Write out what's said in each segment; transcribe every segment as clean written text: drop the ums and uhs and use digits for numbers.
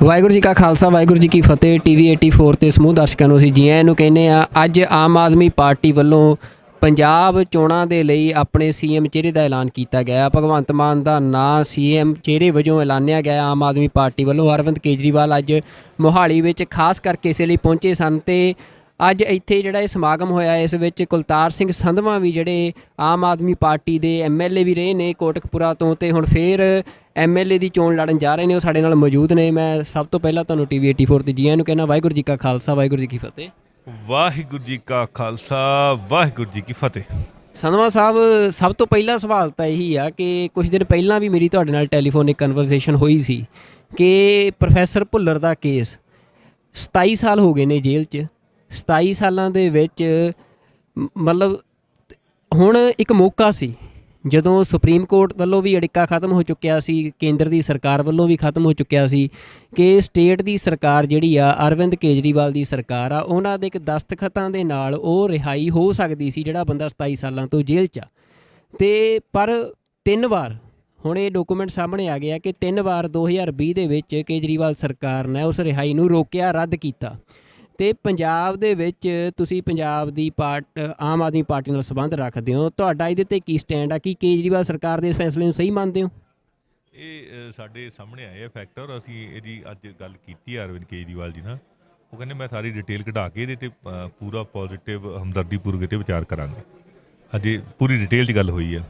ਵਾਹਿਗੁਰੂ ਜੀ ਕਾ ਖਾਲਸਾ ਵਾਹਿਗੁਰੂ ਜੀ ਕੀ ਫਤਿਹ। ਟੀਵੀ 84 ਤੇ ਸਮੂਹ ਦਰਸ਼ਕਾਂ ਨੂੰ ਅਸੀਂ ਜੀ ਆਇਆਂ ਨੂੰ ਕਹਿੰਦੇ ਆ। ਅੱਜ ਆਮ ਆਦਮੀ ਪਾਰਟੀ ਵੱਲੋਂ ਪੰਜਾਬ ਚੋਣਾਂ ਦੇ ਲਈ ਆਪਣੇ ਸੀਐਮ ਚਿਹਰੇ ਦਾ ਐਲਾਨ ਕੀਤਾ ਗਿਆ। ਭਗਵੰਤ ਮਾਨ ਦਾ ਨਾਂ ਸੀਐਮ ਚਿਹਰੇ ਵਜੋਂ ਐਲਾਨਿਆ ਗਿਆ ਆਮ ਆਦਮੀ ਪਾਰਟੀ ਵੱਲੋਂ। ਅਰਵਿੰਦ ਕੇਜਰੀਵਾਲ ਅੱਜ ਮੋਹਾਲੀ ਵਿੱਚ ਖਾਸ ਕਰਕੇ ਇਸੇ ਲਈ ਪਹੁੰਚੇ ਸਨ ਤੇ ਅੱਜ ਇੱਥੇ ਜਿਹੜਾ ਇਹ ਸਮਾਗਮ ਹੋਇਆ ਇਸ ਵਿੱਚ ਕੁਲਤਾਰ ਸਿੰਘ ਸੰਧਵਾਂ ਵੀ ਜਿਹੜੇ ਆਮ ਆਦਮੀ ਪਾਰਟੀ ਦੇ ਐਮਐਲਏ ਵੀ ਰਹੇ ਨੇ ਕੋਟਕਪੁਰਾ ਤੋਂ, ਤੇ ਹੁਣ ਫਿਰ ਐਮਐਲਏ ਦੀ ਚੋਣ ਲੜਨ ਜਾ ਰਹੇ ਨੇ, ਉਹ ਸਾਡੇ ਨਾਲ ਮੌਜੂਦ ਨੇ। ਮੈਂ ਸਭ ਤੋਂ ਪਹਿਲਾਂ ਤੁਹਾਨੂੰ ਟੀਵੀ 84 ਤੇ ਜੀ ਆਇਆਂ ਨੂੰ ਕਹਿਣਾ ਵਾਹਿਗੁਰੂ ਜੀ ਕਾ ਖਾਲਸਾ ਵਾਹਿਗੁਰੂ ਜੀ ਕੀ ਫਤਿਹ। ਵਾਹਿਗੁਰੂ ਜੀ ਕਾ ਖਾਲਸਾ ਵਾਹਿਗੁਰੂ ਜੀ ਕੀ ਫਤਿਹ। ਸੰਧਵਾਂ ਸਾਹਿਬ, ਸਭ ਤੋਂ ਪਹਿਲਾ ਸਵਾਲ ਤਾਂ ਇਹੀ ਆ ਕਿ ਕੁਝ ਦਿਨ ਪਹਿਲਾਂ ਵੀ ਮੇਰੀ ਤੁਹਾਡੇ ਨਾਲ ਟੈਲੀਫੋਨਿਕ ਕਨਵਰਸੇਸ਼ਨ ਹੋਈ ਸੀ ਕਿ ਪ੍ਰੋਫੈਸਰ ਭੁੱਲਰ ਦਾ ਕੇਸ 27 ਸਾਲ ਹੋ ਗਏ ਨੇ ਜੇਲ੍ਹ 'ਚ। 27 ਸਾਲਾਂ ਦੇ ਵਿੱਚ ਮਤਲਬ ਹੁਣ ਇੱਕ ਮੌਕਾ ਸੀ ਜਦੋਂ ਸੁਪਰੀਮ ਕੋਰਟ ਵੱਲੋਂ ਵੀ ਅੜਿੱਕਾ ਖਤਮ ਹੋ ਚੁੱਕਿਆ ਸੀ, ਕੇਂਦਰ ਦੀ ਸਰਕਾਰ ਵੱਲੋਂ ਵੀ ਖਤਮ ਹੋ ਚੁੱਕਿਆ ਸੀ ਕਿ ਸਟੇਟ ਦੀ ਸਰਕਾਰ ਜਿਹੜੀ ਆ ਅਰਵਿੰਦ ਕੇਜਰੀਵਾਲ ਦੀ ਸਰਕਾਰ ਆ, ਉਹਨਾਂ ਦੇ ਇੱਕ ਦਸਤਖਤਾਂ ਦੇ ਨਾਲ ਉਹ ਰਿਹਾਈ ਹੋ ਸਕਦੀ ਸੀ ਜਿਹੜਾ ਬੰਦਾ 27 ਸਾਲਾਂ ਤੋਂ ਜੇਲ੍ਹ 'ਚ ਆ। ਤੇ ਪਰ 3 ਵਾਰ ਹੁਣ ਇਹ ਡਾਕੂਮੈਂਟ ਸਾਹਮਣੇ ਆ ਗਿਆ ਕਿ 3 ਵਾਰ 2020 ਦੇ ਵਿੱਚ ਕੇਜਰੀਵਾਲ ਸਰਕਾਰ ਨੇ ਉਸ ਰਿਹਾਈ ਨੂੰ ਰੋਕਿਆ, ਰੱਦ ਕੀਤਾ। ਤੇ ਪੰਜਾਬ ਦੇ ਵਿੱਚ ਤੁਸੀਂ ਪੰਜਾਬ ਦੀ ਆਮ ਆਦਮੀ ਪਾਰਟੀ ਨਾਲ ਸੰਬੰਧ ਰੱਖਦੇ ਹੋ, ਤੁਹਾਡਾ ਇਹਦੇ 'ਤੇ ਕੀ ਸਟੈਂਡ ਆ? ਕੀ ਕੇਜਰੀਵਾਲ ਸਰਕਾਰ ਦੇ ਫੈਸਲੇ ਨੂੰ ਸਹੀ ਮੰਨਦੇ ਹੋ? ਇਹ ਸਾਡੇ ਸਾਹਮਣੇ ਆਏ ਆ ਫੈਕਟਰ। ਅਸੀਂ ਇਹਦੀ ਅੱਜ ਗੱਲ ਕੀਤੀ ਆ ਅਰਵਿੰਦ ਕੇਜਰੀਵਾਲ ਜੀ ਨਾਲ। ਉਹ ਕਹਿੰਦੇ ਮੈਂ ਸਾਰੀ ਡਿਟੇਲ ਕਢਾ ਕੇ ਇਹਦੇ 'ਤੇ ਪੂਰਾ ਪੋਜ਼ੀਟਿਵ ਹਮਦਰਦੀਪੂਰਵਕ 'ਤੇ ਵਿਚਾਰ ਕਰਾਂਗੇ। ਅਜੇ ਪੂਰੀ ਡਿਟੇਲ 'ਚ ਗੱਲ ਹੋਈ ਆ।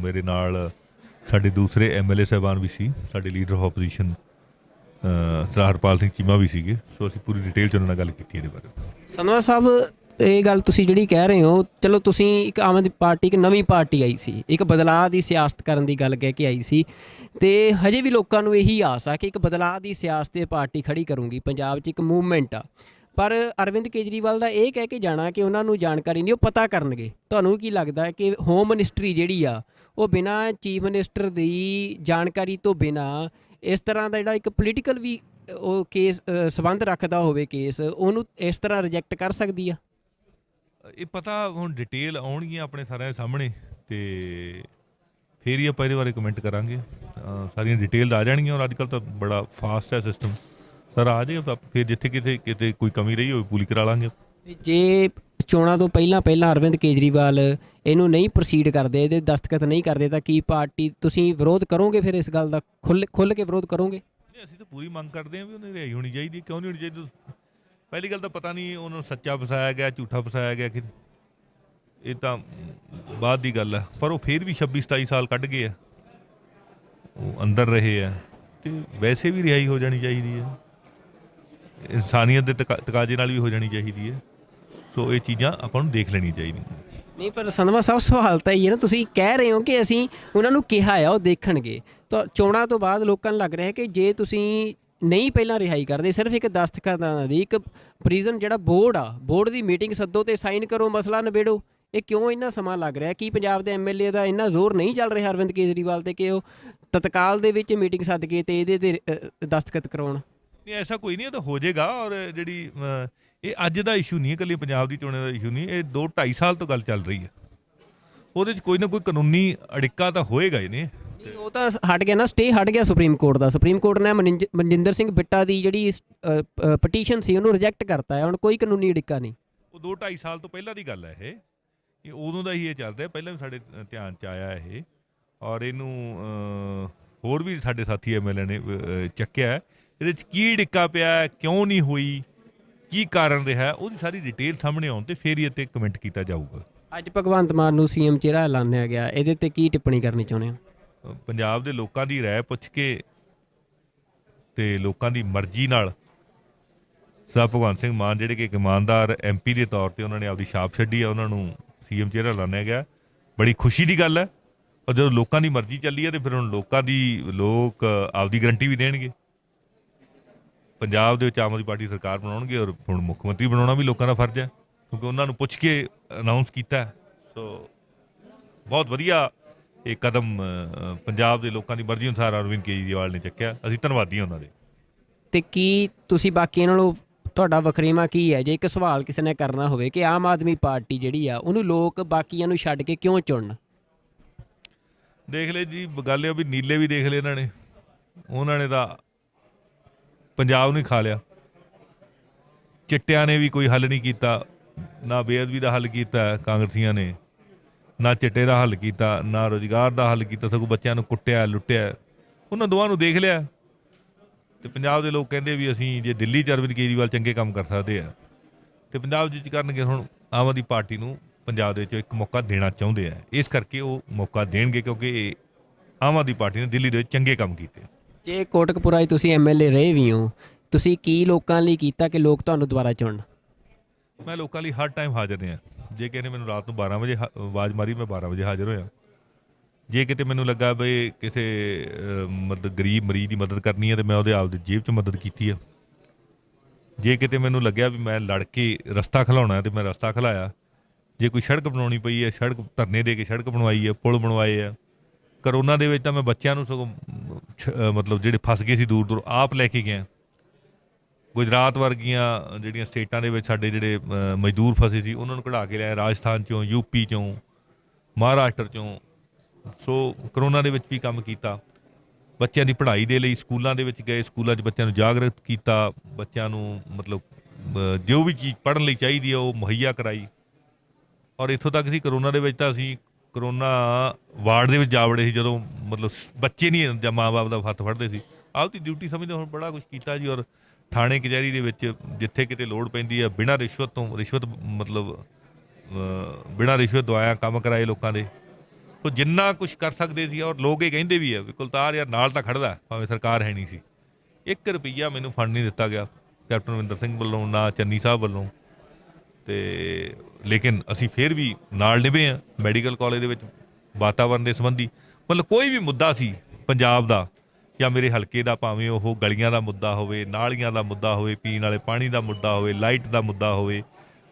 ਮੇਰੇ ਨਾਲ ਸਾਡੇ ਦੂਸਰੇ ਐਮਐਲਏ ਸਾਹਿਬਾਨ ਵੀ ਸੀ, ਸਾਡੇ ਲੀਡਰ ਆਫ ਆਪੋਜੀਸ਼ਨ ਸਰਦਾਰ ਹਰਪਾਲ ਸਿੰਘ ਚੀਮਾ ਵੀ ਸੀਗੇ। ਸੋ ਅਸੀਂ ਪੂਰੀ ਡਿਟੇਲ 'ਚ ਉਹਨਾਂ ਨਾਲ ਗੱਲ ਕੀਤੀ ਇਹਦੇ ਬਾਰੇ। ਸੰਧਵਾ ਸਾਹਿਬ, ਇਹ ਗੱਲ ਤੁਸੀਂ ਜਿਹੜੀ ਕਹਿ ਰਹੇ ਹੋ, ਚਲੋ ਤੁਸੀਂ ਇੱਕ ਆਮ ਆਦਮੀ ਪਾਰਟੀ ਇੱਕ ਨਵੀਂ ਪਾਰਟੀ ਆਈ ਸੀ, ਇੱਕ ਬਦਲਾਅ ਦੀ ਸਿਆਸਤ ਕਰਨ ਦੀ ਗੱਲ ਕਹਿ ਕੇ ਆਈ ਸੀ, ਤੇ ਹਜੇ ਵੀ ਲੋਕਾਂ ਨੂੰ ਇਹੀ ਆਸ ਆ ਕਿ ਇੱਕ ਬਦਲਾਅ ਦੀ ਸਿਆਸਤ ਇਹ ਪਾਰਟੀ ਖੜੀ ਕਰੂੰਗੀ, ਪੰਜਾਬ 'ਚ ਇੱਕ ਮੂਵਮੈਂਟ ਆ। ਪਰ ਅਰਵਿੰਦ ਕੇਜਰੀਵਾਲ ਦਾ ਇਹ ਕਹਿ ਕੇ ਜਾਣਾ ਕਿ ਉਹਨਾਂ ਨੂੰ ਜਾਣਕਾਰੀ ਨਹੀਂ, ਉਹ ਪਤਾ ਕਰਨਗੇ। ਤੁਹਾਨੂੰ ਕੀ ਲੱਗਦਾ ਕਿ ਹੋਮ ਮਿਨਿਸਟਰੀ ਜਿਹੜੀ ਆ ਉਹ ਬਿਨਾਂ ਚੀਫ ਮਿਨਿਸਟਰ ਦੀ ਜਾਣਕਾਰੀ ਤੋਂ ਬਿਨਾਂ ਇਸ ਤਰ੍ਹਾਂ ਦਾ ਜਿਹੜਾ ਇੱਕ ਪੋਲੀਟੀਕਲ ਵੀ ਉਹ ਕੇਸ ਸੰਬੰਧ ਰੱਖਦਾ ਹੋਵੇ ਕੇਸ, ਉਹਨੂੰ ਇਸ ਤਰ੍ਹਾਂ ਰਿਜੈਕਟ ਕਰ ਸਕਦੀ ਆ? ਇਹ ਪਤਾ ਹੁਣ ਡਿਟੇਲ ਆਉਣਗੀਆਂ ਆਪਣੇ ਸਾਰਿਆਂ ਦੇ ਸਾਹਮਣੇ ਤੇ ਫਿਰ ਹੀ ਆਪਾਂ ਇਹਦੇ ਬਾਰੇ ਕਮੈਂਟ ਕਰਾਂਗੇ। ਸਾਰੀਆਂ ਡਿਟੇਲ ਆ ਜਾਣਗੀਆਂ ਔਰ ਅੱਜ ਕੱਲ੍ਹ ਤਾਂ ਬੜਾ ਫਾਸਟ ਹੈ ਸਿਸਟਮ। ਸਰ ਆ ਜਾਏਗਾ, ਫਿਰ ਜਿੱਥੇ ਕਿਤੇ ਕੋਈ ਕਮੀ ਰਹੀ ਹੋਵੇ ਪੂਰੀ ਕਰਾ ਲਾਂਗੇ। ਜੇ ਚੋਣਾਂ ਤੋਂ ਪਹਿਲਾਂ ਅਰਵਿੰਦ ਕੇਜਰੀਵਾਲ ਇਹਨੂੰ ਨਹੀਂ ਪ੍ਰੋਸੀਡ ਕਰਦੇ, ਇਹਦੇ ਦਸਤਖਤ ਨਹੀਂ ਕਰਦੇ, ਤਾਂ ਕੀ ਪਾਰਟੀ ਤੁਸੀਂ ਵਿਰੋਧ ਕਰੋਗੇ? ਫਿਰ ਇਸ ਗੱਲ ਦਾ ਖੁੱਲ੍ਹ ਕੇ ਵਿਰੋਧ ਕਰੋਗੇ? ਨਹੀਂ, ਅਸੀਂ ਤਾਂ ਪੂਰੀ ਮੰਗ ਕਰਦੇ ਹਾਂ ਵੀ ਉਹਨੇ ਰਿਹਾਈ ਹੋਣੀ ਚਾਹੀਦੀ। ਕਿਉਂ ਨਹੀਂ ਹੋਣੀ ਚਾਹੀਦੀ? ਪਹਿਲੀ ਗੱਲ ਤਾਂ ਪਤਾ ਨਹੀਂ ਉਹਨੂੰ ਸੱਚਾ ਫਸਾਇਆ ਗਿਆ, ਝੂਠਾ ਫਸਾਇਆ ਗਿਆ, ਕਿ ਇਹ ਤਾਂ ਬਾਅਦ ਦੀ ਗੱਲ ਹੈ। ਪਰ ਉਹ ਫਿਰ ਵੀ 26-27 ਸਾਲ ਕੱਢ ਗਏ ਆ, ਉਹ ਅੰਦਰ ਰਹੇ ਆ, ਅਤੇ ਵੈਸੇ ਵੀ ਰਿਹਾਈ ਹੋ ਜਾਣੀ ਚਾਹੀਦੀ ਹੈ। ਇਨਸਾਨੀਅਤ ਦੇ ਤਕਾਜ਼ੇ ਨਾਲ ਵੀ ਹੋ ਜਾਣੀ ਚਾਹੀਦੀ ਹੈ। ਸੋ ਇਹ ਚੀਜ਼ਾਂ ਆਪਾਂ ਨੂੰ ਦੇਖ ਲੈਣੀਆਂ ਚਾਹੀਦੀਆਂ। ਨਹੀਂ, ਪਰ ਸੰਧਵਾ ਸਾਹਿਬ ਸਵਾਲ ਤਾਂ ਇਹ ਹੈ ਨਾ, ਤੁਸੀਂ ਕਹਿ ਰਹੇ ਹੋ ਕਿ ਅਸੀਂ ਉਹਨਾਂ ਨੂੰ ਕਿਹਾ ਆ ਉਹ ਦੇਖਣਗੇ, ਤਾਂ ਚੋਣਾਂ ਤੋਂ ਬਾਅਦ ਲੋਕਾਂ ਨੂੰ ਲੱਗ ਰਿਹਾ ਕਿ ਜੇ ਤੁਸੀਂ ਨਹੀਂ ਪਹਿਲਾਂ ਰਿਹਾਈ ਕਰਦੇ, ਸਿਰਫ ਇੱਕ ਦਸਤਖਤਾਂ ਦੀ ਇੱਕ ਪ੍ਰਿਜ਼ਨ ਜਿਹੜਾ ਬੋਰਡ ਆ, ਬੋਰਡ ਦੀ ਮੀਟਿੰਗ ਸੱਦੋ ਤੇ ਸਾਈਨ ਕਰੋ, ਮਸਲਾ ਨਿਬੇੜੋ, ਇਹ ਕਿਉਂ ਇੰਨਾ ਸਮਾਂ ਲੱਗ ਰਿਹਾ? ਕੀ ਪੰਜਾਬ ਦੇ ਐਮਐਲਏ ਦਾ ਇੰਨਾ ਜ਼ੋਰ ਨਹੀਂ ਚੱਲ ਰਿਹਾ ਅਰਵਿੰਦ ਕੇਜਰੀਵਾਲ 'ਤੇ ਕਿ ਉਹ ਤਤਕਾਲ ਦੇ ਵਿੱਚ ਮੀਟਿੰਗ ਸੱਦ ਕੇ ਤੇ ਇਹਦੇ 'ਤੇ ਦਸਤਖਤ ਕਰਵਾਉਣ? ਨਹੀਂ, ਐਸਾ ਕੋਈ ਨਹੀਂ, ਇਹ ਤਾਂ ਹੋ ਜਾਏਗਾ। ਔਰ ਜਿਹੜੀ ਇਹ ਅੱਜ ਦਾ ਇਸ਼ੂ ਨਹੀਂ ਹੈ, ਇਕੱਲੀ ਪੰਜਾਬ ਦੀ ਚੋਣਾਂ ਦਾ ਇਸ਼ੂ ਨਹੀਂ, ਇਹ 2-2.5 ਸਾਲ ਤੋਂ ਗੱਲ ਚੱਲ ਰਹੀ ਹੈ। ਉਹਦੇ 'ਚ ਕੋਈ ਨਾ ਕੋਈ ਕਾਨੂੰਨੀ ਅੜਿੱਕਾ ਤਾਂ ਹੋਏਗਾ ਹੀ ਨੇ। ਉਹ ਤਾਂ ਹਟ ਗਿਆ ਨਾ, ਸਟੇ ਹਟ ਗਿਆ ਸੁਪਰੀਮ ਕੋਰਟ ਦਾ। ਸੁਪਰੀਮ ਕੋਰਟ ਨੇ ਮਨਜਿੰਦਰ ਸਿੰਘ ਬਿੱਟਾ ਦੀ ਜਿਹੜੀ ਪਟੀਸ਼ਨ ਸੀ ਉਹਨੂੰ ਰਿਜੈਕਟ ਕਰਤਾ ਹੈ। ਹੁਣ ਕੋਈ ਕਾਨੂੰਨੀ ਅੜਿੱਕਾ ਨਹੀਂ। ਉਹ 2-2.5 ਸਾਲ ਤੋਂ ਪਹਿਲਾਂ ਦੀ ਗੱਲ ਹੈ। ਇਹ ਉਦੋਂ ਦਾ ਹੀ ਇਹ ਚੱਲ ਰਿਹਾ, ਪਹਿਲਾਂ ਵੀ ਸਾਡੇ ਧਿਆਨ 'ਚ ਆਇਆ ਇਹ। ਔਰ ਇਹਨੂੰ ਹੋਰ ਵੀ ਸਾਡੇ ਸਾਥੀ ਐਮਐਲਏ ਨੇ ਚੱਕਿਆ। ਇਹਦੇ 'ਚ ਕੀ ਅੜਿੱਕਾ ਪਿਆ, ਕਿਉਂ ਨਹੀਂ ਹੋਈ, ਕੀ ਕਾਰਨ ਰਿਹਾ, ਉਹਦੀ ਸਾਰੀ ਡਿਟੇਲ ਸਾਹਮਣੇ ਆਉਣ 'ਤੇ ਫਿਰ ਹੀ ਇੱਥੇ ਕਮੈਂਟ ਕੀਤਾ ਜਾਊਗਾ। ਅੱਜ ਭਗਵੰਤ ਮਾਨ ਨੂੰ ਸੀਐਮ ਚਿਹਰਾ ਐਲਾਨਿਆ ਗਿਆ, ਇਹਦੇ 'ਤੇ ਕੀ ਟਿੱਪਣੀ ਕਰਨੀ ਚਾਹੁੰਦੇ ਹੋ? ਪੰਜਾਬ ਦੇ ਲੋਕਾਂ ਦੀ ਰਾਏ ਪੁੱਛ ਕੇ ਤੇ ਲੋਕਾਂ ਦੀ ਮਰਜ਼ੀ ਨਾਲ ਸਰਦਾਰ ਭਗਵੰਤ ਸਿੰਘ ਮਾਨ ਜਿਹੜੇ ਕਿ ਇੱਕ ਇਮਾਨਦਾਰ ਐਮਪੀ ਦੇ ਤੌਰ 'ਤੇ ਉਹਨਾਂ ਨੇ ਆਪਦੀ ਛਾਪ ਛੱਡੀ ਆ, ਉਹਨਾਂ ਨੂੰ ਸੀਐਮ ਚਿਹਰਾ ਐਲਾਨਿਆ ਗਿਆ। ਬੜੀ ਖੁਸ਼ੀ ਦੀ ਗੱਲ ਹੈ। ਔਰ ਜਦੋਂ ਲੋਕਾਂ ਦੀ ਮਰਜ਼ੀ ਚੱਲੀ ਹੈ ਤਾਂ ਫਿਰ ਹੁਣ ਲੋਕ ਆਪਦੀ ਗਰੰਟੀ ਵੀ ਦੇਣਗੇ। ਪੰਜਾਬ ਦੇ ਵਿੱਚ ਆਮ ਆਦਮੀ ਪਾਰਟੀ ਸਰਕਾਰ ਬਣਾਉਣਗੇ ਔਰ ਹੁਣ ਮੁੱਖ ਮੰਤਰੀ ਬਣਾਉਣਾ ਵੀ ਲੋਕਾਂ ਦਾ ਫਰਜ਼ ਹੈ, ਕਿਉਂਕਿ ਉਹਨਾਂ ਨੂੰ ਪੁੱਛ ਕੇ ਅਨਾਊਂਸ ਕੀਤਾ। ਸੋ ਬਹੁਤ ਵਧੀਆ ਇਹ ਕਦਮ ਪੰਜਾਬ ਦੇ ਲੋਕਾਂ ਦੀ ਮਰਜ਼ੀ ਅਨੁਸਾਰ ਅਰਵਿੰਦ ਕੇਜਰੀਵਾਲ ਨੇ ਚੱਕਿਆ। ਅਸੀਂ ਧੰਨਵਾਦੀ ਹਾਂ ਉਹਨਾਂ ਦੇ। ਅਤੇ ਕੀ ਤੁਸੀਂ ਬਾਕੀਆਂ ਨਾਲੋਂ ਤੁਹਾਡਾ ਵਖਰੇਵਾਂ ਕੀ ਹੈ? ਜੇ ਇੱਕ ਸਵਾਲ ਕਿਸੇ ਨੇ ਕਰਨਾ ਹੋਵੇ ਕਿ ਆਮ ਆਦਮੀ ਪਾਰਟੀ ਜਿਹੜੀ ਆ ਉਹਨੂੰ ਲੋਕ ਬਾਕੀਆਂ ਨੂੰ ਛੱਡ ਕੇ ਕਿਉਂ ਚੁਣਨ? ਦੇਖ ਲਏ ਜੀ, ਗੱਲ ਇਹ ਵੀ ਨੀਲੇ ਵੀ ਦੇਖ ਲਏ ਇਹਨਾਂ ਨੇ। ਉਹਨਾਂ ਨੇ ਤਾਂ ਪੰਜਾਬ ਨੂੰ ਹੀ ਖਾ ਲਿਆ। ਚਿੱਟਿਆਂ ਨੇ ਵੀ ਕੋਈ ਹੱਲ ਨਹੀਂ ਕੀਤਾ, ਨਾ ਬੇਅਦਬੀ ਦਾ ਹੱਲ ਕੀਤਾ ਕਾਂਗਰਸੀਆਂ ਨੇ, ਨਾ ਚਿੱਟੇ ਦਾ ਹੱਲ ਕੀਤਾ, ਨਾ ਰੁਜ਼ਗਾਰ ਦਾ ਹੱਲ ਕੀਤਾ, ਸਗੋਂ ਬੱਚਿਆਂ ਨੂੰ ਕੁੱਟਿਆ ਲੁੱਟਿਆ। ਉਹਨਾਂ ਦੋਵਾਂ ਨੂੰ ਦੇਖ ਲਿਆ ਤੇ ਪੰਜਾਬ ਦੇ ਲੋਕ ਕਹਿੰਦੇ ਵੀ ਅਸੀਂ ਜੇ ਦਿੱਲੀ 'ਚ ਅਰਵਿੰਦ ਕੇਜਰੀਵਾਲ ਚੰਗੇ ਕੰਮ ਕਰ ਸਕਦੇ ਆ ਤੇ ਪੰਜਾਬ 'ਚ ਕਰਨਗੇ। ਹੁਣ ਆਮ ਆਦਮੀ ਪਾਰਟੀ ਨੂੰ ਪੰਜਾਬ ਦੇ ਵਿੱਚ ਇੱਕ ਮੌਕਾ ਦੇਣਾ ਚਾਹੁੰਦੇ ਆ, ਇਸ ਕਰਕੇ ਉਹ ਮੌਕਾ ਦੇਣਗੇ ਕਿਉਂਕਿ ਇਹ ਆਮ ਆਦਮੀ ਪਾਰਟੀ ਨੇ ਦਿੱਲੀ ਦੇ ਵਿੱਚ ਚੰਗੇ ਕੰਮ ਕੀਤੇ। ਜੇ ਕੋਟਕਪੂਰਾ 'ਚ ਤੁਸੀਂ ਐਮਐਲਏ ਰਹੇ ਵੀ ਹੋ, ਤੁਸੀਂ ਕੀ ਲੋਕਾਂ ਲਈ ਕੀਤਾ ਕਿ ਲੋਕ ਤੁਹਾਨੂੰ ਦੁਬਾਰਾ ਚੁਣਨ? ਮੈਂ ਲੋਕਾਂ ਲਈ ਹਰ ਟਾਈਮ ਹਾਜ਼ਰ ਰਿਹਾ। ਜੇ ਕਿਸੇ ਨੇ ਮੈਨੂੰ ਰਾਤ ਨੂੰ 12 ਵਜੇ ਆਵਾਜ਼ ਮਾਰੀ, ਮੈਂ 12 ਵਜੇ ਹਾਜ਼ਰ ਹੋਇਆ। ਜੇ ਕਿਤੇ ਮੈਨੂੰ ਲੱਗਾ ਬਈ ਕਿਸੇ ਮਤਲਬ ਗਰੀਬ ਮਰੀਜ਼ ਦੀ ਮਦਦ ਕਰਨੀ ਹੈ ਤਾਂ ਮੈਂ ਉਹਦੇ ਆਪਦੀ ਜੇਬ 'ਚ ਮਦਦ ਕੀਤੀ ਆ। ਜੇ ਕਿਤੇ ਮੈਨੂੰ ਲੱਗਿਆ ਵੀ ਮੈਂ ਲੜ ਕੇ ਰਸਤਾ ਖਿਲਾਉਣਾ ਤੇ ਮੈਂ ਰਸਤਾ ਖਿਲਾਇਆ। ਜੇ ਕੋਈ ਸੜਕ ਬਣਾਉਣੀ ਪਈ ਹੈ, ਸੜਕ ਧਰਨੇ ਦੇ ਕੇ ਸੜਕ ਬਣਵਾਈ ਹੈ, ਪੁਲ ਬਣਵਾਏ ਆ। ਕਰੋਨਾ ਦੇ ਵਿੱਚ ਤਾਂ ਮੈਂ ਬੱਚਿਆਂ ਨੂੰ ਸਗੋਂ ਮਤਲਬ ਜਿਹੜੇ ਫਸ ਗਏ ਸੀ ਦੂਰ ਦੂਰ ਆਪ ਲੈ ਕੇ ਗਿਆ। ਗੁਜਰਾਤ ਵਰਗੀਆਂ ਜਿਹੜੀਆਂ ਸਟੇਟਾਂ ਦੇ ਵਿੱਚ ਸਾਡੇ ਜਿਹੜੇ ਮਜ਼ਦੂਰ ਫਸੇ ਸੀ ਉਹਨਾਂ ਨੂੰ ਕਢਾ ਕੇ ਲਿਆਏ, ਰਾਜਸਥਾਨ 'ਚੋਂ, ਯੂਪੀ 'ਚੋਂ, ਮਹਾਰਾਸ਼ਟਰ 'ਚੋਂ। ਸੋ ਕਰੋਨਾ ਦੇ ਵਿੱਚ ਵੀ ਕੰਮ ਕੀਤਾ। ਬੱਚਿਆਂ ਦੀ ਪੜ੍ਹਾਈ ਦੇ ਲਈ ਸਕੂਲਾਂ ਦੇ ਵਿੱਚ ਗਏ, ਸਕੂਲਾਂ 'ਚ ਬੱਚਿਆਂ ਨੂੰ ਜਾਗਰੂਕ ਕੀਤਾ, ਬੱਚਿਆਂ ਨੂੰ ਮਤਲਬ ਜੋ ਵੀ ਚੀਜ਼ ਪੜ੍ਹਨ ਲਈ ਚਾਹੀਦੀ ਹੈ ਉਹ ਮੁਹੱਈਆ ਕਰਾਈ। ਔਰ ਇੱਥੋਂ ਤੱਕ ਸੀ ਕਰੋਨਾ ਦੇ ਵਿੱਚ ਤਾਂ ਅਸੀਂ ਕਰੋਨਾ ਵਾਰਡ ਦੇ ਵਿੱਚ ਜਾ ਵੜੇ ਸੀ, ਜਦੋਂ ਮਤਲਬ ਬੱਚੇ ਨਹੀਂ ਜਾਂ ਮਾਂ ਬਾਪ ਦਾ ਹੱਥ ਫੜਦੇ ਸੀ। ਆਪਦੀ ਡਿਊਟੀ ਸਮਝਦੇ ਹੁਣ ਬੜਾ ਕੁਛ ਕੀਤਾ ਜੀ। ਔਰ ਥਾਣੇ ਕਚਹਿਰੀ ਦੇ ਵਿੱਚ ਜਿੱਥੇ ਕਿਤੇ ਲੋੜ ਪੈਂਦੀ ਹੈ ਬਿਨਾਂ ਰਿਸ਼ਵਤ ਮਤਲਬ ਬਿਨਾਂ ਰਿਸ਼ਵਤ ਦਵਾਇਆ ਕੰਮ ਕਰਾਏ ਲੋਕਾਂ ਦੇ। ਸੋ ਜਿੰਨਾ ਕੁਛ ਕਰ ਸਕਦੇ ਸੀ। ਔਰ ਲੋਕ ਇਹ ਕਹਿੰਦੇ ਵੀ ਆ ਵੀ ਕੁਲਤਾਰ ਯਾਰ ਨਾਲ ਤਾਂ ਖੜਦਾ ਭਾਵੇਂ ਸਰਕਾਰ ਹੈ ਨਹੀਂ ਸੀ। 1 ਰੁਪਈਆ ਮੈਨੂੰ ਫੰਡ ਨਹੀਂ ਦਿੱਤਾ ਗਿਆ ਕੈਪਟਨ ਅਮਰਿੰਦਰ ਸਿੰਘ ਵੱਲੋਂ, ਨਾ ਚੰਨੀ ਸਾਹਿਬ ਵੱਲੋਂ। ਤੇ ਲੇਕਿਨ ਅਸੀਂ ਫਿਰ ਵੀ ਨਾਲ ਨਿਭੇ ਹਾਂ। ਮੈਡੀਕਲ ਕਾਲਜ ਦੇ ਵਿੱਚ ਵਾਤਾਵਰਨ ਦੇ ਸੰਬੰਧੀ ਮਤਲਬ ਕੋਈ ਵੀ ਮੁੱਦਾ ਸੀ ਪੰਜਾਬ ਦਾ ਜਾਂ ਮੇਰੇ ਹਲਕੇ ਦਾ, ਭਾਵੇਂ ਉਹ ਗਲੀਆਂ ਦਾ ਮੁੱਦਾ ਹੋਵੇ, ਨਾਲੀਆਂ ਦਾ ਮੁੱਦਾ ਹੋਵੇ, ਪੀਣ ਵਾਲੇ ਪਾਣੀ ਦਾ ਮੁੱਦਾ ਹੋਵੇ, ਲਾਈਟ ਦਾ ਮੁੱਦਾ ਹੋਵੇ,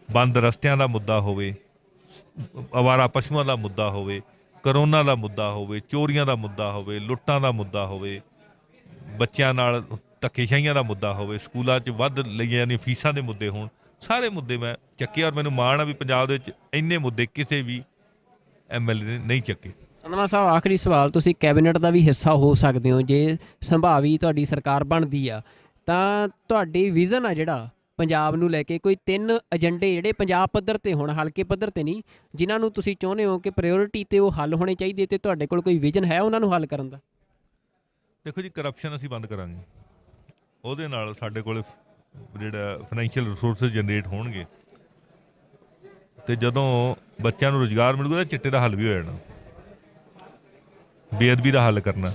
ਬੰਦ ਰਸਤਿਆਂ ਦਾ ਮੁੱਦਾ ਹੋਵੇ, ਅਵਾਰਾ ਪਸ਼ੂਆਂ ਦਾ ਮੁੱਦਾ ਹੋਵੇ, ਕਰੋਨਾ ਦਾ ਮੁੱਦਾ ਹੋਵੇ, ਚੋਰੀਆਂ ਦਾ ਮੁੱਦਾ ਹੋਵੇ, ਲੁੱਟਾਂ ਦਾ ਮੁੱਦਾ ਹੋਵੇ, ਬੱਚਿਆਂ ਨਾਲ ਧੱਕੇਸ਼ਾਹੀਆਂ ਦਾ ਮੁੱਦਾ ਹੋਵੇ, ਸਕੂਲਾਂ 'ਚ ਵੱਧ ਲਈਆਂ ਜਾਂਦੀਆਂ ਫੀਸਾਂ ਦੇ ਮੁੱਦੇ ਹੋਣ, ਸਾਰੇ ਮੁੱਦੇ ਮੈਂ ਚੱਕੇ। ਔਰ ਮੈਨੂੰ ਮਾਣ ਆ ਵੀ ਪੰਜਾਬ ਦੇ ਵਿੱਚ ਇੰਨੇ ਮੁੱਦੇ ਕਿਸੇ ਵੀ ਐਮਐਲਏ ਨੇ ਨਹੀਂ ਚੱਕੇ। ਸੰਧਵਾ ਸਾਹਿਬ, ਆਖਰੀ ਸਵਾਲ, ਤੁਸੀਂ ਕੈਬਨਿਟ ਦਾ ਵੀ ਹਿੱਸਾ ਹੋ ਸਕਦੇ ਹੋ ਜੇ ਸੰਭਾਵੀ ਤੁਹਾਡੀ ਸਰਕਾਰ ਬਣਦੀ ਆ ਤਾਂ ਤੁਹਾਡੀ ਵਿਜ਼ਨ ਆ ਜਿਹੜਾ ਪੰਜਾਬ ਨੂੰ ਲੈ ਕੇ, ਕੋਈ 3 ਏਜੰਡੇ ਜਿਹੜੇ ਪੰਜਾਬ ਪੱਧਰ ਤੇ ਹੋਣ, ਹਲਕੇ ਪੱਧਰ ਤੇ ਨਹੀਂ, ਜਿਨ੍ਹਾਂ ਨੂੰ ਤੁਸੀਂ ਚਾਹੁੰਦੇ ਹੋ ਕਿ ਪ੍ਰਾਇੋਰਟੀ ਤੇ ਉਹ ਹੱਲ ਹੋਣੇ ਚਾਹੀਦੇ, ਤੇ ਤੁਹਾਡੇ ਕੋਲ ਕੋਈ ਵਿਜ਼ਨ ਹੈ ਉਹਨਾਂ ਨੂੰ ਹੱਲ ਕਰਨ ਦਾ? ਦੇਖੋ ਜੀ, ਕਰਪਸ਼ਨ ਅਸੀਂ ਬੰਦ ਕਰਾਂਗੇ। ਉਹਦੇ ਨਾਲ ਸਾਡੇ ਕੋਲ ਜਿਹੜਾ ਫਾਈਨੈਂਸ਼ੀਅਲ ਰਿਸੋਰਸਿਸ ਜਨਰੇਟ ਹੋਣਗੇ ਤੇ ਜਦੋਂ ਬੱਚਿਆਂ ਨੂੰ ਰੁਜ਼ਗਾਰ ਮਿਲੂਗਾ ਤਾਂ ਚਿੱਟੇ ਦਾ ਹੱਲ ਵੀ ਹੋ ਜਾਣਾ, ਬੇਅਦਬੀ ਦਾ ਹੱਲ ਕਰਨਾ।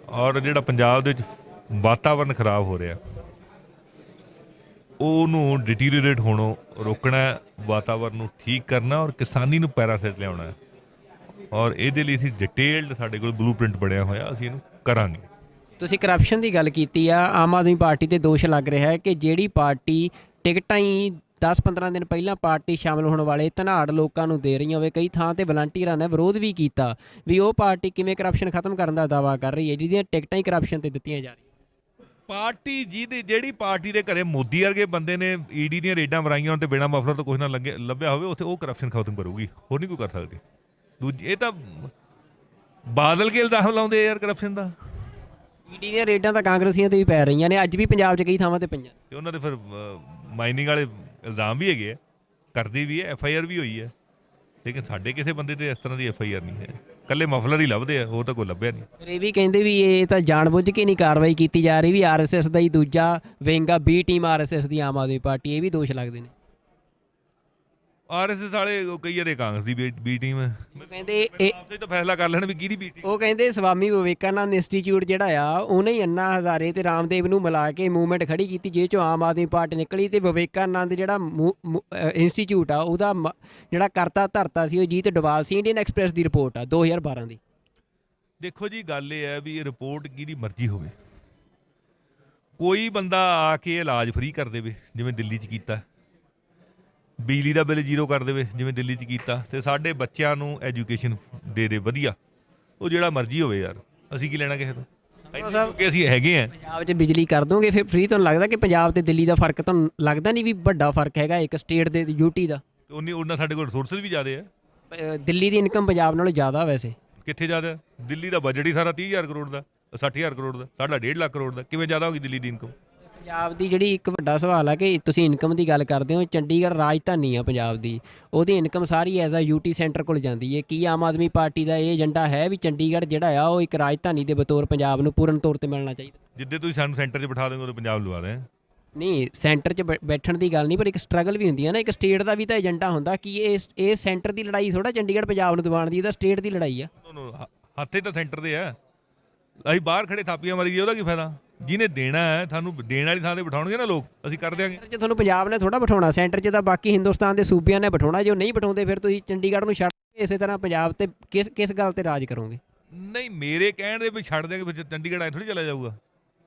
ਔਰ ਜਿਹੜਾ ਪੰਜਾਬ ਦੇ ਵਿੱਚ ਵਾਤਾਵਰਨ ਖਰਾਬ ਹੋ ਰਿਹਾ ਉਹਨੂੰ ਡਿਟੀਰੀਓਰੇਟ ਹੋਣੋਂ ਰੋਕਣਾ, ਵਾਤਾਵਰਨ ਨੂੰ ਠੀਕ ਕਰਨਾ ਔਰ ਕਿਸਾਨੀ ਨੂੰ ਪੈਰਾਂ ਸਿਰ ਲਿਆਉਣਾ। ਔਰ ਇਹਦੇ ਲਈ ਅਸੀਂ ਡਿਟੇਲਡ ਸਾਡੇ ਕੋਲ ਬਲੂਪ੍ਰਿੰਟ ਬਣਿਆ ਹੋਇਆ, ਅਸੀਂ ਇਹਨੂੰ ਕਰਾਂਗੇ। ਤੁਸੀਂ ਕਰਪਸ਼ਨ ਦੀ ਗੱਲ ਕੀਤੀ ਆ। ਆਮ ਆਦਮੀ ਪਾਰਟੀ ਤੇ ਦੋਸ਼ ਲੱਗ ਰਿਹਾ ਹੈ ਕਿ ਜਿਹੜੀ ਪਾਰਟੀ ਟਿਕਟਾਂ ਹੀ 10-15 ਦਿਨ ਪਹਿਲਾਂ ਪਾਰਟੀ ਸ਼ਾਮਲ ਹੋਣ ਵਾਲੇ ਧਨਾੜ ਲੋਕਾਂ ਨੂੰ ਦੇ ਰਹੀਆਂ ਹੋਵੇ, ਕਈ ਥਾਂ ਤੇ ਵਲੰਟੀਅਰਾਂ ਨੇ ਵਿਰੋਧ ਵੀ ਕੀਤਾ ਵੀ ਉਹ ਪਾਰਟੀ ਕਿਵੇਂ ਕਰਪਸ਼ਨ ਖਤਮ ਕਰਨ ਦਾ ਦਾਅਵਾ ਕਰ ਰਹੀ ਹੈ ਜਿਹਦੀਆਂ ਟਿਕਟਾਂ ਹੀ ਕਰਪਸ਼ਨ ਤੇ ਦਿੱਤੀਆਂ ਜਾ ਰਹੀਆਂ। ਪਾਰਟੀ ਜਿਹੜੀ ਪਾਰਟੀ ਦੇ ਘਰੇ ਮੋਦੀ ਵਰਗੇ ਬੰਦੇ ਨੇ ਈਡੀ ਦੀਆਂ ਰੇਡਾਂ ਮਰਾਈਆਂ ਹੋਣ ਤੇ ਬਿਨਾਂ ਮਫਲਰ ਤੋਂ ਕੁਛ ਨਾ ਲੱਭਿਆ ਹੋਵੇ, ਉੱਥੇ ਉਹ ਕਰਪਸ਼ਨ ਖਤਮ ਕਰੂਗੀ, ਹੋਰ ਨਹੀਂ ਕੋਈ ਕਰ ਸਕਦੀ। ਦੂਜੀ ਇਹ ਤਾਂ ਬਾਦਲ ਕੇ ਇਲਜ਼ਾਮ ਲਾਉਂਦੇ ਯਾਰ ਕਰਪਸ਼ਨ ਦਾ। ਈਡੀ ਦੀਆਂ ਰੇਡਾਂ ਤਾਂ ਕਾਂਗਰਸੀਆਂ ਤੇ ਵੀ ਪੈ ਰਹੀਆਂ ਨੇ, ਅੱਜ ਵੀ ਪੰਜਾਬ 'ਚ ਕਈ ਥਾਵਾਂ ਤੇ ਪਈਆਂ ਤੇ ਉਹਨਾਂ ਦੇ ਫਿਰ ਮਾਈਨਿੰਗ ਵਾਲੇ ਇਲਜ਼ਾਮ ਵੀ ਹੈਗੇ ਆ, ਕਰਦੀ ਵੀ ਹੈ, FIR ਵੀ ਹੋਈ ਹੈ। ਲੇਕਿਨ ਸਾਡੇ ਕਿਸੇ ਬੰਦੇ ਤੇ ਇਸ ਤਰ੍ਹਾਂ ਦੀ FIR ਨਹੀਂ ਹੈ, ਇਕੱਲੇ ਮਫਲਰ ਹੀ ਲੱਭਦੇ ਆ, ਹੋਰ ਤਾਂ ਕੋਈ ਲੱਭਿਆ ਨਹੀਂ। ਫਿਰ ਇਹ ਵੀ ਕਹਿੰਦੇ ਵੀ ਇਹ ਤਾਂ ਜਾਣਬੁੱਝ ਕੇ ਨਹੀਂ ਕਾਰਵਾਈ ਕੀਤੀ ਜਾ ਰਹੀ, ਵੀ RSS ਦਾ ਹੀ ਦੂਜਾ ਵਿੰਗ ਆ, B ਟੀਮ RSS ਦੀ ਆਮ ਆਦਮੀ ਪਾਰਟੀ, ਇਹ ਵੀ ਦੋਸ਼ ਲੱਗਦੇ ਨੇ। RSS ਵਾਲੇ ਕਈ ਵਾਰੇ ਕਾਂਗਰਸ ਦੀ B ਟੀਮ ਹੈ, ਕਹਿੰਦੇ ਇਹ ਆਪਸੇ ਤਾਂ ਫੈਸਲਾ ਕਰ ਲੈਣ ਵੀ ਕਿਹਦੀ B ਟੀਮ। ਉਹ ਕਹਿੰਦੇ ਸਵਾਮੀ ਵਿਵੇਕਾਨੰਦ ਇੰਸਟੀਚਿਊਟ ਜਿਹੜਾ ਆ ਉਹਨੇ ਹੀ ਅੰਨਾ ਹਜ਼ਾਰੇ ਤੇ ਰਾਮਦੇਵ ਨੂੰ ਮਿਲਾ ਕੇ ਮੂਵਮੈਂਟ ਖੜੀ ਕੀਤੀ, ਜੇ ਚੋਂ ਆਮ ਆਦਮੀ ਪਾਰਟੀ ਨਿਕਲੀ। ਤੇ ਵਿਵੇਕਾਨੰਦ ਜਿਹੜਾ ਇੰਸਟੀਚਿਊਟ ਆ ਉਹਦਾ ਜਿਹੜਾ ਕਰਤਾ ਧਰਤਾ ਸੀ ਉਹ ਜੀਤ ਡੋਵਾਲ ਸੀ। ਇੰਡੀਅਨ ਐਕਸਪ੍ਰੈਸ ਦੀ ਰਿਪੋਰਟ ਆ 2012 ਦੀ। ਦੇਖੋ ਜੀ, ਗੱਲ ਇਹ ਹੈ ਵੀ ਇਹ ਰਿਪੋਰਟ ਕਿਹਦੀ ਮਰਜ਼ੀ ਹੋਵੇ, ਕੋਈ ਬੰਦਾ ਆ ਕੇ ਇਲਾਜ ਫ੍ਰੀ ਕਰ ਦੇਵੇ ਜਿਵੇਂ ਦਿੱਲੀ 'ਚ ਕੀਤਾ, ਬਿਜਲੀ ਦਾ ਬਿੱਲ 0 ਕਰ ਦੇਵੇ ਜਿਵੇਂ ਦਿੱਲੀ 'ਚ ਕੀਤਾ, ਤੇ ਸਾਡੇ ਬੱਚਿਆਂ ਨੂੰ ਐਜੂਕੇਸ਼ਨ ਦੇ ਦੇ ਵਧੀਆ, ਉਹ ਜਿਹੜਾ ਮਰਜ਼ੀ ਹੋਵੇ ਯਾਰ, ਅਸੀਂ ਕੀ ਲੈਣਾ ਕਿਸੇ ਤੋਂ, ਕਿਉਂਕਿ ਅਸੀਂ ਹੈਗੇ ਆ। ਪੰਜਾਬ 'ਚ ਬਿਜਲੀ ਕਰ ਦੋਗੇ ਫਿਰ ਫ੍ਰੀ? ਤੁਹਾਨੂੰ ਲੱਗਦਾ ਕਿ ਪੰਜਾਬ ਤੇ ਦਿੱਲੀ ਦਾ ਫਰਕ ਤੁਹਾਨੂੰ ਲੱਗਦਾ ਨਹੀਂ ਵੀ ਵੱਡਾ ਫਰਕ ਹੈਗਾ ਇੱਕ ਸਟੇਟ ਦੇ UT ਦਾ? ਉਹਨਾਂ ਸਾਡੇ ਕੋਲ ਰਿਸੋਰਸਿਸ ਵੀ ਜ਼ਿਆਦਾ ਆ। ਦਿੱਲੀ ਦੀ ਇਨਕਮ ਪੰਜਾਬ ਨਾਲੋਂ ਜ਼ਿਆਦਾ ਵੈਸੇ। ਕਿੱਥੇ ਜ਼ਿਆਦਾ? ਦਿੱਲੀ ਦਾ ਬਜਟ ਹੀ ਸਾਰਾ 30,000 ਕਰੋੜ ਦਾ, 60,000 ਕਰੋੜ ਦਾ, ਸਾਡਾ 1.5 ਲੱਖ ਕਰੋੜ ਦਾ, ਕਿਵੇਂ ਜ਼ਿਆਦਾ ਹੋ ਗਈ ਦਿੱਲੀ ਦੀ ਇਨਕਮ? ਪੰਜਾਬ ਦੀ ਜਿਹੜੀ ਇੱਕ ਵੱਡਾ ਸਵਾਲ ਆ ਕਿ ਤੁਸੀਂ ਇਨਕਮ ਦੀ ਗੱਲ ਕਰਦੇ ਹੋ, ਚੰਡੀਗੜ੍ਹ ਰਾਜਧਾਨੀ ਆ ਪੰਜਾਬ ਦੀ, ਉਹਦੀ ਇਨਕਮ ਸਾਰੀ ਐਜ਼ ਆ ਯੂਟੀ ਸੈਂਟਰ ਕੋਲ ਜਾਂਦੀ ਹੈ। ਕੀ ਆਮ ਆਦਮੀ ਪਾਰਟੀ ਦਾ ਇਹ ਏਜੰਡਾ ਹੈ ਵੀ ਚੰਡੀਗੜ੍ਹ ਜਿਹੜਾ ਆ ਉਹ ਇੱਕ ਰਾਜਧਾਨੀ ਦੇ ਬਤੌਰ ਪੰਜਾਬ ਨੂੰ ਪੂਰਨ ਤੌਰ ਤੇ ਮਿਲਣਾ ਚਾਹੀਦਾ? ਜਿੱਦੇ ਤੁਸੀਂ ਸਾਨੂੰ ਸੈਂਟਰ 'ਚ ਬਿਠਾ ਦੇਂਗੇ ਉਦੋਂ ਪੰਜਾਬ ਲਵਾ ਦੇ। ਨਹੀਂ, ਸੈਂਟਰ 'ਚ ਬੈਠਣ ਦੀ ਗੱਲ ਨਹੀਂ, ਪਰ ਇੱਕ ਸਟਰਗਲ ਵੀ ਹੁੰਦੀ ਹੈ ਨਾ, ਇੱਕ ਸਟੇਟ ਦਾ ਵੀ ਤਾਂ ਏਜੰਡਾ ਹੁੰਦਾ ਕਿ ਇਹ ਸੈਂਟਰ ਦੀ ਲੜਾਈ ਥੋੜਾ ਚੰਡੀਗੜ੍ਹ ਪੰਜਾਬ ਨੂੰ ਦਿਵਾਉਣ ਦੀ, ਇਹਦਾ ਸਟੇਟ ਦੀ ਲੜਾਈ ਆ। ਹੱਥੇ ਤਾਂ ਸੈਂਟਰ ਦੇ ਆ, ਅਸੀਂ ਬਾਹਰ ਖੜੇ ਥਾਪੀਆਂ ਮਾਰੀਏ, ਉਹਦਾ ਕੀ ਫਾਇਦਾ? ਜਿਹਨੇ ਦੇਣਾ ਹੈ ਸਾਨੂੰ ਦੇਣ ਵਾਲੀ ਥਾਂ ਤੇ ਬਿਠਾਉਣਗੇ ਨਾ ਲੋਕ, ਅਸੀਂ ਕਰ ਦਿਆਂਗੇ। ਜੇ ਤੁਹਾਨੂੰ ਪੰਜਾਬ ਨੇ ਥੋੜਾ ਬਿਠਾਉਣਾ, ਸੈਂਟਰ 'ਚ ਤਾਂ ਬਾਕੀ ਹਿੰਦੁਸਤਾਨ ਦੇ ਸੂਬਿਆਂ ਨੇ ਬਿਠਾਉਣਾ। ਜੇ ਉਹ ਨਹੀਂ ਬਿਠਾਉਂਦੇ ਫਿਰ ਤੁਸੀਂ ਚੰਡੀਗੜ੍ਹ ਨੂੰ ਛੱਡ ਕੇ ਇਸੇ ਤਰ੍ਹਾਂ ਪੰਜਾਬ ਤੇ ਕਿਸ ਗੱਲ ਤੇ ਰਾਜ ਕਰੋਗੇ? ਨਹੀਂ, ਮੇਰੇ ਕਹਿਣ ਦੇ ਵੀ ਛੱਡ ਦਿਆਂਗੇ ਫਿਰ ਚੰਡੀਗੜ੍ਹ ਐ ਥੋੜੀ ਚਲਾ ਜਾਊਗਾ,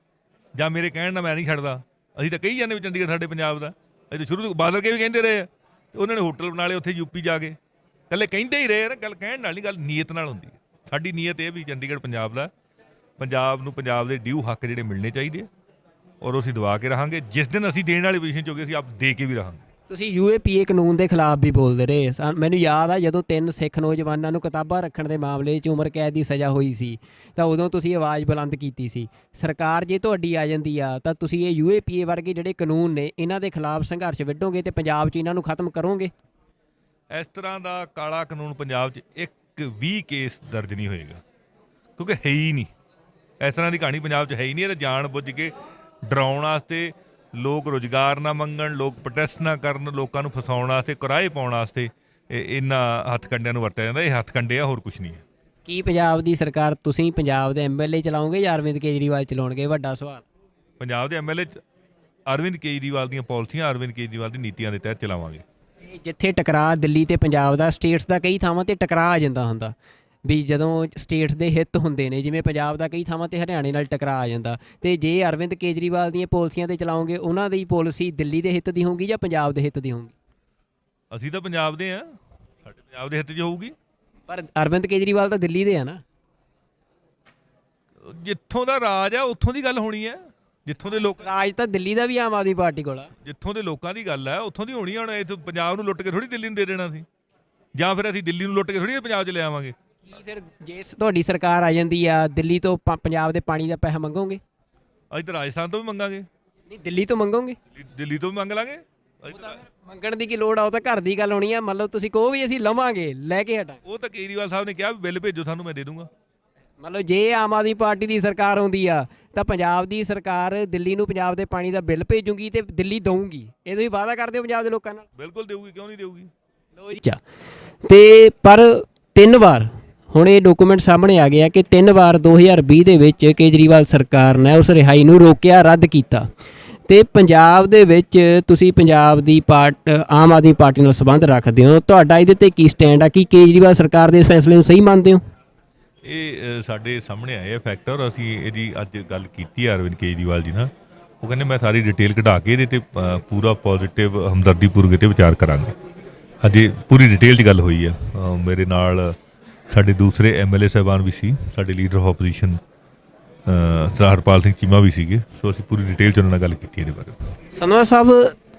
ਜਾਂ ਮੇਰੇ ਕਹਿਣ ਨਾਲ ਮੈਂ ਨਹੀਂ ਛੱਡਦਾ। ਅਸੀਂ ਤਾਂ ਕਹੀ ਜਾਂਦੇ ਵੀ ਚੰਡੀਗੜ੍ਹ ਸਾਡੇ ਪੰਜਾਬ ਦਾ, ਅਸੀਂ ਤਾਂ ਸ਼ੁਰੂ ਤੋਂ ਬਾਦਲ ਕੇ ਵੀ ਕਹਿੰਦੇ ਰਹੇ ਆ, ਉਹਨਾਂ ਨੇ ਹੋਟਲ ਬਣਾ ਲਏ ਉੱਥੇ ਯੂਪੀ ਜਾ ਕੇ, ਇਕੱਲੇ ਕਹਿੰਦੇ ਹੀ ਰਹੇ ਨਾ, ਗੱਲ ਕਹਿਣ ਨਾਲ ਨਹੀਂ, ਗੱਲ ਨੀਅਤ ਨਾਲ ਹੁੰਦੀ ਹੈ। ਸਾਡੀ ਨੀਅਤ ਇਹ ਵੀ ਚੰਡੀਗੜ੍ਹ ਪੰਜਾਬ ਦਾ, ਪੰਜਾਬ ਨੂੰ ਪੰਜਾਬ ਦੇ ਡਿਊ ਹੱਕ ਜਿਹੜੇ ਮਿਲਣੇ ਚਾਹੀਦੇ ਆ, ਔਰ ਅਸੀਂ ਦਵਾ ਕੇ ਰਹਾਂਗੇ। ਜਿਸ ਦਿਨ ਅਸੀਂ ਦੇਣ ਵਾਲੀ ਪੋਜੀਸ਼ਨ 'ਚ ਹੋ ਗਏ ਅਸੀਂ ਆਪ ਦੇ ਕੇ ਵੀ ਰਹਾਂਗੇ। ਤੁਸੀਂ UAPA ਕਾਨੂੰਨ ਦੇ ਖਿਲਾਫ ਵੀ ਬੋਲਦੇ ਰਹੇ। ਮੈਨੂੰ ਯਾਦ ਆ ਜਦੋਂ 3 ਸਿੱਖ ਨੌਜਵਾਨਾਂ ਨੂੰ ਕਿਤਾਬਾਂ ਰੱਖਣ ਦੇ ਮਾਮਲੇ 'ਚ ਉਮਰ ਕੈਦ ਦੀ ਸਜ਼ਾ ਹੋਈ ਸੀ ਤਾਂ ਉਦੋਂ ਤੁਸੀਂ ਆਵਾਜ਼ ਬੁਲੰਦ ਕੀਤੀ ਸੀ। ਸਰਕਾਰ ਜੇ ਤੁਹਾਡੀ ਆ ਜਾਂਦੀ ਆ ਤਾਂ ਤੁਸੀਂ ਇਹ UAPA ਵਰਗੇ ਜਿਹੜੇ ਕਾਨੂੰਨ ਨੇ ਇਹਨਾਂ ਦੇ ਖਿਲਾਫ ਸੰਘਰਸ਼ ਵਿੱਢੋਗੇ ਤੇ ਪੰਜਾਬ 'ਚ ਇਹਨਾਂ ਨੂੰ ਖਤਮ ਕਰੋਗੇ? ਇਸ ਤਰ੍ਹਾਂ ਦਾ ਕਾਲਾ ਕਾਨੂੰਨ ਪੰਜਾਬ 'ਚ ਇੱਕ ਵੀ ਕੇਸ ਦਰਜ ਨਹੀਂ ਹੋਏਗਾ, ਕਿਉਂਕਿ ਹੈ ਹੀ ਨਹੀਂ। ਇਸ ਤਰ੍ਹਾਂ ਦੀ ਕਹਾਣੀ ਪੰਜਾਬ 'ਚ ਹੈ ਹੀ ਨਹੀਂ। ਇਹ ਤਾਂ ਜਾਣ ਬੁੱਝ ਕੇ ਡਰਾਉਣ ਵਾਸਤੇ, ਲੋਕ ਰੁਜ਼ਗਾਰ ਨਾ ਮੰਗਣ, ਲੋਕ ਪ੍ਰੋਟੈਸਟ ਨਾ ਕਰਨ, ਲੋਕਾਂ ਨੂੰ ਫਸਾਉਣ ਵਾਸਤੇ, ਕਿਰਾਏ ਪਾਉਣ ਵਾਸਤੇ ਇਹਨਾਂ ਹੱਥਕੰਡਿਆਂ ਨੂੰ ਵਰਤਿਆ ਜਾਂਦਾ। ਇਹ ਹੱਥਕੰਡੇ ਆ, ਹੋਰ ਕੁਛ ਨਹੀਂ ਹੈ। ਕੀ ਪੰਜਾਬ ਦੀ ਸਰਕਾਰ, ਤੁਸੀਂ ਪੰਜਾਬ ਦੇ MLA ਚਲਾਓਗੇ ਜਾਂ ਅਰਵਿੰਦ ਕੇਜਰੀਵਾਲ ਚਲਾਉਣਗੇ? ਵੱਡਾ ਸਵਾਲ। ਪੰਜਾਬ ਦੇ MLA ਅਰਵਿੰਦ ਕੇਜਰੀਵਾਲ ਦੀਆਂ ਪਾਲਿਸੀਆਂ, ਅਰਵਿੰਦ ਕੇਜਰੀਵਾਲ ਦੀ ਨੀਤੀਆਂ ਦੇ ਤਹਿਤ ਚਲਾਵਾਂਗੇ। ਜਿੱਥੇ ਟਕਰਾਅ ਦਿੱਲੀ ਤੇ ਪੰਜਾਬ ਦਾ, ਸਟੇਟਸ ਦਾ ਕਈ ਥਾਵਾਂ ਤੇ ਟਕਰਾਅ ਆ ਜਾਂਦਾ ਹੁੰਦਾ ਵੀ ਜਦੋਂ ਸਟੇਟਸ ਦੇ ਹਿੱਤ ਹੁੰਦੇ ਨੇ, ਜਿਵੇਂ ਪੰਜਾਬ ਦਾ ਕਈ ਥਾਵਾਂ ਤੇ ਹਰਿਆਣੇ ਨਾਲ ਟਕਰਾਅ ਆ ਜਾਂਦਾ, ਤੇ ਜੇ ਅਰਵਿੰਦ ਕੇਜਰੀਵਾਲ ਦੀਆਂ ਪਾਲਿਸੀਆਂ ਤੇ ਚਲਾਓਗੇ, ਉਹਨਾਂ ਦੀ ਪਾਲਿਸੀ ਦਿੱਲੀ ਦੇ ਹਿੱਤ ਦੀ ਹੋਊਗੀ ਜਾਂ ਪੰਜਾਬ ਦੇ ਹਿੱਤ ਦੀ ਹੋਊਗੀ? ਅਸੀਂ ਤਾਂ ਪੰਜਾਬ ਦੇ ਆ, ਸਾਡੇ ਪੰਜਾਬ ਦੇ ਹਿੱਤ 'ਚ ਹੋਊਗੀ। ਪਰ ਅਰਵਿੰਦ ਕੇਜਰੀਵਾਲ ਤਾਂ ਦਿੱਲੀ ਦੇ ਆ ਨਾ। ਜਿੱਥੋਂ ਦਾ ਰਾਜ ਆ ਉੱਥੋਂ ਦੀ ਗੱਲ ਹੋਣੀ ਹੈ, ਜਿੱਥੋਂ ਦੇ ਲੋਕ। ਰਾਜ ਤਾਂ ਦਿੱਲੀ ਦਾ ਵੀ ਆਮ ਆਦਮੀ ਪਾਰਟੀ ਕੋਲ ਆ। ਜਿੱਥੋਂ ਦੇ ਲੋਕਾਂ ਦੀ ਗੱਲ ਹੈ ਉੱਥੋਂ ਦੀ ਹੋਣੀ। ਹੁਣ ਇੱਥੇ ਪੰਜਾਬ ਨੂੰ ਲੁੱਟ ਕੇ ਥੋੜੀ ਦਿੱਲੀ ਨੂੰ ਦੇ ਦੇਣਾ ਸੀ, ਜਾਂ ਫਿਰ ਅਸੀਂ ਦਿੱਲੀ ਨੂੰ ਲੁੱਟ ਕੇ ਥੋੜੀ ਪੰਜਾਬ 'ਚ ਲੈ ਆਵਾਂਗੇ। ਕੀ ਫਿਰ ਜੇ ਤੁਹਾਡੀ ਸਰਕਾਰ ਆ ਜਾਂਦੀ ਆ, ਦਿੱਲੀ ਤੋਂ ਪੰਜਾਬ ਦੇ ਪਾਣੀ ਦਾ ਪੈਸਾ ਮੰਗੋਗੇ? ਅਸੀਂ ਤਾਂ ਰਾਜਸਥਾਨ ਤੋਂ ਵੀ ਮੰਗਾਂਗੇ। ਨਹੀਂ, ਦਿੱਲੀ ਤੋਂ ਮੰਗੋਗੇ? ਦਿੱਲੀ ਤੋਂ ਵੀ ਮੰਗ ਲਾਂਗੇ। ਮੰਗਣ ਦੀ ਕੀ ਲੋੜ ਆ? ਉਹ ਤਾਂ ਘਰ ਦੀ ਗੱਲ ਹੋਣੀ ਆ। ਮਤਲਬ ਤੁਸੀਂ ਕਹੋ ਵੀ ਅਸੀਂ ਲਵਾਂਗੇ, ਲੈ ਕੇ ਹਟਾਂ। ਉਹ ਤਾਂ ਕੇਜਰੀਵਾਲ ਸਾਹਿਬ ਨੇ ਕਿਹਾ ਵੀ ਬਿੱਲ ਭੇਜੋ ਸਾਨੂੰ, ਮੈਂ ਦੇ ਦੂੰਗਾ। ਮਤਲਬ ਜੇ ਆਮ ਆਦਮੀ ਪਾਰਟੀ ਦੀ ਸਰਕਾਰ ਆਉਂਦੀ ਆ ਤਾਂ ਪੰਜਾਬ ਦੀ ਸਰਕਾਰ ਦਿੱਲੀ ਨੂੰ ਪੰਜਾਬ ਦੇ ਪਾਣੀ ਦਾ ਬਿੱਲ ਭੇਜੂਗੀ ਤੇ ਦਿੱਲੀ ਦਊਗੀ। ਇਹ ਤੁਸੀਂ ਵਾਅਦਾ ਕਰਦੇ ਹੋ ਪੰਜਾਬ ਦੇ ਲੋਕਾਂ ਨਾਲ? ਬਿਲਕੁਲ ਦੇਊਗੀ, ਕਿਉਂ ਨਹੀਂ ਦੇਊਗੀ। ਲੋ ਜੀ। ਤੇ ਪਰ 3 ਵਾਰ ਹੁਣ ਇਹ ਡਾਕੂਮੈਂਟ ਸਾਹਮਣੇ ਆ ਗਿਆ ਕਿ 3 ਵਾਰ 2020 ਦੇ ਵਿੱਚ ਕੇਜਰੀਵਾਲ ਸਰਕਾਰ ਨੇ ਉਸ ਰਿਹਾਈ ਨੂੰ ਰੋਕਿਆ, ਰੱਦ ਕੀਤਾ। ਤੇ ਪੰਜਾਬ ਦੇ ਵਿੱਚ ਤੁਸੀਂ ਪੰਜਾਬ ਦੀ ਆਮ ਆਦਮੀ ਪਾਰਟੀ ਨਾਲ ਸੰਬੰਧ ਰੱਖਦੇ ਹੋ, ਤੁਹਾਡਾ ਇਹਦੇ ਤੇ ਕੀ ਸਟੈਂਡ ਆ? ਕੀ ਕੇਜਰੀਵਾਲ ਸਰਕਾਰ ਦੇ ਫੈਸਲੇ ਨੂੰ ਸਹੀ ਮੰਨਦੇ ਹੋ? ਇਹ ਸਾਡੇ ਸਾਹਮਣੇ ਆਏ ਫੈਕਟਰ। ਅਸੀਂ ਇਹਦੀ ਅੱਜ ਗੱਲ ਕੀਤੀ ਹੈ ਅਰਵਿੰਦ ਕੇਜਰੀਵਾਲ ਜੀ ਨਾਲ। ਉਹ ਕਹਿੰਦੇ ਮੈਂ ਸਾਰੀ ਡਿਟੇਲ ਕਢਾ ਕੇ ਇਹਦੇ ਤੇ ਪੂਰਾ ਪੋਜ਼ਿਟਿਵ ਹਮਦਰਦੀਪੂਰਵਕ ਤੇ ਵਿਚਾਰ ਕਰਾਂਗੇ। ਅਜੇ ਪੂਰੀ ਡਿਟੇਲ 'ਚ ਗੱਲ ਹੋਈ ਆ। ਮੇਰੇ ਨਾਲ ਸਾਡੇ ਦੂਸਰੇ MLA ਸਾਹਿਬਾਨ ਵੀ ਸੀ, ਸਾਡੇ leader of opposition Harpal Singh Cheema ਵੀ ਸੀਗੇ। ਸੋ ਅਸੀਂ ਪੂਰੀ ਡਿਟੇਲ 'ਚ ਉਹਨਾਂ ਨਾਲ ਗੱਲ ਕੀਤੀ ਇਹਦੇ ਬਾਰੇ। ਸੰਧਵਾ ਸਾਹਿਬ,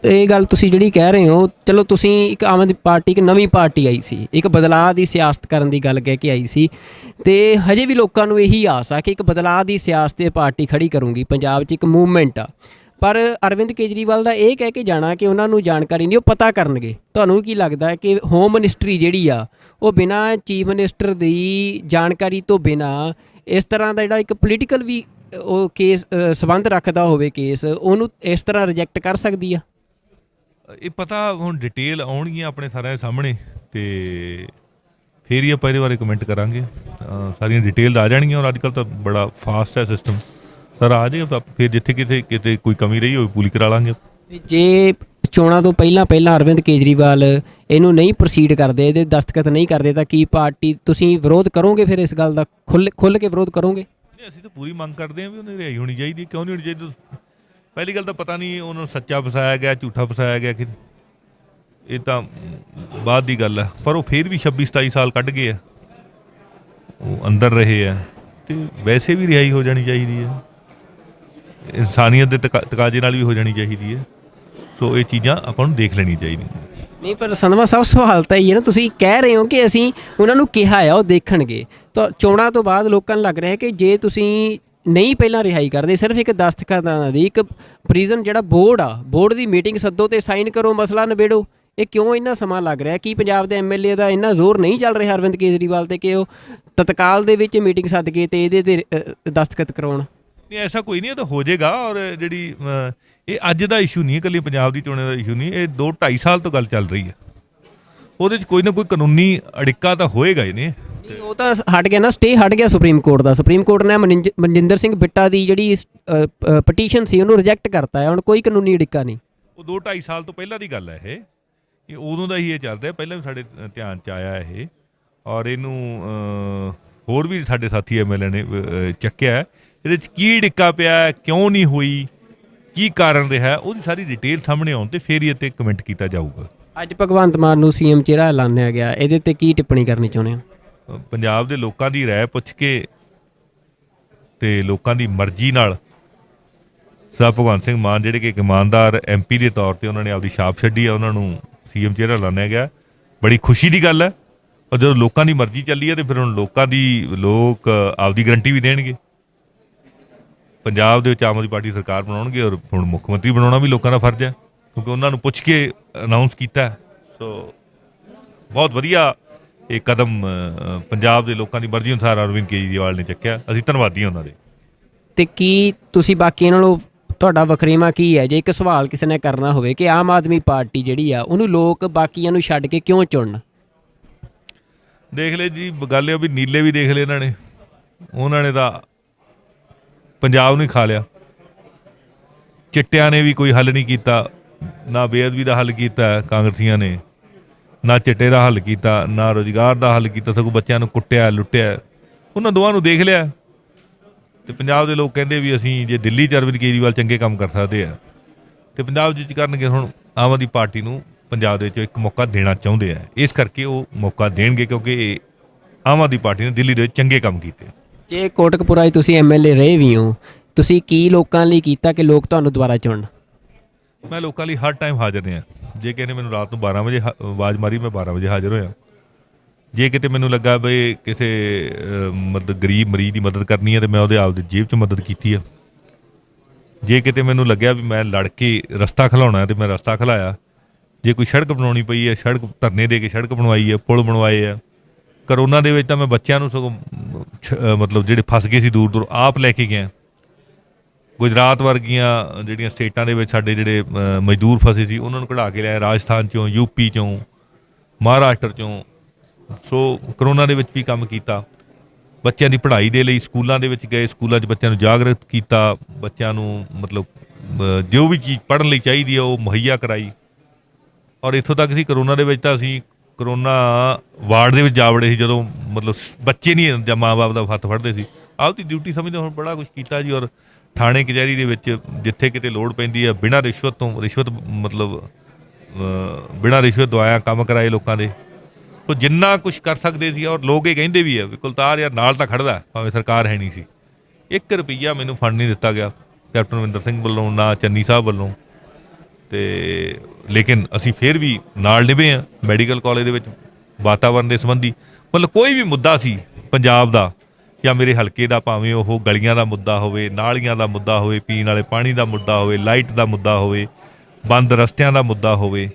ਇਹ ਗੱਲ ਤੁਸੀਂ ਜਿਹੜੀ ਕਹਿ ਰਹੇ ਹੋ, ਚਲੋ ਤੁਸੀਂ ਇੱਕ ਆਮ ਆਦਮੀ ਪਾਰਟੀ, ਇੱਕ ਨਵੀਂ ਪਾਰਟੀ ਆਈ ਸੀ, ਇੱਕ ਬਦਲਾਅ ਦੀ ਸਿਆਸਤ ਕਰਨ ਦੀ ਗੱਲ ਕਹਿ ਕੇ ਆਈ ਸੀ, ਤੇ ਹਜੇ ਵੀ ਲੋਕਾਂ ਨੂੰ ਇਹੀ ਆਸ ਆ ਕਿ ਇੱਕ ਬਦਲਾਅ ਦੀ ਸਿਆਸਤ ਤੇ ਪਾਰਟੀ ਖੜੀ ਕਰੂੰਗੀ, ਪੰਜਾਬ 'ਚ ਇੱਕ ਮੂਵਮੈਂਟ ਆ। ਪਰ ਅਰਵਿੰਦ ਕੇਜਰੀਵਾਲ ਦਾ ਇਹ ਕਹਿ ਕੇ ਜਾਣਾ ਕਿ ਉਹਨਾਂ ਨੂੰ ਜਾਣਕਾਰੀ ਨਹੀਂ, ਉਹ ਪਤਾ ਕਰਨਗੇ। ਤੁਹਾਨੂੰ ਕੀ ਲੱਗਦਾ ਕਿ ਹੋਮ ਮਿਨਿਸਟਰੀ ਜਿਹੜੀ ਆ ਉਹ ਬਿਨਾਂ ਚੀਫ ਮਿਨਿਸਟਰ ਦੀ ਜਾਣਕਾਰੀ ਤੋਂ ਬਿਨਾਂ ਇਸ ਤਰ੍ਹਾਂ ਦਾ ਜਿਹੜਾ ਇੱਕ ਪੋਲੀਟੀਕਲ ਵੀ ਉਹ ਕੇਸ ਸੰਬੰਧ ਰੱਖਦਾ ਹੋਵੇ ਕੇਸ, ਉਹਨੂੰ ਇਸ ਤਰ੍ਹਾਂ ਰਿਜੈਕਟ ਕਰ ਸਕਦੀ ਆ? ਇਹ ਪਤਾ ਹੁਣ ਡਿਟੇਲ ਆਉਣਗੀਆਂ ਆਪਣੇ ਸਾਰਿਆਂ ਦੇ ਸਾਹਮਣੇ, ਤੇ ਫਿਰ ਹੀ ਆਪਾਂ ਇਹਦੇ ਬਾਰੇ ਕਮੈਂਟ ਕਰਾਂਗੇ। ਸਾਰੀਆਂ ਡਿਟੇਲ ਆ ਜਾਣਗੀਆਂ। ਔਰ ਅੱਜ ਕੱਲ੍ਹ ਤਾਂ ਬੜਾ ਫਾਸਟ ਹੈ ਸਿਸਟਮ, ਸਰ ਆ ਜਾਏਗਾ। ਫਿਰ ਜਿੱਥੇ ਕਿਤੇ ਕੋਈ ਕਮੀ ਰਹੀ ਹੋਵੇ ਪੂਰੀ ਕਰਾ ਲਾਂਗੇ। ਜੇ ਚੋਣਾਂ ਤੋਂ ਪਹਿਲਾਂ ਅਰਵਿੰਦ ਕੇਜਰੀਵਾਲ ਇਹਨੂੰ ਨਹੀਂ ਪ੍ਰੋਸੀਡ ਕਰਦੇ, ਇਹਦੇ ਦਸਤਖਤ ਨਹੀਂ ਕਰਦੇ, ਤਾਂ ਕੀ ਪਾਰਟੀ ਤੁਸੀਂ ਵਿਰੋਧ ਕਰੋਗੇ? ਫਿਰ ਇਸ ਗੱਲ ਦਾ ਖੁੱਲ੍ਹ ਕੇ ਵਿਰੋਧ ਕਰੋਗੇ? ਨਹੀਂ, ਅਸੀਂ ਤਾਂ ਪੂਰੀ ਮੰਗ ਕਰਦੇ ਹਾਂ ਵੀ ਉਹਨੇ ਰਿਹਾਈ ਹੋਣੀ ਚਾਹੀਦੀ। ਕਿਉਂ ਨਹੀਂ ਹੋਣੀ ਚਾਹੀਦੀ? ਪਹਿਲੀ ਗੱਲ ਤਾਂ ਪਤਾ ਨਹੀਂ ਉਹਨੂੰ ਸੱਚਾ ਫਸਾਇਆ ਗਿਆ, ਝੂਠਾ ਫਸਾਇਆ ਗਿਆ, ਕਿ ਇਹ ਤਾਂ ਬਾਅਦ ਦੀ ਗੱਲ ਹੈ। ਪਰ ਉਹ ਫਿਰ ਵੀ 26-27 ਸਾਲ ਕੱਢ ਗਏ ਆ, ਉਹ ਅੰਦਰ ਰਹੇ ਆ, ਤੇ ਵੈਸੇ ਵੀ ਰਿਹਾਈ ਹੋ ਜਾਣੀ ਚਾਹੀਦੀ ਹੈ। ਇਨਸਾਨੀਅਤ ਦੇ ਤਕਾਜ਼ੇ ਨਾਲ ਵੀ ਹੋ ਜਾਣੀ ਚਾਹੀਦੀ ਹੈ। ਸੋ ਇਹ ਚੀਜ਼ਾਂ ਆਪਾਂ ਨੂੰ ਦੇਖ ਲੈਣੀਆਂ ਚਾਹੀਦੀਆਂ। ਨਹੀਂ, ਪਰ ਸੰਧਵਾ ਸਾਹਿਬ ਸਵਾਲ ਤਾਂ ਇਹ ਹੈ ਨਾ, ਤੁਸੀਂ ਕਹਿ ਰਹੇ ਹੋ ਕਿ ਅਸੀਂ ਉਹਨਾਂ ਨੂੰ ਕਿਹਾ ਆ ਉਹ ਦੇਖਣਗੇ, ਤਾਂ ਚੋਣਾਂ ਤੋਂ ਬਾਅਦ ਲੋਕਾਂ ਨੂੰ ਲੱਗ ਰਿਹਾ ਕਿ ਜੇ ਤੁਸੀਂ ਨਹੀਂ ਪਹਿਲਾਂ ਰਿਹਾਈ ਕਰਦੇ, ਸਿਰਫ ਇੱਕ ਦਸਤਖਤਾਂ ਦੀ ਇੱਕ ਪ੍ਰਿਜ਼ਨ ਜਿਹੜਾ ਬੋਰਡ ਦੀ ਮੀਟਿੰਗ ਸੱਦੋ ਤੇ ਸਾਈਨ ਕਰੋ, ਮਸਲਾ ਨਿਬੇੜੋ। ਇਹ ਕਿਉਂ ਇੰਨਾ ਸਮਾਂ ਲੱਗ ਰਿਹਾ? ਕੀ ਪੰਜਾਬ ਦੇ ਐਮਐਲਏ ਦਾ ਇੰਨਾ ਜ਼ੋਰ ਨਹੀਂ ਚੱਲ ਰਿਹਾ ਅਰਵਿੰਦ ਕੇਜਰੀਵਾਲ ਤੇ ਕਿ ਉਹ ਤਤਕਾਲ ਦੇ ਵਿੱਚ ਮੀਟਿੰਗ ਸੱਦ ਕੇ ਤੇ ਇਹਦੇ ਤੇ ਦਸਤਖਤ ਕਰਾਉਣ? ਨਹੀਂ, ਐਸਾ ਕੋਈ ਨਹੀਂ, ਇਹ ਤਾਂ ਹੋ ਜਾਏਗਾ। ਔਰ ਜਿਹੜੀ ਇਹ ਅੱਜ ਦਾ ਇਸ਼ੂ ਨਹੀਂ, ਇਕੱਲੀ ਪੰਜਾਬ ਦੀ ਚੋਣਾਂ ਦਾ ਇਸ਼ੂ ਨਹੀਂ, ਇਹ 2-2.5 ਸਾਲ ਤੋਂ ਗੱਲ ਚੱਲ ਰਹੀ ਹੈ। ਉਹਦੇ 'ਚ ਕੋਈ ਨਾ ਕੋਈ ਕਾਨੂੰਨੀ ਅੜਿੱਕਾ ਤਾਂ ਹੋਏਗਾ ਹੀ ਨਹੀਂ। ਉਹ ਤਾਂ ਹਟ ਗਿਆ ਨਾ, ਸਟੇ ਹਟ ਗਿਆ ਸੁਪਰੀਮ ਕੋਰਟ ਦਾ। ਸੁਪਰੀਮ ਕੋਰਟ ਨੇ ਮਨਜਿੰਦਰ ਸਿੰਘ ਬਿੱਟਾ ਦੀ ਜਿਹੜੀ ਪਟੀਸ਼ਨ ਸੀ ਉਹਨੂੰ ਰਿਜੈਕਟ ਕਰਤਾ ਹੈ। ਹੁਣ ਕੋਈ ਕਾਨੂੰਨੀ ਅੜਿੱਕਾ ਨਹੀਂ। ਉਹ 2-2.5 ਸਾਲ ਤੋਂ ਪਹਿਲਾਂ ਦੀ ਗੱਲ ਹੈ ਇਹ ਉਦੋਂ ਦਾ ਹੀ ਇਹ ਚੱਲ ਰਿਹਾ। ਪਹਿਲਾਂ ਵੀ ਸਾਡੇ ਧਿਆਨ 'ਚ ਆਇਆ ਇਹ, ਔਰ ਇਹਨੂੰ ਹੋਰ ਵੀ ਸਾਡੇ ਸਾਥੀ ਐਮਐਲਏ ਨੇ ਚੱਕਿਆ। ਇਹਦੇ 'ਚ ਕੀ ਅੜਿੱਕਾ ਪਿਆ, ਕਿਉਂ ਨਹੀਂ ਹੋਈ, ਕੀ ਕਾਰਨ ਰਿਹਾ, ਉਹਦੀ ਸਾਰੀ ਡਿਟੇਲ ਸਾਹਮਣੇ ਆਉਣ ਤੇ ਫਿਰ ਹੀ ਇਹ 'ਤੇ ਕਮੈਂਟ ਕੀਤਾ ਜਾਊਗਾ। ਅੱਜ ਭਗਵੰਤ ਮਾਨ ਨੂੰ ਸੀਐਮ ਚਿਹਰਾ ਐਲਾਨਿਆ ਗਿਆ, ਇਹਦੇ ਤੇ ਕੀ ਟਿੱਪਣੀ ਕਰਨੀ ਚਾਹੁੰਦੇ ਹੋ? ਪੰਜਾਬ ਦੇ ਲੋਕਾਂ ਦੀ ਰਾਏ ਪੁੱਛ ਕੇ ਤੇ ਲੋਕਾਂ ਦੀ ਮਰਜ਼ੀ ਨਾਲ ਸਰਦਾਰ ਭਗਵੰਤ ਸਿੰਘ ਮਾਨ ਜਿਹੜੇ ਕਿ ਇੱਕ ਇਮਾਨਦਾਰ ਐਮਪੀ ਦੇ ਤੌਰ ਤੇ ਉਹਨਾਂ ਨੇ ਆਪਦੀ ਛਾਪ ਛੱਡੀ ਹੈ, ਉਹਨਾਂ ਨੂੰ ਸੀਐਮ ਚਿਹਰਾ ਐਲਾਨਿਆ ਗਿਆ। ਬੜੀ ਖੁਸ਼ੀ ਦੀ ਗੱਲ ਹੈ। ਔਰ ਜਦੋਂ ਲੋਕਾਂ ਦੀ ਮਰਜ਼ੀ ਚੱਲੀ ਹੈ ਤੇ ਫਿਰ ਹੁਣ ਲੋਕ ਆਪਦੀ ਗਰੰਟੀ ਵੀ ਦੇਣਗੇ। ਪੰਜਾਬ ਦੇ ਵਿੱਚ ਆਮ ਆਦਮੀ ਪਾਰਟੀ ਸਰਕਾਰ ਬਣਾਉਣਗੇ, ਔਰ ਹੁਣ ਮੁੱਖ ਮੰਤਰੀ ਬਣਾਉਣਾ ਵੀ ਲੋਕਾਂ ਦਾ ਫਰਜ਼ ਹੈ, ਕਿਉਂਕਿ ਉਹਨਾਂ ਨੂੰ ਪੁੱਛ ਕੇ ਅਨਾਊਂਸ ਕੀਤਾ। ਸੋ ਬਹੁਤ ਵਧੀਆ ਇਹ ਕਦਮ ਪੰਜਾਬ ਦੇ ਲੋਕਾਂ ਦੀ ਮਰਜ਼ੀ ਅਨੁਸਾਰ ਅਰਵਿੰਦ ਕੇਜਰੀਵਾਲ ਨੇ ਚੱਕਿਆ। ਅਸੀਂ ਧੰਨਵਾਦੀ ਹਾਂ ਉਹਨਾਂ ਦੇ। ਤੇ ਕੀ ਤੁਸੀਂ ਬਾਕੀਆਂ ਨਾਲੋਂ ਤੁਹਾਡਾ ਵਖਰੇਵਾਂ ਕੀ ਹੈ? ਜੇ ਇੱਕ ਸਵਾਲ ਕਿਸੇ ਨੇ ਕਰਨਾ ਹੋਵੇ ਕਿ ਆਮ ਆਦਮੀ ਪਾਰਟੀ ਜਿਹੜੀ ਆ ਉਹਨੂੰ ਲੋਕ ਬਾਕੀਆਂ ਨੂੰ ਛੱਡ ਕੇ ਕਿਉਂ ਚੁਣਨ? ਦੇਖ ਲਏ ਜੀ, ਗੱਲ ਇਹ ਵੀ ਨੀਲੇ ਵੀ ਦੇਖ ਲਏ ਇਹਨਾਂ ਨੇ। ਉਹਨਾਂ ਨੇ ਤਾਂ ਪੰਜਾਬ ਨੂੰ ਹੀ ਖਾ ਲਿਆ। ਚਿੱਟਿਆਂ ਨੇ ਵੀ ਕੋਈ ਹੱਲ ਨਹੀਂ ਕੀਤਾ, ਨਾ ਬੇਅਦਬੀ ਦਾ ਹੱਲ ਕੀਤਾ ਕਾਂਗਰਸੀਆਂ ਨੇ, ਨਾ ਚਿੱਟੇ ਦਾ ਹੱਲ ਕੀਤਾ, ਨਾ ਰੁਜ਼ਗਾਰ ਦਾ ਹੱਲ ਕੀਤਾ, ਸਗੋਂ ਬੱਚਿਆਂ ਨੂੰ ਕੁੱਟਿਆ, ਲੁੱਟਿਆ। ਉਹਨਾਂ ਦੋਵਾਂ ਨੂੰ ਦੇਖ ਲਿਆ ਤੇ ਪੰਜਾਬ ਦੇ ਲੋਕ ਕਹਿੰਦੇ ਵੀ ਅਸੀਂ ਜੇ ਦਿੱਲੀ 'ਚ ਅਰਵਿੰਦ ਕੇਜਰੀਵਾਲ ਚੰਗੇ ਕੰਮ ਕਰ ਸਕਦੇ ਆ ਤੇ ਪੰਜਾਬ 'ਚ ਕਰਨਗੇ। ਹੁਣ ਆਮ ਆਦਮੀ ਪਾਰਟੀ ਨੂੰ ਪੰਜਾਬ ਦੇ ਵਿੱਚ ਇੱਕ ਮੌਕਾ ਦੇਣਾ ਚਾਹੁੰਦੇ ਆ, ਇਸ ਕਰਕੇ ਉਹ ਮੌਕਾ ਦੇਣਗੇ, ਕਿਉਂਕਿ ਇਹ ਆਮ ਆਦਮੀ ਪਾਰਟੀ ਨੇ ਦਿੱਲੀ ਦੇ ਵਿੱਚ ਚੰਗੇ ਕੰਮ ਕੀਤੇ। ਜੇ ਕੋਟਕਪੂਰਾ 'ਚ ਤੁਸੀਂ ਐਮਐਲਏ ਰਹੇ ਵੀ ਹੋ, ਤੁਸੀਂ ਕੀ ਲੋਕਾਂ ਲਈ ਕੀਤਾ ਕਿ ਲੋਕ ਤੁਹਾਨੂੰ ਦੁਬਾਰਾ ਚੁਣਨ? ਮੈਂ ਲੋਕਾਂ ਲਈ ਹਰ ਟਾਈਮ ਹਾਜ਼ਰ ਰਿਹਾ। ਜੇ ਕਹਿੰਦੇ ਮੈਨੂੰ ਰਾਤ ਨੂੰ 12 ਵਜੇ ਆਵਾਜ਼ ਮਾਰੀ, ਮੈਂ 12 ਵਜੇ ਹਾਜ਼ਰ ਹੋਇਆ। ਜੇ ਕਿਤੇ ਮੈਨੂੰ ਲੱਗਾ ਬਈ ਕਿਸੇ ਮਤਲਬ ਗਰੀਬ ਮਰੀਜ਼ ਦੀ ਮਦਦ ਕਰਨੀ ਹੈ ਤੇ ਮੈਂ ਉਹਦੇ ਆਪਦੀ ਜੇਬ 'ਚ ਮਦਦ ਕੀਤੀ ਆ। ਜੇ ਕਿਤੇ ਮੈਨੂੰ ਲੱਗਿਆ ਵੀ ਮੈਂ ਲੜ ਕੇ ਰਸਤਾ ਖਿਲਾਉਣਾ ਤੇ ਮੈਂ ਰਸਤਾ ਖਿਲਾਇਆ। ਜੇ ਕੋਈ ਸੜਕ ਬਣਾਉਣੀ ਪਈ ਹੈ, ਸੜਕ ਧਰਨੇ ਦੇ ਕੇ ਸੜਕ ਬਣਵਾਈ ਹੈ, ਪੁਲ ਬਣਵਾਏ ਆ। ਕਰੋਨਾ ਦੇ ਵਿੱਚ ਤਾਂ ਮੈਂ ਬੱਚਿਆਂ ਨੂੰ ਸਗੋਂ ਮਤਲਬ ਜਿਹੜੇ ਫਸ ਗਏ ਸੀ ਦੂਰ ਆਪ ਲੈ ਕੇ ਗਿਆ। ਗੁਜਰਾਤ ਵਰਗੀਆਂ ਜਿਹੜੀਆਂ ਸਟੇਟਾਂ ਦੇ ਵਿੱਚ ਸਾਡੇ ਜਿਹੜੇ ਮਜ਼ਦੂਰ ਫਸੇ ਸੀ ਉਹਨਾਂ ਨੂੰ ਕਢਾ ਕੇ ਲਿਆਏ, ਰਾਜਸਥਾਨ 'ਚੋਂ, ਯੂਪੀ 'ਚੋਂ, ਮਹਾਰਾਸ਼ਟਰ 'ਚੋਂ। ਸੋ ਕਰੋਨਾ ਦੇ ਵਿੱਚ ਵੀ ਕੰਮ ਕੀਤਾ। ਬੱਚਿਆਂ ਦੀ ਪੜ੍ਹਾਈ ਦੇ ਲਈ ਸਕੂਲਾਂ ਦੇ ਵਿੱਚ ਗਏ, ਸਕੂਲਾਂ 'ਚ ਬੱਚਿਆਂ ਨੂੰ ਜਾਗਰੂਕ ਕੀਤਾ, ਬੱਚਿਆਂ ਨੂੰ ਮਤਲਬ ਜੋ ਵੀ ਚੀਜ਼ ਪੜ੍ਹਨ ਲਈ ਚਾਹੀਦੀ ਹੈ ਉਹ ਮੁਹੱਈਆ ਕਰਾਈ। ਔਰ ਇੱਥੋਂ ਤੱਕ ਸੀ ਕਰੋਨਾ ਦੇ ਵਿੱਚ ਤਾਂ ਅਸੀਂ ਕਰੋਨਾ ਵਾਰਡ ਦੇ ਵਿੱਚ ਜਾ ਵੜੇ ਸੀ, ਜਦੋਂ ਮਤਲਬ ਬੱਚੇ ਨਹੀਂ ਜਾਂ ਮਾਂ ਬਾਪ ਦਾ ਹੱਥ ਫੜਦੇ ਸੀ। ਆਪਦੀ ਡਿਊਟੀ ਸਮਝਦੇ ਹੁਣ ਬੜਾ ਕੁਛ ਕੀਤਾ ਜੀ। ਔਰ ਥਾਣੇ ਕਚਹਿਰੀ ਦੇ ਵਿੱਚ ਜਿੱਥੇ ਕਿਤੇ ਲੋੜ ਪੈਂਦੀ ਹੈ ਬਿਨਾਂ ਰਿਸ਼ਵਤ ਮਤਲਬ ਬਿਨਾਂ ਰਿਸ਼ਵਤ ਦਵਾਇਆ ਕੰਮ ਕਰਾਏ ਲੋਕਾਂ ਦੇ। ਸੋ ਜਿੰਨਾ ਕੁਛ ਕਰ ਸਕਦੇ ਸੀ। ਔਰ ਲੋਕ ਇਹ ਕਹਿੰਦੇ ਵੀ ਆ ਵੀ ਕੁਲਤਾਰ ਯਾਰ ਨਾਲ ਤਾਂ ਖੜਦਾ, ਭਾਵੇਂ ਸਰਕਾਰ ਹੈ ਨਹੀਂ ਸੀ। 1 ਰੁਪਈਆ ਮੈਨੂੰ ਫੰਡ ਨਹੀਂ ਦਿੱਤਾ ਗਿਆ ਕੈਪਟਨ ਅਮਰਿੰਦਰ ਸਿੰਘ ਵੱਲੋਂ, ਨਾ ਚੰਨੀ ਸਾਹਿਬ ਵੱਲੋਂ। ਤੇ ਲੇਕਿਨ ਅਸੀਂ ਫਿਰ ਵੀ ਨਾਲ ਨਿਭੇ ਹਾਂ। ਮੈਡੀਕਲ ਕਾਲਜ ਦੇ ਵਿੱਚ ਵਾਤਾਵਰਨ ਦੇ ਸੰਬੰਧੀ ਮਤਲਬ ਕੋਈ ਵੀ ਮੁੱਦਾ ਸੀ ਪੰਜਾਬ ਦਾ ਜਾਂ ਮੇਰੇ ਹਲਕੇ ਦਾ, ਭਾਵੇਂ ਉਹ ਗਲੀਆਂ ਦਾ ਮੁੱਦਾ ਹੋਵੇ, ਨਾਲੀਆਂ ਦਾ ਮੁੱਦਾ ਹੋਵੇ, ਪੀਣ ਵਾਲੇ ਪਾਣੀ ਦਾ ਮੁੱਦਾ ਹੋਵੇ, ਲਾਈਟ ਦਾ ਮੁੱਦਾ ਹੋਵੇ, ਬੰਦ ਰਸਤਿਆਂ ਦਾ ਮੁੱਦਾ ਹੋਵੇ,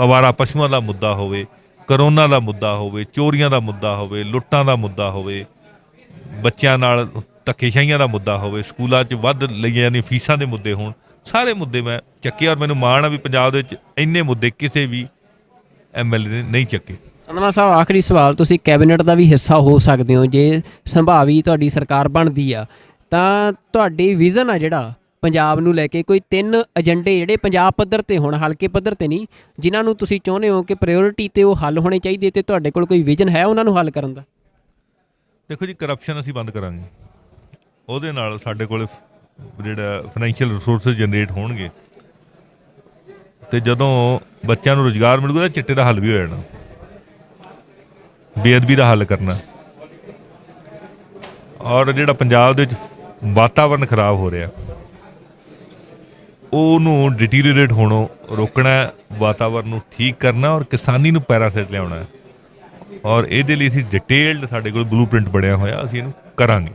ਅਵਾਰਾ ਪਸ਼ੂਆਂ ਦਾ ਮੁੱਦਾ ਹੋਵੇ, ਕਰੋਨਾ ਦਾ ਮੁੱਦਾ ਹੋਵੇ, ਚੋਰੀਆਂ ਦਾ ਮੁੱਦਾ ਹੋਵੇ, ਲੁੱਟਾਂ ਦਾ ਮੁੱਦਾ ਹੋਵੇ, ਬੱਚਿਆਂ ਨਾਲ ਧੱਕੇਸ਼ਾਹੀਆਂ ਦਾ ਮੁੱਦਾ ਹੋਵੇ, ਸਕੂਲਾਂ 'ਚ ਵੱਧ ਲਈਆਂ ਜਾਂਦੀਆਂ ਫੀਸਾਂ ਦੇ ਮੁੱਦੇ ਹੋਣ, ਸਾਰੇ ਮੁੱਦੇ ਮੈਂ ਚੱਕੇ। ਔਰ ਮੈਨੂੰ ਮਾਣ ਆ ਵੀ ਪੰਜਾਬ ਦੇ ਵਿੱਚ ਇੰਨੇ ਮੁੱਦੇ ਕਿਸੇ ਵੀ ਐਮਐਲਏ ਨੇ ਨਹੀਂ ਚੱਕੇ। ਸੰਧਵਾ ਸਾਹਿਬ, ਆਖਰੀ ਸਵਾਲ, ਤੁਸੀਂ ਕੈਬਨਿਟ ਦਾ ਵੀ ਹਿੱਸਾ ਹੋ ਸਕਦੇ ਹੋ ਜੇ ਸੰਭਾਵੀ ਤੁਹਾਡੀ ਸਰਕਾਰ ਬਣਦੀ ਆ ਤਾਂ ਤੁਹਾਡੀ ਵਿਜ਼ਨ ਆ ਜਿਹੜਾ ਪੰਜਾਬ ਨੂੰ ਲੈ ਕੇ, ਕੋਈ 3 ਏਜੰਡੇ ਜਿਹੜੇ ਪੰਜਾਬ ਪੱਧਰ ਤੇ ਹੋਣ, ਹਲਕੇ ਪੱਧਰ ਤੇ ਨਹੀਂ, ਜਿਨ੍ਹਾਂ ਨੂੰ ਤੁਸੀਂ ਚਾਹੁੰਦੇ ਹੋ ਕਿ ਪ੍ਰਾਇਓਰਿਟੀ ਤੇ ਉਹ ਹੱਲ ਹੋਣੇ ਚਾਹੀਦੇ, ਤੇ ਤੁਹਾਡੇ ਕੋਲ ਕੋਈ ਵਿਜ਼ਨ ਹੈ ਉਹਨਾਂ ਨੂੰ ਹੱਲ ਕਰਨ ਦਾ? ਦੇਖੋ ਜੀ, ਕਰਪਸ਼ਨ ਅਸੀਂ ਬੰਦ ਕਰਾਂਗੇ। ਉਹਦੇ ਨਾਲ ਸਾਡੇ ਕੋਲ ਜਿਹੜਾ ਫਾਈਨੈਂਸ਼ੀਅਲ ਰਿਸੋਰਸਿਸ ਜਨਰੇਟ ਹੋਣਗੇ ਤੇ ਜਦੋਂ ਬੱਚਿਆਂ ਨੂੰ ਰੁਜ਼ਗਾਰ ਮਿਲੂਗਾ ਤਾਂ ਚਿੱਟੇ ਦਾ ਹੱਲ ਵੀ ਹੋ ਜਾਣਾ, ਬੇਅਦਬੀ ਦਾ ਹੱਲ ਕਰਨਾ। ਔਰ ਜਿਹੜਾ ਪੰਜਾਬ ਦੇ ਵਿੱਚ ਵਾਤਾਵਰਨ ਖਰਾਬ ਹੋ ਰਿਹਾ ਉਹਨੂੰ ਡਿਟੀਰੀਓਰੇਟ ਹੋਣੋਂ ਰੋਕਣਾ, ਵਾਤਾਵਰਨ ਨੂੰ ਠੀਕ ਕਰਨਾ ਔਰ ਕਿਸਾਨੀ ਨੂੰ ਪੈਰਾਂ ਸਿਰ ਲਿਆਉਣਾ। ਔਰ ਇਹਦੇ ਲਈ ਅਸੀਂ ਡਿਟੇਲਡ ਸਾਡੇ ਕੋਲ ਬਲੂ ਪ੍ਰਿੰਟ ਬਣਿਆ ਹੋਇਆ, ਅਸੀਂ ਇਹਨੂੰ ਕਰਾਂਗੇ।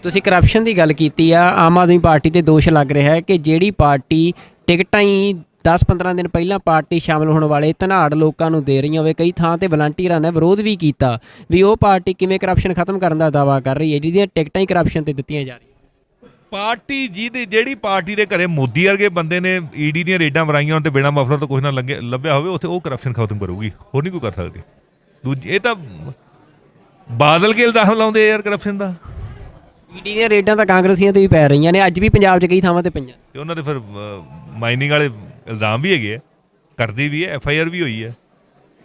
ਤੁਸੀਂ ਕਰਪਸ਼ਨ ਦੀ ਗੱਲ ਕੀਤੀ ਆ, ਆਮ ਆਦਮੀ ਪਾਰਟੀ ਤੇ ਦੋਸ਼ ਲੱਗ ਰਿਹਾ ਹੈ ਕਿ ਜਿਹੜੀ ਪਾਰਟੀ ਟਿਕਟਾਂ ਹੀ 10-15 ਦਿਨ ਪਹਿਲਾਂ ਪਾਰਟੀ ਸ਼ਾਮਲ ਹੋਣ ਵਾਲੇ ਧਨਾੜ ਲੋਕਾਂ ਨੂੰ ਦੇ ਰਹੀਆਂ ਹੋਵੇ, ਕਈ ਥਾਂ ਤੇ ਵਲੰਟੀਅਰਾਂ ਨੇ ਵਿਰੋਧ ਵੀ ਕੀਤਾ ਵੀ ਉਹ ਪਾਰਟੀ ਕਿਵੇਂ ਕਰਪਸ਼ਨ ਖਤਮ ਕਰਨ ਦਾ ਦਾਅਵਾ ਕਰ ਰਹੀ ਹੈ ਜਿਹਦੀਆਂ ਟਿਕਟਾਂ ਹੀ ਕਰਪਸ਼ਨ ਤੇ ਦਿੱਤੀਆਂ ਜਾ ਰਹੀਆਂ। ਪਾਰਟੀ ਜਿਹੜੀ ਪਾਰਟੀ ਦੇ ਘਰੇ ਮੋਦੀ ਵਰਗੇ ਬੰਦੇ ਨੇ ਈਡੀ ਦੀਆਂ ਰੇਡਾਂ ਮਰਾਈਆਂ ਹੋਣ ਤੇ ਬਿਨਾਂ ਮਫਲਰ ਤੋਂ ਕੁਝ ਨਾ ਲੱਭਿਆ ਹੋਵੇ, ਉੱਥੇ ਉਹ ਕਰਪਸ਼ਨ ਖਤਮ ਕਰੂਗੀ, ਹੋਰ ਨਹੀਂ ਕੋਈ ਕਰ ਸਕਦੀ। ਦੂਜੀ ਇਹ ਤਾਂ ਬਾਦਲ ਕੇ ਇਲਜ਼ਾਮ ਲਾਉਂਦੇ ਯਾਰ ਕਰਪਸ਼ਨ ਦਾ। ਈਡੀ ਦੀਆਂ ਰੇਡਾਂ ਤਾਂ ਕਾਂਗਰਸੀਆਂ ਤੇ ਵੀ ਪੈ ਰਹੀਆਂ ਨੇ, ਅੱਜ ਵੀ ਪੰਜਾਬ 'ਚ ਕਈ ਥਾਵਾਂ ਤੇ ਪਈਆਂ ਤੇ ਉਹਨਾਂ ਦੇ ਫਿਰ ਮਾਈਨਿੰਗ ਵਾਲੇ ਇਲਜ਼ਾਮ ਵੀ ਹੈਗੇ ਆ, ਕਰਦੀ ਵੀ ਹੈ, FIR ਵੀ ਹੋਈ ਹੈ,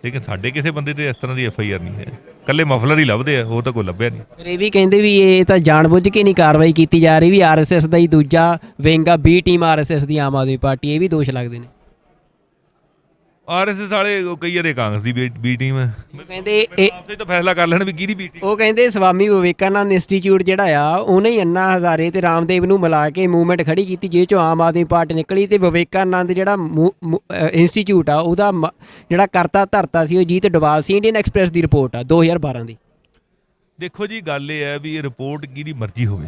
ਲੇਕਿਨ ਸਾਡੇ ਕਿਸੇ ਬੰਦੇ ਤੇ ਇਸ ਤਰ੍ਹਾਂ ਦੀ FIR ਨਹੀਂ ਹੈ, ਇਕੱਲੇ ਮਫਲਰ ਹੀ ਲੱਭਦੇ ਆ, ਹੋਰ ਤਾਂ ਕੋਈ ਲੱਭਿਆ ਨਹੀਂ। ਫਿਰ ਇਹ ਵੀ ਕਹਿੰਦੇ ਵੀ ਇਹ ਤਾਂ ਜਾਣਬੁੱਝ ਕੇ ਨਹੀਂ ਕਾਰਵਾਈ ਕੀਤੀ ਜਾ ਰਹੀ, ਵੀ RSS ਦਾ ਹੀ ਦੂਜਾ ਵਿੰਗ ਆ, B ਟੀਮ RSS ਦੀ ਆਮ ਆਦਮੀ ਪਾਰਟੀ, ਇਹ ਵੀ ਦੋਸ਼ ਲੱਗਦੇ ਨੇ। RSS ਵਾਲੇ ਕਈ ਵਾਰੇ ਕਾਂਗਰਸ ਦੀ B ਟੀਮ ਹੈ, ਕਹਿੰਦੇ ਇਹ ਆਪਸੇ ਤਾਂ ਫੈਸਲਾ ਕਰ ਲੈਣ ਵੀ ਕਿਹਦੀ B ਟੀਮ। ਉਹ ਕਹਿੰਦੇ ਸਵਾਮੀ ਵਿਵੇਕਾਨੰਦ ਇੰਸਟੀਚਿਊਟ ਜਿਹੜਾ ਆ ਉਹਨੇ ਹੀ ਅੰਨਾ ਹਜ਼ਾਰੇ ਤੇ ਰਾਮਦੇਵ ਨੂੰ ਮਿਲਾ ਕੇ ਮੂਵਮੈਂਟ ਖੜੀ ਕੀਤੀ, ਜਿਹ ਚੋਂ ਆਮ ਆਦਮੀ ਪਾਰਟੀ ਨਿਕਲੀ, ਤੇ ਵਿਵੇਕਾਨੰਦ ਜਿਹੜਾ ਇੰਸਟੀਚਿਊਟ ਆ ਉਹਦਾ ਜਿਹੜਾ ਕਰਤਾ ਧਰਤਾ ਸੀ ਉਹ ਜੀਤ ਡੋਵਾਲ ਸੀ। ਇੰਡੀਅਨ ਐਕਸਪ੍ਰੈਸ ਦੀ ਰਿਪੋਰਟ ਆ 2012 ਦੀ। ਦੇਖੋ ਜੀ, ਗੱਲ ਇਹ ਹੈ ਵੀ ਇਹ ਰਿਪੋਰਟ ਕਿਹਦੀ ਮਰਜ਼ੀ ਹੋਵੇ,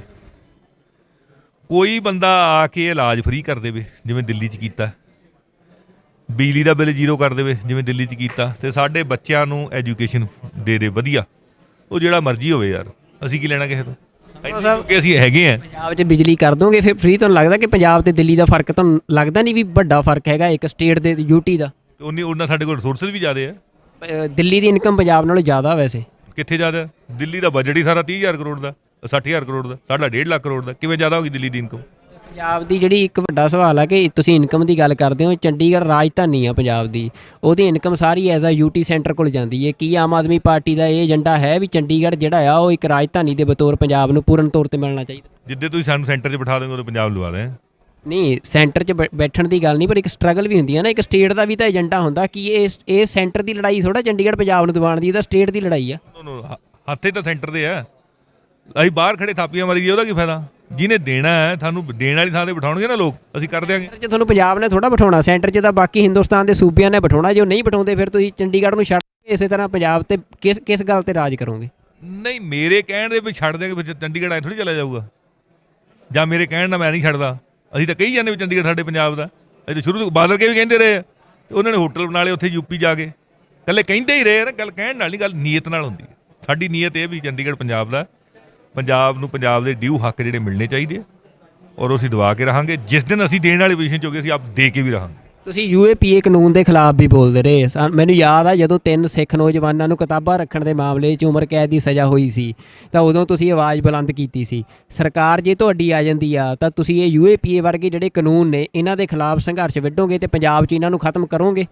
ਕੋਈ ਬੰਦਾ ਆ ਕੇ ਇਲਾਜ ਫ੍ਰੀ ਕਰ ਦੇਵੇ ਜਿਵੇਂ ਦਿੱਲੀ 'ਚ ਕੀਤਾ, ਬਿਜਲੀ ਦਾ ਬਿੱਲ ਜ਼ੀਰੋ ਕਰ ਦੇਵੇ ਜਿਵੇਂ ਦਿੱਲੀ 'ਚ ਕੀਤਾ, ਤੇ ਸਾਡੇ ਬੱਚਿਆਂ ਨੂੰ ਐਜੂਕੇਸ਼ਨ ਦੇ ਦੇ ਵਧੀਆ, ਉਹ ਜਿਹੜਾ ਮਰਜ਼ੀ ਹੋਵੇ ਯਾਰ, ਅਸੀਂ ਕੀ ਲੈਣਾ ਕਿਸੇ ਤੋਂ, ਕਿਉਂਕਿ ਅਸੀਂ ਹੈਗੇ ਆ। ਪੰਜਾਬ 'ਚ ਬਿਜਲੀ ਕਰ ਦੋਗੇ ਫਿਰ ਫ੍ਰੀ? ਤੁਹਾਨੂੰ ਲੱਗਦਾ ਕਿ ਪੰਜਾਬ ਤੇ ਦਿੱਲੀ ਦਾ ਫਰਕ ਤੁਹਾਨੂੰ ਲੱਗਦਾ ਨਹੀਂ ਵੀ ਵੱਡਾ ਫਰਕ ਹੈਗਾ ਇੱਕ ਸਟੇਟ ਦੇ UT ਦਾ? ਉਹਨਾਂ ਸਾਡੇ ਕੋਲ ਰਿਸੋਰਸਿਸ ਵੀ ਜ਼ਿਆਦਾ ਆ। ਦਿੱਲੀ ਦੀ ਇਨਕਮ ਪੰਜਾਬ ਨਾਲੋਂ ਜ਼ਿਆਦਾ ਵੈਸੇ ਕਿੱਥੇ ਜ਼ਿਆਦਾ? ਦਿੱਲੀ ਦਾ ਬਜਟ ਹੀ ਸਾਰਾ 30,000 ਕਰੋੜ ਦਾ, 60,000 ਕਰੋੜ ਦਾ, ਸਾਡਾ 1.5 ਲੱਖ ਕਰੋੜ ਦਾ, ਕਿਵੇਂ ਜ਼ਿਆਦਾ ਹੋਗੀ ਦਿੱਲੀ ਦੀ ਇਨਕਮ? ਪੰਜਾਬ ਦੀ ਜਿਹੜੀ ਇੱਕ ਵੱਡਾ ਸਵਾਲ ਆ ਕਿ ਤੁਸੀਂ ਇਨਕਮ ਦੀ ਗੱਲ ਕਰਦੇ ਹੋ, ਚੰਡੀਗੜ੍ਹ ਰਾਜਧਾਨੀ ਆ ਪੰਜਾਬ ਦੀ, ਉਹਦੀ ਇਨਕਮ ਸਾਰੀ ਐਜ਼ ਆ UT ਸੈਂਟਰ ਕੋਲ ਜਾਂਦੀ ਹੈ। ਕੀ ਆਮ ਆਦਮੀ ਪਾਰਟੀ ਦਾ ਇਹ ਏਜੰਡਾ ਹੈ ਵੀ ਚੰਡੀਗੜ੍ਹ ਜਿਹੜਾ ਆ ਉਹ ਇੱਕ ਰਾਜਧਾਨੀ ਦੇ ਬਤੌਰ ਪੰਜਾਬ ਨੂੰ ਪੂਰਨ ਤੌਰ ਤੇ ਮਿਲਣਾ ਚਾਹੀਦਾ? ਜਿੱਦੇ ਤੁਸੀਂ ਸਾਨੂੰ ਸੈਂਟਰ 'ਚ ਬਿਠਾ ਦੇਂਗੇ ਉਦੋਂ ਪੰਜਾਬ ਲਵਾ ਦੇ। ਨਹੀਂ, ਸੈਂਟਰ 'ਚ ਬੈਠਣ ਦੀ ਗੱਲ ਨਹੀਂ, ਪਰ ਇੱਕ ਸਟਰਗਲ ਵੀ ਹੁੰਦੀ ਹੈ ਨਾ, ਇੱਕ ਸਟੇਟ ਦਾ ਵੀ ਤਾਂ ਏਜੰਡਾ ਹੁੰਦਾ ਕਿ ਇਹ ਸੈਂਟਰ ਦੀ ਲੜਾਈ ਥੋੜਾ ਚੰਡੀਗੜ੍ਹ ਪੰਜਾਬ ਨੂੰ ਦਿਵਾਉਣ ਦੀ, ਇਹ ਤਾਂ ਸਟੇਟ ਦੀ ਲੜਾਈ ਆ। ਹੱਥੇ ਤਾਂ ਸੈਂਟਰ ਦੇ ਆ, ਅਸੀਂ ਬਾਹਰ ਖੜੇ ਥਾਪੀਆਂ ਮਾਰੀ ਗਏ, ਉਹਦਾ ਕੀ ਫਾਇਦਾ? ਜਿਹਨੇ ਦੇਣਾ ਹੈ ਸਾਨੂੰ ਦੇਣ ਵਾਲੀ ਥਾਂ ਤੇ ਬਿਠਾਉਣਗੇ ਨਾ ਲੋਕ, ਅਸੀਂ ਕਰ ਦਿਆਂਗੇ। ਜੇ ਤੁਹਾਨੂੰ ਪੰਜਾਬ ਨੇ ਥੋੜਾ ਬਿਠਾਉਣਾ ਸੈਂਟਰ 'ਚ, ਤਾਂ ਬਾਕੀ ਹਿੰਦੁਸਤਾਨ ਦੇ ਸੂਬਿਆਂ ਨੇ ਬਿਠਾਉਣਾ। ਜੇ ਉਹ ਨਹੀਂ ਬਿਠਾਉਂਦੇ ਫਿਰ ਤੁਸੀਂ ਚੰਡੀਗੜ੍ਹ ਨੂੰ ਛੱਡ ਕੇ ਇਸੇ ਤਰ੍ਹਾਂ ਪੰਜਾਬ ਤੇ ਕਿਸ ਗੱਲ ਤੇ ਰਾਜ ਕਰੋਗੇ? ਨਹੀਂ, ਮੇਰੇ ਕਹਿਣ ਦੇ ਵੀ ਛੱਡ ਦਿਆਂਗੇ ਫਿਰ ਚੰਡੀਗੜ੍ਹ ਐ ਥੋੜੀ ਚਲਾ ਜਾਊਗਾ, ਜਾਂ ਮੇਰੇ ਕਹਿਣ ਨਾਲ ਮੈਂ ਨਹੀਂ ਛੱਡਦਾ। ਅਸੀਂ ਤਾਂ ਕਹੀ ਜਾਂਦੇ ਵੀ ਚੰਡੀਗੜ੍ਹ ਸਾਡੇ ਪੰਜਾਬ ਦਾ, ਅਸੀਂ ਤਾਂ ਸ਼ੁਰੂ ਤੋਂ ਬਾਦਲ ਕੇ ਵੀ ਕਹਿੰਦੇ ਰਹੇ, ਉਹਨਾਂ ਨੇ ਹੋਟਲ ਬਣਾ ਲਏ ਉੱਥੇ UP ਜਾ ਕੇ, ਇਕੱਲੇ ਕਹਿੰਦੇ ਹੀ ਰਹੇ ਨਾ, ਗੱਲ ਕਹਿਣ ਨਾਲ ਨਹੀਂ, ਗੱਲ ਨੀਅਤ ਨਾਲ ਹੁੰਦੀ ਹੈ। ਸਾਡੀ ਨੀਅਤ ਇਹ ਵੀ ਚੰਡੀਗੜ੍ਹ ਪੰਜਾਬ ਦਾ, ਪੰਜਾਬ ਨੂੰ ਪੰਜਾਬ ਦੇ ਡਿਊ ਹੱਕ ਜਿਹੜੇ ਮਿਲਣੇ ਚਾਹੀਦੇ, ਔਰ ਅਸੀਂ ਦਵਾ ਕੇ ਰਹਾਂਗੇ। ਜਿਸ ਦਿਨ ਅਸੀਂ ਦੇਣ ਵਾਲੀ ਪੋਜੀਸ਼ਨ 'ਚ ਹੋ ਗਏ ਅਸੀਂ ਆਪ ਦੇ ਕੇ ਵੀ ਰਹਾਂਗੇ। ਤੁਸੀਂ UAPA ਕਾਨੂੰਨ ਦੇ ਖਿਲਾਫ ਵੀ ਬੋਲਦੇ ਰਹੇ। ਮੈਨੂੰ ਯਾਦ ਆ ਜਦੋਂ 3 ਸਿੱਖ ਨੌਜਵਾਨਾਂ ਨੂੰ ਕਿਤਾਬਾਂ ਰੱਖਣ ਦੇ ਮਾਮਲੇ 'ਚ ਉਮਰ ਕੈਦ ਦੀ ਸਜ਼ਾ ਹੋਈ ਸੀ, ਤਾਂ ਉਦੋਂ ਤੁਸੀਂ ਆਵਾਜ਼ ਬੁਲੰਦ ਕੀਤੀ ਸੀ। ਸਰਕਾਰ ਜੇ ਤੁਹਾਡੀ ਆ ਜਾਂਦੀ ਆ ਤਾਂ ਤੁਸੀਂ ਇਹ UAPA ਵਰਗੇ ਜਿਹੜੇ ਕਾਨੂੰਨ ਨੇ ਇਹਨਾਂ ਦੇ ਖਿਲਾਫ ਸੰਘਰਸ਼ ਵਿੱਢੋਗੇ ਤੇ ਪੰਜਾਬ 'ਚ ਇਹਨਾਂ ਨੂੰ ਖਤਮ ਕਰੋਗੇ?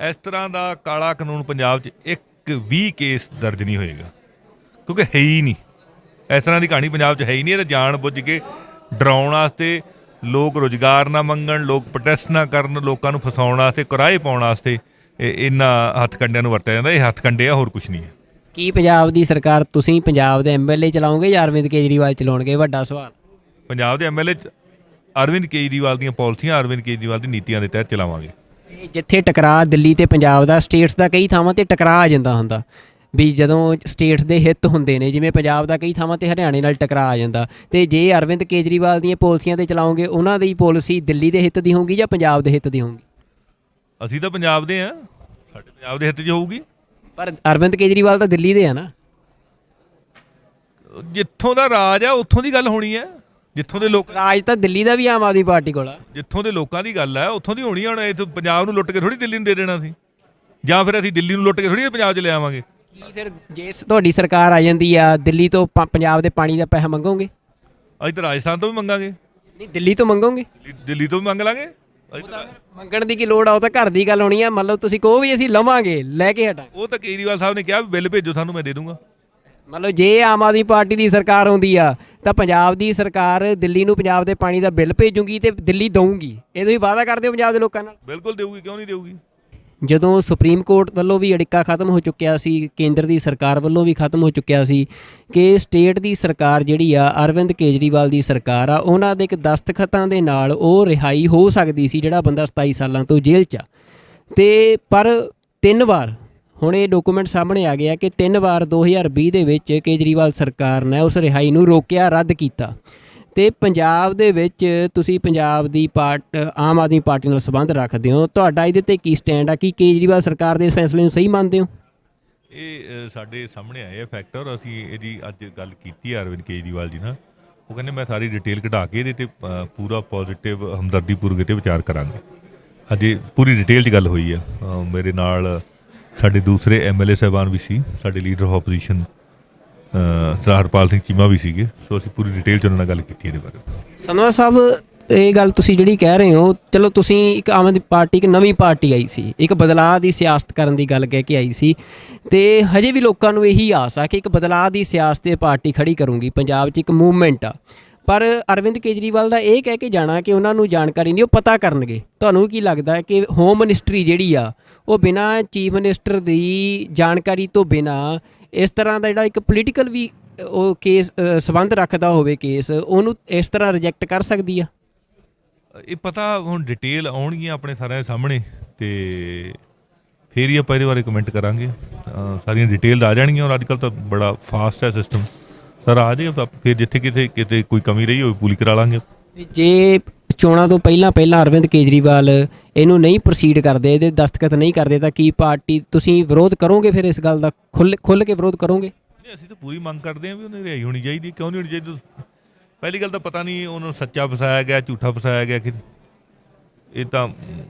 ਇਸ ਤਰ੍ਹਾਂ ਦਾ ਕਾਲਾ ਕਾਨੂੰਨ ਪੰਜਾਬ 'ਚ ਇੱਕ ਵੀ ਕੇਸ ਦਰਜ ਨਹੀਂ ਹੋਏਗਾ, ਕਿਉਂਕਿ ਹੈ ਹੀ ਨਹੀਂ। ਇਸ ਤਰ੍ਹਾਂ ਦੀ ਕਹਾਣੀ ਪੰਜਾਬ 'ਚ ਹੈ ਹੀ ਨਹੀਂ। ਇਹ ਤਾਂ ਜਾਣ ਬੁੱਝ ਕੇ ਡਰਾਉਣ ਵਾਸਤੇ, ਲੋਕ ਰੁਜ਼ਗਾਰ ਨਾ ਮੰਗਣ, ਲੋਕ ਪ੍ਰੋਟੈਸਟ ਨਾ ਕਰਨ, ਲੋਕਾਂ ਨੂੰ ਫਸਾਉਣ ਵਾਸਤੇ, ਕਿਰਾਏ ਪਾਉਣ ਵਾਸਤੇ ਇਹਨਾਂ ਹੱਥਕੰਡਿਆਂ ਨੂੰ ਵਰਤਿਆ ਜਾਂਦਾ। ਇਹ ਹੱਥਕੰਡੇ ਆ, ਹੋਰ ਕੁਝ ਨਹੀਂ ਹੈ। ਕੀ ਪੰਜਾਬ ਦੀ ਸਰਕਾਰ, ਤੁਸੀਂ ਪੰਜਾਬ ਦੇ MLA ਚਲਾਓਗੇ ਜਾਂ ਅਰਵਿੰਦ ਕੇਜਰੀਵਾਲ ਚਲਾਉਣਗੇ? ਵੱਡਾ ਸਵਾਲ। ਪੰਜਾਬ ਦੇ MLA ਅਰਵਿੰਦ ਕੇਜਰੀਵਾਲ ਦੀਆਂ ਪਾਲਿਸੀਆਂ, ਅਰਵਿੰਦ ਕੇਜਰੀਵਾਲ ਦੀ ਨੀਤੀਆਂ ਦੇ ਤਹਿਤ ਚਲਾਵਾਂਗੇ। ਜਿੱਥੇ ਟਕਰਾਅ ਦਿੱਲੀ ਤੇ ਪੰਜਾਬ ਦਾ, ਸਟੇਟਸ ਦਾ ਕਈ ਥਾਵਾਂ ਤੇ ਟਕਰਾਅ ਆ ਜਾਂਦਾ ਹੁੰਦਾ ਵੀ ਜਦੋਂ ਸਟੇਟਸ ਦੇ ਹਿੱਤ ਹੁੰਦੇ ਨੇ, ਜਿਵੇਂ ਪੰਜਾਬ ਦਾ ਕਈ ਥਾਵਾਂ ਤੇ ਹਰਿਆਣੇ ਨਾਲ ਟਕਰਾਅ ਆ ਜਾਂਦਾ, ਤੇ ਜੇ ਅਰਵਿੰਦ ਕੇਜਰੀਵਾਲ ਦੀਆਂ ਪਾਲਿਸੀਆਂ ਤੇ ਚਲਾਓਗੇ, ਉਹਨਾਂ ਦੀ ਪਾਲਿਸੀ ਦਿੱਲੀ ਦੇ ਹਿੱਤ ਦੀ ਹੋਊਗੀ ਜਾਂ ਪੰਜਾਬ ਦੇ ਹਿੱਤ ਦੀ ਹੋਊਗੀ? ਅਸੀਂ ਤਾਂ ਪੰਜਾਬ ਦੇ ਆ, ਸਾਡੇ ਪੰਜਾਬ ਦੇ ਹਿੱਤ 'ਚ ਹੋਊਗੀ। ਪਰ ਅਰਵਿੰਦ ਕੇਜਰੀਵਾਲ ਤਾਂ ਦਿੱਲੀ ਦੇ ਆ ਨਾ। ਜਿੱਥੋਂ ਦਾ ਰਾਜ ਆ ਉੱਥੋਂ ਦੀ ਗੱਲ ਹੋਣੀ ਹੈ, ਜਿੱਥੋਂ ਦੇ ਲੋਕ। ਰਾਜ ਤਾਂ ਦਿੱਲੀ ਦਾ ਵੀ ਆਮ ਆਦਮੀ ਪਾਰਟੀ ਕੋਲ ਆ। ਜਿੱਥੋਂ ਦੇ ਲੋਕਾਂ ਦੀ ਗੱਲ ਹੈ ਉੱਥੋਂ ਦੀ ਹੋਣੀ। ਹੁਣ ਇੱਥੇ ਪੰਜਾਬ ਨੂੰ ਲੁੱਟ ਕੇ ਥੋੜੀ ਦਿੱਲੀ ਨੂੰ ਦੇ ਦੇਣਾ ਸੀ, ਜਾਂ ਫਿਰ ਅਸੀਂ ਦਿੱਲੀ ਨੂੰ ਲੁੱਟ ਕੇ ਥੋੜੀ ਪੰਜਾਬ 'ਚ ਲੈ ਆਵਾਂਗੇ। ਕੀ ਫਿਰ ਜੇ ਤੁਹਾਡੀ ਸਰਕਾਰ ਆ ਜਾਂਦੀ ਆ, ਦਿੱਲੀ ਤੋਂ ਪੰਜਾਬ ਦੇ ਪਾਣੀ ਦਾ ਪੈਸਾ ਮੰਗੋਗੇ? ਅਸੀਂ ਤਾਂ ਰਾਜਸਥਾਨ ਤੋਂ ਵੀ ਮੰਗਾਂਗੇ। ਨਹੀਂ, ਦਿੱਲੀ ਤੋਂ ਮੰਗੋਗੇ? ਦਿੱਲੀ ਤੋਂ ਵੀ ਮੰਗ ਲਾਂਗੇ। ਮੰਗਣ ਦੀ ਕੀ ਲੋੜ ਆ? ਉਹ ਤਾਂ ਘਰ ਦੀ ਗੱਲ ਹੋਣੀ ਆ। ਮਤਲਬ ਤੁਸੀਂ ਕਹੋ ਵੀ ਅਸੀਂ ਲਵਾਂਗੇ, ਲੈ ਕੇ ਹਟਾਂ। ਉਹ ਤਾਂ ਕੇਜਰੀਵਾਲ ਸਾਹਿਬ ਨੇ ਕਿਹਾ ਵੀ ਬਿੱਲ ਭੇਜੋ ਸਾਨੂੰ, ਮੈਂ ਦੇ ਦੂੰਗਾ। ਮਤਲਬ ਜੇ ਆਮ ਆਦਮੀ ਪਾਰਟੀ ਦੀ ਸਰਕਾਰ ਆਉਂਦੀ ਆ ਤਾਂ ਪੰਜਾਬ ਦੀ ਸਰਕਾਰ ਦਿੱਲੀ ਨੂੰ ਪੰਜਾਬ ਦੇ ਪਾਣੀ ਦਾ ਬਿੱਲ ਭੇਜੂਗੀ ਤੇ ਦਿੱਲੀ ਦਊਗੀ। ਇਹ ਤੁਸੀਂ ਵਾਅਦਾ ਕਰਦੇ ਹੋ ਪੰਜਾਬ ਦੇ ਲੋਕਾਂ ਨਾਲ? ਬਿਲਕੁਲ ਦੇਊਗੀ, ਕਿਉਂ ਨਹੀਂ ਦੇਊਗੀ। ਜਦੋਂ ਸੁਪਰੀਮ ਕੋਰਟ ਵੱਲੋਂ ਵੀ ਅੜਿੱਕਾ ਖਤਮ ਹੋ ਚੁੱਕਿਆ ਸੀ, ਕੇਂਦਰ ਦੀ ਸਰਕਾਰ ਵੱਲੋਂ ਵੀ ਖਤਮ ਹੋ ਚੁੱਕਿਆ ਸੀ ਕਿ ਸਟੇਟ ਦੀ ਸਰਕਾਰ ਜਿਹੜੀ ਆ, ਅਰਵਿੰਦ ਕੇਜਰੀਵਾਲ ਦੀ ਸਰਕਾਰ ਆ, ਉਹਨਾਂ ਦੇ ਇੱਕ ਦਸਤਖਤਾਂ ਦੇ ਨਾਲ ਉਹ ਰਿਹਾਈ ਹੋ ਸਕਦੀ ਸੀ ਜਿਹੜਾ ਬੰਦਾ 27 ਸਾਲਾਂ ਤੋਂ ਜੇਲ੍ਹ 'ਚ ਆ। ਤੇ ਪਰ 3 ਵਾਰ ਹੁਣ ਇਹ ਡਾਕੂਮੈਂਟ ਸਾਹਮਣੇ ਆ ਗਿਆ ਕਿ 3 ਵਾਰ 2020 ਦੇ ਵਿੱਚ ਕੇਜਰੀਵਾਲ ਸਰਕਾਰ ਨੇ ਉਸ ਰਿਹਾਈ ਨੂੰ ਰੋਕਿਆ, ਰੱਦ ਕੀਤਾ। ਤੇ ਪੰਜਾਬ ਦੇ ਵਿੱਚ ਤੁਸੀਂ ਪੰਜਾਬ ਦੀ ਆਮ ਆਦਮੀ ਪਾਰਟੀ ਨਾਲ ਸੰਬੰਧ ਰੱਖਦੇ ਹੋ, ਤੁਹਾਡਾ ਇਹਦੇ ਤੇ ਕੀ ਸਟੈਂਡ ਆ? ਕੀ ਕੇਜਰੀਵਾਲ ਸਰਕਾਰ ਦੇ ਇਸ ਫੈਸਲੇ ਨੂੰ ਸਹੀ ਮੰਨਦੇ ਹੋ? ਇਹ ਸਾਡੇ ਸਾਹਮਣੇ ਆਏ ਫੈਕਟਰ, ਅਸੀਂ ਇਹਦੀ ਅੱਜ ਗੱਲ ਕੀਤੀ ਅਰਵਿੰਦ ਕੇਜਰੀਵਾਲ ਜੀ ਨਾਲ। ਉਹ ਕਹਿੰਦੇ ਮੈਂ ਸਾਰੀ ਡਿਟੇਲ ਕਢਾ ਕੇ ਇਹਦੇ ਤੇ ਪੂਰਾ ਪੋਜ਼ਿਟਿਵ ਹਮਦਰਦੀਪੂਰਵਕ ਤੇ ਵਿਚਾਰ ਕਰਾਂਗੇ। ਅਜੇ ਪੂਰੀ ਡਿਟੇਲ 'ਚ ਗੱਲ ਹੋਈ ਹੈ। ਮੇਰੇ ਨਾਲ ਸਾਡੇ ਦੂਸਰੇ MLA ਸਾਹਿਬਾਨ ਵੀ ਸੀ, ਸਾਡੇ ਲੀਡਰ ਆਫ ਆਪੋਜੀਸ਼ਨ ਸਰਦਾਰ ਹਰਪਾਲ ਸਿੰਘ ਚੀਮਾ ਵੀ ਸੀਗੇ। ਸੋ ਅਸੀਂ ਪੂਰੀ ਡਿਟੇਲ 'ਚ ਉਹਨਾਂ ਨਾਲ ਗੱਲ ਕੀਤੀ ਇਹਦੇ ਬਾਰੇ। ਸੰਧਵਾ ਸਾਹਿਬ, ਇਹ ਗੱਲ ਤੁਸੀਂ ਜਿਹੜੀ ਕਹਿ ਰਹੇ ਹੋ, ਚਲੋ ਤੁਸੀਂ ਇੱਕ ਆਮ ਆਦਮੀ ਪਾਰਟੀ, ਇੱਕ ਨਵੀਂ ਪਾਰਟੀ ਆਈ ਸੀ, ਇੱਕ ਬਦਲਾਅ ਦੀ ਸਿਆਸਤ ਕਰਨ ਦੀ ਗੱਲ ਕਹਿ ਕੇ ਆਈ ਸੀ, ਤੇ ਹਜੇ ਵੀ ਲੋਕਾਂ ਨੂੰ ਇਹੀ ਆਸ ਆ ਕਿ ਇੱਕ ਬਦਲਾਅ ਦੀ ਸਿਆਸਤ ਤੇ ਪਾਰਟੀ ਖੜੀ ਕਰੂੰਗੀ, ਪੰਜਾਬ 'ਚ ਇੱਕ ਮੂਵਮੈਂਟ ਆ। ਪਰ ਅਰਵਿੰਦ ਕੇਜਰੀਵਾਲ ਦਾ ਇਹ ਕਹਿ ਕੇ ਜਾਣਾ ਕਿ ਉਹਨਾਂ ਨੂੰ ਜਾਣਕਾਰੀ ਨਹੀਂ, ਉਹ ਪਤਾ ਕਰਨਗੇ। ਤੁਹਾਨੂੰ ਕੀ ਲੱਗਦਾ ਹੈ ਕਿ ਹੋਮ ਮਿਨਿਸਟਰੀ ਜਿਹੜੀ ਆ ਉਹ ਬਿਨਾਂ ਚੀਫ ਮਿਨਿਸਟਰ ਦੀ ਜਾਣਕਾਰੀ ਤੋਂ ਬਿਨਾਂ ਇਸ ਤਰ੍ਹਾਂ ਦਾ ਜਿਹੜਾ ਇੱਕ ਪੋਲੀਟੀਕਲ ਵੀ ਉਹ ਕੇਸ ਸੰਬੰਧ ਰੱਖਦਾ ਹੋਵੇ ਕੇਸ, ਉਹਨੂੰ ਇਸ ਤਰ੍ਹਾਂ ਰਿਜੈਕਟ ਕਰ ਸਕਦੀ ਆ? ਇਹ ਪਤਾ ਹੁਣ ਡਿਟੇਲ ਆਉਣਗੀਆਂ ਆਪਣੇ ਸਾਰਿਆਂ ਦੇ ਸਾਹਮਣੇ, ਤੇ ਫਿਰ ਹੀ ਆਪਾਂ ਇਹਦੇ ਬਾਰੇ ਕਮੈਂਟ ਕਰਾਂਗੇ। ਸਾਰੀਆਂ ਡਿਟੇਲ ਆ ਜਾਣਗੀਆਂ, ਔਰ ਅੱਜ ਕੱਲ੍ਹ ਤਾਂ ਬੜਾ ਫਾਸਟ ਹੈ ਸਿਸਟਮ, ਸਾਰਾ ਆ ਜਾਏਗਾ। ਫਿਰ ਜਿੱਥੇ ਕਿਤੇ ਕੋਈ ਕਮੀ ਰਹੀ ਹੋਵੇ ਪੂਰੀ ਕਰਾ ਲਾਂਗੇ। ਜੇ ਚੋਣਾਂ ਤੋਂ ਪਹਿਲਾਂ ਅਰਵਿੰਦ ਕੇਜਰੀਵਾਲ ਇਹਨੂੰ ਨਹੀਂ ਪ੍ਰੋਸੀਡ ਕਰਦੇ, ਇਹਦੇ ਦਸਤਖਤ ਨਹੀਂ ਕਰਦੇ, ਤਾਂ ਕੀ ਪਾਰਟੀ ਤੁਸੀਂ ਵਿਰੋਧ ਕਰੋਗੇ? ਫਿਰ ਇਸ ਗੱਲ ਦਾ ਖੁੱਲ੍ਹ ਕੇ ਵਿਰੋਧ ਕਰੋਗੇ? ਅਸੀਂ ਤਾਂ ਪੂਰੀ ਮੰਗ ਕਰਦੇ ਹਾਂ ਵੀ ਉਹਨੇ ਰਿਹਾਈ ਹੋਣੀ ਚਾਹੀਦੀ। ਕਿਉਂ ਨਹੀਂ ਹੋਣੀ ਚਾਹੀਦੀ? ਪਹਿਲੀ ਗੱਲ ਤਾਂ ਪਤਾ ਨਹੀਂ ਉਹਨੂੰ ਸੱਚਾ ਫਸਾਇਆ ਗਿਆ, ਝੂਠਾ ਫਸਾਇਆ ਗਿਆ, ਕਿ ਇਹ ਤਾਂ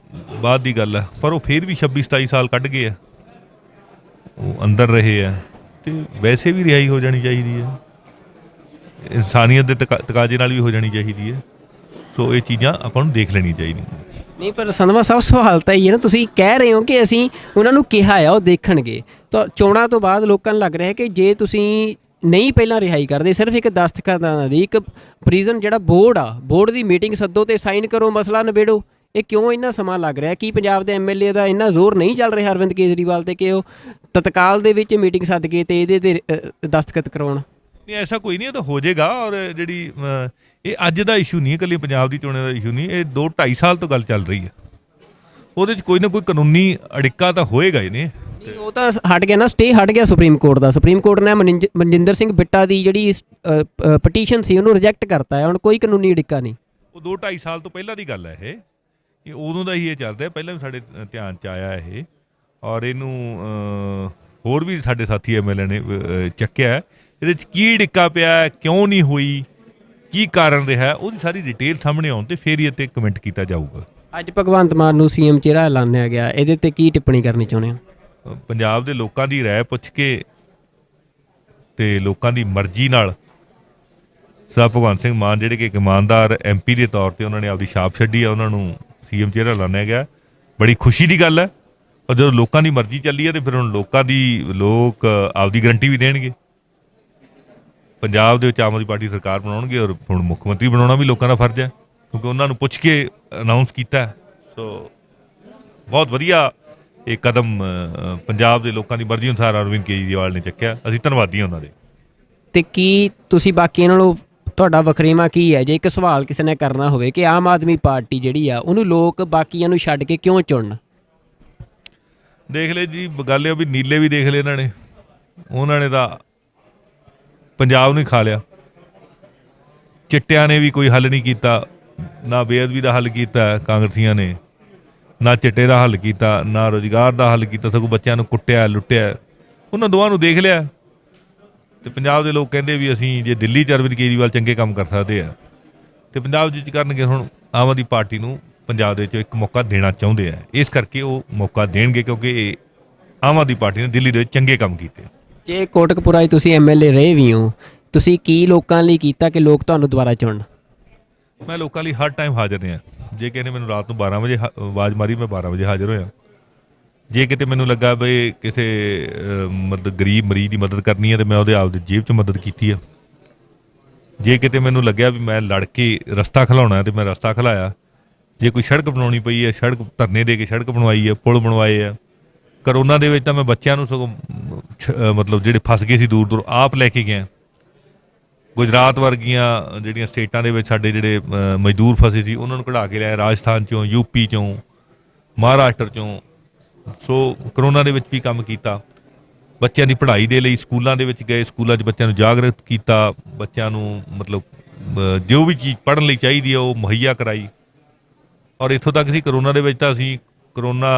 ਬਾਅਦ ਦੀ ਗੱਲ ਹੈ। ਪਰ ਉਹ ਫਿਰ ਵੀ 26-27 ਸਾਲ ਕੱਢ ਗਏ ਆ, ਉਹ ਅੰਦਰ ਰਹੇ ਆ, ਤੇ ਵੈਸੇ ਵੀ ਰਿਹਾਈ ਹੋ ਜਾਣੀ ਚਾਹੀਦੀ ਹੈ। ਇਨਸਾਨੀਅਤ ਦੇ ਤਕਾਜ਼ੇ ਨਾਲ ਵੀ ਹੋ ਜਾਣੀ ਚਾਹੀਦੀ ਹੈ। ਸੋ ਇਹ ਚੀਜ਼ਾਂ ਆਪਾਂ ਨੂੰ ਦੇਖ ਲੈਣੀਆਂ ਚਾਹੀਦੀਆਂ। ਨਹੀਂ, ਪਰ ਸੰਧਵਾ ਸਾਹਿਬ ਸਵਾਲ ਤਾਂ ਇਹ ਹੈ ਨਾ, ਤੁਸੀਂ ਕਹਿ ਰਹੇ ਹੋ ਕਿ ਅਸੀਂ ਉਹਨਾਂ ਨੂੰ ਕਿਹਾ ਆ ਉਹ ਦੇਖਣਗੇ, ਤਾਂ ਚੋਣਾਂ ਤੋਂ ਬਾਅਦ ਲੋਕਾਂ ਨੂੰ ਲੱਗ ਰਿਹਾ ਕਿ ਜੇ ਤੁਸੀਂ ਨਹੀਂ ਪਹਿਲਾਂ ਰਿਹਾਈ ਕਰਦੇ, ਸਿਰਫ ਇੱਕ ਦਸਤਖਤਾਂ ਦੀ ਇੱਕ ਪ੍ਰਿਜ਼ਨ ਜਿਹੜਾ ਬੋਰਡ ਆ, ਬੋਰਡ ਦੀ ਮੀਟਿੰਗ ਸੱਦੋ ਤੇ ਸਾਈਨ ਕਰੋ, ਮਸਲਾ ਨਿਬੇੜੋ, ਇਹ ਕਿਉਂ ਇੰਨਾ ਸਮਾਂ ਲੱਗ ਰਿਹਾ? ਕੀ ਪੰਜਾਬ ਦੇ MLA ਦਾ ਇੰਨਾ ਜ਼ੋਰ ਨਹੀਂ ਚੱਲ ਰਿਹਾ ਅਰਵਿੰਦ ਕੇਜਰੀਵਾਲ ਤੇ ਕਿ ਉਹ ਤਤਕਾਲ ਦੇ ਵਿੱਚ ਮੀਟਿੰਗ ਸੱਦ ਕੇ ਤੇ ਇਹਦੇ ਤੇ ਦਸਤਖਤ ਕਰਾਉਣ? ਨਹੀਂ, ਐਸਾ ਕੋਈ ਨਹੀਂ, ਇਹ ਤਾਂ ਹੋ ਜਾਏਗਾ। ਔਰ ਜਿਹੜੀ ਇਹ ਅੱਜ ਦਾ ਇਸ਼ੂ ਨਹੀਂ, ਇਕੱਲੀ ਪੰਜਾਬ ਦੀ ਚੋਣਾਂ ਦਾ ਇਸ਼ੂ ਨਹੀਂ, ਇਹ 2-2.5 ਸਾਲ ਤੋਂ ਗੱਲ ਚੱਲ ਰਹੀ ਹੈ। ਉਹਦੇ 'ਚ ਕੋਈ ਨਾ ਕੋਈ ਕਾਨੂੰਨੀ ਅੜਿੱਕਾ ਤਾਂ ਹੋਏਗਾ ਹੀ ਨੇ। ਉਹ ਤਾਂ ਹਟ ਗਿਆ ਨਾ, ਸਟੇ ਹਟ ਗਿਆ ਸੁਪਰੀਮ ਕੋਰਟ ਦਾ। ਸੁਪਰੀਮ ਕੋਰਟ ਨੇ ਮਨਜਿੰਦਰ ਸਿੰਘ ਬਿੱਟਾ ਦੀ ਜਿਹੜੀ ਪਟੀਸ਼ਨ ਸੀ ਉਹਨੂੰ ਰਿਜੈਕਟ ਕਰਤਾ ਹੈ। ਹੁਣ ਕੋਈ ਕਾਨੂੰਨੀ ਅੜਿੱਕਾ ਨਹੀਂ। ਉਹ 2-2.5 ਸਾਲ ਤੋਂ ਪਹਿਲਾਂ ਦੀ ਗੱਲ ਹੈ। ਇਹ ਉਦੋਂ ਦਾ ਹੀ ਇਹ ਚੱਲ ਰਿਹਾ, ਪਹਿਲਾਂ ਵੀ ਸਾਡੇ ਧਿਆਨ 'ਚ ਆਇਆ ਇਹ, ਔਰ ਇਹਨੂੰ ਹੋਰ ਵੀ ਸਾਡੇ ਸਾਥੀ MLA ਨੇ ਚੱਕਿਆ। ਇਹਦੇ 'ਚ ਕੀ ਅੜਿੱਕਾ ਪਿਆ, ਕਿਉਂ ਨਹੀਂ ਹੋਈ, ਕੀ ਕਾਰਨ ਰਿਹਾ, ਉਹਦੀ ਸਾਰੀ ਡਿਟੇਲ ਸਾਹਮਣੇ ਆਉਣ ਤੇ ਫਿਰ ਹੀ ਇਹ 'ਤੇ ਕਮੈਂਟ ਕੀਤਾ ਜਾਊਗਾ। ਅੱਜ ਭਗਵੰਤ ਮਾਨ ਨੂੰ CM ਚਿਹਰਾ ਐਲਾਨਿਆ ਗਿਆ, ਇਹਦੇ ਤੇ ਕੀ ਟਿੱਪਣੀ ਕਰਨੀ ਚਾਹੁੰਦੇ ਹੋ? ਪੰਜਾਬ ਦੇ ਲੋਕਾਂ ਦੀ ਰਾਏ ਪੁੱਛ ਕੇ ਤੇ ਲੋਕਾਂ ਦੀ ਮਰਜ਼ੀ ਨਾਲ ਸਰਦਾਰ ਭਗਵੰਤ ਸਿੰਘ ਮਾਨ ਜਿਹੜੇ ਕਿ ਇੱਕ ਇਮਾਨਦਾਰ MP ਦੇ ਤੌਰ ਤੇ ਉਹਨਾਂ ਨੇ ਆਪਦੀ ਛਾਪ ਛੱਡੀ ਆ, ਉਹਨਾਂ ਨੂੰ CM ਚਿਹਰਾ ਐਲਾਨਿਆ ਗਿਆ। ਬੜੀ ਖੁਸ਼ੀ ਦੀ ਗੱਲ ਹੈ। ਔਰ ਜਦੋਂ ਲੋਕਾਂ ਦੀ ਮਰਜ਼ੀ ਚੱਲੀ ਹੈ ਤੇ ਫਿਰ ਹੁਣ ਲੋਕ ਆਪਦੀ ਗਰੰਟੀ ਵੀ ਦੇਣਗੇ। ਪੰਜਾਬ ਦੇ ਵਿੱਚ ਆਮ ਆਦਮੀ ਪਾਰਟੀ ਸਰਕਾਰ ਬਣਾਉਣਗੇ, ਔਰ ਹੁਣ ਮੁੱਖ ਮੰਤਰੀ ਬਣਾਉਣਾ ਵੀ ਲੋਕਾਂ ਦਾ ਫਰਜ਼ ਹੈ, ਕਿਉਂਕਿ ਉਹਨਾਂ ਨੂੰ ਪੁੱਛ ਕੇ ਅਨਾਊਂਸ ਕੀਤਾ। ਸੋ ਬਹੁਤ ਵਧੀਆ ਇਹ ਕਦਮ ਪੰਜਾਬ ਦੇ ਲੋਕਾਂ ਦੀ ਮਰਜ਼ੀ ਅਨੁਸਾਰ ਅਰਵਿੰਦ ਕੇਜਰੀਵਾਲ ਨੇ ਚੱਕਿਆ। ਅਸੀਂ ਧੰਨਵਾਦੀ ਹਾਂ ਉਹਨਾਂ ਦੇ। ਤੇ ਕੀ ਤੁਸੀਂ ਬਾਕੀਆਂ ਨਾਲੋਂ ਤੁਹਾਡਾ ਵਖਰੇਵਾਂ ਕੀ ਹੈ? ਜੇ ਇੱਕ ਸਵਾਲ ਕਿਸੇ ਨੇ ਕਰਨਾ ਹੋਵੇ ਕਿ ਆਮ ਆਦਮੀ ਪਾਰਟੀ ਜਿਹੜੀ ਆ ਉਹਨੂੰ ਲੋਕ ਬਾਕੀਆਂ ਨੂੰ ਛੱਡ ਕੇ ਕਿਉਂ ਚੁਣਨ? ਦੇਖ ਲੈ ਜੀ, ਗੱਲ ਇਹ ਵੀ ਨੀਲੇ ਵੀ ਦੇਖ ਲਏ ਉਹਨਾਂ ਨੇ ਤਾਂ ਪੰਜਾਬ ਨੂੰ ਹੀ ਖਾ ਲਿਆ। ਚਿੱਟਿਆਂ ਨੇ ਵੀ ਕੋਈ ਹੱਲ ਨਹੀਂ ਕੀਤਾ, ਨਾ ਬੇਅਦਬੀ ਦਾ ਹੱਲ ਕੀਤਾ ਕਾਂਗਰਸੀਆਂ ਨੇ, ਨਾ ਚਿੱਟੇ ਦਾ ਹੱਲ ਕੀਤਾ, ਨਾ ਰੁਜ਼ਗਾਰ ਦਾ ਹੱਲ ਕੀਤਾ, ਸਗੋਂ ਬੱਚਿਆਂ ਨੂੰ ਕੁੱਟਿਆ, ਲੁੱਟਿਆ। ਉਹਨਾਂ ਦੋਵਾਂ ਨੂੰ ਦੇਖ ਲਿਆ ਤੇ ਪੰਜਾਬ ਦੇ ਲੋਕ ਕਹਿੰਦੇ ਵੀ ਅਸੀਂ ਜੇ ਦਿੱਲੀ 'ਚ ਅਰਵਿੰਦ ਕੇਜਰੀਵਾਲ ਚੰਗੇ ਕੰਮ ਕਰ ਸਕਦੇ ਆ ਤੇ ਪੰਜਾਬ 'ਚ ਕਰਨਗੇ। ਹੁਣ ਆਮ ਆਦਮੀ ਪਾਰਟੀ ਨੂੰ ਪੰਜਾਬ ਦੇ ਵਿੱਚ ਇੱਕ ਮੌਕਾ ਦੇਣਾ ਚਾਹੁੰਦੇ ਆ, ਇਸ ਕਰਕੇ ਉਹ ਮੌਕਾ ਦੇਣਗੇ, ਕਿਉਂਕਿ ਇਹ ਆਮ ਆਦਮੀ ਪਾਰਟੀ ਨੇ ਦਿੱਲੀ ਦੇ ਵਿੱਚ ਚੰਗੇ ਕੰਮ ਕੀਤੇ। ਜੇ ਕੋਟਕਪੁਰਾ 'ਚ ਤੁਸੀਂ MLA ਰਹੇ ਵੀ ਹੋ, ਤੁਸੀਂ ਕੀ ਲੋਕਾਂ ਲਈ ਕੀਤਾ ਕਿ ਲੋਕ ਤੁਹਾਨੂੰ ਦੁਬਾਰਾ ਚੁਣਨ? ਮੈਂ ਲੋਕਾਂ ਲਈ ਹਰ ਟਾਈਮ ਹਾਜ਼ਰ ਰਿਹਾ। ਜੇ ਕਿਸੇ ਨੇ ਮੈਨੂੰ ਰਾਤ ਨੂੰ 12 ਵਜੇ ਆਵਾਜ਼ ਮਾਰੀ, ਮੈਂ 12 ਵਜੇ ਹਾਜ਼ਰ ਹੋਇਆ। ਜੇ ਕਿਤੇ ਮੈਨੂੰ ਲੱਗਾ ਵੀ ਕਿਸੇ ਮਤਲਬ ਗਰੀਬ ਮਰੀਜ਼ ਦੀ ਮਦਦ ਕਰਨੀ ਹੈ ਤੇ ਮੈਂ ਉਹਦੇ ਆਪਦੀ ਜੇਬ 'ਚ ਮਦਦ ਕੀਤੀ ਆ। ਜੇ ਕਿਤੇ ਮੈਨੂੰ ਲੱਗਿਆ ਵੀ ਮੈਂ ਲੜ ਕੇ ਰਸਤਾ ਖਿਲਾਉਣਾ ਤੇ ਮੈਂ ਰਸਤਾ ਖਿਲਾਇਆ। ਜੇ ਕੋਈ ਸੜਕ ਬਣਾਉਣੀ ਪਈ ਹੈ, ਸੜਕ ਧਰਨੇ ਦੇ ਕੇ ਸੜਕ ਬਣਵਾਈ ਹੈ, ਪੁਲ ਬਣਵਾਏ ਆ। ਕਰੋਨਾ ਦੇ ਵਿੱਚ ਤਾਂ ਮੈਂ ਬੱਚਿਆਂ ਨੂੰ ਸਗੋਂ ਮਤਲਬ ਜਿਹੜੇ ਫਸ ਗਏ ਸੀ ਦੂਰ ਆਪ ਲੈ ਕੇ ਗਿਆ। ਗੁਜਰਾਤ ਵਰਗੀਆਂ ਜਿਹੜੀਆਂ ਸਟੇਟਾਂ ਦੇ ਵਿੱਚ ਸਾਡੇ ਜਿਹੜੇ ਮਜ਼ਦੂਰ ਫਸੇ ਸੀ ਉਹਨਾਂ ਨੂੰ ਕਢਾ ਕੇ ਲਿਆਇਆ, ਰਾਜਸਥਾਨ 'ਚੋਂ, UP 'ਚੋਂ, ਮਹਾਰਾਸ਼ਟਰ 'ਚੋਂ। ਸੋ ਕਰੋਨਾ ਦੇ ਵਿੱਚ ਵੀ ਕੰਮ ਕੀਤਾ। ਬੱਚਿਆਂ ਦੀ ਪੜ੍ਹਾਈ ਦੇ ਲਈ ਸਕੂਲਾਂ ਦੇ ਵਿੱਚ ਗਏ, ਸਕੂਲਾਂ 'ਚ ਬੱਚਿਆਂ ਨੂੰ ਜਾਗਰੂਕ ਕੀਤਾ, ਬੱਚਿਆਂ ਨੂੰ ਮਤਲਬ ਜੋ ਵੀ ਚੀਜ਼ ਪੜ੍ਹਨ ਲਈ ਚਾਹੀਦੀ ਹੈ ਉਹ ਮੁਹੱਈਆ ਕਰਾਈ। ਔਰ ਇੱਥੋਂ ਤੱਕ ਸੀ ਕਰੋਨਾ ਦੇ ਵਿੱਚ ਤਾਂ ਅਸੀਂ ਕਰੋਨਾ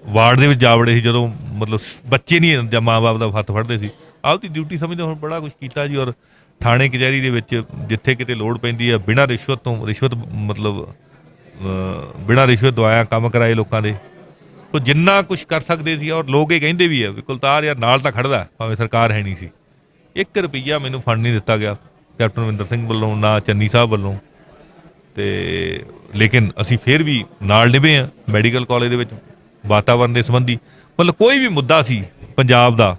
ਵਾਰਡ ਦੇ ਵਿੱਚ ਜਾ ਵੜੇ ਸੀ, ਜਦੋਂ ਮਤਲਬ ਬੱਚੇ ਨਹੀਂ ਜਾਂ ਮਾਂ ਬਾਪ ਦਾ ਹੱਥ ਫੜਦੇ ਸੀ। ਆਪਦੀ ਡਿਊਟੀ ਸਮਝਦੇ ਹੁਣ ਬੜਾ ਕੁਝ ਕੀਤਾ ਜੀ। ਔਰ ਥਾਣੇ ਕਚਹਿਰੀ ਦੇ ਵਿੱਚ ਜਿੱਥੇ ਕਿਤੇ ਲੋੜ ਪੈਂਦੀ ਹੈ ਬਿਨਾਂ ਰਿਸ਼ਵਤ ਤੋਂ, ਰਿਸ਼ਵਤ ਮਤਲਬ ਬਿਨਾਂ ਰਿਸ਼ਵਤ ਦਵਾਇਆ ਕੰਮ ਕਰਾਏ ਲੋਕਾਂ ਦੇ। ਉਹ ਜਿੰਨਾ ਕੁਝ ਕਰ ਸਕਦੇ ਸੀ। ਔਰ ਲੋਕ ਇਹ ਕਹਿੰਦੇ ਵੀ ਆ ਵੀ ਕੁਲਤਾਰ ਯਾਰ ਨਾਲ ਤਾਂ ਖੜਦਾ, ਭਾਵੇਂ ਸਰਕਾਰ ਹੈ ਨਹੀਂ ਸੀ। 1 ਰੁਪਈਆ ਮੈਨੂੰ ਫੰਡ ਨਹੀਂ ਦਿੱਤਾ ਗਿਆ ਕੈਪਟਨ ਅਮਰਿੰਦਰ ਸਿੰਘ ਵੱਲੋਂ, ਨਾ ਚੰਨੀ ਸਾਹਿਬ ਵੱਲੋਂ। ਤੇ ਲੇਕਿਨ ਅਸੀਂ ਫਿਰ ਵੀ ਨਾਲ ਨਿਭੇ ਹਾਂ। ਮੈਡੀਕਲ ਕਾਲਜ ਦੇ ਵਿੱਚ ਵਾਤਾਵਰਨ ਦੇ ਸੰਬੰਧੀ ਮਤਲਬ ਕੋਈ ਵੀ ਮੁੱਦਾ ਸੀ ਪੰਜਾਬ ਦਾ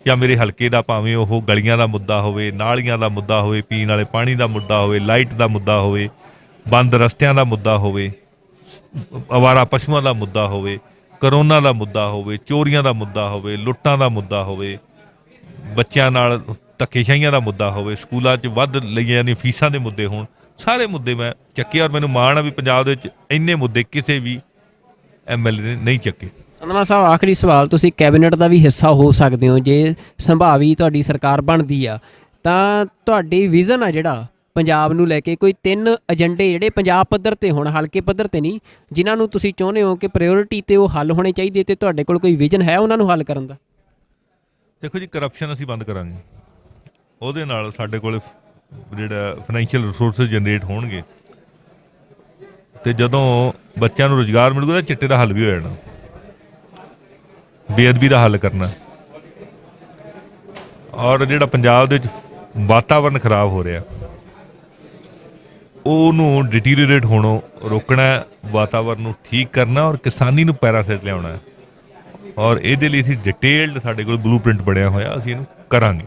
ਜਾਂ ਮੇਰੇ ਹਲਕੇ ਦਾ, ਭਾਵੇਂ ਉਹ ਗਲੀਆਂ ਦਾ ਮੁੱਦਾ ਹੋਵੇ, ਨਾਲੀਆਂ ਦਾ ਮੁੱਦਾ ਹੋਵੇ, ਪੀਣ ਵਾਲੇ ਪਾਣੀ ਦਾ ਮੁੱਦਾ ਹੋਵੇ, ਲਾਈਟ ਦਾ ਮੁੱਦਾ ਹੋਵੇ, ਬੰਦ ਰਸਤਿਆਂ ਦਾ ਮੁੱਦਾ ਹੋਵੇ, ਅਵਾਰਾ ਪਸ਼ੂਆਂ ਦਾ ਮੁੱਦਾ ਹੋਵੇ, ਕਰੋਨਾ ਦਾ ਮੁੱਦਾ ਹੋਵੇ, ਚੋਰੀਆਂ ਦਾ ਮੁੱਦਾ ਹੋਵੇ, ਲੁੱਟਾਂ ਦਾ ਮੁੱਦਾ ਹੋਵੇ, ਬੱਚਿਆਂ ਨਾਲ ਧੱਕੇਸ਼ਾਹੀਆਂ ਦਾ ਮੁੱਦਾ ਹੋਵੇ, ਸਕੂਲਾਂ 'ਚ ਵੱਧ ਲਈਆਂ ਜਾਂਦੀਆਂ ਫੀਸਾਂ ਦੇ ਮੁੱਦੇ ਹੋਣ, ਸਾਰੇ ਮੁੱਦੇ ਮੈਂ ਚੱਕੇ। ਔਰ ਮੈਨੂੰ ਮਾਣ ਆ ਵੀ ਪੰਜਾਬ ਦੇ ਵਿੱਚ ਇੰਨੇ ਮੁੱਦੇ ਕਿਸੇ ਵੀ MLA ਨੇ ਨਹੀਂ ਚੱਕੇ। ਸੰਧਵਾ ਸਾਹਿਬ, ਆਖਰੀ ਸਵਾਲ, ਤੁਸੀਂ ਕੈਬਨਿਟ ਦਾ ਵੀ ਹਿੱਸਾ ਹੋ ਸਕਦੇ ਹੋ ਜੇ ਸੰਭਾਵੀ ਤੁਹਾਡੀ ਸਰਕਾਰ ਬਣਦੀ ਆ, ਤਾਂ ਤੁਹਾਡੀ ਵਿਜ਼ਨ ਆ ਜਿਹੜਾ ਪੰਜਾਬ ਨੂੰ ਲੈ ਕੇ, ਕੋਈ 3 ਏਜੰਡੇ ਜਿਹੜੇ ਪੰਜਾਬ ਪੱਧਰ ਤੇ ਹੋਣ, ਹਲਕੇ ਪੱਧਰ ਤੇ ਨਹੀਂ, ਜਿਨ੍ਹਾਂ ਨੂੰ ਤੁਸੀਂ ਚਾਹੁੰਦੇ ਹੋ ਕਿ ਪ੍ਰਾਇੋਰਟੀ ਤੇ ਉਹ ਹੱਲ ਹੋਣੇ ਚਾਹੀਦੇ, ਤੇ ਤੁਹਾਡੇ ਕੋਲ ਕੋਈ ਵਿਜ਼ਨ ਹੈ ਉਹਨਾਂ ਨੂੰ ਹੱਲ ਕਰਨ ਦਾ? ਦੇਖੋ ਜੀ, ਕਰਪਸ਼ਨ ਅਸੀਂ ਬੰਦ ਕਰਾਂਗੇ, ਉਹਦੇ ਨਾਲ ਸਾਡੇ ਕੋਲ ਜਿਹੜਾ ਫਾਈਨੈਂਸ਼ੀਅਲ ਰਿਸੋਰਸਿਸ ਜਨਰੇਟ ਹੋਣਗੇ, ਤੇ ਜਦੋਂ ਬੱਚਿਆਂ ਨੂੰ ਰੁਜ਼ਗਾਰ ਮਿਲੂਗਾ ਤਾਂ ਚਿੱਟੇ ਦਾ ਹੱਲ ਵੀ ਹੋ ਜਾਣਾ, ਬੇਅਦਬੀ ਦਾ ਹੱਲ ਕਰਨਾ। ਔਰ ਜਿਹੜਾ ਪੰਜਾਬ ਦੇ ਵਿੱਚ ਵਾਤਾਵਰਨ ਖਰਾਬ ਹੋ ਰਿਹਾ ਉਹਨੂੰ ਡਿਟੀਰੀਓਰੇਟ ਹੋਣੋਂ ਰੋਕਣਾ, ਵਾਤਾਵਰਨ ਨੂੰ ਠੀਕ ਕਰਨਾ ਔਰ ਕਿਸਾਨੀ ਨੂੰ ਪੈਰਾਂ ਸਿਰ ਲਿਆਉਣਾ। ਔਰ ਇਹਦੇ ਲਈ ਅਸੀਂ ਡਿਟੇਲਡ, ਸਾਡੇ ਕੋਲ ਬਲੂਪ੍ਰਿੰਟ ਬਣਿਆ ਹੋਇਆ, ਅਸੀਂ ਇਹਨੂੰ ਕਰਾਂਗੇ।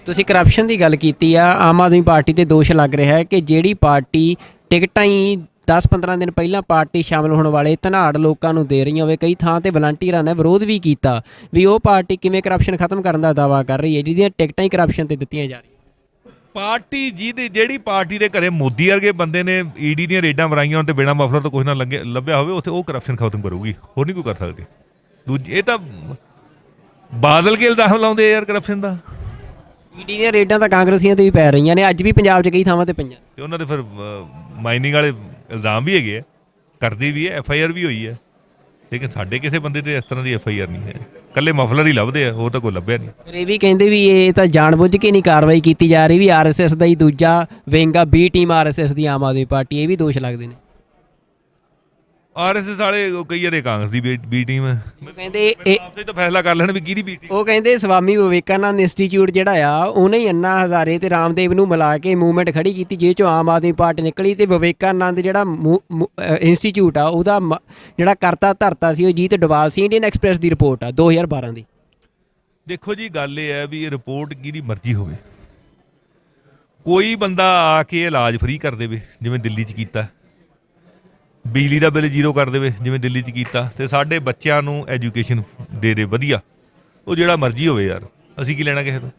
ਤੁਸੀਂ ਕਰਪਸ਼ਨ ਦੀ ਗੱਲ ਕੀਤੀ ਆ, ਆਮ ਆਦਮੀ ਪਾਰਟੀ ਤੇ ਦੋਸ਼ ਲੱਗ ਰਿਹਾ ਹੈ ਕਿ ਜਿਹੜੀ ਪਾਰਟੀ ਟਿਕਟਾਂ ਹੀ 10-15 ਦਿਨ ਪਹਿਲਾਂ ਪਾਰਟੀ ਸ਼ਾਮਲ ਹੋਣ ਵਾਲੇ ਧਨਾੜ ਲੋਕਾਂ ਨੂੰ ਦੇ ਰਹੀ ਹੋਵੇ, ਕਈ ਥਾਂ ਤੇ ਵਲੰਟੀਅਰਾਂ ਨੇ ਵਿਰੋਧ ਵੀ ਕੀਤਾ ਵੀ ਉਹ ਪਾਰਟੀ ਕਿਵੇਂ ਕਰਪਸ਼ਨ ਖਤਮ ਕਰਨ ਦਾ ਦਾਅਵਾ ਕਰ ਰਹੀ ਹੈ ਜਿਹਦੀਆਂ ਟਿਕਟਾਂ ਹੀ ਕਰਪਸ਼ਨ ਤੇ ਦਿੱਤੀਆਂ ਜਾ ਰਹੀਆਂ। ਪਾਰਟੀ ਜਿਹੜੀ ਪਾਰਟੀ ਦੇ ਘਰੇ ਮੋਦੀ ਵਰਗੇ ਬੰਦੇ ਨੇ ਈਡੀ ਦੀਆਂ ਰੇਡਾਂ ਮਰਾਈਆਂ ਹੋਣ ਤੇ ਬਿਨਾਂ ਮਫਲਰ ਤੋਂ ਕੁਛ ਨਾ ਲੱਭਿਆ ਹੋਵੇ, ਉੱਥੇ ਉਹ ਕਰਪਸ਼ਨ ਖਤਮ ਕਰੂਗੀ, ਹੋਰ ਨਹੀਂ ਕੋਈ ਕਰ ਸਕਦੀ। ਦੂਜੀ ਇਹ ਤਾਂ ਬਾਦਲ ਕੇ ਇਲਜ਼ਾਮ ਲਾਉਂਦੇ ਯਾਰ ਕਰਪਸ਼ਨ ਦਾ। ਈਡੀ ਦੀਆਂ ਰੇਡਾਂ ਤਾਂ ਕਾਂਗਰਸੀਆਂ ਤੇ ਵੀ ਪੈ ਰਹੀਆਂ ਨੇ, ਅੱਜ ਵੀ ਪੰਜਾਬ 'ਚ ਕਈ ਥਾਵਾਂ ਤੇ ਪਈਆਂ ਤੇ ਉਹਨਾਂ ਦੇ ਫਿਰ ਮਾਈਨਿੰਗ ਵਾਲੇ ਇਲਜ਼ਾਮ ਵੀ ਹੈਗੇ ਆ, ਕਰਦੀ ਵੀ ਹੈ, FIR ਵੀ ਹੋਈ ਹੈ। ਲੇਕਿਨ ਸਾਡੇ ਕਿਸੇ ਬੰਦੇ ਤੇ ਇਸ ਤਰ੍ਹਾਂ ਦੀ FIR ਨਹੀਂ ਹੈ, ਇਕੱਲੇ ਮਫਲਰ ਹੀ ਲੱਭਦੇ ਆ, ਹੋਰ ਤਾਂ ਕੋਈ ਲੱਭਿਆ ਨਹੀਂ। ਪਰ ਇਹ ਵੀ ਕਹਿੰਦੇ ਵੀ ਇਹ ਤਾਂ ਜਾਣਬੁੱਝ ਕੇ ਨਹੀਂ ਕਾਰਵਾਈ ਕੀਤੀ ਜਾ ਰਹੀ, ਵੀ RSS ਦਾ ਹੀ ਦੂਜਾ ਵਿੰਗ ਆ, B ਟੀਮ RSS ਦੀ ਆਮ ਆਦਮੀ ਪਾਰਟੀ, ਇਹ ਵੀ ਦੋਸ਼ ਲੱਗਦੇ ਨੇ। RSS ਵਾਲੇ ਕਈ ਵਾਰੇ ਕਾਂਗਰਸ ਦੀ B ਟੀਮ ਹੈ, ਕਹਿੰਦੇ ਇਹ ਆਪਸੇ ਤਾਂ ਫੈਸਲਾ ਕਰ ਲੈਣ ਵੀ ਕਿਹਦੀ B ਟੀਮ। ਉਹ ਕਹਿੰਦੇ ਸਵਾਮੀ ਵਿਵੇਕਾਨੰਦ ਇੰਸਟੀਚਿਊਟ ਜਿਹੜਾ ਆ ਉਹਨੇ ਹੀ ਅੰਨਾ ਹਜ਼ਾਰੇ ਤੇ ਰਾਮਦੇਵ ਨੂੰ ਮਿਲਾ ਕੇ ਮੂਵਮੈਂਟ ਖੜੀ ਕੀਤੀ, ਜੇ ਚੋਂ ਆਮ ਆਦਮੀ ਪਾਰਟੀ ਨਿਕਲੀ, ਤੇ ਵਿਵੇਕਾਨੰਦ ਜਿਹੜਾ ਇੰਸਟੀਚਿਊਟ ਆ ਉਹਦਾ ਜਿਹੜਾ ਕਰਤਾ ਧਰਤਾ ਸੀ ਉਹ ਜੀਤ ਡੋਵਾਲ ਸੀ। ਇੰਡੀਅਨ ਐਕਸਪ੍ਰੈਸ ਦੀ ਰਿਪੋਰਟ ਆ 2012 ਦੀ। ਦੇਖੋ ਜੀ, ਗੱਲ ਇਹ ਹੈ ਵੀ ਇਹ ਰਿਪੋਰਟ ਕਿਹਦੀ ਮਰਜ਼ੀ ਹੋਵੇ, ਕੋਈ ਬੰਦਾ ਆ ਕੇ ਇਲਾਜ ਫ੍ਰੀ ਕਰ ਦੇਵੇ ਜਿਵੇਂ ਦਿੱਲੀ 'ਚ ਕੀਤਾ, ਬਿਜਲੀ ਦਾ ਬਿੱਲ 0 ਕਰ ਦੇਵੇ ਜਿਵੇਂ ਦਿੱਲੀ 'ਚ ਕੀਤਾ, ਤੇ ਸਾਡੇ ਬੱਚਿਆਂ ਨੂੰ ਐਜੂਕੇਸ਼ਨ ਦੇ ਦੇ ਵਧੀਆ, ਉਹ ਜਿਹੜਾ ਮਰਜ਼ੀ ਹੋਵੇ ਯਾਰ, ਅਸੀਂ ਕੀ ਲੈਣਾ ਕਿਸੇ ਤੋਂ,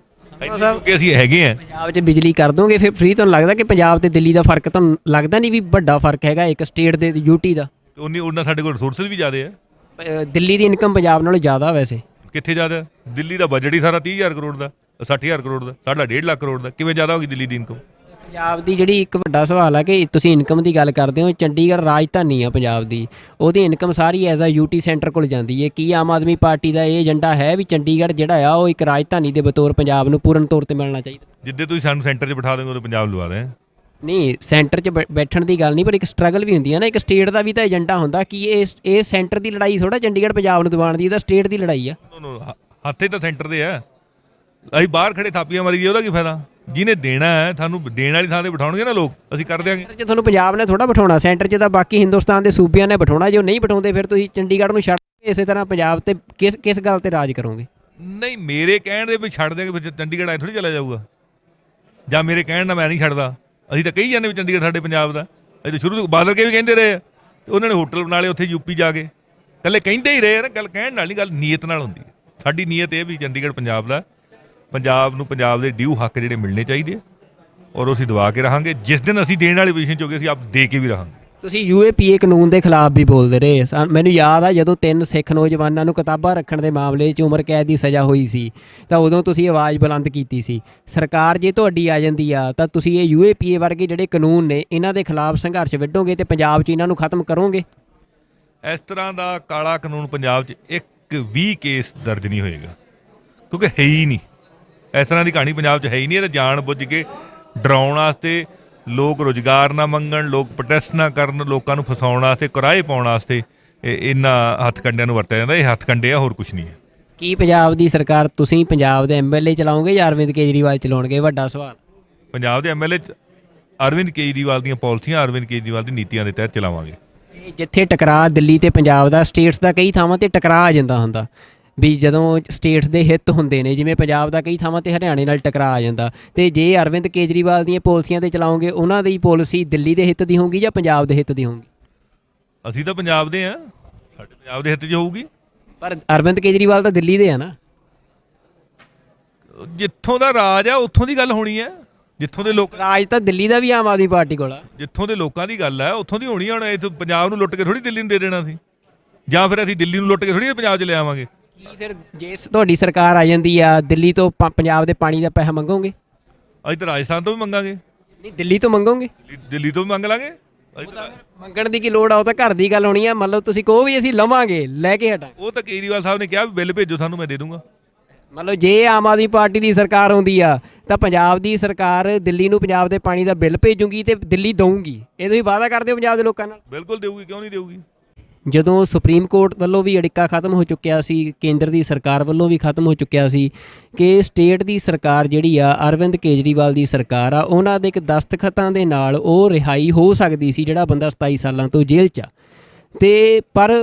ਕਿ ਅਸੀਂ ਹੈਗੇ ਆ। ਪੰਜਾਬ 'ਚ ਬਿਜਲੀ ਕਰ ਦੋਗੇ ਫਿਰ ਫ੍ਰੀ? ਤੁਹਾਨੂੰ ਲੱਗਦਾ ਕਿ ਪੰਜਾਬ ਤੇ ਦਿੱਲੀ ਦਾ ਫਰਕ ਤੁਹਾਨੂੰ ਲੱਗਦਾ ਨਹੀਂ ਵੀ ਵੱਡਾ ਫਰਕ ਹੈਗਾ ਇੱਕ ਸਟੇਟ ਦੇ UT ਦਾ? ਉਹਨਾਂ ਸਾਡੇ ਕੋਲ ਰਿਸੋਰਸਿਸ ਵੀ ਜ਼ਿਆਦਾ ਆ। ਦਿੱਲੀ ਦੀ ਇਨਕਮ ਪੰਜਾਬ ਨਾਲੋਂ ਜ਼ਿਆਦਾ, ਵੈਸੇ ਕਿੱਥੇ ਜ਼ਿਆਦਾ? ਦਿੱਲੀ ਦਾ ਬਜਟ ਹੀ ਸਾਰਾ 30,000 ਕਰੋੜ ਦਾ, 60,000 ਕਰੋੜ ਦਾ, ਸਾਡਾ 1.5 ਲੱਖ ਕਰੋੜ ਦਾ, ਕਿਵੇਂ ਜ਼ਿਆਦਾ ਹੋਗੀ ਦਿੱਲੀ ਦੀ ਇਨਕਮ? ਪੰਜਾਬ ਦੀ ਜਿਹੜੀ ਇੱਕ ਵੱਡਾ ਸਵਾਲ ਆ ਕਿ ਤੁਸੀਂ ਇਨਕਮ ਦੀ ਗੱਲ ਕਰਦੇ ਹੋ, ਚੰਡੀਗੜ੍ਹ ਰਾਜਧਾਨੀ ਆ ਪੰਜਾਬ ਦੀ, ਉਹਦੀ ਇਨਕਮ ਸਾਰੀ ਐਜ਼ ਆ UT ਸੈਂਟਰ ਕੋਲ ਜਾਂਦੀ ਹੈ। ਕੀ ਆਮ ਆਦਮੀ ਪਾਰਟੀ ਦਾ ਇਹ ਏਜੰਡਾ ਹੈ ਵੀ ਚੰਡੀਗੜ੍ਹ ਜਿਹੜਾ ਆ ਉਹ ਇੱਕ ਰਾਜਧਾਨੀ ਦੇ ਬਤੌਰ ਪੰਜਾਬ ਨੂੰ ਪੂਰਨ ਤੌਰ ਤੇ ਮਿਲਣਾ ਚਾਹੀਦਾ? ਜਿੱਦੇ ਤੁਸੀਂ ਸਾਨੂੰ ਸੈਂਟਰ 'ਚ ਬਿਠਾ ਦੇਂਗੇ ਉਦੋਂ ਪੰਜਾਬ ਲਵਾ ਦੇ। ਨਹੀਂ, ਸੈਂਟਰ 'ਚ ਬੈਠਣ ਦੀ ਗੱਲ ਨਹੀਂ, ਪਰ ਇੱਕ ਸਟਰਗਲ ਵੀ ਹੁੰਦੀ ਹੈ ਨਾ, ਇੱਕ ਸਟੇਟ ਦਾ ਵੀ ਤਾਂ ਏਜੰਡਾ ਹੁੰਦਾ ਕਿ ਇਹ ਸੈਂਟਰ ਦੀ ਲੜਾਈ ਥੋੜਾ ਚੰਡੀਗੜ੍ਹ ਪੰਜਾਬ ਨੂੰ ਦਿਵਾਉਣ ਦੀ, ਇਹਦਾ ਸਟੇਟ ਦੀ ਲੜਾਈ ਆ। ਹੱਥੇ ਤਾਂ ਸੈਂਟਰ ਦੇ ਆ, ਅਸੀਂ ਬਾਹਰ ਖੜੇ ਥਾਪੀਆਂ ਮਾਰੀ ਉਹਦਾ ਕੀ ਫਾਇਦਾ? ਜਿਹਨੇ ਦੇਣਾ ਹੈ ਤੁਹਾਨੂੰ ਦੇਣ ਵਾਲੀ ਥਾਂ ਤੇ ਬਿਠਾਉਣਗੇ ਨਾ ਲੋਕ, ਅਸੀਂ ਕਰ ਦਿਆਂਗੇ। ਜੇ ਤੁਹਾਨੂੰ ਪੰਜਾਬ ਨੇ ਥੋੜਾ ਬਿਠਾਉਣਾ, ਸੈਂਟਰ 'ਚ ਤਾਂ ਬਾਕੀ ਹਿੰਦੁਸਤਾਨ ਦੇ ਸੂਬਿਆਂ ਨੇ ਬਿਠਾਉਣਾ, ਜੇ ਉਹ ਨਹੀਂ ਬਿਠਾਉਂਦੇ ਫਿਰ ਤੁਸੀਂ ਚੰਡੀਗੜ੍ਹ ਨੂੰ ਛੱਡ ਕੇ ਇਸੇ ਤਰ੍ਹਾਂ ਪੰਜਾਬ ਤੇ ਕਿਸ ਗੱਲ ਤੇ ਰਾਜ ਕਰੋਗੇ? ਨਹੀਂ, ਮੇਰੇ ਕਹਿਣ ਦੇ ਵੀ ਛੱਡ ਦਿਆਂਗੇ ਫਿਰ ਚੰਡੀਗੜ੍ਹ ਐ ਥੋੜੀ ਚਲਾ ਜਾਊਗਾ, ਜਾਂ ਮੇਰੇ ਕਹਿਣ ਨਾਲ ਮੈਂ ਨਹੀਂ ਛੱਡਦਾ। ਅਸੀਂ ਤਾਂ ਕਹੀ ਜਾਂਦੇ ਵੀ ਚੰਡੀਗੜ੍ਹ ਸਾਡੇ ਪੰਜਾਬ ਦਾ, ਅਸੀਂ ਤਾਂ ਸ਼ੁਰੂ ਤੋਂ ਬਾਦਲ ਕੇ ਵੀ ਕਹਿੰਦੇ ਰਹੇ ਆ, ਤੇ ਉਹਨਾਂ ਨੇ ਹੋਟਲ ਬਣਾ ਲਏ ਉੱਥੇ UP ਜਾ ਕੇ, ਇਕੱਲੇ ਕਹਿੰਦੇ ਹੀ ਰਹੇ ਆ ਨਾ, ਗੱਲ ਕਹਿਣ ਨਾਲ ਨਹੀਂ, ਗੱਲ ਨੀਅਤ ਨਾਲ ਹੁੰਦੀ ਹੈ। ਸਾਡੀ ਨੀਅਤ ਇਹ ਵੀ ਚੰਡੀਗੜ੍ਹ ਪੰਜਾਬ ਦਾ, ਪੰਜਾਬ ਨੂੰ ਪੰਜਾਬ ਦੇ ਡਿਊ ਹੱਕ ਜਿਹੜੇ ਮਿਲਣੇ ਚਾਹੀਦੇ, ਔਰ ਅਸੀਂ ਦਵਾ ਕੇ ਰਹਾਂਗੇ। ਜਿਸ ਦਿਨ ਅਸੀਂ ਦੇਣ ਵਾਲੀ ਪੋਜੀਸ਼ਨ 'ਚ ਹੋਗੇ ਅਸੀਂ ਆਪ ਦੇ ਕੇ ਵੀ ਰਹਾਂਗੇ। ਤੁਸੀਂ UAPA ਕਾਨੂੰਨ ਦੇ ਖਿਲਾਫ ਵੀ ਬੋਲਦੇ ਰਹੇ ਮੈਨੂੰ ਯਾਦ ਆ ਜਦੋਂ 3 ਸਿੱਖ ਨੌਜਵਾਨਾਂ ਨੂੰ ਕਿਤਾਬਾਂ ਰੱਖਣ ਦੇ ਮਾਮਲੇ 'ਚ ਉਮਰ ਕੈਦ ਦੀ ਸਜ਼ਾ ਹੋਈ ਸੀ ਤਾਂ ਉਦੋਂ ਤੁਸੀਂ ਆਵਾਜ਼ ਬੁਲੰਦ ਕੀਤੀ ਸੀ। ਸਰਕਾਰ ਜੇ ਤੁਹਾਡੀ ਆ ਜਾਂਦੀ ਆ ਤਾਂ ਤੁਸੀਂ ਇਹ UAPA ਵਰਗੇ ਜਿਹੜੇ ਕਾਨੂੰਨ ਨੇ ਇਹਨਾਂ ਦੇ ਖਿਲਾਫ ਸੰਘਰਸ਼ ਵਿੱਢੋਗੇ ਤੇ ਪੰਜਾਬ 'ਚ ਇਹਨਾਂ ਨੂੰ ਖਤਮ ਕਰੋਗੇ? ਇਸ ਤਰ੍ਹਾਂ ਦਾ ਕਾਲਾ ਕਾਨੂੰਨ ਪੰਜਾਬ 'ਚ ਇੱਕ ਵੀ ਕੇਸ ਦਰਜ ਨਹੀਂ ਹੋਏਗਾ, ਕਿਉਂਕਿ ਹੈ ਹੀ ਨਹੀਂ। ਇਸ ਤਰ੍ਹਾਂ ਦੀ ਕਹਾਣੀ ਪੰਜਾਬ 'ਚ ਹੈ ਹੀ ਨਹੀਂ। ਇਹ ਤਾਂ ਜਾਣ ਬੁੱਝ ਕੇ ਡਰਾਉਣ ਵਾਸਤੇ, ਲੋਕ ਰੁਜ਼ਗਾਰ ਨਾ ਮੰਗਣ, ਲੋਕ ਪ੍ਰੋਟੈਸਟ ਨਾ ਕਰਨ, ਲੋਕਾਂ ਨੂੰ ਫਸਾਉਣ ਵਾਸਤੇ, ਕਿਰਾਏ ਪਾਉਣ ਵਾਸਤੇ ਇਹਨਾਂ ਹੱਥ ਕੰਡਿਆਂ ਨੂੰ ਵਰਤਿਆ ਜਾਂਦਾ। ਇਹ ਹੱਥ ਕੰਡੇ ਆ, ਹੋਰ ਕੁਝ ਨਹੀਂ ਹੈ। ਕੀ ਪੰਜਾਬ ਦੀ ਸਰਕਾਰ, ਤੁਸੀਂ ਪੰਜਾਬ ਦੇ MLA ਚਲਾਓਗੇ ਜਾਂ ਅਰਵਿੰਦ ਕੇਜਰੀਵਾਲ ਚਲਾਉਣਗੇ? ਵੱਡਾ ਸਵਾਲ। ਪੰਜਾਬ ਦੇ MLA ਅਰਵਿੰਦ ਕੇਜਰੀਵਾਲ ਦੀਆਂ ਪਾਲਿਸੀਆਂ, ਅਰਵਿੰਦ ਕੇਜਰੀਵਾਲ ਦੀ ਨੀਤੀਆਂ ਦੇ ਤਹਿਤ ਚਲਾਵਾਂਗੇ। ਜਿੱਥੇ ਟਕਰਾਅ ਦਿੱਲੀ ਤੇ ਪੰਜਾਬ ਦਾ, ਸਟੇਟਸ ਦਾ ਕਈ ਥਾਵਾਂ ਤੇ ਟਕਰਾਅ ਆ ਜਾਂਦਾ ਹੁੰਦਾ ਵੀ ਜਦੋਂ ਸਟੇਟਸ ਦੇ ਹਿੱਤ ਹੁੰਦੇ ਨੇ, ਜਿਵੇਂ ਪੰਜਾਬ ਦਾ ਕਈ ਥਾਵਾਂ ਤੇ ਹਰਿਆਣੇ ਨਾਲ ਟਕਰਾਅ ਆ ਜਾਂਦਾ, ਤੇ ਜੇ ਅਰਵਿੰਦ ਕੇਜਰੀਵਾਲ ਦੀਆਂ ਪਾਲਿਸੀਆਂ ਤੇ ਚਲਾਓਗੇ, ਉਹਨਾਂ ਦੀ ਪਾਲਿਸੀ ਦਿੱਲੀ ਦੇ ਹਿੱਤ ਦੀ ਹੋਊਗੀ ਜਾਂ ਪੰਜਾਬ ਦੇ ਹਿੱਤ ਦੀ ਹੋਊਗੀ? ਅਸੀਂ ਤਾਂ ਪੰਜਾਬ ਦੇ ਆ, ਸਾਡੇ ਪੰਜਾਬ ਦੇ ਹਿੱਤ 'ਚ ਹੋਊਗੀ। ਪਰ ਅਰਵਿੰਦ ਕੇਜਰੀਵਾਲ ਤਾਂ ਦਿੱਲੀ ਦੇ ਆ ਨਾ। ਜਿੱਥੋਂ ਦਾ ਰਾਜ ਆ ਉੱਥੋਂ ਦੀ ਗੱਲ ਹੋਣੀ ਹੈ। ਜਿੱਥੋਂ ਦੇ ਲੋਕ, ਰਾਜ ਤਾਂ ਦਿੱਲੀ ਦਾ ਵੀ ਆਮ ਆਦਮੀ ਪਾਰਟੀ ਕੋਲ ਆ। ਜਿੱਥੋਂ ਦੇ ਲੋਕਾਂ ਦੀ ਗੱਲ ਹੈ ਉੱਥੋਂ ਦੀ ਹੋਣੀ। ਹੁਣ ਇੱਥੇ ਪੰਜਾਬ ਨੂੰ ਲੁੱਟ ਕੇ ਥੋੜੀ ਦਿੱਲੀ ਨੂੰ ਦੇ ਦੇਣਾ ਸੀ, ਜਾਂ ਫਿਰ ਅਸੀਂ ਦਿੱਲੀ ਨੂੰ ਲੁੱਟ ਕੇ ਥੋੜੀ ਪੰਜਾਬ 'ਚ ਲੈ ਆਵਾਂਗੇ। ਕੀ ਫਿਰ ਜੇ ਤੁਹਾਡੀ ਸਰਕਾਰ ਆ ਜਾਂਦੀ ਆ, ਦਿੱਲੀ ਤੋਂ ਪੰਜਾਬ ਦੇ ਪਾਣੀ ਦਾ ਪੈਸਾ ਮੰਗੋਗੇ? ਅਸੀਂ ਤਾਂ ਰਾਜਸਥਾਨ ਤੋਂ ਵੀ ਮੰਗਾਂਗੇ। ਨਹੀਂ, ਦਿੱਲੀ ਤੋਂ ਮੰਗੋਗੇ? ਦਿੱਲੀ ਤੋਂ ਵੀ ਮੰਗ ਲਾਂਗੇ। ਮੰਗਣ ਦੀ ਕੀ ਲੋੜ ਆ? ਉਹ ਤਾਂ ਘਰ ਦੀ ਗੱਲ ਹੋਣੀ ਆ। ਮਤਲਬ ਤੁਸੀਂ ਕਹੋ ਵੀ ਅਸੀਂ ਲਵਾਂਗੇ, ਲੈ ਕੇ ਹਟਾਂ। ਉਹ ਤਾਂ ਕੇਜਰੀਵਾਲ ਸਾਹਿਬ ਨੇ ਕਿਹਾ ਵੀ ਬਿੱਲ ਭੇਜੋ ਸਾਨੂੰ, ਮੈਂ ਦੇ ਦੂੰਗਾ। ਮਤਲਬ ਜੇ ਆਮ ਆਦਮੀ ਪਾਰਟੀ ਦੀ ਸਰਕਾਰ ਆਉਂਦੀ ਆ ਤਾਂ ਪੰਜਾਬ ਦੀ ਸਰਕਾਰ ਦਿੱਲੀ ਨੂੰ ਪੰਜਾਬ ਦੇ ਪਾਣੀ ਦਾ ਬਿੱਲ ਭੇਜੂਗੀ ਤੇ ਦਿੱਲੀ ਦਊਗੀ। ਇਹ ਤੁਸੀਂ ਵਾਅਦਾ ਕਰਦੇ ਹੋ ਪੰਜਾਬ ਦੇ ਲੋਕਾਂ ਨਾਲ? ਬਿਲਕੁਲ ਦੇਊਗੀ, ਕਿਉਂ ਨਹੀਂ ਦੇਊਗੀ। ਜਦੋਂ ਸੁਪਰੀਮ ਕੋਰਟ ਵੱਲੋਂ ਵੀ ਅੜਿੱਕਾ ਖਤਮ ਹੋ ਚੁੱਕਿਆ ਸੀ, ਕੇਂਦਰ ਦੀ ਸਰਕਾਰ ਵੱਲੋਂ ਵੀ ਖਤਮ ਹੋ ਚੁੱਕਿਆ ਸੀ ਕਿ ਸਟੇਟ ਦੀ ਸਰਕਾਰ ਜਿਹੜੀ ਆ, ਅਰਵਿੰਦ ਕੇਜਰੀਵਾਲ ਦੀ ਸਰਕਾਰ ਆ, ਉਹਨਾਂ ਦੇ ਇੱਕ ਦਸਤਖਤਾਂ ਦੇ ਨਾਲ ਉਹ ਰਿਹਾਈ ਹੋ ਸਕਦੀ ਸੀ ਜਿਹੜਾ ਬੰਦਾ 27 ਸਾਲਾਂ ਤੋਂ ਜੇਲ੍ਹ 'ਚ ਆ। ਤੇ ਪਰ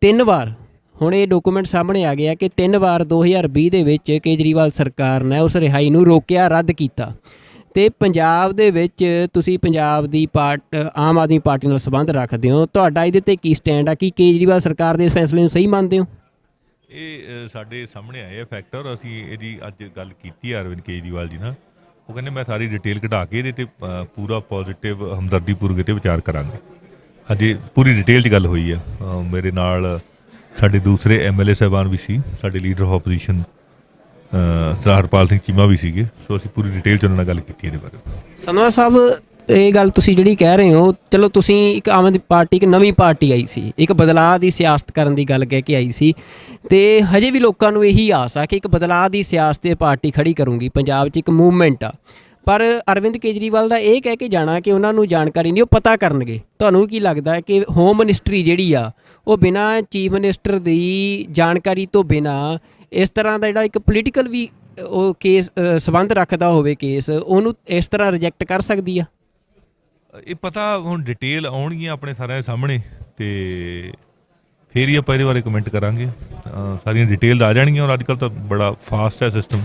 3 ਵਾਰ ਹੁਣ ਇਹ ਡਾਕੂਮੈਂਟ ਸਾਹਮਣੇ ਆ ਗਿਆ ਕਿ 3 ਵਾਰ 2020 ਦੇ ਵਿੱਚ ਕੇਜਰੀਵਾਲ ਸਰਕਾਰ ਨੇ ਉਸ ਰਿਹਾਈ ਨੂੰ ਰੋਕਿਆ, ਰੱਦ ਕੀਤਾ। ਤੇ ਪੰਜਾਬ ਦੇ ਵਿੱਚ ਤੁਸੀਂ ਪੰਜਾਬ ਦੀ ਆਮ ਆਦਮੀ ਪਾਰਟੀ ਨਾਲ ਸੰਬੰਧ ਰੱਖਦੇ ਹੋ, ਤੁਹਾਡਾ ਇਹਦੇ 'ਤੇ ਕੀ ਸਟੈਂਡ ਆ? ਕੀ ਕੇਜਰੀਵਾਲ ਸਰਕਾਰ ਦੇ ਫੈਸਲੇ ਨੂੰ ਸਹੀ ਮੰਨਦੇ ਹੋ? ਇਹ ਸਾਡੇ ਸਾਹਮਣੇ ਆਏ ਆ ਫੈਕਟਰ। ਅਸੀਂ ਇਹਦੀ ਅੱਜ ਗੱਲ ਕੀਤੀ ਅਰਵਿੰਦ ਕੇਜਰੀਵਾਲ ਜੀ ਨਾਲ। ਉਹ ਕਹਿੰਦੇ ਮੈਂ ਸਾਰੀ ਡਿਟੇਲ ਕਢਾ ਕੇ ਇਹਦੇ 'ਤੇ ਪੂਰਾ ਪੋਜ਼ਿਟਿਵ ਹਮਦਰਦੀਪੂਰਵਕ 'ਤੇ ਵਿਚਾਰ ਕਰਾਂਗੇ। ਅਜੇ ਪੂਰੀ ਡਿਟੇਲ 'ਚ ਗੱਲ ਹੋਈ ਆ। ਮੇਰੇ ਨਾਲ ਸਾਡੇ ਦੂਸਰੇ MLA ਸਾਹਿਬਾਨ ਵੀ ਸੀ, ਸਾਡੇ ਲੀਡਰ ਆਫ ਆਪੋਜੀਸ਼ਨ ਸਰਦਾਰ ਹਰਪਾਲ ਸਿੰਘ ਚੀਮਾ ਵੀ ਸੀਗੇ। ਸੋ ਅਸੀਂ ਪੂਰੀ ਡਿਟੇਲ 'ਚ ਉਹਨਾਂ ਨਾਲ ਗੱਲ ਕੀਤੀ ਇਹਦੇ ਬਾਰੇ। ਸੰਧਵਾ ਸਾਹਿਬ, ਇਹ ਗੱਲ ਤੁਸੀਂ ਜਿਹੜੀ ਕਹਿ ਰਹੇ ਹੋ, ਚਲੋ ਤੁਸੀਂ ਇੱਕ ਆਮ ਆਦਮੀ ਪਾਰਟੀ, ਇੱਕ ਨਵੀਂ ਪਾਰਟੀ ਆਈ ਸੀ, ਇੱਕ ਬਦਲਾਅ ਦੀ ਸਿਆਸਤ ਕਰਨ ਦੀ ਗੱਲ ਕਹਿ ਕੇ ਆਈ ਸੀ, ਤੇ ਹਜੇ ਵੀ ਲੋਕਾਂ ਨੂੰ ਇਹੀ ਆਸ ਆ ਕਿ ਇੱਕ ਬਦਲਾਅ ਦੀ ਸਿਆਸਤ ਤੇ ਪਾਰਟੀ ਖੜੀ ਕਰੂੰਗੀ, ਪੰਜਾਬ 'ਚ ਇੱਕ ਮੂਵਮੈਂਟ ਆ। ਪਰ ਅਰਵਿੰਦ ਕੇਜਰੀਵਾਲ ਦਾ ਇਹ ਕਹਿ ਕੇ ਜਾਣਾ ਕਿ ਉਹਨਾਂ ਨੂੰ ਜਾਣਕਾਰੀ ਨਹੀਂ, ਉਹ ਪਤਾ ਕਰਨਗੇ। ਤੁਹਾਨੂੰ ਕੀ ਲੱਗਦਾ ਕਿ ਹੋਮ ਮਿਨਿਸਟਰੀ ਜਿਹੜੀ ਆ ਉਹ ਬਿਨਾਂ ਚੀਫ ਮਿਨਿਸਟਰ ਦੀ ਜਾਣਕਾਰੀ ਤੋਂ ਬਿਨਾਂ ਇਸ ਤਰ੍ਹਾਂ ਦਾ ਜਿਹੜਾ ਇੱਕ ਪੋਲੀਟੀਕਲ ਵੀ ਉਹ ਕੇਸ ਸੰਬੰਧ ਰੱਖਦਾ ਹੋਵੇ ਕੇਸ, ਉਹਨੂੰ ਇਸ ਤਰ੍ਹਾਂ ਰਿਜੈਕਟ ਕਰ ਸਕਦੀ ਆ? ਇਹ ਪਤਾ ਹੁਣ ਡਿਟੇਲ ਆਉਣਗੀਆਂ ਆਪਣੇ ਸਾਰਿਆਂ ਦੇ ਸਾਹਮਣੇ, ਤੇ ਫਿਰ ਹੀ ਆਪਾਂ ਇਹਦੇ ਬਾਰੇ ਕਮੈਂਟ ਕਰਾਂਗੇ। ਸਾਰੀਆਂ ਡਿਟੇਲ ਆ ਜਾਣਗੀਆਂ। ਔਰ ਅੱਜ ਕੱਲ੍ਹ ਤਾਂ ਬੜਾ ਫਾਸਟ ਹੈ ਸਿਸਟਮ,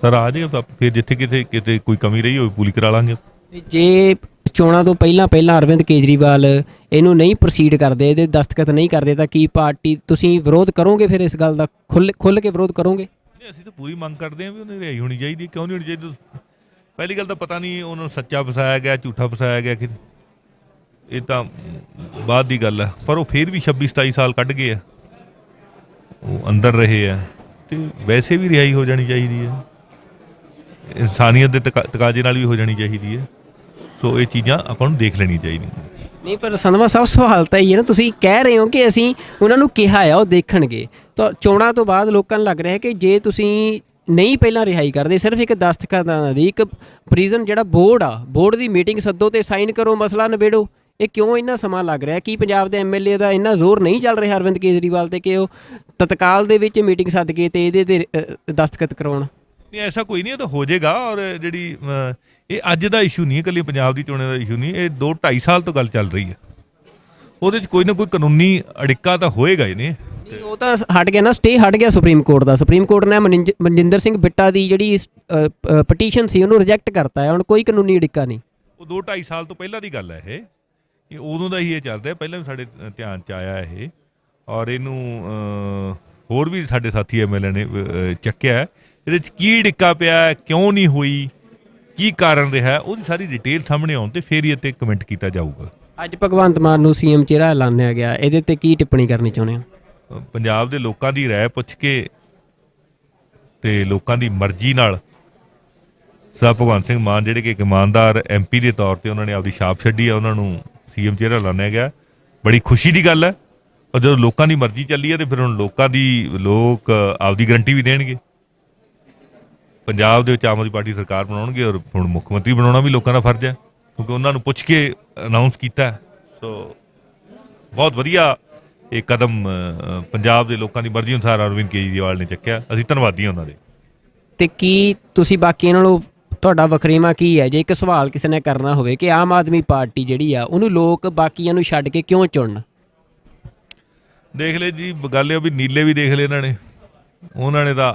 ਸਰ ਆ ਜਾਏਗਾ। ਫਿਰ ਜਿੱਥੇ ਕਿਤੇ ਕੋਈ ਕਮੀ ਰਹੀ ਹੋਵੇ ਪੂਰੀ ਕਰਾ ਲਾਂਗੇ। ਜੇ ਚੋਣਾਂ ਤੋਂ ਪਹਿਲਾਂ ਅਰਵਿੰਦ ਕੇਜਰੀਵਾਲ ਇਹਨੂੰ ਨਹੀਂ ਪ੍ਰੋਸੀਡ ਕਰਦੇ, ਇਹਦੇ ਦਸਤਖਤ ਨਹੀਂ ਕਰਦੇ, ਤਾਂ ਕੀ ਪਾਰਟੀ ਤੁਸੀਂ ਵਿਰੋਧ ਕਰੋਗੇ? ਫਿਰ ਇਸ ਗੱਲ ਦਾ ਖੁੱਲ੍ਹ ਕੇ ਵਿਰੋਧ ਕਰੋਗੇ? ਨਹੀਂ, ਅਸੀਂ ਤਾਂ ਪੂਰੀ ਮੰਗ ਕਰਦੇ ਹਾਂ ਵੀ ਉਹਨੇ ਰਿਹਾਈ ਹੋਣੀ ਚਾਹੀਦੀ। ਕਿਉਂ ਨਹੀਂ ਹੋਣੀ ਚਾਹੀਦੀ? ਪਹਿਲੀ ਗੱਲ ਤਾਂ ਪਤਾ ਨਹੀਂ ਉਹਨਾਂ ਨੂੰ ਸੱਚਾ ਫਸਾਇਆ ਗਿਆ, ਝੂਠਾ ਫਸਾਇਆ ਗਿਆ, ਕਿ ਇਹ ਤਾਂ ਬਾਅਦ ਦੀ ਗੱਲ ਹੈ। ਪਰ ਉਹ ਫਿਰ ਵੀ 26-27 ਸਾਲ ਕੱਢ ਗਏ ਆ, ਉਹ ਅੰਦਰ ਰਹੇ ਆ, ਤੇ ਵੈਸੇ ਵੀ ਰਿਹਾਈ ਹੋ ਜਾਣੀ ਚਾਹੀਦੀ ਹੈ। ਇਨਸਾਨੀਅਤ ਦੇ ਤਕਾਜ਼ੇ ਨਾਲ ਵੀ ਹੋ ਜਾਣੀ ਚਾਹੀਦੀ ਹੈ। ਸੋ ਇਹ ਚੀਜ਼ਾਂ ਆਪਾਂ ਨੂੰ ਦੇਖ ਲੈਣੀਆਂ ਚਾਹੀਦੀਆਂ। ਨਹੀਂ, ਪਰ ਸੰਧਵਾ ਸਾਹਿਬ ਸਵਾਲ ਤਾਂ ਹੀ ਹੈ ਨਾ, ਤੁਸੀਂ ਕਹਿ ਰਹੇ ਹੋ ਕਿ ਅਸੀਂ ਉਹਨਾਂ ਨੂੰ ਕਿਹਾ ਆ ਉਹ ਦੇਖਣਗੇ, ਤਾਂ ਚੋਣਾਂ ਤੋਂ ਬਾਅਦ ਲੋਕਾਂ ਨੂੰ ਲੱਗ ਰਿਹਾ ਕਿ ਜੇ ਤੁਸੀਂ ਨਹੀਂ ਪਹਿਲਾਂ ਰਿਹਾਈ ਕਰਦੇ, ਸਿਰਫ ਇੱਕ ਦਸਤਖਤਾਂ ਦੀ ਇੱਕ ਪ੍ਰਿਜ਼ਨ ਜਿਹੜਾ ਬੋਰਡ ਆ, ਬੋਰਡ ਦੀ ਮੀਟਿੰਗ ਸੱਦੋ ਤੇ ਸਾਈਨ ਕਰੋ, ਮਸਲਾ ਨਿਬੇੜੋ, ਇਹ ਕਿਉਂ ਇੰਨਾ ਸਮਾਂ ਲੱਗ ਰਿਹਾ? ਕੀ ਪੰਜਾਬ ਦੇ MLA ਦਾ ਇੰਨਾ ਜ਼ੋਰ ਨਹੀਂ ਚੱਲ ਰਿਹਾ ਅਰਵਿੰਦ ਕੇਜਰੀਵਾਲ 'ਤੇ ਕਿ ਉਹ ਤਤਕਾਲ ਦੇ ਵਿੱਚ ਮੀਟਿੰਗ ਸੱਦ ਕੇ ਤੇ ਇਹਦੇ 'ਤੇ ਦਸਤਖਤ ਕਰਵਾਉਣ? ਨਹੀਂ, ਐਸਾ ਕੋਈ ਨਹੀਂ, ਇਹ ਤਾਂ ਹੋ ਜਾਏਗਾ। ਔਰ ਜਿਹੜੀ ਇਹ ਅੱਜ ਦਾ ਇਸ਼ੂ ਨਹੀਂ ਹੈ, ਇਕੱਲੀ ਪੰਜਾਬ ਦੀ ਚੋਣਾਂ ਦਾ ਇਸ਼ੂ ਨਹੀਂ, ਇਹ 2-2.5 ਸਾਲ ਤੋਂ ਗੱਲ ਚੱਲ ਰਹੀ ਹੈ। ਉਹਦੇ 'ਚ ਕੋਈ ਨਾ ਕੋਈ ਕਾਨੂੰਨੀ ਅੜਿੱਕਾ ਤਾਂ ਹੋਏਗਾ ਹੀ ਨੇ। ਉਹ ਤਾਂ ਹਟ ਗਿਆ ਨਾ, ਸਟੇ ਹਟ ਗਿਆ ਸੁਪਰੀਮ ਕੋਰਟ ਦਾ। ਸੁਪਰੀਮ ਕੋਰਟ ਨੇ ਮਨਜਿੰਦਰ ਸਿੰਘ ਬਿੱਟਾ ਦੀ ਜਿਹੜੀ ਪਟੀਸ਼ਨ ਸੀ ਉਹਨੂੰ ਰਿਜੈਕਟ ਕਰਤਾ ਹੈ। ਹੁਣ ਕੋਈ ਕਾਨੂੰਨੀ ਅੜਿੱਕਾ ਨਹੀਂ। ਉਹ 2-2.5 ਸਾਲ ਤੋਂ ਪਹਿਲਾਂ ਦੀ ਗੱਲ ਹੈ। ਇਹ ਉਦੋਂ ਦਾ ਹੀ ਇਹ ਚੱਲ ਰਿਹਾ, ਪਹਿਲਾਂ ਵੀ ਸਾਡੇ ਧਿਆਨ 'ਚ ਆਇਆ ਇਹ। ਔਰ ਇਹਨੂੰ ਹੋਰ ਵੀ ਸਾਡੇ ਸਾਥੀ MLA ਨੇ ਚੱਕਿਆ। ਇਹਦੇ 'ਚ ਕੀ ਡਿੱਕਾ ਪਿਆ, ਕਿਉਂ ਨਹੀਂ ਹੋਈ, ਕੀ ਕਾਰਨ ਰਿਹਾ, ਉਹਦੀ ਸਾਰੀ ਡਿਟੇਲ ਸਾਹਮਣੇ ਆਉਣ 'ਤੇ ਫਿਰ ਹੀ ਇੱਥੇ ਕਮੈਂਟ ਕੀਤਾ ਜਾਊਗਾ। ਅੱਜ ਭਗਵੰਤ ਮਾਨ ਨੂੰ ਸੀਐਮ ਚਿਹਰਾ ਐਲਾਨਿਆ ਗਿਆ, ਇਹਦੇ ਤੇ ਕੀ ਟਿੱਪਣੀ ਕਰਨੀ ਚਾਹੁੰਦੇ ਹੋ? ਪੰਜਾਬ ਦੇ ਲੋਕਾਂ ਦੀ ਰਾਏ ਪੁੱਛ ਕੇ ਤੇ ਲੋਕਾਂ ਦੀ ਮਰਜ਼ੀ ਨਾਲ ਸਰਦਾਰ ਭਗਵੰਤ ਸਿੰਘ ਮਾਨ ਜਿਹੜੇ ਕਿ ਇੱਕ ਇਮਾਨਦਾਰ ਐਮਪੀ ਦੇ ਤੌਰ ਤੇ ਉਹਨਾਂ ਨੇ ਆਪਦੀ ਛਾਪ ਛੱਡੀ ਆ, ਉਹਨਾਂ ਨੂੰ ਸੀਐਮ ਚਿਹਰਾ ਐਲਾਨਿਆ ਗਿਆ। ਬੜੀ ਖੁਸ਼ੀ ਦੀ ਗੱਲ ਹੈ। ਔਰ ਜਦੋਂ ਲੋਕਾਂ ਦੀ ਮਰਜ਼ੀ ਚੱਲੀ ਹੈ ਤੇ ਫਿਰ ਹੁਣ ਲੋਕ ਆਪਦੀ ਗਰੰਟੀ ਵੀ ਦੇਣਗੇ। ਪੰਜਾਬ ਦੇ ਵਿੱਚ ਆਮ ਆਦਮੀ ਪਾਰਟੀ ਸਰਕਾਰ ਬਣਾਉਣਗੇ ਔਰ ਹੁਣ ਮੁੱਖ ਮੰਤਰੀ ਬਣਾਉਣਾ ਵੀ ਲੋਕਾਂ ਦਾ ਫਰਜ਼ ਹੈ, ਕਿਉਂਕਿ ਉਹਨਾਂ ਨੂੰ ਪੁੱਛ ਕੇ ਅਨਾਉਂਸ ਕੀਤਾ। ਸੋ ਬਹੁਤ ਵਧੀਆ ਇਹ ਕਦਮ ਪੰਜਾਬ ਦੇ ਲੋਕਾਂ ਦੀ ਮਰਜ਼ੀ ਅਨੁਸਾਰ ਅਰਵਿੰਦ ਕੇਜਰੀਵਾਲ ਨੇ ਚੱਕਿਆ। ਅਸੀਂ ਧੰਨਵਾਦੀ ਹਾਂ ਉਹਨਾਂ ਦੇ। ਤੇ ਕੀ ਤੁਸੀਂ ਬਾਕੀਆਂ ਨਾਲੋਂ ਤੁਹਾਡਾ ਵਖਰੇਵਾਂ ਕੀ ਹੈ? ਜੇ ਇੱਕ ਸਵਾਲ ਕਿਸੇ ਨੇ ਕਰਨਾ ਹੋਵੇ ਕਿ ਆਮ ਆਦਮੀ ਪਾਰਟੀ ਜਿਹੜੀ ਆ ਉਹਨੂੰ ਲੋਕ ਬਾਕੀਆਂ ਨੂੰ ਛੱਡ ਕੇ ਕਿਉਂ ਚੁਣਨ? ਦੇਖ ਲੈ ਜੀ, ਗੱਲ ਇਹ ਵੀ ਨੀਲੇ ਵੀ ਦੇਖ ਲਏ ਇਹਨਾਂ ਨੇ, ਉਹਨਾਂ ਨੇ ਤਾਂ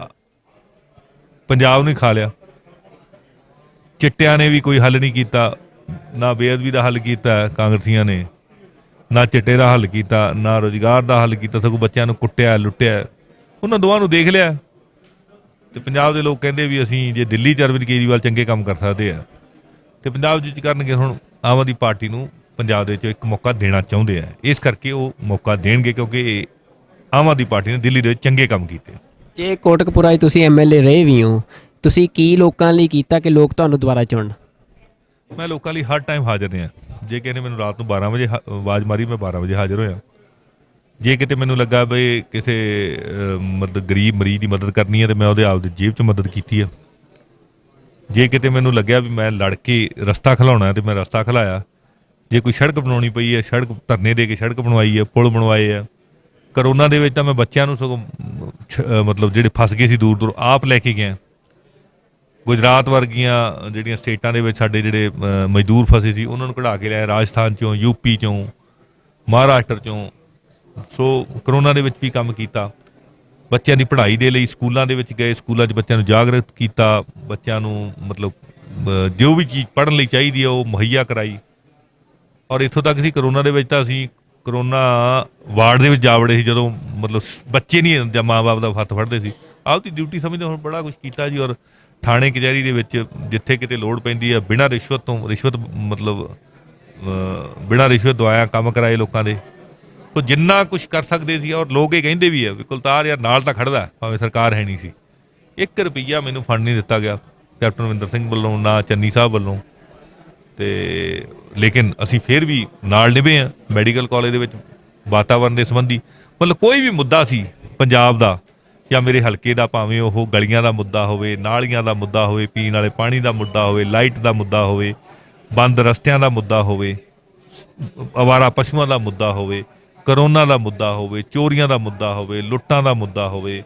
ਪੰਜਾਬ ਨੂੰ ਹੀ ਖਾ ਲਿਆ। ਚਿੱਟਿਆਂ ਨੇ ਵੀ ਕੋਈ ਹੱਲ ਨਹੀਂ ਕੀਤਾ, ਨਾ ਬੇਅਦਬੀ ਦਾ ਹੱਲ ਕੀਤਾ ਕਾਂਗਰਸੀਆਂ ਨੇ, ਨਾ ਚਿੱਟੇ ਦਾ ਹੱਲ ਕੀਤਾ, ਨਾ ਰੁਜ਼ਗਾਰ ਦਾ ਹੱਲ ਕੀਤਾ, ਸਗੋਂ ਬੱਚਿਆਂ ਨੂੰ ਕੁੱਟਿਆ ਲੁੱਟਿਆ। ਉਹਨਾਂ ਦੋਵਾਂ ਨੂੰ ਦੇਖ ਲਿਆ ਤੇ ਪੰਜਾਬ ਦੇ ਲੋਕ ਕਹਿੰਦੇ ਵੀ ਅਸੀਂ ਜੇ ਦਿੱਲੀ 'ਚ ਅਰਵਿੰਦ ਕੇਜਰੀਵਾਲ ਚੰਗੇ ਕੰਮ ਕਰ ਸਕਦੇ ਆ ਤੇ ਪੰਜਾਬ 'ਚ ਕਰਨਗੇ। ਹੁਣ ਆਮ ਆਦਮੀ ਪਾਰਟੀ ਨੂੰ ਪੰਜਾਬ ਦੇ ਵਿੱਚ ਇੱਕ ਮੌਕਾ ਦੇਣਾ ਚਾਹੁੰਦੇ ਆ, ਇਸ ਕਰਕੇ ਉਹ ਮੌਕਾ ਦੇਣਗੇ, ਕਿਉਂਕਿ ਆਮ ਆਦਮੀ ਪਾਰਟੀ ਨੇ ਦਿੱਲੀ ਦੇ ਵਿੱਚ ਚੰਗੇ ਕੰਮ ਕੀਤੇ। ਜੇ ਕੋਟਕਪੂਰਾ 'ਚ ਤੁਸੀਂ ਐਮਐਲਏ ਰਹੇ ਵੀ ਹੋ, ਤੁਸੀਂ ਕੀ ਲੋਕਾਂ ਲਈ ਕੀਤਾ ਕਿ ਲੋਕ ਤੁਹਾਨੂੰ ਦੁਬਾਰਾ ਚੁਣਨ? ਮੈਂ ਲੋਕਾਂ ਲਈ ਹਰ ਟਾਈਮ ਹਾਜ਼ਰ ਰਿਹਾ। ਜੇ ਕਿਸੇ ਨੇ ਮੈਨੂੰ ਰਾਤ ਨੂੰ 12 ਵਜੇ ਆਵਾਜ਼ ਮਾਰੀ, ਮੈਂ 12 ਵਜੇ ਹਾਜ਼ਰ ਹੋਇਆ। ਜੇ ਕਿਤੇ ਮੈਨੂੰ ਲੱਗਾ ਵੀ ਕਿਸੇ ਮਤਲਬ ਗਰੀਬ ਮਰੀਜ਼ ਦੀ ਮਦਦ ਕਰਨੀ ਹੈ ਤੇ ਮੈਂ ਉਹਦੇ ਆਪਦੀ ਜੇਬ 'ਚ ਮਦਦ ਕੀਤੀ ਆ। ਜੇ ਕਿਤੇ ਮੈਨੂੰ ਲੱਗਿਆ ਵੀ ਮੈਂ ਲੜ ਕੇ ਰਸਤਾ ਖਿਲਾਉਣਾ ਤੇ ਮੈਂ ਰਸਤਾ ਖਿਲਾਇਆ। ਜੇ ਕੋਈ ਸੜਕ ਬਣਾਉਣੀ ਪਈ ਹੈ, ਸੜਕ ਧਰਨੇ ਦੇ ਕੇ ਸੜਕ ਬਣਵਾਈ ਹੈ, ਪੁਲ ਬਣਵਾਏ ਆ। ਕਰੋਨਾ ਦੇ ਵਿੱਚ ਤਾਂ ਮੈਂ ਬੱਚਿਆਂ ਨੂੰ ਸਗੋਂ ਮਤਲਬ ਜਿਹੜੇ ਫਸ ਗਏ ਸੀ ਦੂਰ ਦੂਰ ਆਪ ਲੈ ਕੇ ਗਿਆ। ਗੁਜਰਾਤ ਵਰਗੀਆਂ ਜਿਹੜੀਆਂ ਸਟੇਟਾਂ ਦੇ ਵਿੱਚ ਸਾਡੇ ਜਿਹੜੇ ਮਜ਼ਦੂਰ ਫਸੇ ਸੀ ਉਹਨਾਂ ਨੂੰ ਕਢਾ ਕੇ ਲਿਆਏ, ਰਾਜਸਥਾਨ 'ਚੋਂ, ਯੂਪੀ 'ਚੋਂ, ਮਹਾਰਾਸ਼ਟਰ 'ਚੋਂ। ਸੋ ਕਰੋਨਾ ਦੇ ਵਿੱਚ ਵੀ ਕੰਮ ਕੀਤਾ। ਬੱਚਿਆਂ ਦੀ ਪੜ੍ਹਾਈ ਦੇ ਲਈ ਸਕੂਲਾਂ ਦੇ ਵਿੱਚ ਗਏ, ਸਕੂਲਾਂ 'ਚ ਬੱਚਿਆਂ ਨੂੰ ਜਾਗਰੂਕ ਕੀਤਾ, ਬੱਚਿਆਂ ਨੂੰ ਮਤਲਬ ਜੋ ਵੀ ਚੀਜ਼ ਪੜ੍ਹਨ ਲਈ ਚਾਹੀਦੀ ਹੈ ਉਹ ਮੁਹੱਈਆ ਕਰਾਈ। ਔਰ ਇੱਥੋਂ ਤੱਕ ਸੀ ਕਰੋਨਾ ਦੇ ਵਿੱਚ ਤਾਂ ਅਸੀਂ ਕਰੋਨਾ ਵਾਰਡ ਦੇ ਵਿੱਚ ਜਾ ਵੜੇ ਸੀ, ਜਦੋਂ ਮਤਲਬ ਬੱਚੇ ਨਹੀਂ ਜਾਂ ਮਾਂ ਬਾਪ ਦਾ ਹੱਥ ਫੜਦੇ ਸੀ। ਆਪਦੀ ਡਿਊਟੀ ਸਮਝਦੇ ਹੁਣ ਬੜਾ ਕੁਛ ਕੀਤਾ ਜੀ। ਔਰ ਥਾਣੇ ਕਚਹਿਰੀ ਦੇ ਵਿੱਚ ਜਿੱਥੇ ਕਿਤੇ ਲੋੜ ਪੈਂਦੀ ਹੈ ਬਿਨਾਂ ਰਿਸ਼ਵਤ ਮਤਲਬ ਬਿਨਾਂ ਰਿਸ਼ਵਤ ਦਵਾਇਆ ਕੰਮ ਕਰਾਏ ਲੋਕਾਂ ਦੇ। ਉਹ ਜਿੰਨਾ ਕੁਛ ਕਰ ਸਕਦੇ ਸੀ। ਔਰ ਲੋਕ ਇਹ ਕਹਿੰਦੇ ਵੀ ਆ ਵੀ ਕੁਲਤਾਰ ਯਾਰ ਨਾਲ ਤਾਂ ਖੜਦਾ, ਭਾਵੇਂ ਸਰਕਾਰ ਹੈ ਨਹੀਂ ਸੀ। 1 ਰੁਪਈਆ ਮੈਨੂੰ ਫੰਡ ਨਹੀਂ ਦਿੱਤਾ ਗਿਆ ਕੈਪਟਨ ਅਮਰਿੰਦਰ ਸਿੰਘ ਵੱਲੋਂ, ਨਾ ਚੰਨੀ ਸਾਹਿਬ ਵੱਲੋਂ। ਤੇ ਲੇਕਿਨ ਅਸੀਂ ਫਿਰ ਵੀ ਨਾਲ ਨਿਭੇ ਹਾਂ। ਮੈਡੀਕਲ ਕਾਲਜ ਦੇ ਵਿੱਚ ਵਾਤਾਵਰਨ ਦੇ ਸੰਬੰਧੀ ਮਤਲਬ ਕੋਈ ਵੀ ਮੁੱਦਾ ਸੀ ਪੰਜਾਬ ਦਾ ਜਾਂ ਮੇਰੇ ਹਲਕੇ ਦਾ, ਭਾਵੇਂ ਉਹ ਗਲੀਆਂ ਦਾ ਮੁੱਦਾ ਹੋਵੇ, ਨਾਲੀਆਂ ਦਾ ਮੁੱਦਾ ਹੋਵੇ, ਪੀਣ ਵਾਲੇ ਪਾਣੀ ਦਾ ਮੁੱਦਾ ਹੋਵੇ, ਲਾਈਟ ਦਾ ਮੁੱਦਾ ਹੋਵੇ, ਬੰਦ ਰਸਤਿਆਂ ਦਾ ਮੁੱਦਾ ਹੋਵੇ, ਅਵਾਰਾ ਪਸ਼ੂਆਂ ਦਾ ਮੁੱਦਾ ਹੋਵੇ, ਕਰੋਨਾ ਦਾ ਮੁੱਦਾ ਹੋਵੇ, ਚੋਰੀਆਂ ਦਾ ਮੁੱਦਾ ਹੋਵੇ, ਲੁੱਟਾਂ ਦਾ ਮੁੱਦਾ ਹੋਵੇ,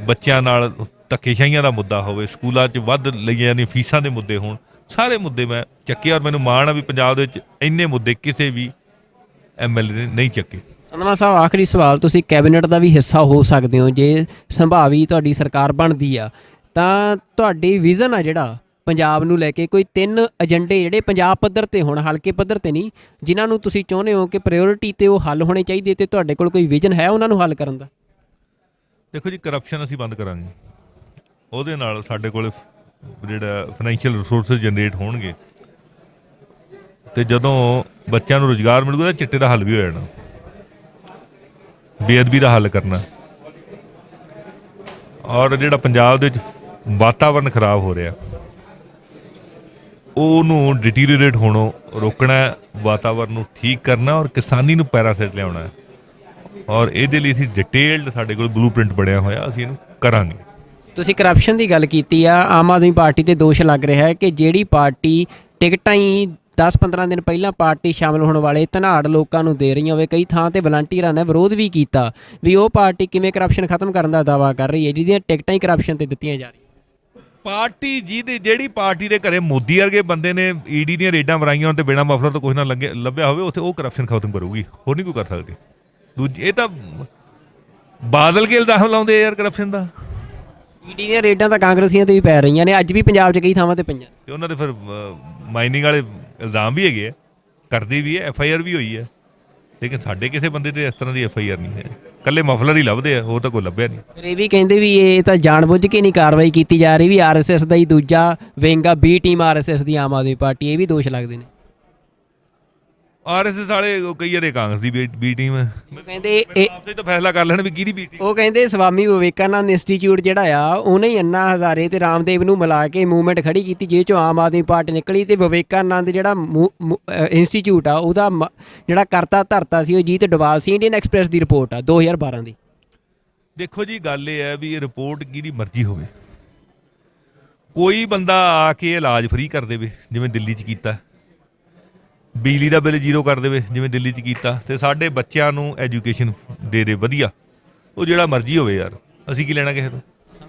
ਬੱਚਿਆਂ ਨਾਲ ਧੱਕੇਸ਼ਾਹੀਆਂ ਦਾ ਮੁੱਦਾ ਹੋਵੇ, ਸਕੂਲਾਂ 'ਚ ਵੱਧ ਲਈਆਂ ਜਾਂਦੀਆਂ ਫੀਸਾਂ ਦੇ ਮੁੱਦੇ ਹੋਣ, ਸਾਰੇ ਮੁੱਦੇ ਮੈਂ ਚੱਕੇ। ਔਰ ਮੈਨੂੰ ਮਾਣ ਆ ਵੀ ਪੰਜਾਬ ਦੇ ਵਿੱਚ ਇੰਨੇ ਮੁੱਦੇ ਕਿਸੇ ਵੀ ਐਮਐਲਏ ਨੇ ਨਹੀਂ ਚੱਕੇ। ਸੰਧਵਾ ਸਾਹਿਬ, ਆਖਰੀ ਸਵਾਲ, ਤੁਸੀਂ ਕੈਬਨਿਟ ਦਾ ਵੀ ਹਿੱਸਾ ਹੋ ਸਕਦੇ ਹੋ ਜੇ ਸੰਭਾਵੀ ਤੁਹਾਡੀ ਸਰਕਾਰ ਬਣਦੀ ਆ ਤਾਂ ਤੁਹਾਡੀ ਵਿਜ਼ਨ ਆ ਜਿਹੜਾ ਪੰਜਾਬ ਨੂੰ ਲੈ ਕੇ, ਕੋਈ 3 ਏਜੰਡੇ ਜਿਹੜੇ ਪੰਜਾਬ ਪੱਧਰ ਤੇ ਹੋਣ, ਹਲਕੇ ਪੱਧਰ ਤੇ ਨਹੀਂ, ਜਿਨ੍ਹਾਂ ਨੂੰ ਤੁਸੀਂ ਚਾਹੁੰਦੇ ਹੋ ਕਿ ਪ੍ਰਾਇਓਰਿਟੀ ਤੇ ਉਹ ਹੱਲ ਹੋਣੇ ਚਾਹੀਦੇ, ਤੇ ਤੁਹਾਡੇ ਕੋਲ ਕੋਈ ਵਿਜ਼ਨ ਹੈ ਉਹਨਾਂ ਨੂੰ ਹੱਲ ਕਰਨ ਦਾ? ਦੇਖੋ ਜੀ, ਕਰਪਸ਼ਨ ਅਸੀਂ ਬੰਦ ਕਰਾਂਗੇ। ਉਹਦੇ ਨਾਲ ਸਾਡੇ ਕੋਲ ਜਿਹੜਾ ਫਾਈਨੈਂਸ਼ੀਅਲ ਰਿਸੋਰਸਿਸ ਜਨਰੇਟ ਹੋਣਗੇ ਤੇ ਜਦੋਂ ਬੱਚਿਆਂ ਨੂੰ ਰੁਜ਼ਗਾਰ ਮਿਲੂਗਾ ਤਾਂ ਚਿੱਟੇ ਦਾ ਹੱਲ ਵੀ ਹੋ ਜਾਣਾ, ਬੇਅਦਬੀ ਦਾ ਹੱਲ ਕਰਨਾ। ਔਰ ਜਿਹੜਾ ਪੰਜਾਬ ਦੇ ਵਿੱਚ ਵਾਤਾਵਰਨ ਖਰਾਬ ਹੋ ਰਿਹਾ ਉਹਨੂੰ ਡਿਟੀਰੀਓਰੇਟ ਹੋਣੋਂ ਰੋਕਣਾ, ਵਾਤਾਵਰਨ ਨੂੰ ਠੀਕ ਕਰਨਾ ਔਰ ਕਿਸਾਨੀ ਨੂੰ ਪੈਰਾਂ ਸਿਰ ਲਿਆਉਣਾ। ਔਰ ਇਹਦੇ ਲਈ ਅਸੀਂ ਡਿਟੇਲਡ ਸਾਡੇ ਕੋਲ ਬਲੂਪ੍ਰਿੰਟ ਬਣਿਆ ਹੋਇਆ, ਅਸੀਂ ਇਹਨੂੰ ਕਰਾਂਗੇ। ਤੁਸੀਂ ਕਰਪਸ਼ਨ ਦੀ ਗੱਲ ਕੀਤੀ ਆ। ਆਮ ਆਦਮੀ ਪਾਰਟੀ ਤੇ ਦੋਸ਼ ਲੱਗ ਰਿਹਾ ਹੈ ਕਿ ਜਿਹੜੀ ਪਾਰਟੀ ਟਿਕਟਾਂ ਹੀ 10-15 ਦਿਨ ਪਹਿਲਾਂ ਪਾਰਟੀ ਸ਼ਾਮਲ ਹੋਣ ਵਾਲੇ ਧਨਾੜ ਲੋਕਾਂ ਨੂੰ ਦੇ ਰਹੀਆਂ ਹੋਵੇ, ਕਈ ਥਾਂ ਤੇ ਵਲੰਟੀਅਰਾਂ ਨੇ ਵਿਰੋਧ ਵੀ ਕੀਤਾ ਵੀ ਉਹ ਪਾਰਟੀ ਕਿਵੇਂ ਕਰਪਸ਼ਨ ਖਤਮ ਕਰਨ ਦਾ ਦਾਅਵਾ ਕਰ ਰਹੀ ਹੈ ਜਿਹਦੀਆਂ ਟਿਕਟਾਂ ਹੀ ਕਰਪਸ਼ਨ ਤੇ ਦਿੱਤੀਆਂ ਜਾ ਰਹੀਆਂ। ਪਾਰਟੀ ਜਿਹੜੀ ਪਾਰਟੀ ਦੇ ਘਰੇ ਮੋਦੀ ਵਰਗੇ ਬੰਦੇ ਨੇ ਈਡੀ ਦੀਆਂ ਰੇਡਾਂ ਮਰਾਈਆਂ ਹੋਣ ਤੇ ਬਿਨਾਂ ਮਫਲਰ ਤੋਂ ਕੁਛ ਨਾ ਲੱਭਿਆ ਹੋਵੇ, ਉੱਥੇ ਉਹ ਕਰਪਸ਼ਨ ਖਤਮ ਕਰੂਗੀ, ਹੋਰ ਨਹੀਂ ਕੋਈ ਕਰ ਸਕਦੀ। ਦੂਜੀ ਇਹ ਤਾਂ ਬਾਦਲ ਕੇ ਇਲਜ਼ਾਮ ਲਾਉਂਦੇ ਯਾਰ ਕਰਪਸ਼ਨ ਦਾ। ਈਡੀ ਦੀਆਂ ਰੇਡਾਂ ਤਾਂ ਕਾਂਗਰਸੀਆਂ ਤੇ ਵੀ ਪੈ ਰਹੀਆਂ ਨੇ, ਅੱਜ ਵੀ ਪੰਜਾਬ 'ਚ ਕਈ ਥਾਵਾਂ ਤੇ ਪਈਆਂ ਤੇ ਉਹਨਾਂ ਦੇ ਫਿਰ ਮਾਈਨਿੰਗ ਵਾਲੇ ਇਲਜ਼ਾਮ ਵੀ ਹੈਗੇ ਆ, ਕਰਦੇ ਵੀ ਹੈ, FIR ਵੀ ਹੋਈ ਹੈ। ਲੇਕਿਨ ਸਾਡੇ ਕਿਸੇ ਬੰਦੇ ਤੇ ਇਸ ਤਰ੍ਹਾਂ ਦੀ FIR ਨਹੀਂ ਹੈ, ਇਕੱਲੇ ਮਫਲਰ ਹੀ ਲੱਭਦੇ ਆ, ਹੋਰ ਤਾਂ ਕੋਈ ਲੱਭਿਆ ਨਹੀਂ। ਫਿਰ ਇਹ ਵੀ ਕਹਿੰਦੇ ਵੀ ਇਹ ਤਾਂ ਜਾਣਬੁੱਝ ਕੇ ਨਹੀਂ ਕਾਰਵਾਈ ਕੀਤੀ ਜਾ ਰਹੀ, ਵੀ RSS ਦਾ ਹੀ ਦੂਜਾ ਵਿੰਗ ਆ, B ਟੀਮ RSS ਦੀ ਆਮ ਆਦਮੀ ਪਾਰਟੀ, ਇਹ ਵੀ ਦੋਸ਼ ਲੱਗਦੇ ਨੇ। ਆਰਐਸਐਸ ਵਾਲੇ ਕਈ ਵਾਰੇ ਕਾਂਗਰਸ ਦੀ ਬੀ ਟੀਮ ਹੈ। ਕਹਿੰਦੇ ਇਹ ਆਪਸੇ ਤਾਂ ਫੈਸਲਾ ਕਰ ਲੈਣ ਵੀ ਕਿਹਦੀ ਬੀ ਟੀਮ। ਉਹ ਕਹਿੰਦੇ ਸਵਾਮੀ ਵਿਵੇਕਾਨੰਦ ਇੰਸਟੀਚਿਊਟ ਜਿਹੜਾ ਆ ਉਹਨੇ ਹੀ ਅੰਨਾ ਹਜ਼ਾਰੇ ਤੇ ਰਾਮਦੇਵ ਨੂੰ ਮਿਲਾ ਕੇ ਮੂਵਮੈਂਟ ਖੜੀ ਕੀਤੀ, ਜਿਹ ਚੋਂ ਆਮ ਆਦਮੀ ਪਾਰਟੀ ਨਿਕਲੀ। ਤੇ ਵਿਵੇਕਾਨੰਦ ਜਿਹੜਾ ਇੰਸਟੀਚਿਊਟ ਆ ਉਹਦਾ ਜਿਹੜਾ ਕਰਤਾ ਧਰਤਾ ਸੀ ਉਹ ਜੀਤ ਡੋਵਾਲ ਸੀ। ਇੰਡੀਅਨ ਐਕਸਪ੍ਰੈਸ ਦੀ ਰਿਪੋਰਟ ਆ 2012 ਦੀ। ਦੇਖੋ ਜੀ, ਗੱਲ ਇਹ ਹੈ ਵੀ ਇਹ ਰਿਪੋਰਟ ਕਿਹਦੀ ਮਰਜ਼ੀ ਹੋਵੇ, ਕੋਈ ਬੰਦਾ ਆ ਕੇ ਇਲਾਜ ਫ੍ਰੀ ਕਰ ਦੇਵੇ ਜਿਵੇਂ ਦਿੱਲੀ 'ਚ ਕੀਤਾ, ਬਿਜਲੀ ਦਾ ਬਿੱਲ ਜ਼ੀਰੋ ਕਰ ਦੇਵੇ ਜਿਵੇਂ ਦਿੱਲੀ 'ਚ ਕੀਤਾ, ਤੇ ਸਾਡੇ ਬੱਚਿਆਂ ਨੂੰ ਐਜੂਕੇਸ਼ਨ ਦੇ ਦੇ ਵਧੀਆ, ਉਹ ਜਿਹੜਾ ਮਰਜ਼ੀ ਹੋਵੇ ਯਾਰ, ਅਸੀਂ ਕੀ ਲੈਣਾ ਕਿਸੇ ਤੋਂ,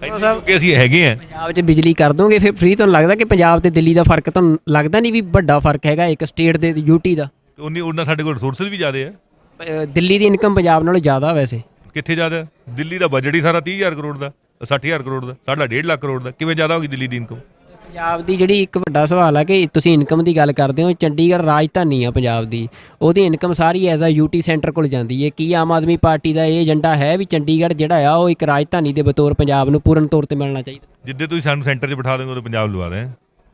ਕਿਉਂਕਿ ਅਸੀਂ ਹੈਗੇ ਆ। ਪੰਜਾਬ 'ਚ ਬਿਜਲੀ ਕਰ ਦੋਗੇ ਫਿਰ ਫ੍ਰੀ? ਤੁਹਾਨੂੰ ਲੱਗਦਾ ਕਿ ਪੰਜਾਬ ਤੇ ਦਿੱਲੀ ਦਾ ਫਰਕ ਤੁਹਾਨੂੰ ਲੱਗਦਾ ਨਹੀਂ ਵੀ ਵੱਡਾ ਫਰਕ ਹੈਗਾ ਇੱਕ ਸਟੇਟ ਦੇ ਯੂਟੀ ਦਾ? ਉਹਨਾਂ ਸਾਡੇ ਕੋਲ ਰਿਸੋਰਸਿਸ ਵੀ ਜ਼ਿਆਦਾ ਆ। ਦਿੱਲੀ ਦੀ ਇਨਕਮ ਪੰਜਾਬ ਨਾਲੋਂ ਜ਼ਿਆਦਾ ਵੈਸੇ ਕਿੱਥੇ ਜ਼ਿਆਦਾ? ਦਿੱਲੀ ਦਾ ਬਜਟ ਹੀ ਸਾਰਾ 30,000 ਕਰੋੜ ਦਾ, 60,000 ਕਰੋੜ ਦਾ, ਸਾਡਾ 1.5 ਲੱਖ ਕਰੋੜ ਦਾ, ਕਿਵੇਂ ਜ਼ਿਆਦਾ ਹੋ ਗਈ ਦਿੱਲੀ ਦੀ ਇਨਕਮ? ਪੰਜਾਬ ਦੀ ਜਿਹੜੀ ਇੱਕ ਵੱਡਾ ਸਵਾਲ ਆ ਕਿ ਤੁਸੀਂ ਇਨਕਮ ਦੀ ਗੱਲ ਕਰਦੇ ਹੋ, ਚੰਡੀਗੜ੍ਹ ਰਾਜਧਾਨੀ ਆ ਪੰਜਾਬ ਦੀ, ਉਹਦੀ ਇਨਕਮ ਸਾਰੀ ਐਜ਼ ਆ ਯੂਟੀ ਸੈਂਟਰ ਕੋਲ ਜਾਂਦੀ ਹੈ। ਕੀ ਆਮ ਆਦਮੀ ਪਾਰਟੀ ਦਾ ਇਹ ਏਜੰਡਾ ਹੈ ਵੀ ਚੰਡੀਗੜ੍ਹ ਜਿਹੜਾ ਆ ਉਹ ਇੱਕ ਰਾਜਧਾਨੀ ਦੇ ਬਤੌਰ ਪੰਜਾਬ ਨੂੰ ਪੂਰਨ ਤੌਰ ਤੇ ਮਿਲਣਾ ਚਾਹੀਦਾ? ਜਿੱਦੇ ਤੁਸੀਂ ਸਾਨੂੰ ਸੈਂਟਰ 'ਚ ਬਿਠਾ ਦੇਂਗੇ ਉਦੋਂ ਪੰਜਾਬ ਲਵਾ ਦੇ।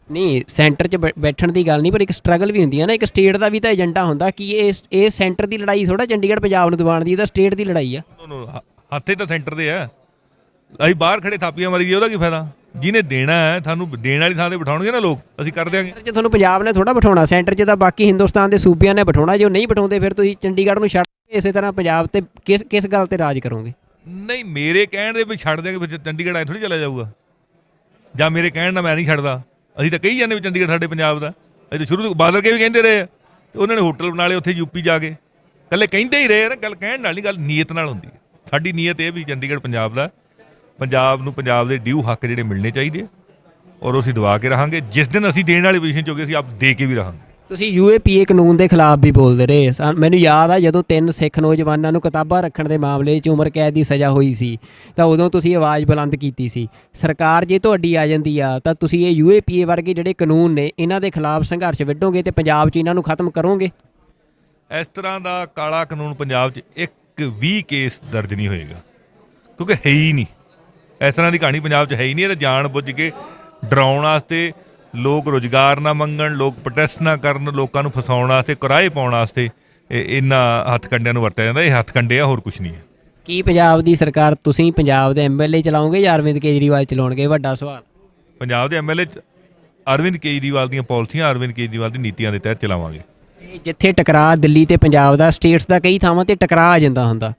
ਨਹੀਂ, ਸੈਂਟਰ 'ਚ ਬੈਠਣ ਦੀ ਗੱਲ ਨਹੀਂ, ਪਰ ਇੱਕ ਸਟਰਗਲ ਵੀ ਹੁੰਦੀ ਹੈ ਨਾ, ਇੱਕ ਸਟੇਟ ਦਾ ਵੀ ਤਾਂ ਏਜੰਡਾ ਹੁੰਦਾ ਕਿ ਇਹ ਸੈਂਟਰ ਦੀ ਲੜਾਈ ਥੋੜਾ ਚੰਡੀਗੜ੍ਹ ਪੰਜਾਬ ਨੂੰ ਦਿਵਾਉਣ ਦੀ, ਇਹ ਤਾਂ ਸਟੇਟ ਦੀ ਲੜਾਈ ਆ। ਹੱਥੇ ਤਾਂ ਸੈਂਟਰ ਦੇ ਆ, ਅਸੀਂ ਬਾਹਰ ਖੜੇ ਥਾਪੀਆਂ ਮਾਰੀਏ, ਉਹਦਾ ਕੀ ਫਾਇਦਾ? ਜਿਹਨੇ ਦੇਣਾ ਹੈ ਸਾਨੂੰ ਦੇਣ ਵਾਲੀ ਥਾਂ ਤੇ ਬਿਠਾਉਣਗੇ ਨਾ ਲੋਕ, ਅਸੀਂ ਕਰ ਦਿਆਂਗੇ। ਜੇ ਤੁਹਾਨੂੰ ਪੰਜਾਬ ਨੇ ਥੋੜਾ ਬਿਠਾਉਣਾ, ਸੈਂਟਰ 'ਚ ਤਾਂ ਬਾਕੀ ਹਿੰਦੁਸਤਾਨ ਦੇ ਸੂਬਿਆਂ ਨੇ ਬਿਠਾਉਣਾ। ਜੇ ਉਹ ਨਹੀਂ ਬਿਠਾਉਂਦੇ ਫਿਰ ਤੁਸੀਂ ਚੰਡੀਗੜ੍ਹ ਨੂੰ ਛੱਡ ਕੇ ਇਸੇ ਤਰ੍ਹਾਂ ਪੰਜਾਬ ਤੇ ਕਿਸ ਗੱਲ ਤੇ ਰਾਜ ਕਰੋਗੇ? ਨਹੀਂ, ਮੇਰੇ ਕਹਿਣ ਦੇ ਵੀ ਛੱਡ ਦਿਆਂਗੇ ਫਿਰ ਚੰਡੀਗੜ੍ਹ ਐ ਥੋੜੀ ਚਲਾ ਜਾਊਗਾ, ਜਾਂ ਮੇਰੇ ਕਹਿਣ ਨਾਲ ਮੈਂ ਨਹੀਂ ਛੱਡਦਾ। ਅਸੀਂ ਤਾਂ ਕਹੀ ਜਾਂਦੇ ਵੀ ਚੰਡੀਗੜ੍ਹ ਸਾਡੇ ਪੰਜਾਬ ਦਾ, ਅਸੀਂ ਤਾਂ ਸ਼ੁਰੂ ਤੋਂ ਬਾਦਲ ਕੇ ਵੀ ਕਹਿੰਦੇ ਰਹੇ ਆ, ਤੇ ਉਹਨਾਂ ਨੇ ਹੋਟਲ ਬਣਾ ਲਏ ਉੱਥੇ ਯੂਪੀ ਜਾ ਕੇ, ਇਕੱਲੇ ਕਹਿੰਦੇ ਹੀ ਰਹੇ ਨਾ, ਗੱਲ ਕਹਿਣ ਨਾਲ ਨਹੀਂ, ਗੱਲ ਨੀਅਤ ਨਾਲ ਹੁੰਦੀ ਹੈ। ਸਾਡੀ ਨੀਅਤ ਇਹ ਵੀ ਚੰਡੀਗੜ੍ਹ ਪੰਜਾਬ ਦਾ, ਪੰਜਾਬ ਨੂੰ ਪੰਜਾਬ ਦੇ ਡਿਊ ਹੱਕ ਜਿਹੜੇ ਮਿਲਣੇ ਚਾਹੀਦੇ, ਔਰ ਅਸੀਂ ਦਵਾ ਕੇ ਰਹਾਂਗੇ। ਜਿਸ ਦਿਨ ਅਸੀਂ ਦੇਣ ਵਾਲੀ ਪੋਜੀਸ਼ਨ 'ਚ ਹੋ ਗਏ ਅਸੀਂ ਆਪ ਦੇ ਕੇ ਵੀ ਰਹਾਂਗੇ। ਤੁਸੀਂ UAPA ਕਾਨੂੰਨ ਦੇ ਖਿਲਾਫ ਵੀ ਬੋਲਦੇ ਰਹੇ। ਮੈਨੂੰ ਯਾਦ ਆ ਜਦੋਂ 3 ਸਿੱਖ ਨੌਜਵਾਨਾਂ ਨੂੰ ਕਿਤਾਬਾਂ ਰੱਖਣ ਦੇ ਮਾਮਲੇ 'ਚ ਉਮਰ ਕੈਦ ਦੀ ਸਜ਼ਾ ਹੋਈ ਸੀ ਤਾਂ ਉਦੋਂ ਤੁਸੀਂ ਆਵਾਜ਼ ਬੁਲੰਦ ਕੀਤੀ ਸੀ। ਸਰਕਾਰ ਜੇ ਤੁਹਾਡੀ ਆ ਜਾਂਦੀ ਆ ਤਾਂ ਤੁਸੀਂ ਇਹ UAPA ਵਰਗੇ ਜਿਹੜੇ ਕਾਨੂੰਨ ਨੇ ਇਹਨਾਂ ਦੇ ਖਿਲਾਫ ਸੰਘਰਸ਼ ਵਿੱਢੋਗੇ ਤੇ ਪੰਜਾਬ 'ਚ ਇਹਨਾਂ ਨੂੰ ਖਤਮ ਕਰੋਗੇ? ਇਸ ਤਰ੍ਹਾਂ ਦਾ ਕਾਲਾ ਕਾਨੂੰਨ ਪੰਜਾਬ 'ਚ ਇੱਕ ਵੀ ਕੇਸ ਦਰਜ ਨਹੀਂ ਹੋਏਗਾ, ਕਿਉਂਕਿ ਹੈ ਹੀ ਨਹੀਂ। ਇਸ ਤਰ੍ਹਾਂ ਦੀ ਕਹਾਣੀ ਪੰਜਾਬ 'ਚ ਹੈ ਹੀ ਨਹੀਂ। ਇਹ ਤਾਂ ਜਾਣ ਬੁੱਝ ਕੇ ਡਰਾਉਣ ਵਾਸਤੇ, ਲੋਕ ਰੁਜ਼ਗਾਰ ਨਾ ਮੰਗਣ, ਲੋਕ ਪ੍ਰੋਟੈਸਟ ਨਾ ਕਰਨ, ਲੋਕਾਂ ਨੂੰ ਫਸਾਉਣ ਵਾਸਤੇ, ਕਿਰਾਏ ਪਾਉਣ ਵਾਸਤੇ ਇਹਨਾਂ ਹੱਥਕੰਡਿਆਂ ਨੂੰ ਵਰਤਿਆ ਜਾਂਦਾ। ਇਹ ਹੱਥਕੰਡੇ ਆ, ਹੋਰ ਕੁਝ ਨਹੀਂ ਹੈ। ਕੀ ਪੰਜਾਬ ਦੀ ਸਰਕਾਰ, ਤੁਸੀਂ ਪੰਜਾਬ ਦੇ MLA ਚਲਾਓਗੇ ਜਾਂ ਅਰਵਿੰਦ ਕੇਜਰੀਵਾਲ ਚਲਾਉਣਗੇ? ਵੱਡਾ ਸਵਾਲ। ਪੰਜਾਬ ਦੇ MLA ਅਰਵਿੰਦ ਕੇਜਰੀਵਾਲ ਦੀਆਂ ਪਾਲਿਸੀਆਂ, ਅਰਵਿੰਦ ਕੇਜਰੀਵਾਲ ਦੀ ਨੀਤੀਆਂ ਦੇ ਤਹਿਤ ਚਲਾਵਾਂਗੇ। ਜਿੱਥੇ ਟਕਰਾਅ ਦਿੱਲੀ ਤੇ ਪੰਜਾਬ ਦਾ, ਸਟੇਟਸ ਦਾ ਕਈ ਥਾਵਾਂ ਤੇ ਟਕਰਾਅ ਆ ਜਾਂਦਾ ਹੁੰਦਾ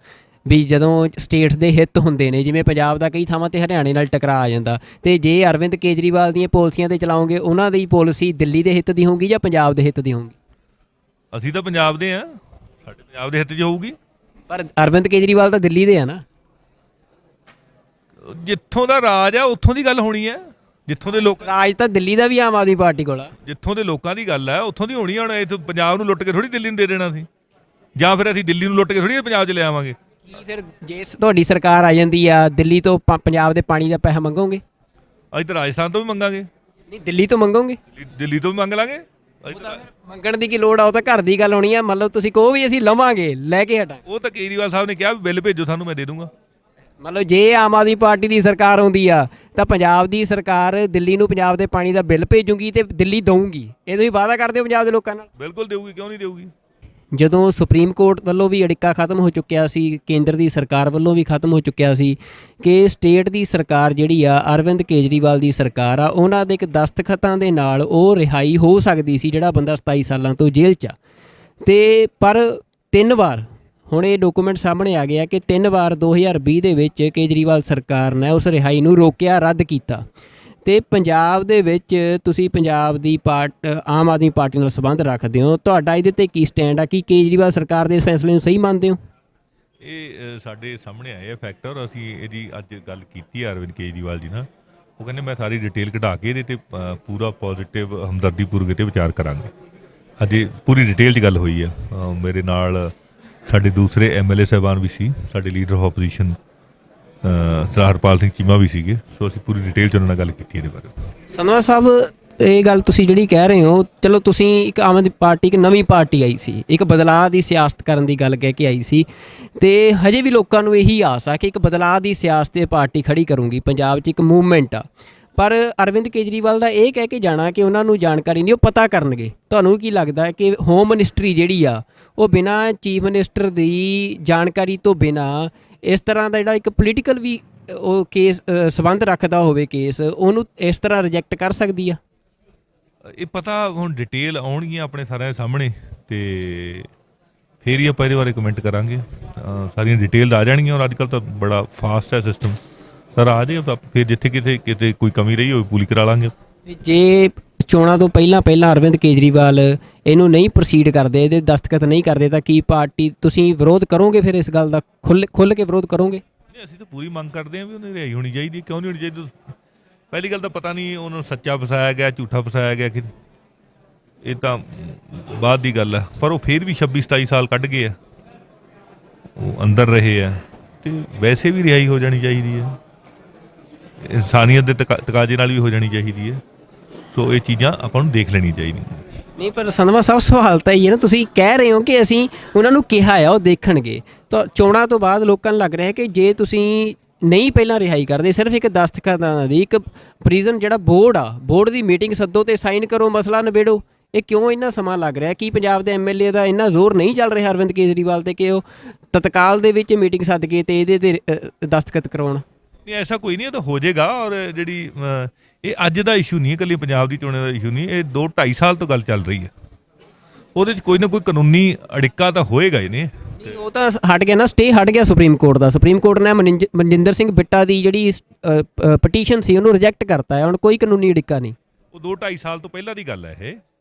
ਵੀ ਜਦੋਂ ਸਟੇਟਸ ਦੇ ਹਿੱਤ ਹੁੰਦੇ ਨੇ, ਜਿਵੇਂ ਪੰਜਾਬ ਦਾ ਕਈ ਥਾਵਾਂ ਤੇ ਹਰਿਆਣੇ ਨਾਲ ਟਕਰਾਅ ਆ ਜਾਂਦਾ, ਤੇ ਜੇ ਅਰਵਿੰਦ ਕੇਜਰੀਵਾਲ ਦੀਆਂ ਪਾਲਿਸੀਆਂ ਤੇ ਚਲਾਓਗੇ, ਉਹਨਾਂ ਦੀ ਪਾਲਿਸੀ ਦਿੱਲੀ ਦੇ ਹਿੱਤ ਦੀ ਹੋਊਗੀ ਜਾਂ ਪੰਜਾਬ ਦੇ ਹਿੱਤ ਦੀ ਹੋਊਗੀ? ਅਸੀਂ ਤਾਂ ਪੰਜਾਬ ਦੇ ਆ, ਸਾਡੇ ਪੰਜਾਬ ਦੇ ਹਿੱਤ 'ਚ ਹੋਊਗੀ। ਪਰ ਅਰਵਿੰਦ ਕੇਜਰੀਵਾਲ ਤਾਂ ਦਿੱਲੀ ਦੇ ਆ ਨਾ। ਜਿੱਥੋਂ ਦਾ ਰਾਜ ਆ ਉੱਥੋਂ ਦੀ ਗੱਲ ਹੋਣੀ ਹੈ, ਜਿੱਥੋਂ ਦੇ ਲੋਕ। ਰਾਜ ਤਾਂ ਦਿੱਲੀ ਦਾ ਵੀ ਆਮ ਆਦਮੀ ਪਾਰਟੀ ਕੋਲ ਆ। ਜਿੱਥੋਂ ਦੇ ਲੋਕਾਂ ਦੀ ਗੱਲ ਹੈ ਉੱਥੋਂ ਦੀ ਹੋਣੀ ਆ। ਹੁਣ ਇੱਥੇ ਪੰਜਾਬ ਨੂੰ ਲੁੱਟ ਕੇ ਥੋੜੀ ਦਿੱਲੀ ਨੂੰ ਦੇ ਦੇਣਾ ਸੀ, ਜਾਂ ਫਿਰ ਅਸੀਂ ਦਿੱਲੀ ਨੂੰ ਲੁੱਟ ਕੇ ਥੋੜੀ ਪੰਜਾਬ 'ਚ ਲੈ ਆਵਾਂਗੇ। ਕੀ ਫਿਰ ਜੇ ਤੁਹਾਡੀ ਸਰਕਾਰ ਆ ਜਾਂਦੀ ਆ, ਦਿੱਲੀ ਤੋਂ ਪੰਜਾਬ ਦੇ ਪਾਣੀ ਦਾ ਪੈਸਾ ਮੰਗੋਗੇ? ਅਸੀਂ ਤਾਂ ਰਾਜਸਥਾਨ ਤੋਂ ਵੀ ਮੰਗਾਂਗੇ। ਨਹੀਂ, ਦਿੱਲੀ ਤੋਂ ਮੰਗੋਗੇ? ਦਿੱਲੀ ਤੋਂ ਵੀ ਮੰਗ ਲਾਂਗੇ। ਮੰਗਣ ਦੀ ਕੀ ਲੋੜ ਆ? ਉਹ ਤਾਂ ਘਰ ਦੀ ਗੱਲ ਹੋਣੀ ਆ। ਮਤਲਬ ਤੁਸੀਂ ਕਹੋ ਵੀ ਅਸੀਂ ਲਵਾਂਗੇ, ਲੈ ਕੇ ਹਟਾਂ। ਉਹ ਤਾਂ ਕੇਜਰੀਵਾਲ ਸਾਹਿਬ ਨੇ ਕਿਹਾ ਵੀ ਬਿੱਲ ਭੇਜੋ ਸਾਨੂੰ, ਮੈਂ ਦੇ ਦੂੰਗਾ। ਮਤਲਬ ਜੇ ਆਮ ਆਦਮੀ ਪਾਰਟੀ ਦੀ ਸਰਕਾਰ ਆਉਂਦੀ ਆ ਤਾਂ ਪੰਜਾਬ ਦੀ ਸਰਕਾਰ ਦਿੱਲੀ ਨੂੰ ਪੰਜਾਬ ਦੇ ਪਾਣੀ ਦਾ ਬਿੱਲ ਭੇਜੂਗੀ ਤੇ ਦਿੱਲੀ ਦਊਗੀ। ਇਹ ਤੁਸੀਂ ਵਾਅਦਾ ਕਰਦੇ ਹੋ ਪੰਜਾਬ ਦੇ ਲੋਕਾਂ ਨਾਲ? ਬਿਲਕੁਲ ਦੇਊਗੀ, ਕਿਉਂ ਨਹੀਂ ਦੇਊਗੀ। ਜਦੋਂ ਸੁਪਰੀਮ ਕੋਰਟ ਵੱਲੋਂ ਵੀ ਅੜਿੱਕਾ ਖਤਮ ਹੋ ਚੁੱਕਿਆ ਸੀ, ਕੇਂਦਰ ਦੀ ਸਰਕਾਰ ਵੱਲੋਂ ਵੀ ਖਤਮ ਹੋ ਚੁੱਕਿਆ ਸੀ ਕਿ ਸਟੇਟ ਦੀ ਸਰਕਾਰ ਜਿਹੜੀ ਆ, ਅਰਵਿੰਦ ਕੇਜਰੀਵਾਲ ਦੀ ਸਰਕਾਰ ਆ, ਉਹਨਾਂ ਦੇ ਇੱਕ ਦਸਤਖਤਾਂ ਦੇ ਨਾਲ ਉਹ ਰਿਹਾਈ ਹੋ ਸਕਦੀ ਸੀ ਜਿਹੜਾ ਬੰਦਾ 27 ਸਾਲਾਂ ਤੋਂ ਜੇਲ੍ਹ 'ਚ ਆ। ਤੇ ਪਰ 3 ਵਾਰ ਹੁਣ ਇਹ ਡਾਕੂਮੈਂਟ ਸਾਹਮਣੇ ਆ ਗਿਆ ਕਿ 3 ਵਾਰ 2020 ਦੇ ਵਿੱਚ ਕੇਜਰੀਵਾਲ ਸਰਕਾਰ ਨੇ ਉਸ ਰਿਹਾਈ ਨੂੰ ਰੋਕਿਆ, ਰੱਦ ਕੀਤਾ। ਤੇ ਪੰਜਾਬ ਦੇ ਵਿੱਚ ਤੁਸੀਂ ਪੰਜਾਬ ਦੀ ਆਮ ਆਦਮੀ ਪਾਰਟੀ ਨਾਲ ਸੰਬੰਧ ਰੱਖਦੇ ਹੋ, ਤੁਹਾਡਾ ਇਹਦੇ ਤੇ ਕੀ ਸਟੈਂਡ ਆ? ਕੀ ਕੇਜਰੀਵਾਲ ਸਰਕਾਰ ਦੇ ਫੈਸਲੇ ਨੂੰ ਸਹੀ ਮੰਨਦੇ ਹੋ? ਇਹ ਸਾਡੇ ਸਾਹਮਣੇ ਆਏ ਫੈਕਟਰ। ਅਸੀਂ ਇਹਦੀ ਅੱਜ ਗੱਲ ਕੀਤੀ ਅਰਵਿੰਦ ਕੇਜਰੀਵਾਲ ਜੀ ਨਾਲ, ਉਹ ਕਹਿੰਦੇ ਮੈਂ ਸਾਰੀ ਡਿਟੇਲ ਕਢਾ ਕੇ ਇਹਦੇ ਤੇ ਪੂਰਾ ਪੋਜ਼ਿਟਿਵ ਹਮਦਰਦੀਪੂਰਵਕ ਤੇ ਵਿਚਾਰ ਕਰਾਂਗੇ। ਅਜੇ ਪੂਰੀ ਡਿਟੇਲ 'ਚ ਗੱਲ ਹੋਈ ਹੈ। ਮੇਰੇ ਨਾਲ ਸਾਡੇ ਦੂਸਰੇ MLA ਸਾਹਿਬਾਨ ਵੀ ਸੀ, ਸਾਡੇ leader of opposition Harpal Singh Cheema ਵੀ ਸੀਗੇ। ਸੋ ਅਸੀਂ ਪੂਰੀ ਡਿਟੇਲ 'ਚ ਉਹਨਾਂ ਨਾਲ ਗੱਲ ਕੀਤੀ ਇਹਦੇ ਬਾਰੇ। ਸੰਧਵਾ ਸਾਹਿਬ, ਇਹ ਗੱਲ ਤੁਸੀਂ ਜਿਹੜੀ ਕਹਿ ਰਹੇ ਹੋ, ਚਲੋ ਤੁਸੀਂ ਇੱਕ ਆਮ ਆਦਮੀ ਪਾਰਟੀ, ਇੱਕ ਨਵੀਂ ਪਾਰਟੀ ਆਈ ਸੀ, ਇੱਕ ਬਦਲਾਅ ਦੀ ਸਿਆਸਤ ਕਰਨ ਦੀ ਗੱਲ ਕਹਿ ਕੇ ਆਈ ਸੀ, ਤੇ ਹਜੇ ਵੀ ਲੋਕਾਂ ਨੂੰ ਇਹੀ ਆਸ ਆ ਕਿ ਇੱਕ ਬਦਲਾਅ ਦੀ ਸਿਆਸਤ ਤੇ ਪਾਰਟੀ ਖੜੀ ਕਰੂੰਗੀ। ਪੰਜਾਬ 'ਚ ਇੱਕ ਮੂਵਮੈਂਟ ਆ, ਪਰ ਅਰਵਿੰਦ ਕੇਜਰੀਵਾਲ ਦਾ ਇਹ ਕਹਿ ਕੇ ਜਾਣਾ ਕਿ ਉਹਨਾਂ ਨੂੰ ਜਾਣਕਾਰੀ ਨਹੀਂ, ਉਹ ਪਤਾ ਕਰਨਗੇ। ਤੁਹਾਨੂੰ ਕੀ ਲੱਗਦਾ ਹੈ ਕਿ ਹੋਮ ਮਿਨਿਸਟਰੀ ਜਿਹੜੀ ਆ ਉਹ ਬਿਨਾਂ ਚੀਫ ਮਿਨਿਸਟਰ ਦੀ ਜਾਣਕਾਰੀ ਤੋਂ ਬਿਨਾਂ ਇਸ ਤਰ੍ਹਾਂ ਦਾ ਜਿਹੜਾ ਇੱਕ ਪੋਲੀਟੀਕਲ ਵੀ ਉਹ ਕੇਸ ਸੰਬੰਧ ਰੱਖਦਾ ਹੋਵੇ ਕੇਸ, ਉਹਨੂੰ ਇਸ ਤਰ੍ਹਾਂ ਰਿਜੈਕਟ ਕਰ ਸਕਦੀ ਆ? ਇਹ ਪਤਾ ਹੁਣ ਡਿਟੇਲ ਆਉਣਗੀਆਂ ਆਪਣੇ ਸਾਰਿਆਂ ਦੇ ਸਾਹਮਣੇ ਤੇ ਫਿਰ ਹੀ ਆਪਾਂ ਇਹਦੇ ਬਾਰੇ ਕਮੈਂਟ ਕਰਾਂਗੇ। ਸਾਰੀਆਂ ਡਿਟੇਲ ਆ ਜਾਣਗੀਆਂ ਔਰ ਅੱਜ ਕੱਲ੍ਹ ਤਾਂ ਬੜਾ ਫਾਸਟ ਹੈ ਸਿਸਟਮ, ਸਰ ਆ ਜਾਏ ਫਿਰ ਜਿੱਥੇ ਕਿਤੇ ਕੋਈ ਕਮੀ ਰਹੀ ਹੋਵੇ ਪੂਰੀ ਕਰਾ ਲਾਂਗੇ। ਜੇ ਚੋਣਾਂ ਤੋਂ ਪਹਿਲਾਂ ਅਰਵਿੰਦ ਕੇਜਰੀਵਾਲ ਇਹਨੂੰ ਨਹੀਂ ਪ੍ਰੋਸੀਡ ਕਰਦੇ, ਇਹਦੇ ਦਸਤਖਤ ਨਹੀਂ ਕਰਦੇ, ਤਾਂ ਕੀ ਪਾਰਟੀ ਤੁਸੀਂ ਵਿਰੋਧ ਕਰੋਗੇ? ਫਿਰ ਇਸ ਗੱਲ ਦਾ ਖੁੱਲ੍ਹ ਕੇ ਵਿਰੋਧ ਕਰੋਗੇ? ਅਸੀਂ ਤਾਂ ਪੂਰੀ ਮੰਗ ਕਰਦੇ ਹਾਂ ਵੀ ਉਹਨੇ ਰਿਹਾਈ ਹੋਣੀ ਚਾਹੀਦੀ। ਕਿਉਂ ਨਹੀਂ ਹੋਣੀ ਚਾਹੀਦੀ? ਪਹਿਲੀ ਗੱਲ ਤਾਂ ਪਤਾ ਨਹੀਂ ਉਹਨੂੰ ਸੱਚਾ ਫਸਾਇਆ ਗਿਆ ਝੂਠਾ ਫਸਾਇਆ ਗਿਆ ਕਿ ਇਹ ਤਾਂ ਬਾਅਦ ਦੀ ਗੱਲ ਹੈ, ਪਰ ਉਹ ਫਿਰ ਵੀ 26-27 ਸਾਲ ਕੱਢ ਗਏ ਆ, ਉਹ ਅੰਦਰ ਰਹੇ ਆ ਤੇ ਵੈਸੇ ਵੀ ਰਿਹਾਈ ਹੋ ਜਾਣੀ ਚਾਹੀਦੀ ਹੈ। ਇਨਸਾਨੀਅਤ ਦੇ ਤਕਾਜ਼ੇ ਨਾਲ ਵੀ ਹੋ ਜਾਣੀ ਚਾਹੀਦੀ ਹੈ। ਸੋ ਇਹ ਚੀਜ਼ਾਂ ਆਪਾਂ ਨੂੰ ਦੇਖ ਲੈਣੀਆਂ ਚਾਹੀਦੀਆਂ। ਨਹੀਂ, ਪਰ ਸੰਧਵਾ ਸਾਹਿਬ ਸਵਾਲ ਤਾਂ ਇਹ ਹੈ ਨਾ, ਤੁਸੀਂ ਕਹਿ ਰਹੇ ਹੋ ਕਿ ਅਸੀਂ ਉਹਨਾਂ ਨੂੰ ਕਿਹਾ ਆ ਉਹ ਦੇਖਣਗੇ, ਤਾਂ ਚੋਣਾਂ ਤੋਂ ਬਾਅਦ ਲੋਕਾਂ ਨੂੰ ਲੱਗ ਰਿਹਾ ਕਿ ਜੇ ਤੁਸੀਂ ਨਹੀਂ ਪਹਿਲਾਂ ਰਿਹਾਈ ਕਰਦੇ, ਸਿਰਫ ਇੱਕ ਦਸਤਖਤਾਂ ਦੀ ਇੱਕ ਪ੍ਰਿਜ਼ਨ ਜਿਹੜਾ ਬੋਰਡ ਦੀ ਮੀਟਿੰਗ ਸੱਦੋ ਤੇ ਸਾਈਨ ਕਰੋ, ਮਸਲਾ ਨਿਬੇੜੋ, ਇਹ ਕਿਉਂ ਇੰਨਾ ਸਮਾਂ ਲੱਗ ਰਿਹਾ? ਕੀ ਪੰਜਾਬ ਦੇ ਐਮਐਲਏ ਦਾ ਇੰਨਾ ਜ਼ੋਰ ਨਹੀਂ ਚੱਲ ਰਿਹਾ ਅਰਵਿੰਦ ਕੇਜਰੀਵਾਲ ਤੇ ਕਿ ਉਹ ਤਤਕਾਲ ਦੇ ਵਿੱਚ ਮੀਟਿੰਗ ਸੱਦ ਕੇ ਤੇ ਇਹਦੇ ਤੇ ਦਸਤਖਤ ਕਰਾਉਣ? ਨਹੀਂ, ਐਸਾ ਕੋਈ ਨਹੀਂ, ਇਹ ਤਾਂ ਹੋ ਜਾਏਗਾ। ਔਰ ਜਿਹੜੀ ਇਹ ਅੱਜ ਦਾ ਇਸ਼ੂ ਨਹੀਂ, ਇਕੱਲੀ ਪੰਜਾਬ ਦੀ ਚੋਣਾਂ ਦਾ ਇਸ਼ੂ ਨਹੀਂ, ਇਹ 2-2.5 ਸਾਲ ਤੋਂ ਗੱਲ ਚੱਲ ਰਹੀ ਹੈ। ਉਹਦੇ 'ਚ ਕੋਈ ਨਾ ਕੋਈ ਕਾਨੂੰਨੀ ਅੜਿੱਕਾ ਤਾਂ ਹੋਏਗਾ ਹੀ ਨੇ। ਉਹ ਤਾਂ ਹਟ ਗਿਆ ਨਾ, ਸਟੇ ਹਟ ਗਿਆ ਸੁਪਰੀਮ ਕੋਰਟ ਦਾ। ਸੁਪਰੀਮ ਕੋਰਟ ਨੇ ਮਨਜਿੰਦਰ ਸਿੰਘ ਬਿੱਟਾ ਦੀ ਜਿਹੜੀ ਪਟੀਸ਼ਨ ਸੀ ਉਹਨੂੰ ਰਿਜੈਕਟ ਕਰਤਾ ਹੈ। ਹੁਣ ਕੋਈ ਕਾਨੂੰਨੀ ਅੜਿੱਕਾ ਨਹੀਂ। ਉਹ 2-2.5 ਸਾਲ ਤੋਂ ਪਹਿਲਾਂ ਦੀ ਗੱਲ ਹੈ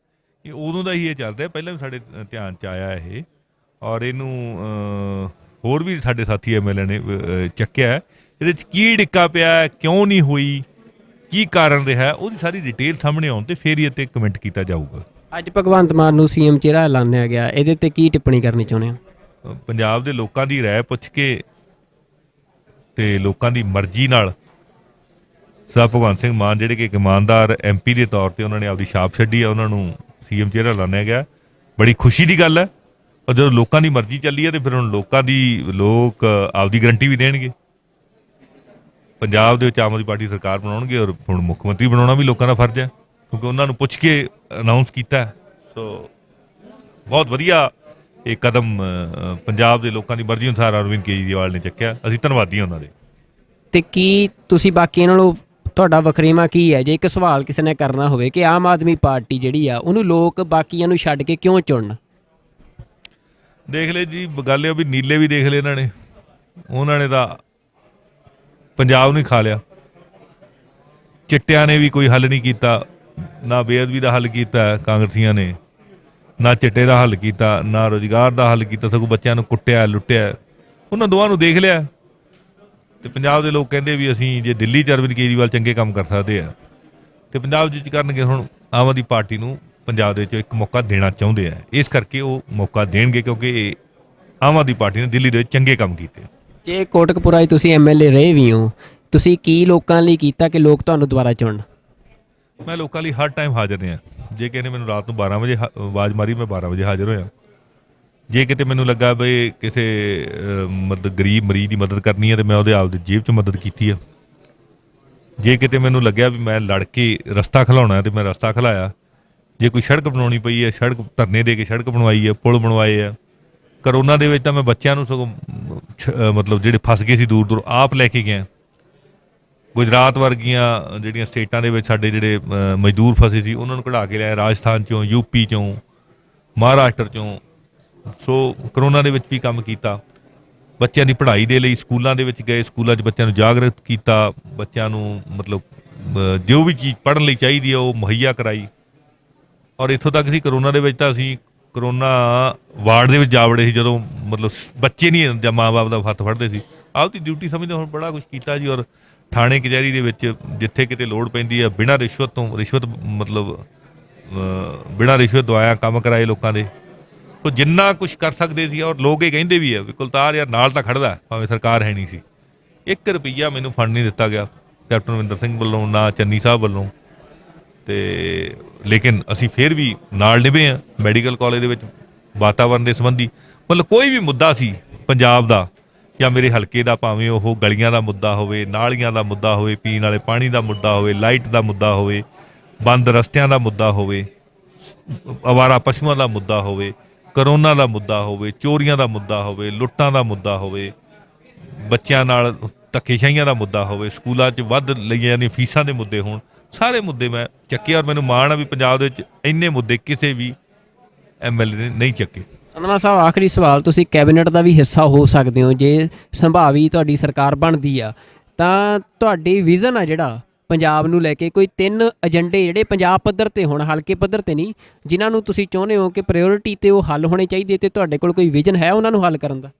ਇਹ ਉਦੋਂ ਦਾ ਹੀ ਇਹ ਚੱਲ ਰਿਹਾ। ਪਹਿਲਾਂ ਵੀ ਸਾਡੇ ਧਿਆਨ 'ਚ ਆਇਆ ਇਹ, ਔਰ ਇਹਨੂੰ ਹੋਰ ਵੀ ਸਾਡੇ ਸਾਥੀ ਐਮਐਲਏ ਨੇ ਚੱਕਿਆ। ਇਹਦੇ 'ਚ ਕੀ ਅੜਿੱਕਾ ਪਿਆ, ਕਿਉਂ ਨਹੀਂ ਹੋਈ, ਕੀ ਕਾਰਨ ਰਿਹਾ, ਉਹਦੀ ਸਾਰੀ ਡਿਟੇਲ ਸਾਹਮਣੇ ਆਉਣ ਤੇ ਫਿਰ ਹੀ ਇਹ 'ਤੇ ਕਮੈਂਟ ਕੀਤਾ ਜਾਊਗਾ। ਅੱਜ ਭਗਵੰਤ ਮਾਨ ਨੂੰ ਸੀਐਮ ਚਿਹਰਾ ਐਲਾਨਿਆ ਗਿਆ, ਇਹਦੇ ਤੇ ਕੀ ਟਿੱਪਣੀ ਕਰਨੀ ਚਾਹੁੰਦੇ ਹੋ? ਪੰਜਾਬ ਦੇ ਲੋਕਾਂ ਦੀ ਰਾਏ ਪੁੱਛ ਕੇ ਤੇ ਲੋਕਾਂ ਦੀ ਮਰਜ਼ੀ ਨਾਲ ਸਰਦਾਰ ਭਗਵੰਤ ਸਿੰਘ ਮਾਨ ਜਿਹੜੇ ਕਿ ਇੱਕ ਇਮਾਨਦਾਰ ਐਮਪੀ ਦੇ ਤੌਰ ਤੇ ਉਹਨਾਂ ਨੇ ਆਪਦੀ ਛਾਪ ਛੱਡੀ ਹੈ, ਉਹਨਾਂ ਨੂੰ ਸੀਐਮ ਚਿਹਰਾ ਐਲਾਨਿਆ ਗਿਆ। ਬੜੀ ਖੁਸ਼ੀ ਦੀ ਗੱਲ ਹੈ। ਔਰ ਜਦੋਂ ਲੋਕਾਂ ਦੀ ਮਰਜ਼ੀ ਚੱਲੀ ਹੈ ਤੇ ਫਿਰ ਹੁਣ ਲੋਕ ਆਪਦੀ ਗਰੰਟੀ ਵੀ ਦੇਣਗੇ। ਪੰਜਾਬ ਦੇ ਵਿੱਚ ਆਮ ਆਦਮੀ ਪਾਰਟੀ ਸਰਕਾਰ ਬਣਾਉਣਗੇ ਔਰ ਹੁਣ ਮੁੱਖ ਮੰਤਰੀ ਬਣਾਉਣਾ ਵੀ ਲੋਕਾਂ ਦਾ ਫਰਜ਼ ਹੈ, ਕਿਉਂਕਿ ਉਹਨਾਂ ਨੂੰ ਪੁੱਛ ਕੇ ਅਨਾਊਂਸ ਕੀਤਾ। ਸੋ ਬਹੁਤ ਵਧੀਆ ਇਹ ਕਦਮ ਪੰਜਾਬ ਦੇ ਲੋਕਾਂ ਦੀ ਮਰਜ਼ੀ ਅਨੁਸਾਰ ਅਰਵਿੰਦ ਕੇਜਰੀਵਾਲ ਨੇ ਚੱਕਿਆ। ਅਸੀਂ ਧੰਨਵਾਦੀ ਹਾਂ ਉਹਨਾਂ ਦੇ। ਤੇ ਕੀ ਤੁਸੀਂ ਬਾਕੀਆਂ ਨਾਲੋਂ ਤੁਹਾਡਾ ਵਖਰੇਵਾਂ ਕੀ ਹੈ? ਜੇ ਇੱਕ ਸਵਾਲ ਕਿਸੇ ਨੇ ਕਰਨਾ ਹੋਵੇ ਕਿ ਆਮ ਆਦਮੀ ਪਾਰਟੀ ਜਿਹੜੀ ਆ ਉਹਨੂੰ ਲੋਕ ਬਾਕੀਆਂ ਨੂੰ ਛੱਡ ਕੇ ਕਿਉਂ ਚੁਣਨ? ਦੇਖ ਲੈ ਜੀ, ਗੱਲ ਇਹ ਵੀ ਨੀਲੇ ਵੀ ਦੇਖ ਲਏ ਉਹਨਾਂ ਨੇ ਤਾਂ ਪੰਜਾਬ ਨੂੰ ਹੀ ਖਾ ਲਿਆ। ਚਿੱਟਿਆਂ ਨੇ ਵੀ ਕੋਈ ਹੱਲ ਨਹੀਂ ਕੀਤਾ, ਨਾ ਬੇਅਦਬੀ ਦਾ ਹੱਲ ਕੀਤਾ ਕਾਂਗਰਸੀਆਂ ਨੇ, ਨਾ ਚਿੱਟੇ ਦਾ ਹੱਲ ਕੀਤਾ, ਨਾ ਰੁਜ਼ਗਾਰ ਦਾ ਹੱਲ ਕੀਤਾ, ਸਗੋਂ ਬੱਚਿਆਂ ਨੂੰ ਕੁੱਟਿਆ ਲੁੱਟਿਆ। ਉਹਨਾਂ ਦੋਵਾਂ ਨੂੰ ਦੇਖ ਲਿਆ ਤੇ ਪੰਜਾਬ ਦੇ ਲੋਕ ਕਹਿੰਦੇ ਵੀ ਅਸੀਂ ਜੇ ਦਿੱਲੀ 'ਚ ਅਰਵਿੰਦ ਕੇਜਰੀਵਾਲ ਚੰਗੇ ਕੰਮ ਕਰ ਸਕਦੇ ਆ ਤੇ ਪੰਜਾਬ 'ਚ ਕਰਨਗੇ। ਹੁਣ ਆਮ ਆਦਮੀ ਪਾਰਟੀ ਨੂੰ ਪੰਜਾਬ ਦੇ ਵਿੱਚ ਇੱਕ ਮੌਕਾ ਦੇਣਾ ਚਾਹੁੰਦੇ ਆ, ਇਸ ਕਰਕੇ ਉਹ ਮੌਕਾ ਦੇਣਗੇ, ਕਿਉਂਕਿ ਇਹ ਆਮ ਆਦਮੀ ਪਾਰਟੀ ਨੇ ਦਿੱਲੀ ਦੇ ਵਿੱਚ ਚੰਗੇ ਕੰਮ ਕੀਤੇ। ਜੇ ਕੋਟਕਪੁਰਾ 'ਚ ਤੁਸੀਂ ਐਮਐਲਏ ਰਹੇ ਵੀ ਹੋ, ਤੁਸੀਂ ਕੀ ਲੋਕਾਂ ਲਈ ਕੀਤਾ ਕਿ ਲੋਕ ਤੁਹਾਨੂੰ ਦੁਬਾਰਾ ਚੁਣਨ? ਮੈਂ ਲੋਕਾਂ ਲਈ ਹਰ ਟਾਈਮ ਹਾਜ਼ਰ ਰਿਹਾ। ਜੇ ਕਿਸੇ ਨੇ ਮੈਨੂੰ ਰਾਤ ਨੂੰ 12 ਵਜੇ ਆਵਾਜ਼ ਮਾਰੀ, ਮੈਂ 12 ਵਜੇ ਹਾਜ਼ਰ ਹੋਇਆ। ਜੇ ਕਿਤੇ ਮੈਨੂੰ ਲੱਗਾ ਬਈ ਕਿਸੇ ਮਤਲਬ ਗਰੀਬ ਮਰੀਜ਼ ਦੀ ਮਦਦ ਕਰਨੀ ਹੈ ਤੇ ਮੈਂ ਉਹਦੇ ਆਪਦੀ ਜੇਬ 'ਚ ਮਦਦ ਕੀਤੀ ਆ। ਜੇ ਕਿਤੇ ਮੈਨੂੰ ਲੱਗਿਆ ਵੀ ਮੈਂ ਲੜ ਕੇ ਰਸਤਾ ਖਿਲਾਉਣਾ ਤੇ ਮੈਂ ਰਸਤਾ ਖਿਲਾਇਆ। ਜੇ ਕੋਈ ਸੜਕ ਬਣਾਉਣੀ ਪਈ ਹੈ, ਸੜਕ ਧਰਨੇ ਦੇ ਕੇ ਸੜਕ ਬਣਵਾਈ ਹੈ, ਪੁਲ ਬਣਵਾਏ ਆ। ਕਰੋਨਾ ਦੇ ਵਿੱਚ ਤਾਂ ਮੈਂ ਬੱਚਿਆਂ ਨੂੰ ਸਗੋਂ ਮਤਲਬ ਜਿਹੜੇ ਫਸ ਗਏ ਸੀ ਦੂਰ ਆਪ ਲੈ ਕੇ ਗਿਆ। ਗੁਜਰਾਤ ਵਰਗੀਆਂ ਜਿਹੜੀਆਂ ਸਟੇਟਾਂ ਦੇ ਵਿੱਚ ਸਾਡੇ ਜਿਹੜੇ ਮਜ਼ਦੂਰ ਫਸੇ ਸੀ ਉਹਨਾਂ ਨੂੰ ਕਢਾ ਕੇ ਲਿਆਏ, ਰਾਜਸਥਾਨ 'ਚੋਂ, ਯੂਪੀ 'ਚੋਂ, ਮਹਾਰਾਸ਼ਟਰ 'ਚੋਂ। ਸੋ ਕਰੋਨਾ ਦੇ ਵਿੱਚ ਵੀ ਕੰਮ ਕੀਤਾ। ਬੱਚਿਆਂ ਦੀ ਪੜ੍ਹਾਈ ਦੇ ਲਈ ਸਕੂਲਾਂ ਦੇ ਵਿੱਚ ਗਏ, ਸਕੂਲਾਂ 'ਚ ਬੱਚਿਆਂ ਨੂੰ ਜਾਗਰੂਕ ਕੀਤਾ, ਬੱਚਿਆਂ ਨੂੰ ਮਤਲਬ ਜੋ ਵੀ ਚੀਜ਼ ਪੜ੍ਹਨ ਲਈ ਚਾਹੀਦੀ ਹੈ ਉਹ ਮੁਹੱਈਆ ਕਰਾਈ। ਔਰ ਇੱਥੋਂ ਤੱਕ ਸੀ ਕਰੋਨਾ ਦੇ ਵਿੱਚ ਤਾਂ ਅਸੀਂ ਕਰੋਨਾ ਵਾਰਡ ਦੇ ਵਿੱਚ ਜਾ ਵੜੇ ਸੀ, ਜਦੋਂ ਮਤਲਬ ਬੱਚੇ ਨਹੀਂ ਜਾਂ ਮਾਂ ਬਾਪ ਦਾ ਹੱਥ ਫੜਦੇ ਸੀ। ਆਪਦੀ ਡਿਊਟੀ ਸਮਝਦੇ ਹੁਣ ਬੜਾ ਕੁਛ ਕੀਤਾ ਜੀ। ਔਰ ਥਾਣੇ ਕਚਹਿਰੀ ਦੇ ਵਿੱਚ ਜਿੱਥੇ ਕਿਤੇ ਲੋੜ ਪੈਂਦੀ ਹੈ ਬਿਨਾਂ ਰਿਸ਼ਵਤ ਮਤਲਬ ਬਿਨਾਂ ਰਿਸ਼ਵਤ ਦਵਾਇਆ ਕੰਮ ਕਰਾਏ ਲੋਕਾਂ ਦੇ। ਸੋ ਜਿੰਨਾ ਕੁਛ ਕਰ ਸਕਦੇ ਸੀ। ਔਰ ਲੋਕ ਇਹ ਕਹਿੰਦੇ ਵੀ ਆ ਵੀ ਕੁਲਤਾਰ ਯਾਰ ਨਾਲ ਤਾਂ ਖੜਦਾ, ਭਾਵੇਂ ਸਰਕਾਰ ਹੈ ਨਹੀਂ ਸੀ। 1 ਰੁਪਈਆ ਮੈਨੂੰ ਫੰਡ ਨਹੀਂ ਦਿੱਤਾ ਗਿਆ ਕੈਪਟਨ ਅਮਰਿੰਦਰ ਸਿੰਘ ਵੱਲੋਂ, ਨਾ ਚੰਨੀ ਸਾਹਿਬ ਵੱਲੋਂ। ਤੇ ਲੇਕਿਨ ਅਸੀਂ ਫਿਰ ਵੀ ਨਾਲ ਨਿਭੇ ਹਾਂ। ਮੈਡੀਕਲ ਕਾਲਜ ਦੇ ਵਿੱਚ ਵਾਤਾਵਰਨ ਦੇ ਸੰਬੰਧੀ ਮਤਲਬ ਕੋਈ ਵੀ ਮੁੱਦਾ ਸੀ ਪੰਜਾਬ ਦਾ ਜਾਂ ਮੇਰੇ ਹਲਕੇ ਦਾ, ਭਾਵੇਂ ਉਹ ਗਲੀਆਂ ਦਾ ਮੁੱਦਾ ਹੋਵੇ, ਨਾਲੀਆਂ ਦਾ ਮੁੱਦਾ ਹੋਵੇ, ਪੀਣ ਵਾਲੇ ਪਾਣੀ ਦਾ ਮੁੱਦਾ ਹੋਵੇ, ਲਾਈਟ ਦਾ ਮੁੱਦਾ ਹੋਵੇ, ਬੰਦ ਰਸਤਿਆਂ ਦਾ ਮੁੱਦਾ ਹੋਵੇ, ਅਵਾਰਾ ਪਸ਼ੂਆਂ ਦਾ ਮੁੱਦਾ ਹੋਵੇ, ਕਰੋਨਾ ਦਾ ਮੁੱਦਾ ਹੋਵੇ, ਚੋਰੀਆਂ ਦਾ ਮੁੱਦਾ ਹੋਵੇ, ਲੁੱਟਾਂ ਦਾ ਮੁੱਦਾ ਹੋਵੇ, ਬੱਚਿਆਂ ਨਾਲ ਧੱਕੇਸ਼ਾਹੀਆਂ ਦਾ ਮੁੱਦਾ ਹੋਵੇ, ਸਕੂਲਾਂ 'ਚ ਵੱਧ ਲਈਆਂ ਜਾਂਦੀਆਂ ਫੀਸਾਂ ਦੇ ਮੁੱਦੇ ਹੋਣ, ਸਾਰੇ ਮੁੱਦੇ ਮੈਂ ਚੱਕੇ। ਔਰ ਮੈਨੂੰ ਮਾਣ ਆ ਵੀ ਪੰਜਾਬ ਦੇ ਵਿੱਚ ਇੰਨੇ ਮੁੱਦੇ ਕਿਸੇ ਵੀ MLA ਨੇ ਨਹੀਂ ਚੱਕੇ। ਸੰਧਵਾ ਸਾਹਿਬ, ਆਖਰੀ ਸਵਾਲ, ਤੁਸੀਂ ਕੈਬਨਿਟ ਦਾ ਵੀ ਹਿੱਸਾ ਹੋ ਸਕਦੇ ਹੋ ਜੇ ਸੰਭਾਵੀ ਤੁਹਾਡੀ ਸਰਕਾਰ ਬਣਦੀ ਆ, ਤਾਂ ਤੁਹਾਡੀ ਵਿਜ਼ਨ ਆ ਜਿਹੜਾ ਪੰਜਾਬ ਨੂੰ ਲੈ ਕੇ, ਕੋਈ 3 ਏਜੰਡੇ ਜਿਹੜੇ ਪੰਜਾਬ ਪੱਧਰ ਤੇ ਹੋਣ, ਹਲਕੇ ਪੱਧਰ ਤੇ ਨਹੀਂ, ਜਿਨ੍ਹਾਂ ਨੂੰ ਤੁਸੀਂ ਚਾਹੁੰਦੇ ਹੋ ਕਿ ਪ੍ਰਾਇੋਰਟੀ ਤੇ ਉਹ ਹੱਲ ਹੋਣੇ ਚਾਹੀਦੇ, ਤੇ ਤੁਹਾਡੇ ਕੋਲ ਕੋਈ ਵਿਜ਼ਨ ਹੈ ਉਹਨਾਂ ਨੂੰ ਹੱਲ ਕਰਨ ਦਾ?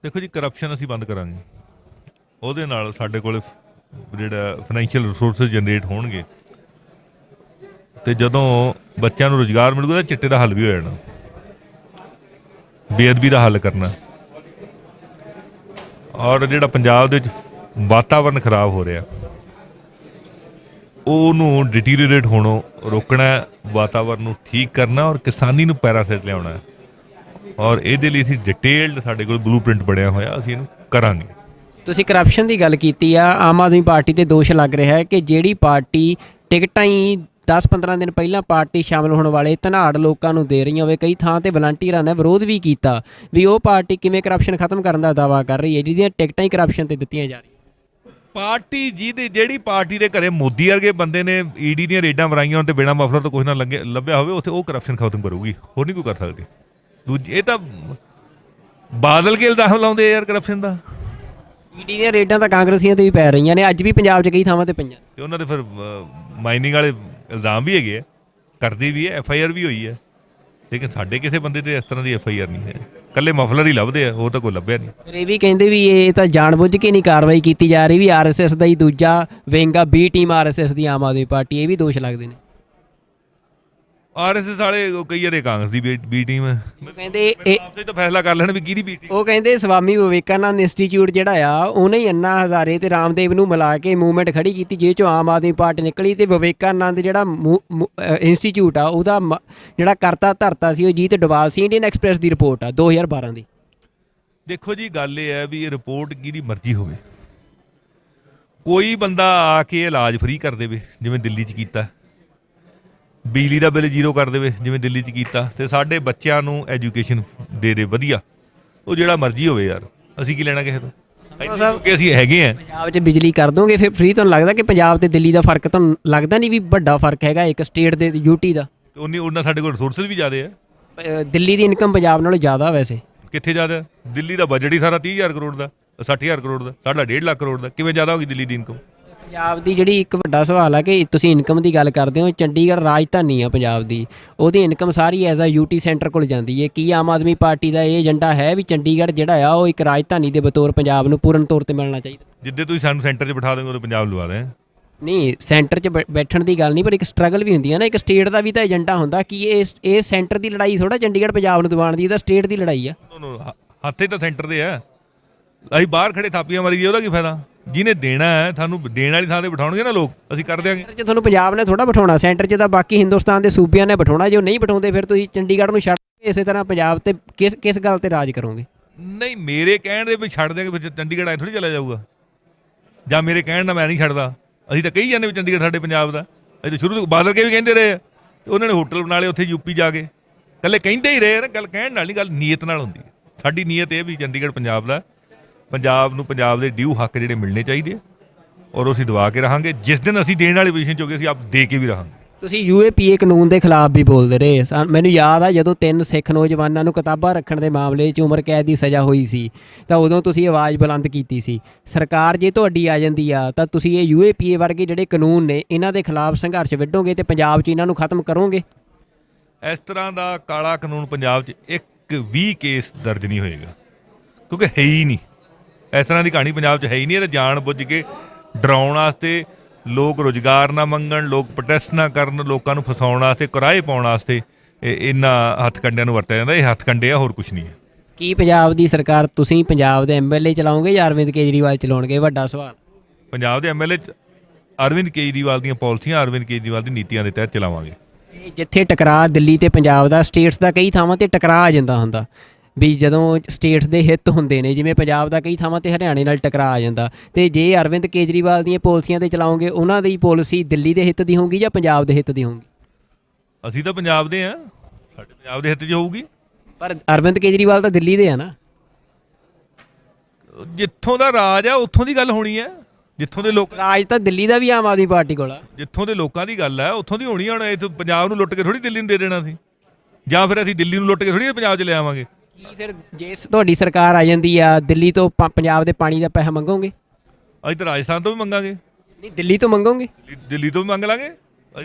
ਦੇਖੋ ਜੀ, ਕਰਪਸ਼ਨ ਅਸੀਂ ਬੰਦ ਕਰਾਂਗੇ, ਉਹਦੇ ਨਾਲ ਸਾਡੇ ਕੋਲ ਜਿਹੜਾ ਫਾਈਨੈਂਸ਼ੀਅਲ ਰਿਸੋਰਸਿਸ ਜਨਰੇਟ ਹੋਣਗੇ, ਤੇ ਜਦੋਂ ਬੱਚਿਆਂ ਨੂੰ ਰੁਜ਼ਗਾਰ ਮਿਲੂਗਾ ਤਾਂ ਚਿੱਟੇ ਦਾ ਹੱਲ ਵੀ ਹੋ ਜਾਣਾ, ਬੇਅਦਬੀ ਦਾ ਹੱਲ ਕਰਨਾ, ਔਰ ਜਿਹੜਾ ਪੰਜਾਬ ਦੇ ਵਿੱਚ ਵਾਤਾਵਰਨ ਖਰਾਬ ਹੋ ਰਿਹਾ ਉਹਨੂੰ ਡਿਟੀਰੀਓਰੇਟ ਹੋਣੋਂ ਰੋਕਣਾ, ਵਾਤਾਵਰਨ ਨੂੰ ਠੀਕ ਕਰਨਾ, ਔਰ ਕਿਸਾਨੀ ਨੂੰ ਪੈਰਾਂ ਸਿਰ ਲਿਆਉਣਾ। ਔਰ ਇਹਦੇ ਲਈ ਅਸੀਂ ਡਿਟੇਲਡ, ਸਾਡੇ ਕੋਲ ਬਲੂਪ੍ਰਿੰਟ ਬਣਿਆ ਹੋਇਆ, ਅਸੀਂ ਇਹਨੂੰ ਕਰਾਂਗੇ। ਤੁਸੀਂ ਕਰਪਸ਼ਨ ਦੀ ਗੱਲ ਕੀਤੀ ਆ, ਆਮ ਆਦਮੀ ਪਾਰਟੀ ਤੇ ਦੋਸ਼ ਲੱਗ ਰਿਹਾ ਹੈ ਕਿ ਜਿਹੜੀ ਪਾਰਟੀ ਟਿਕਟਾਂ ਹੀ 10-15 ਦਿਨ ਪਹਿਲਾਂ ਪਾਰਟੀ ਸ਼ਾਮਲ ਹੋਣ ਵਾਲੇ ਧਨਾੜ ਲੋਕਾਂ ਨੂੰ ਦੇ ਰਹੀ ਹੋਵੇ, ਕਈ ਥਾਂ ਤੇ ਵਲੰਟੀਅਰਾਂ ਨੇ ਵਿਰੋਧ ਵੀ ਕੀਤਾ ਵੀ ਉਹ ਪਾਰਟੀ ਕਿਵੇਂ ਕਰਪਸ਼ਨ ਖਤਮ ਕਰਨ ਦਾ ਦਾਅਵਾ ਕਰ ਰਹੀ ਹੈ, ਜਿਹਦੀਆਂ ਟਿਕਟਾਂ ਹੀ ਕਰਪਸ਼ਨ ਤੇ ਦਿੱਤੀਆਂ ਜਾ ਰਹੀਆਂ। ਪਾਰਟੀ ਜਿਹੜੀ ਪਾਰਟੀ ਦੇ ਘਰੇ ਮੋਦੀ ਵਰਗੇ ਬੰਦੇ ਨੇ ਈਡੀ ਦੀਆਂ ਰੇਡਾਂ ਮਰਾਈਆਂ ਹੋਣ ਤੇ ਬਿਨਾਂ ਮਫਲਰ ਤੋਂ ਕੁਛ ਨਾ ਲੱਭਿਆ ਹੋਵੇ, ਉੱਥੇ ਉਹ ਕਰਪਸ਼ਨ ਖਤਮ ਕਰੂਗੀ, ਹੋਰ ਨਹੀਂ ਕੋਈ ਕਰ ਸਕਦੀ। ਦੂਜੀ, ਇਹ ਤਾਂ ਬਾਦਲ ਕੇ ਇਲਜ਼ਾਮ ਲਾਉਂਦੇ ਯਾਰ ਕਰਪਸ਼ਨ ਦਾ। ਈਡੀ ਦੀਆਂ ਰੇਡਾਂ ਤਾਂ ਕਾਂਗਰਸੀਆਂ ਤੇ ਵੀ ਪੈ ਰਹੀਆਂ ਨੇ, ਅੱਜ ਵੀ ਪੰਜਾਬ 'ਚ ਕਈ ਥਾਵਾਂ ਤੇ ਪਈਆਂ, ਤੇ ਉਹਨਾਂ ਦੇ ਫਿਰ ਮਾਈਨਿੰਗ ਵਾਲੇ ਇਲਜ਼ਾਮ ਵੀ ਹੈਗੇ ਆ, ਕਰਦੀ ਵੀ ਹੈ, FIR ਵੀ ਹੋਈ ਹੈ, ਲੇਕਿਨ ਸਾਡੇ ਕਿਸੇ ਬੰਦੇ ਤੇ ਇਸ ਤਰ੍ਹਾਂ ਦੀ FIR ਨਹੀਂ ਹੈ, ਇਕੱਲੇ ਮਫਲਰ ਹੀ ਲੱਭਦੇ ਆ, ਹੋਰ ਤਾਂ ਕੋਈ ਲੱਭਿਆ ਨਹੀਂ। ਫਿਰ ਇਹ ਵੀ ਕਹਿੰਦੇ ਵੀ ਇਹ ਤਾਂ ਜਾਣਬੁੱਝ ਕੇ ਨਹੀਂ ਕਾਰਵਾਈ ਕੀਤੀ ਜਾ ਰਹੀ, ਵੀ RSS ਦਾ ਹੀ ਦੂਜਾ ਵਿੰਗ ਆ, B ਟੀਮ RSS ਦੀ ਆਮ ਆਦਮੀ ਪਾਰਟੀ, ਇਹ ਵੀ ਦੋਸ਼ ਲੱਗਦੇ ਨੇ। RSS ਵਾਲੇ ਕਈ ਵਾਰੇ ਕਾਂਗਰਸ ਦੀ B ਟੀਮ ਹੈ, ਕਹਿੰਦੇ ਇਹ ਆਪਸੇ ਤਾਂ ਫੈਸਲਾ ਕਰ ਲੈਣ ਵੀ ਕਿਹਦੀ B ਟੀਮ। ਉਹ ਕਹਿੰਦੇ ਸਵਾਮੀ ਵਿਵੇਕਾਨੰਦ ਇੰਸਟੀਚਿਊਟ ਜਿਹੜਾ ਆ, ਉਹਨੇ ਹੀ ਅੰਨਾ ਹਜ਼ਾਰੇ ਤੇ ਰਾਮਦੇਵ ਨੂੰ ਮਿਲਾ ਕੇ ਮੂਵਮੈਂਟ ਖੜੀ ਕੀਤੀ, ਜਿਹ ਚੋਂ ਆਮ ਆਦਮੀ ਪਾਰਟੀ ਨਿਕਲੀ, ਤੇ ਵਿਵੇਕਾਨੰਦ ਜਿਹੜਾ ਇੰਸਟੀਚਿਊਟ ਆ ਉਹਦਾ ਜਿਹੜਾ ਕਰਤਾ ਧਰਤਾ ਸੀ ਉਹ ਜੀਤ ਡੋਵਾਲ ਸੀ। ਇੰਡੀਅਨ ਐਕਸਪ੍ਰੈਸ ਦੀ ਰਿਪੋਰਟ ਆ 2012 ਦੀ। ਦੇਖੋ ਜੀ, ਗੱਲ ਇਹ ਹੈ ਵੀ ਇਹ ਰਿਪੋਰਟ ਕਿਹਦੀ ਮਰਜ਼ੀ ਹੋਵੇ, ਕੋਈ ਬੰਦਾ ਆ ਕੇ ਇਲਾਜ ਫ੍ਰੀ ਕਰ ਦੇਵੇ ਜਿਵੇਂ ਦਿੱਲੀ 'ਚ ਕੀਤਾ, ਬਿਜਲੀ ਦਾ ਬਿੱਲ ਜ਼ੀਰੋ ਕਰ ਦੇਵੇ ਜਿਵੇਂ ਦਿੱਲੀ 'ਚ ਕੀਤਾ, ਤੇ ਸਾਡੇ ਬੱਚਿਆਂ ਨੂੰ ਐਜੂਕੇਸ਼ਨ ਦੇ ਦੇ ਵਧੀਆ, ਉਹ ਜਿਹੜਾ ਮਰਜ਼ੀ ਹੋਵੇ ਯਾਰ, ਅਸੀਂ ਕੀ ਲੈਣਾ ਕਿਸੇ ਤੋਂ, ਕਿਉਂਕਿ ਅਸੀਂ ਹੈਗੇ ਆ। ਪੰਜਾਬ 'ਚ ਬਿਜਲੀ ਕਰ ਦੋਗੇ ਫਿਰ ਫ੍ਰੀ? ਤੁਹਾਨੂੰ ਲੱਗਦਾ ਕਿ ਪੰਜਾਬ ਤੇ ਦਿੱਲੀ ਦਾ ਫਰਕ ਤੁਹਾਨੂੰ ਲੱਗਦਾ ਨਹੀਂ ਵੀ ਵੱਡਾ ਫਰਕ ਹੈਗਾ ਇੱਕ ਸਟੇਟ ਦੇ UT ਦਾ? ਉਹਨਾਂ ਸਾਡੇ ਕੋਲ ਰਿਸੋਰਸਿਸ ਵੀ ਜ਼ਿਆਦਾ ਆ। ਦਿੱਲੀ ਦੀ ਇਨਕਮ ਪੰਜਾਬ ਨਾਲੋਂ ਜ਼ਿਆਦਾ, ਵੈਸੇ ਕਿੱਥੇ ਜ਼ਿਆਦਾ? ਦਿੱਲੀ ਦਾ ਬਜਟ ਹੀ ਸਾਰਾ 30,000 ਕਰੋੜ ਦਾ, 60,000 ਕਰੋੜ ਦਾ, ਸਾਡਾ 1.5 ਲੱਖ ਕਰੋੜ ਦਾ, ਕਿਵੇਂ ਜ਼ਿਆਦਾ ਹੋ ਗਈ ਦਿੱਲੀ ਦੀ ਇਨਕਮ? ਪੰਜਾਬ ਦੀ ਜਿਹੜੀ ਇੱਕ ਵੱਡਾ ਸਵਾਲ ਆ ਕਿ ਤੁਸੀਂ ਇਨਕਮ ਦੀ ਗੱਲ ਕਰਦੇ ਹੋ, ਚੰਡੀਗੜ੍ਹ ਰਾਜਧਾਨੀ ਆ ਪੰਜਾਬ ਦੀ, ਉਹਦੀ ਇਨਕਮ ਸਾਰੀ ਐਜ਼ ਆ UT ਸੈਂਟਰ ਕੋਲ ਜਾਂਦੀ ਹੈ। ਕੀ ਆਮ ਆਦਮੀ ਪਾਰਟੀ ਦਾ ਇਹ ਏਜੰਡਾ ਹੈ ਵੀ ਚੰਡੀਗੜ੍ਹ ਜਿਹੜਾ ਆ ਉਹ ਇੱਕ ਰਾਜਧਾਨੀ ਦੇ ਬਤੌਰ ਪੰਜਾਬ ਨੂੰ ਪੂਰਨ ਤੌਰ ਤੇ ਮਿਲਣਾ ਚਾਹੀਦਾ? ਜਿੱਦੇ ਤੁਸੀਂ ਸਾਨੂੰ ਸੈਂਟਰ 'ਚ ਬਿਠਾ ਦੇਂਗੇ ਉਦੋਂ ਪੰਜਾਬ ਲਵਾ ਦੇ। ਨਹੀਂ, ਸੈਂਟਰ 'ਚ ਬੈਠਣ ਦੀ ਗੱਲ ਨਹੀਂ, ਪਰ ਇੱਕ ਸਟਰਗਲ ਵੀ ਹੁੰਦੀ ਹੈ ਨਾ, ਇੱਕ ਸਟੇਟ ਦਾ ਵੀ ਤਾਂ ਏਜੰਡਾ ਹੁੰਦਾ ਕਿ ਇਹ ਸੈਂਟਰ ਦੀ ਲੜਾਈ ਥੋੜਾ ਚੰਡੀਗੜ੍ਹ ਪੰਜਾਬ ਨੂੰ ਦਿਵਾਉਣ ਦੀ, ਇਹ ਤਾਂ ਸਟੇਟ ਦੀ ਲੜਾਈ ਆ। ਹੱਥੇ ਤਾਂ ਸੈਂਟਰ ਦੇ ਆ, ਅਸੀਂ ਬਾਹਰ ਖੜੇ ਥਾਪੀਆਂ ਮਾਰੀ ਉਹਦਾ ਕੀ ਫਾਇਦਾ? ਜਿਹਨੇ ਦੇਣਾ ਹੈ, ਤੁਹਾਨੂੰ ਦੇਣ ਵਾਲੀ ਥਾਂ ਤੇ ਬਿਠਾਉਣਗੇ ਨਾ ਲੋਕ, ਅਸੀਂ ਕਰ ਦਿਆਂਗੇ। ਸੈਂਟਰ 'ਚ ਤੁਹਾਨੂੰ ਪੰਜਾਬ ਨੇ ਥੋੜਾ ਬਿਠਾਉਣਾ, ਸੈਂਟਰ 'ਚ ਤਾਂ ਬਾਕੀ ਹਿੰਦੁਸਤਾਨ ਦੇ ਸੂਬਿਆਂ ਨੇ ਬਿਠਾਉਣਾ। ਜੇ ਉਹ ਨਹੀਂ ਬਿਠਾਉਂਦੇ ਫਿਰ ਤੁਸੀਂ ਚੰਡੀਗੜ੍ਹ ਨੂੰ ਛੱਡ ਕੇ ਇਸੇ ਤਰ੍ਹਾਂ ਪੰਜਾਬ ਤੇ ਕਿਸ ਗੱਲ ਤੇ ਰਾਜ ਕਰੋਗੇ? ਨਹੀਂ, ਮੇਰੇ ਕਹਿਣ ਦੇ ਵੀ ਛੱਡ ਦਿਆਂਗੇ ਫਿਰ ਚੰਡੀਗੜ੍ਹ ਐ ਥੋੜੀ ਚਲਾ ਜਾਊਗਾ, ਜਾਂ ਮੇਰੇ ਕਹਿਣ ਨਾਲ ਮੈਂ ਨਹੀਂ ਛੱਡਦਾ। ਅਸੀਂ ਤਾਂ ਕਹੀ ਜਾਂਦੇ ਵੀ ਚੰਡੀਗੜ੍ਹ ਸਾਡੇ ਪੰਜਾਬ ਦਾ, ਅਸੀਂ ਤਾਂ ਸ਼ੁਰੂ ਤੋਂ ਬਾਦਲ ਕੇ ਵੀ ਕਹਿੰਦੇ ਰਹੇ ਆ, ਤੇ ਉਹਨਾਂ ਨੇ ਹੋਟਲ ਬਣਾ ਲਏ ਉੱਥੇ UP ਜਾ ਕੇ, ਇਕੱਲੇ ਕਹਿੰਦੇ ਹੀ ਰਹੇ ਨਾ, ਗੱਲ ਕਹਿਣ ਨਾਲ ਨਹੀਂ, ਗੱਲ ਨੀਅਤ ਨਾਲ ਹੁੰਦੀ ਹੈ। ਸਾਡੀ ਨੀਅਤ ਇਹ ਵੀ ਚੰਡੀਗੜ੍ਹ ਪੰਜਾਬ ਦਾ, ਪੰਜਾਬ ਨੂੰ ਪੰਜਾਬ ਦੇ ਡਿਊ ਹੱਕ ਜਿਹੜੇ ਮਿਲਣੇ ਚਾਹੀਦੇ, ਔਰ ਅਸੀਂ ਦਵਾ ਕੇ ਰਹਾਂਗੇ। ਜਿਸ ਦਿਨ ਅਸੀਂ ਦੇਣ ਵਾਲੀ ਪੋਜੀਸ਼ਨ 'ਚ ਹੋ ਗਏ ਅਸੀਂ ਆਪ ਦੇ ਕੇ ਵੀ ਰਹਾਂਗੇ। ਤੁਸੀਂ UAPA ਕਾਨੂੰਨ ਦੇ ਖਿਲਾਫ ਵੀ ਬੋਲਦੇ ਰਹੇ। ਮੈਨੂੰ ਯਾਦ ਆ ਜਦੋਂ 3 ਸਿੱਖ ਨੌਜਵਾਨਾਂ ਨੂੰ ਕਿਤਾਬਾਂ ਰੱਖਣ ਦੇ ਮਾਮਲੇ 'ਚ ਉਮਰ ਕੈਦ ਦੀ ਸਜ਼ਾ ਹੋਈ ਸੀ, ਤਾਂ ਉਦੋਂ ਤੁਸੀਂ ਆਵਾਜ਼ ਬੁਲੰਦ ਕੀਤੀ ਸੀ। ਸਰਕਾਰ ਜੇ ਤੁਹਾਡੀ ਆ ਜਾਂਦੀ ਆ ਤਾਂ ਤੁਸੀਂ ਇਹ UAPA ਵਰਗੇ ਜਿਹੜੇ ਕਾਨੂੰਨ ਨੇ ਇਹਨਾਂ ਦੇ ਖਿਲਾਫ ਸੰਘਰਸ਼ ਵਿੱਢੋਗੇ ਤੇ ਪੰਜਾਬ 'ਚ ਇਹਨਾਂ ਨੂੰ ਖਤਮ ਕਰੋਗੇ? ਇਸ ਤਰ੍ਹਾਂ ਦਾ ਕਾਲਾ ਕਾਨੂੰਨ ਪੰਜਾਬ 'ਚ ਇੱਕ ਵੀ ਕੇਸ ਦਰਜ ਨਹੀਂ ਹੋਏਗਾ, ਕਿਉਂਕਿ ਹੈ ਹੀ ਨਹੀਂ। ਇਸ ਤਰ੍ਹਾਂ ਦੀ ਕਹਾਣੀ ਪੰਜਾਬ 'ਚ ਹੈ ਹੀ ਨਹੀਂ। ਇਹ ਤਾਂ ਜਾਣ ਬੁੱਝ ਕੇ ਡਰਾਉਣ ਵਾਸਤੇ, ਲੋਕ ਰੁਜ਼ਗਾਰ ਨਾ ਮੰਗਣ, ਲੋਕ ਪ੍ਰੋਟੈਸਟ ਨਾ ਕਰਨ, ਲੋਕਾਂ ਨੂੰ ਫਸਾਉਣ ਵਾਸਤੇ, ਕਿਰਾਏ ਪਾਉਣ ਵਾਸਤੇ ਇਹਨਾਂ ਹੱਥਕੰਡਿਆਂ ਨੂੰ ਵਰਤਿਆ ਜਾਂਦਾ। ਇਹ ਹੱਥਕੰਡੇ ਆ, ਹੋਰ ਕੁਛ ਨਹੀਂ ਹੈ। ਕੀ ਪੰਜਾਬ ਦੀ ਸਰਕਾਰ, ਤੁਸੀਂ ਪੰਜਾਬ ਦੇ MLA ਚਲਾਓਗੇ ਜਾਂ ਅਰਵਿੰਦ ਕੇਜਰੀਵਾਲ ਚਲਾਉਣਗੇ? ਵੱਡਾ ਸਵਾਲ। ਪੰਜਾਬ ਦੇ MLA ਅਰਵਿੰਦ ਕੇਜਰੀਵਾਲ ਦੀਆਂ ਪਾਲਿਸੀਆਂ, ਅਰਵਿੰਦ ਕੇਜਰੀਵਾਲ ਦੀ ਨੀਤੀਆਂ ਦੇ ਤਹਿਤ ਚਲਾਵਾਂਗੇ। ਜਿੱਥੇ ਟਕਰਾਅ ਦਿੱਲੀ ਤੇ ਪੰਜਾਬ ਦਾ, ਸਟੇਟਸ ਦਾ ਕਈ ਥਾਵਾਂ ਤੇ ਟਕਰਾਅ ਆ ਜਾਂਦਾ ਹੁੰਦਾ, ਵੀ ਜਦੋਂ ਸਟੇਟਸ ਦੇ ਹਿੱਤ ਹੁੰਦੇ ਨੇ, ਜਿਵੇਂ ਪੰਜਾਬ ਦਾ ਕਈ ਥਾਵਾਂ ਤੇ ਹਰਿਆਣੇ ਨਾਲ ਟਕਰਾ ਆ ਜਾਂਦਾ, ਤੇ ਜੇ ਅਰਵਿੰਦ ਕੇਜਰੀਵਾਲ ਦੀਆਂ ਪਾਲਿਸੀਆਂ ਤੇ ਚਲਾਓਗੇ, ਉਹਨਾਂ ਦੀ ਪਾਲਿਸੀ ਦਿੱਲੀ ਦੇ ਹਿੱਤ ਦੀ ਹੋਊਗੀ ਜਾਂ ਪੰਜਾਬ ਦੇ ਹਿੱਤ ਦੀ ਹੋਊਗੀ? ਅਸੀਂ ਤਾਂ ਪੰਜਾਬ ਦੇ ਆ, ਸਾਡੇ ਪੰਜਾਬ ਦੇ ਹਿੱਤ 'ਚ ਹੋਊਗੀ। ਪਰ ਅਰਵਿੰਦ ਕੇਜਰੀਵਾਲ ਤਾਂ ਦਿੱਲੀ ਦੇ ਆ ਨਾ। ਜਿੱਥੋਂ ਦਾ ਰਾਜ ਆ ਉੱਥੋਂ ਦੀ ਗੱਲ ਹੋਣੀ ਹੈ, ਜਿੱਥੋਂ ਦੇ ਲੋਕ, ਰਾਜ ਤਾਂ ਦਿੱਲੀ ਦਾ ਵੀ ਆਮ ਆਦਮੀ ਪਾਰਟੀ ਕੋਲ ਆ। ਜਿੱਥੋਂ ਦੇ ਲੋਕਾਂ ਦੀ ਗੱਲ ਹੈ ਉੱਥੋਂ ਦੀ ਹੋਣੀ। ਹੁਣ ਇੱਥੇ ਪੰਜਾਬ ਨੂੰ ਲੁੱਟ ਕੇ ਥੋੜੀ ਦਿੱਲੀ ਨੂੰ ਦੇ ਦੇਣਾ ਸੀ, ਜਾਂ ਫਿਰ ਅਸੀਂ ਦਿੱਲੀ ਨੂੰ ਲੁੱਟ ਕੇ ਥੋੜੀ ਪੰਜਾਬ 'ਚ ਲੈ ਆਵਾਂਗੇ। ਕੀ ਫਿਰ ਜੇ ਤੁਹਾਡੀ ਸਰਕਾਰ ਆ ਜਾਂਦੀ ਆ, ਦਿੱਲੀ ਤੋਂ ਪੰਜਾਬ ਦੇ ਪਾਣੀ ਦਾ ਪੈਸਾ ਮੰਗੋਗੇ? ਅਸੀਂ ਤਾਂ ਰਾਜਸਥਾਨ ਤੋਂ ਵੀ ਮੰਗਾਂਗੇ। ਨਹੀਂ, ਦਿੱਲੀ ਤੋਂ ਮੰਗੋਗੇ? ਦਿੱਲੀ ਤੋਂ ਵੀ ਮੰਗ ਲਾਂਗੇ।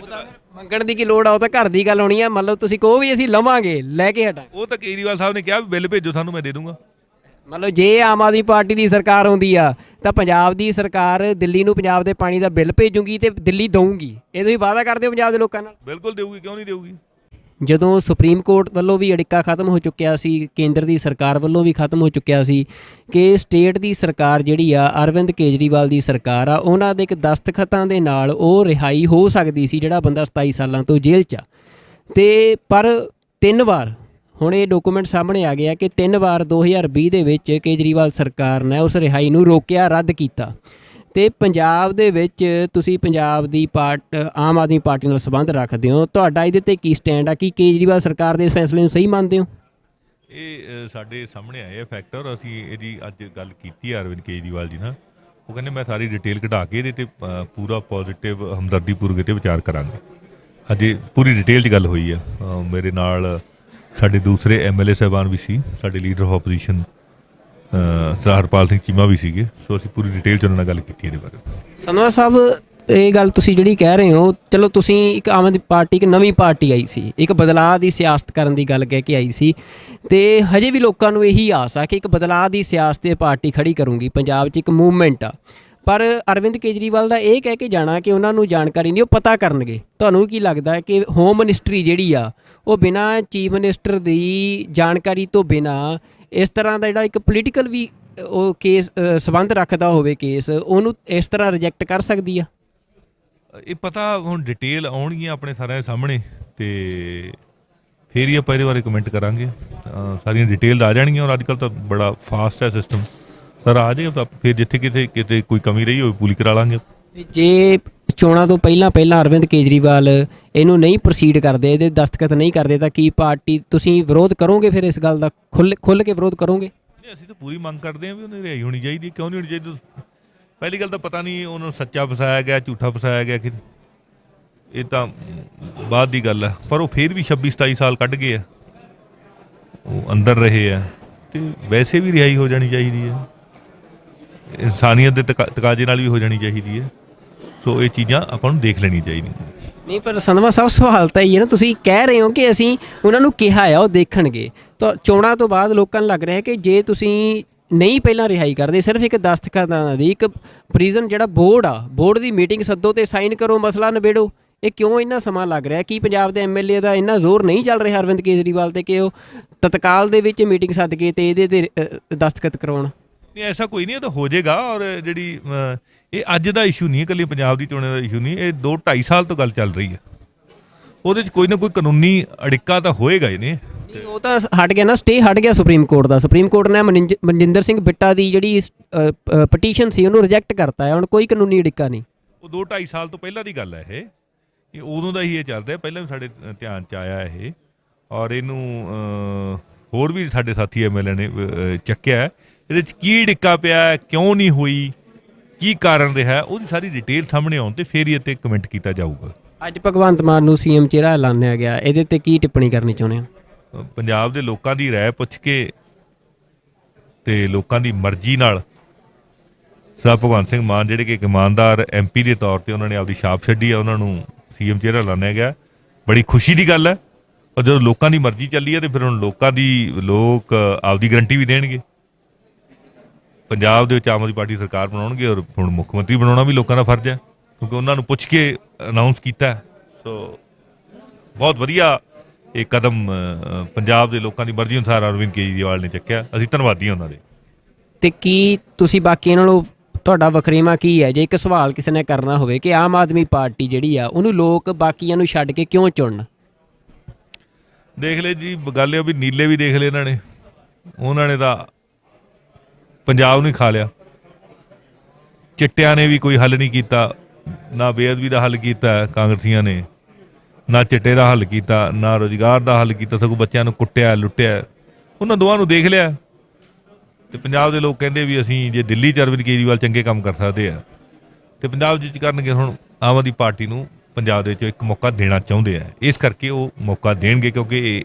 ਮੰਗਣ ਦੀ ਕੀ ਲੋੜ ਆ, ਉਹ ਤਾਂ ਘਰ ਦੀ ਗੱਲ ਹੋਣੀ ਆ। ਮਤਲਬ ਤੁਸੀਂ ਕਹੋ ਵੀ ਅਸੀਂ ਲਵਾਂਗੇ, ਲੈ ਕੇ ਹਟਾਂ। ਉਹ ਤਾਂ ਕੇਜਰੀਵਾਲ ਸਾਹਿਬ ਨੇ ਕਿਹਾ ਵੀ ਬਿੱਲ ਭੇਜੋ ਸਾਨੂੰ, ਮੈਂ ਦੇ ਦੂੰਗਾ। ਮਤਲਬ ਜੇ ਆਮ ਆਦਮੀ ਪਾਰਟੀ ਦੀ ਸਰਕਾਰ ਆਉਂਦੀ ਆ ਤਾਂ ਪੰਜਾਬ ਦੀ ਸਰਕਾਰ ਦਿੱਲੀ ਨੂੰ ਪੰਜਾਬ ਦੇ ਪਾਣੀ ਦਾ ਬਿੱਲ ਭੇਜੂਗੀ ਤੇ ਦਿੱਲੀ ਦਊਗੀ। ਇਹ ਤੁਸੀਂ ਵਾਅਦਾ ਕਰਦੇ ਹੋ ਪੰਜਾਬ ਦੇ ਲੋਕਾਂ ਨਾਲ? ਬਿਲਕੁਲ ਦੇਊਗੀ, ਕਿਉਂ ਨਹੀਂ ਦੇਊਗੀ। ਜਦੋਂ ਸੁਪਰੀਮ ਕੋਰਟ ਵੱਲੋਂ ਵੀ ਅੜਿੱਕਾ ਖਤਮ ਹੋ ਚੁੱਕਿਆ ਸੀ, ਕੇਂਦਰ ਦੀ ਸਰਕਾਰ ਵੱਲੋਂ ਵੀ ਖਤਮ ਹੋ ਚੁੱਕਿਆ ਸੀ ਕਿ ਸਟੇਟ ਦੀ ਸਰਕਾਰ ਜਿਹੜੀ ਆ, ਅਰਵਿੰਦ ਕੇਜਰੀਵਾਲ ਦੀ ਸਰਕਾਰ ਆ, ਉਹਨਾਂ ਦੇ ਇੱਕ ਦਸਤਖਤਾਂ ਦੇ ਨਾਲ ਉਹ ਰਿਹਾਈ ਹੋ ਸਕਦੀ ਸੀ, ਜਿਹੜਾ ਬੰਦਾ 27 ਸਾਲਾਂ ਤੋਂ ਜੇਲ੍ਹ 'ਚ ਆ। ਤੇ ਪਰ 3 ਵਾਰ ਹੁਣ ਇਹ ਡਾਕੂਮੈਂਟ ਸਾਹਮਣੇ ਆ ਗਿਆ ਕਿ 3 ਵਾਰ 2020 ਦੇ ਵਿੱਚ ਕੇਜਰੀਵਾਲ ਸਰਕਾਰ ਨੇ ਉਸ ਰਿਹਾਈ ਨੂੰ ਰੋਕਿਆ, ਰੱਦ ਕੀਤਾ। ਤੇ ਪੰਜਾਬ ਦੇ ਵਿੱਚ ਤੁਸੀਂ ਪੰਜਾਬ ਦੀ ਆਮ ਆਦਮੀ ਪਾਰਟੀ ਨਾਲ ਸੰਬੰਧ ਰੱਖਦੇ ਹੋ, ਤੁਹਾਡਾ ਇਹਦੇ 'ਤੇ ਕੀ ਸਟੈਂਡ ਆ? ਕੀ ਕੇਜਰੀਵਾਲ ਸਰਕਾਰ ਦੇ ਫੈਸਲੇ ਨੂੰ ਸਹੀ ਮੰਨਦੇ ਹੋ? ਇਹ ਸਾਡੇ ਸਾਹਮਣੇ ਆਏ ਆ ਫੈਕਟਰ। ਅਸੀਂ ਇਹਦੀ ਅੱਜ ਗੱਲ ਕੀਤੀ ਅਰਵਿੰਦ ਕੇਜਰੀਵਾਲ ਜੀ ਨਾਲ। ਉਹ ਕਹਿੰਦੇ ਮੈਂ ਸਾਰੀ ਡਿਟੇਲ ਕਢਾ ਕੇ ਇਹਦੇ 'ਤੇ ਪੂਰਾ ਪੋਜ਼ਿਟਿਵ ਹਮਦਰਦੀਪੂਰਵਕ 'ਤੇ ਵਿਚਾਰ ਕਰਾਂਗੇ। ਅਜੇ ਪੂਰੀ ਡਿਟੇਲ 'ਚ ਗੱਲ ਹੋਈ ਆ। ਮੇਰੇ ਨਾਲ ਸਾਡੇ ਦੂਸਰੇ MLA ਸਾਹਿਬਾਨ ਵੀ ਸੀ, ਸਾਡੇ ਲੀਡਰ ਆਫ ਆਪੋਜੀਸ਼ਨ ਸਰਦਾਰ ਹਰਪਾਲ ਸਿੰਘ ਚੀਮਾ ਵੀ ਸੀਗੇ। ਸੋ ਅਸੀਂ ਪੂਰੀ ਡਿਟੇਲ 'ਚ ਉਹਨਾਂ ਨਾਲ ਗੱਲ ਕੀਤੀ ਇਹਦੇ ਬਾਰੇ। ਸੰਧਵਾ ਸਾਹਿਬ, ਇਹ ਗੱਲ ਤੁਸੀਂ ਜਿਹੜੀ ਕਹਿ ਰਹੇ ਹੋ, ਚਲੋ ਤੁਸੀਂ ਇੱਕ ਆਮ ਆਦਮੀ ਪਾਰਟੀ, ਇੱਕ ਨਵੀਂ ਪਾਰਟੀ ਆਈ ਸੀ, ਇੱਕ ਬਦਲਾਅ ਦੀ ਸਿਆਸਤ ਕਰਨ ਦੀ ਗੱਲ ਕਹਿ ਕੇ ਆਈ ਸੀ, ਤੇ ਹਜੇ ਵੀ ਲੋਕਾਂ ਨੂੰ ਇਹੀ ਆਸ ਆ ਕਿ ਇੱਕ ਬਦਲਾਅ ਦੀ ਸਿਆਸਤ ਤੇ ਪਾਰਟੀ ਖੜੀ ਕਰੂੰਗੀ, ਪੰਜਾਬ 'ਚ ਇੱਕ ਮੂਵਮੈਂਟ ਆ। ਪਰ ਅਰਵਿੰਦ ਕੇਜਰੀਵਾਲ ਦਾ ਇਹ ਕਹਿ ਕੇ ਜਾਣਾ ਕਿ ਉਹਨਾਂ ਨੂੰ ਜਾਣਕਾਰੀ ਨਹੀਂ, ਉਹ ਪਤਾ ਕਰਨਗੇ। ਤੁਹਾਨੂੰ ਕੀ ਲੱਗਦਾ ਕਿ ਹੋਮ ਮਿਨਿਸਟਰੀ ਜਿਹੜੀ ਆ, ਉਹ ਬਿਨਾਂ ਚੀਫ ਮਿਨਿਸਟਰ ਦੀ ਜਾਣਕਾਰੀ ਤੋਂ ਬਿਨਾਂ ਇਸ ਤਰ੍ਹਾਂ ਦਾ ਜਿਹੜਾ ਇੱਕ ਪੋਲੀਟੀਕਲ ਵੀ ਉਹ ਕੇਸ ਸੰਬੰਧ ਰੱਖਦਾ ਹੋਵੇ ਕੇਸ, ਉਹਨੂੰ ਇਸ ਤਰ੍ਹਾਂ ਰਿਜੈਕਟ ਕਰ ਸਕਦੀ ਆ? ਇਹ ਪਤਾ ਹੁਣ ਡਿਟੇਲ ਆਉਣਗੀਆਂ ਆਪਣੇ ਸਾਰਿਆਂ ਦੇ ਸਾਹਮਣੇ, ਤੇ ਫਿਰ ਹੀ ਆਪਾਂ ਇਹਦੇ ਬਾਰੇ ਕਮੈਂਟ ਕਰਾਂਗੇ। ਸਾਰੀਆਂ ਡਿਟੇਲ ਆ ਜਾਣਗੀਆਂ। ਔਰ ਅੱਜ ਕੱਲ੍ਹ ਤਾਂ ਬੜਾ ਫਾਸਟ ਹੈ ਸਿਸਟਮ, ਸਰ ਆ ਜਾਏਗਾ ਤਾਂ ਫਿਰ ਜਿੱਥੇ ਕਿਤੇ ਕੋਈ ਕਮੀ ਰਹੀ ਹੋਵੇ ਪੂਰੀ ਕਰਾ ਲਾਂਗੇ। ਜੇ ਚੋਣਾਂ ਤੋਂ ਪਹਿਲਾਂ ਅਰਵਿੰਦ ਕੇਜਰੀਵਾਲ ਇਹਨੂੰ ਨਹੀਂ ਪ੍ਰੋਸੀਡ ਕਰਦੇ, ਇਹਦੇ ਦਸਤਖਤ ਨਹੀਂ ਕਰਦੇ, ਤਾਂ ਕੀ ਪਾਰਟੀ ਤੁਸੀਂ ਵਿਰੋਧ ਕਰੋਗੇ? ਫਿਰ ਇਸ ਗੱਲ ਦਾ ਖੁੱਲ੍ਹ ਕੇ ਵਿਰੋਧ ਕਰੋਗੇ? ਨਹੀਂ, ਅਸੀਂ ਤਾਂ ਪੂਰੀ ਮੰਗ ਕਰਦੇ ਹਾਂ ਵੀ ਉਹਨੇ ਰਿਹਾਈ ਹੋਣੀ ਚਾਹੀਦੀ। ਕਿਉਂ ਨਹੀਂ ਹੋਣੀ ਚਾਹੀਦੀ? ਪਹਿਲੀ ਗੱਲ ਤਾਂ ਪਤਾ ਨਹੀਂ ਉਹਨੂੰ ਸੱਚਾ ਫਸਾਇਆ ਗਿਆ, ਝੂਠਾ ਫਸਾਇਆ ਗਿਆ, ਕਿ ਇਹ ਤਾਂ ਬਾਅਦ ਦੀ ਗੱਲ ਹੈ। ਪਰ ਉਹ ਫਿਰ ਵੀ 26-27 ਸਾਲ ਕੱਢ ਗਏ ਆ, ਉਹ ਅੰਦਰ ਰਹੇ ਆ, ਤੇ ਵੈਸੇ ਵੀ ਰਿਹਾਈ ਹੋ ਜਾਣੀ ਚਾਹੀਦੀ ਹੈ। ਇਨਸਾਨੀਅਤ ਦੇ ਤਕਾਜ਼ੇ ਨਾਲ ਵੀ ਹੋ ਜਾਣੀ ਚਾਹੀਦੀ ਹੈ। ਸੋ ਇਹ ਚੀਜ਼ਾਂ ਆਪਾਂ ਨੂੰ ਦੇਖ ਲੈਣੀਆਂ ਚਾਹੀਦੀਆਂ। ਨਹੀਂ, ਪਰ ਸੰਧਵਾ ਸਾਹਿਬ ਸਵਾਲ ਤਾਂ ਇਹ ਹੈ ਨਾ, ਤੁਸੀਂ ਕਹਿ ਰਹੇ ਹੋ ਕਿ ਅਸੀਂ ਉਹਨਾਂ ਨੂੰ ਕਿਹਾ ਆ ਉਹ ਦੇਖਣਗੇ, ਤਾਂ ਚੋਣਾਂ ਤੋਂ ਬਾਅਦ ਲੋਕਾਂ ਨੂੰ ਲੱਗ ਰਿਹਾ ਕਿ ਜੇ ਤੁਸੀਂ ਨਹੀਂ ਪਹਿਲਾਂ ਰਿਹਾਈ ਕਰਦੇ, ਸਿਰਫ ਇੱਕ ਦਸਤਖਤਾਂ ਦੀ ਇੱਕ ਪ੍ਰਿਜ਼ਨ ਜਿਹੜਾ ਬੋਰਡ ਆ, ਬੋਰਡ ਦੀ ਮੀਟਿੰਗ ਸੱਦੋ ਤੇ ਸਾਈਨ ਕਰੋ, ਮਸਲਾ ਨਿਬੇੜੋ, ਇਹ ਕਿਉਂ ਇੰਨਾ ਸਮਾਂ ਲੱਗ ਰਿਹਾ? ਕੀ ਪੰਜਾਬ ਦੇ MLA ਦਾ ਇੰਨਾ ਜ਼ੋਰ ਨਹੀਂ ਚੱਲ ਰਿਹਾ ਅਰਵਿੰਦ ਕੇਜਰੀਵਾਲ 'ਤੇ ਕਿ ਉਹ ਤਤਕਾਲ ਦੇ ਵਿੱਚ ਮੀਟਿੰਗ ਸੱਦ ਕੇ ਤੇ ਇਹਦੇ 'ਤੇ ਦਸਤਖਤ ਕਰਵਾਉਣ? ਨਹੀਂ, ਐਸਾ ਕੋਈ ਨਹੀਂ, ਇਹ ਤਾਂ ਹੋ ਜਾਏਗਾ। ਔਰ ਜਿਹੜੀ ਇਹ ਅੱਜ ਦਾ ਇਸ਼ੂ ਨਹੀਂ ਹੈ, ਇਕੱਲੀ ਪੰਜਾਬ ਦੀ ਚੋਣਾਂ ਦਾ ਇਸ਼ੂ ਨਹੀਂ, ਇਹ 2-2.5 ਸਾਲ ਤੋਂ ਗੱਲ ਚੱਲ ਰਹੀ ਹੈ। ਉਹਦੇ 'ਚ ਕੋਈ ਨਾ ਕੋਈ ਕਾਨੂੰਨੀ ਅੜਿੱਕਾ ਤਾਂ ਹੋਏਗਾ ਹੀ ਨੇ। ਉਹ ਤਾਂ ਹਟ ਗਿਆ ਨਾ, ਸਟੇ ਹਟ ਗਿਆ ਸੁਪਰੀਮ ਕੋਰਟ ਦਾ। ਸੁਪਰੀਮ ਕੋਰਟ ਨੇ ਮਨਜਿੰਦਰ ਸਿੰਘ ਬਿੱਟਾ ਦੀ ਜਿਹੜੀ ਪਟੀਸ਼ਨ ਸੀ ਉਹਨੂੰ ਰਿਜੈਕਟ ਕਰਤਾ ਹੈ। ਹੁਣ ਕੋਈ ਕਾਨੂੰਨੀ ਅੜਿੱਕਾ ਨਹੀਂ। ਉਹ 2-2.5 ਸਾਲ ਤੋਂ ਪਹਿਲਾਂ ਦੀ ਗੱਲ ਹੈ। ਇਹ ਉਦੋਂ ਦਾ ਹੀ ਇਹ ਚੱਲਦਾ, ਪਹਿਲਾਂ ਵੀ ਸਾਡੇ ਧਿਆਨ 'ਚ ਆਇਆ ਇਹ। ਔਰ ਇਹਨੂੰ ਹੋਰ ਵੀ ਸਾਡੇ ਸਾਥੀ MLA ਨੇ ਚੱਕਿਆ। ਇਹਦੇ 'ਚ ਕੀ ਡਿੱਕਾ ਪਿਆ, ਕਿਉਂ ਨਹੀਂ ਹੋਈ, ਕੀ ਕਾਰਨ ਰਿਹਾ, ਉਹਦੀ ਸਾਰੀ ਡਿਟੇਲ ਸਾਹਮਣੇ ਆਉਣ ਤੇ ਫਿਰ ਹੀ ਇੱਥੇ ਕਮੈਂਟ ਕੀਤਾ ਜਾਊਗਾ। ਅੱਜ ਭਗਵੰਤ ਮਾਨ ਨੂੰ CM ਚਿਹਰਾ ਐਲਾਨਿਆ ਗਿਆ, ਇਹਦੇ 'ਤੇ ਕੀ ਟਿੱਪਣੀ ਕਰਨੀ ਚਾਹੁੰਦੇ ਹੋ? ਪੰਜਾਬ ਦੇ ਲੋਕਾਂ ਦੀ ਰਾਏ ਪੁੱਛ ਕੇ ਤੇ ਲੋਕਾਂ ਦੀ ਮਰਜ਼ੀ ਨਾਲ ਸਰਦਾਰ ਭਗਵੰਤ ਸਿੰਘ ਮਾਨ, ਜਿਹੜੇ ਕਿ ਇੱਕ ਇਮਾਨਦਾਰ MP ਦੇ ਤੌਰ 'ਤੇ ਉਹਨਾਂ ਨੇ ਆਪਦੀ ਛਾਪ ਛੱਡੀ ਆ, ਉਹਨਾਂ ਨੂੰ CM ਚਿਹਰਾ ਐਲਾਨਿਆ ਗਿਆ। ਬੜੀ ਖੁਸ਼ੀ ਦੀ ਗੱਲ ਹੈ। ਔਰ ਜਦੋਂ ਲੋਕਾਂ ਦੀ ਮਰਜ਼ੀ ਚੱਲੀ ਹੈ ਤੇ ਫਿਰ ਹੁਣ ਲੋਕ ਆਪਦੀ ਗਰੰਟੀ ਵੀ ਦੇਣਗੇ। ਪੰਜਾਬ ਦੇ ਵਿੱਚ ਆਮ ਆਦਮੀ ਪਾਰਟੀ ਸਰਕਾਰ ਬਣਾਉਣਗੇ, ਔਰ ਹੁਣ ਮੁੱਖ ਮੰਤਰੀ ਬਣਾਉਣਾ ਵੀ ਲੋਕਾਂ ਦਾ ਫਰਜ਼ ਹੈ, ਕਿਉਂਕਿ ਉਹਨਾਂ ਨੂੰ ਪੁੱਛ ਕੇ ਅਨਾਊਂਸ ਕੀਤਾ। ਸੋ ਬਹੁਤ ਵਧੀਆ ਇਹ ਕਦਮ ਪੰਜਾਬ ਦੇ ਲੋਕਾਂ ਦੀ ਮਰਜ਼ੀ ਅਨੁਸਾਰ ਅਰਵਿੰਦ ਕੇਜਰੀਵਾਲ ਨੇ ਚੱਕਿਆ। ਅਸੀਂ ਧੰਨਵਾਦੀ ਹਾਂ ਉਹਨਾਂ ਦੇ। ਤੇ ਕੀ ਤੁਸੀਂ ਬਾਕੀਆਂ ਨਾਲੋਂ ਤੁਹਾਡਾ ਵਖਰੇਵਾਂ ਕੀ ਹੈ? ਜੇ ਇੱਕ ਸਵਾਲ ਕਿਸੇ ਨੇ ਕਰਨਾ ਹੋਵੇ ਕਿ ਆਮ ਆਦਮੀ ਪਾਰਟੀ ਜਿਹੜੀ ਆ ਉਹਨੂੰ ਲੋਕ ਬਾਕੀਆਂ ਨੂੰ ਛੱਡ ਕੇ ਕਿਉਂ ਚੁਣਨ? ਦੇਖ ਲੈ ਜੀ, ਗੱਲ ਇਹ ਵੀ ਨੀਲੇ ਵੀ ਦੇਖ ਲਏ ਇਹਨਾਂ ਨੇ, ਉਹਨਾਂ ਨੇ ਤਾਂ ਪੰਜਾਬ ਨੂੰ ਹੀ ਖਾ ਲਿਆ। ਚਿੱਟਿਆਂ ਨੇ ਵੀ ਕੋਈ ਹੱਲ ਨਹੀਂ ਕੀਤਾ, ਨਾ ਬੇਅਦਬੀ ਦਾ ਹੱਲ ਕੀਤਾ ਕਾਂਗਰਸੀਆਂ ਨੇ, ਨਾ ਚਿੱਟੇ ਦਾ ਹੱਲ ਕੀਤਾ, ਨਾ ਰੁਜ਼ਗਾਰ ਦਾ ਹੱਲ ਕੀਤਾ, ਸਗੋਂ ਬੱਚਿਆਂ ਨੂੰ ਕੁੱਟਿਆ ਲੁੱਟਿਆ। ਉਹਨਾਂ ਦੋਵਾਂ ਨੂੰ ਦੇਖ ਲਿਆ ਤੇ ਪੰਜਾਬ ਦੇ ਲੋਕ ਕਹਿੰਦੇ ਵੀ ਅਸੀਂ ਜੇ ਦਿੱਲੀ 'ਚ ਅਰਵਿੰਦ ਕੇਜਰੀਵਾਲ ਚੰਗੇ ਕੰਮ ਕਰ ਸਕਦੇ ਆ ਤੇ ਪੰਜਾਬ 'ਚ ਕਰਨਗੇ। ਹੁਣ ਆਮ ਆਦਮੀ ਪਾਰਟੀ ਨੂੰ ਪੰਜਾਬ ਦੇ ਵਿੱਚ ਇੱਕ ਮੌਕਾ ਦੇਣਾ ਚਾਹੁੰਦੇ ਆ, ਇਸ ਕਰਕੇ ਉਹ ਮੌਕਾ ਦੇਣਗੇ ਕਿਉਂਕਿ ਇਹ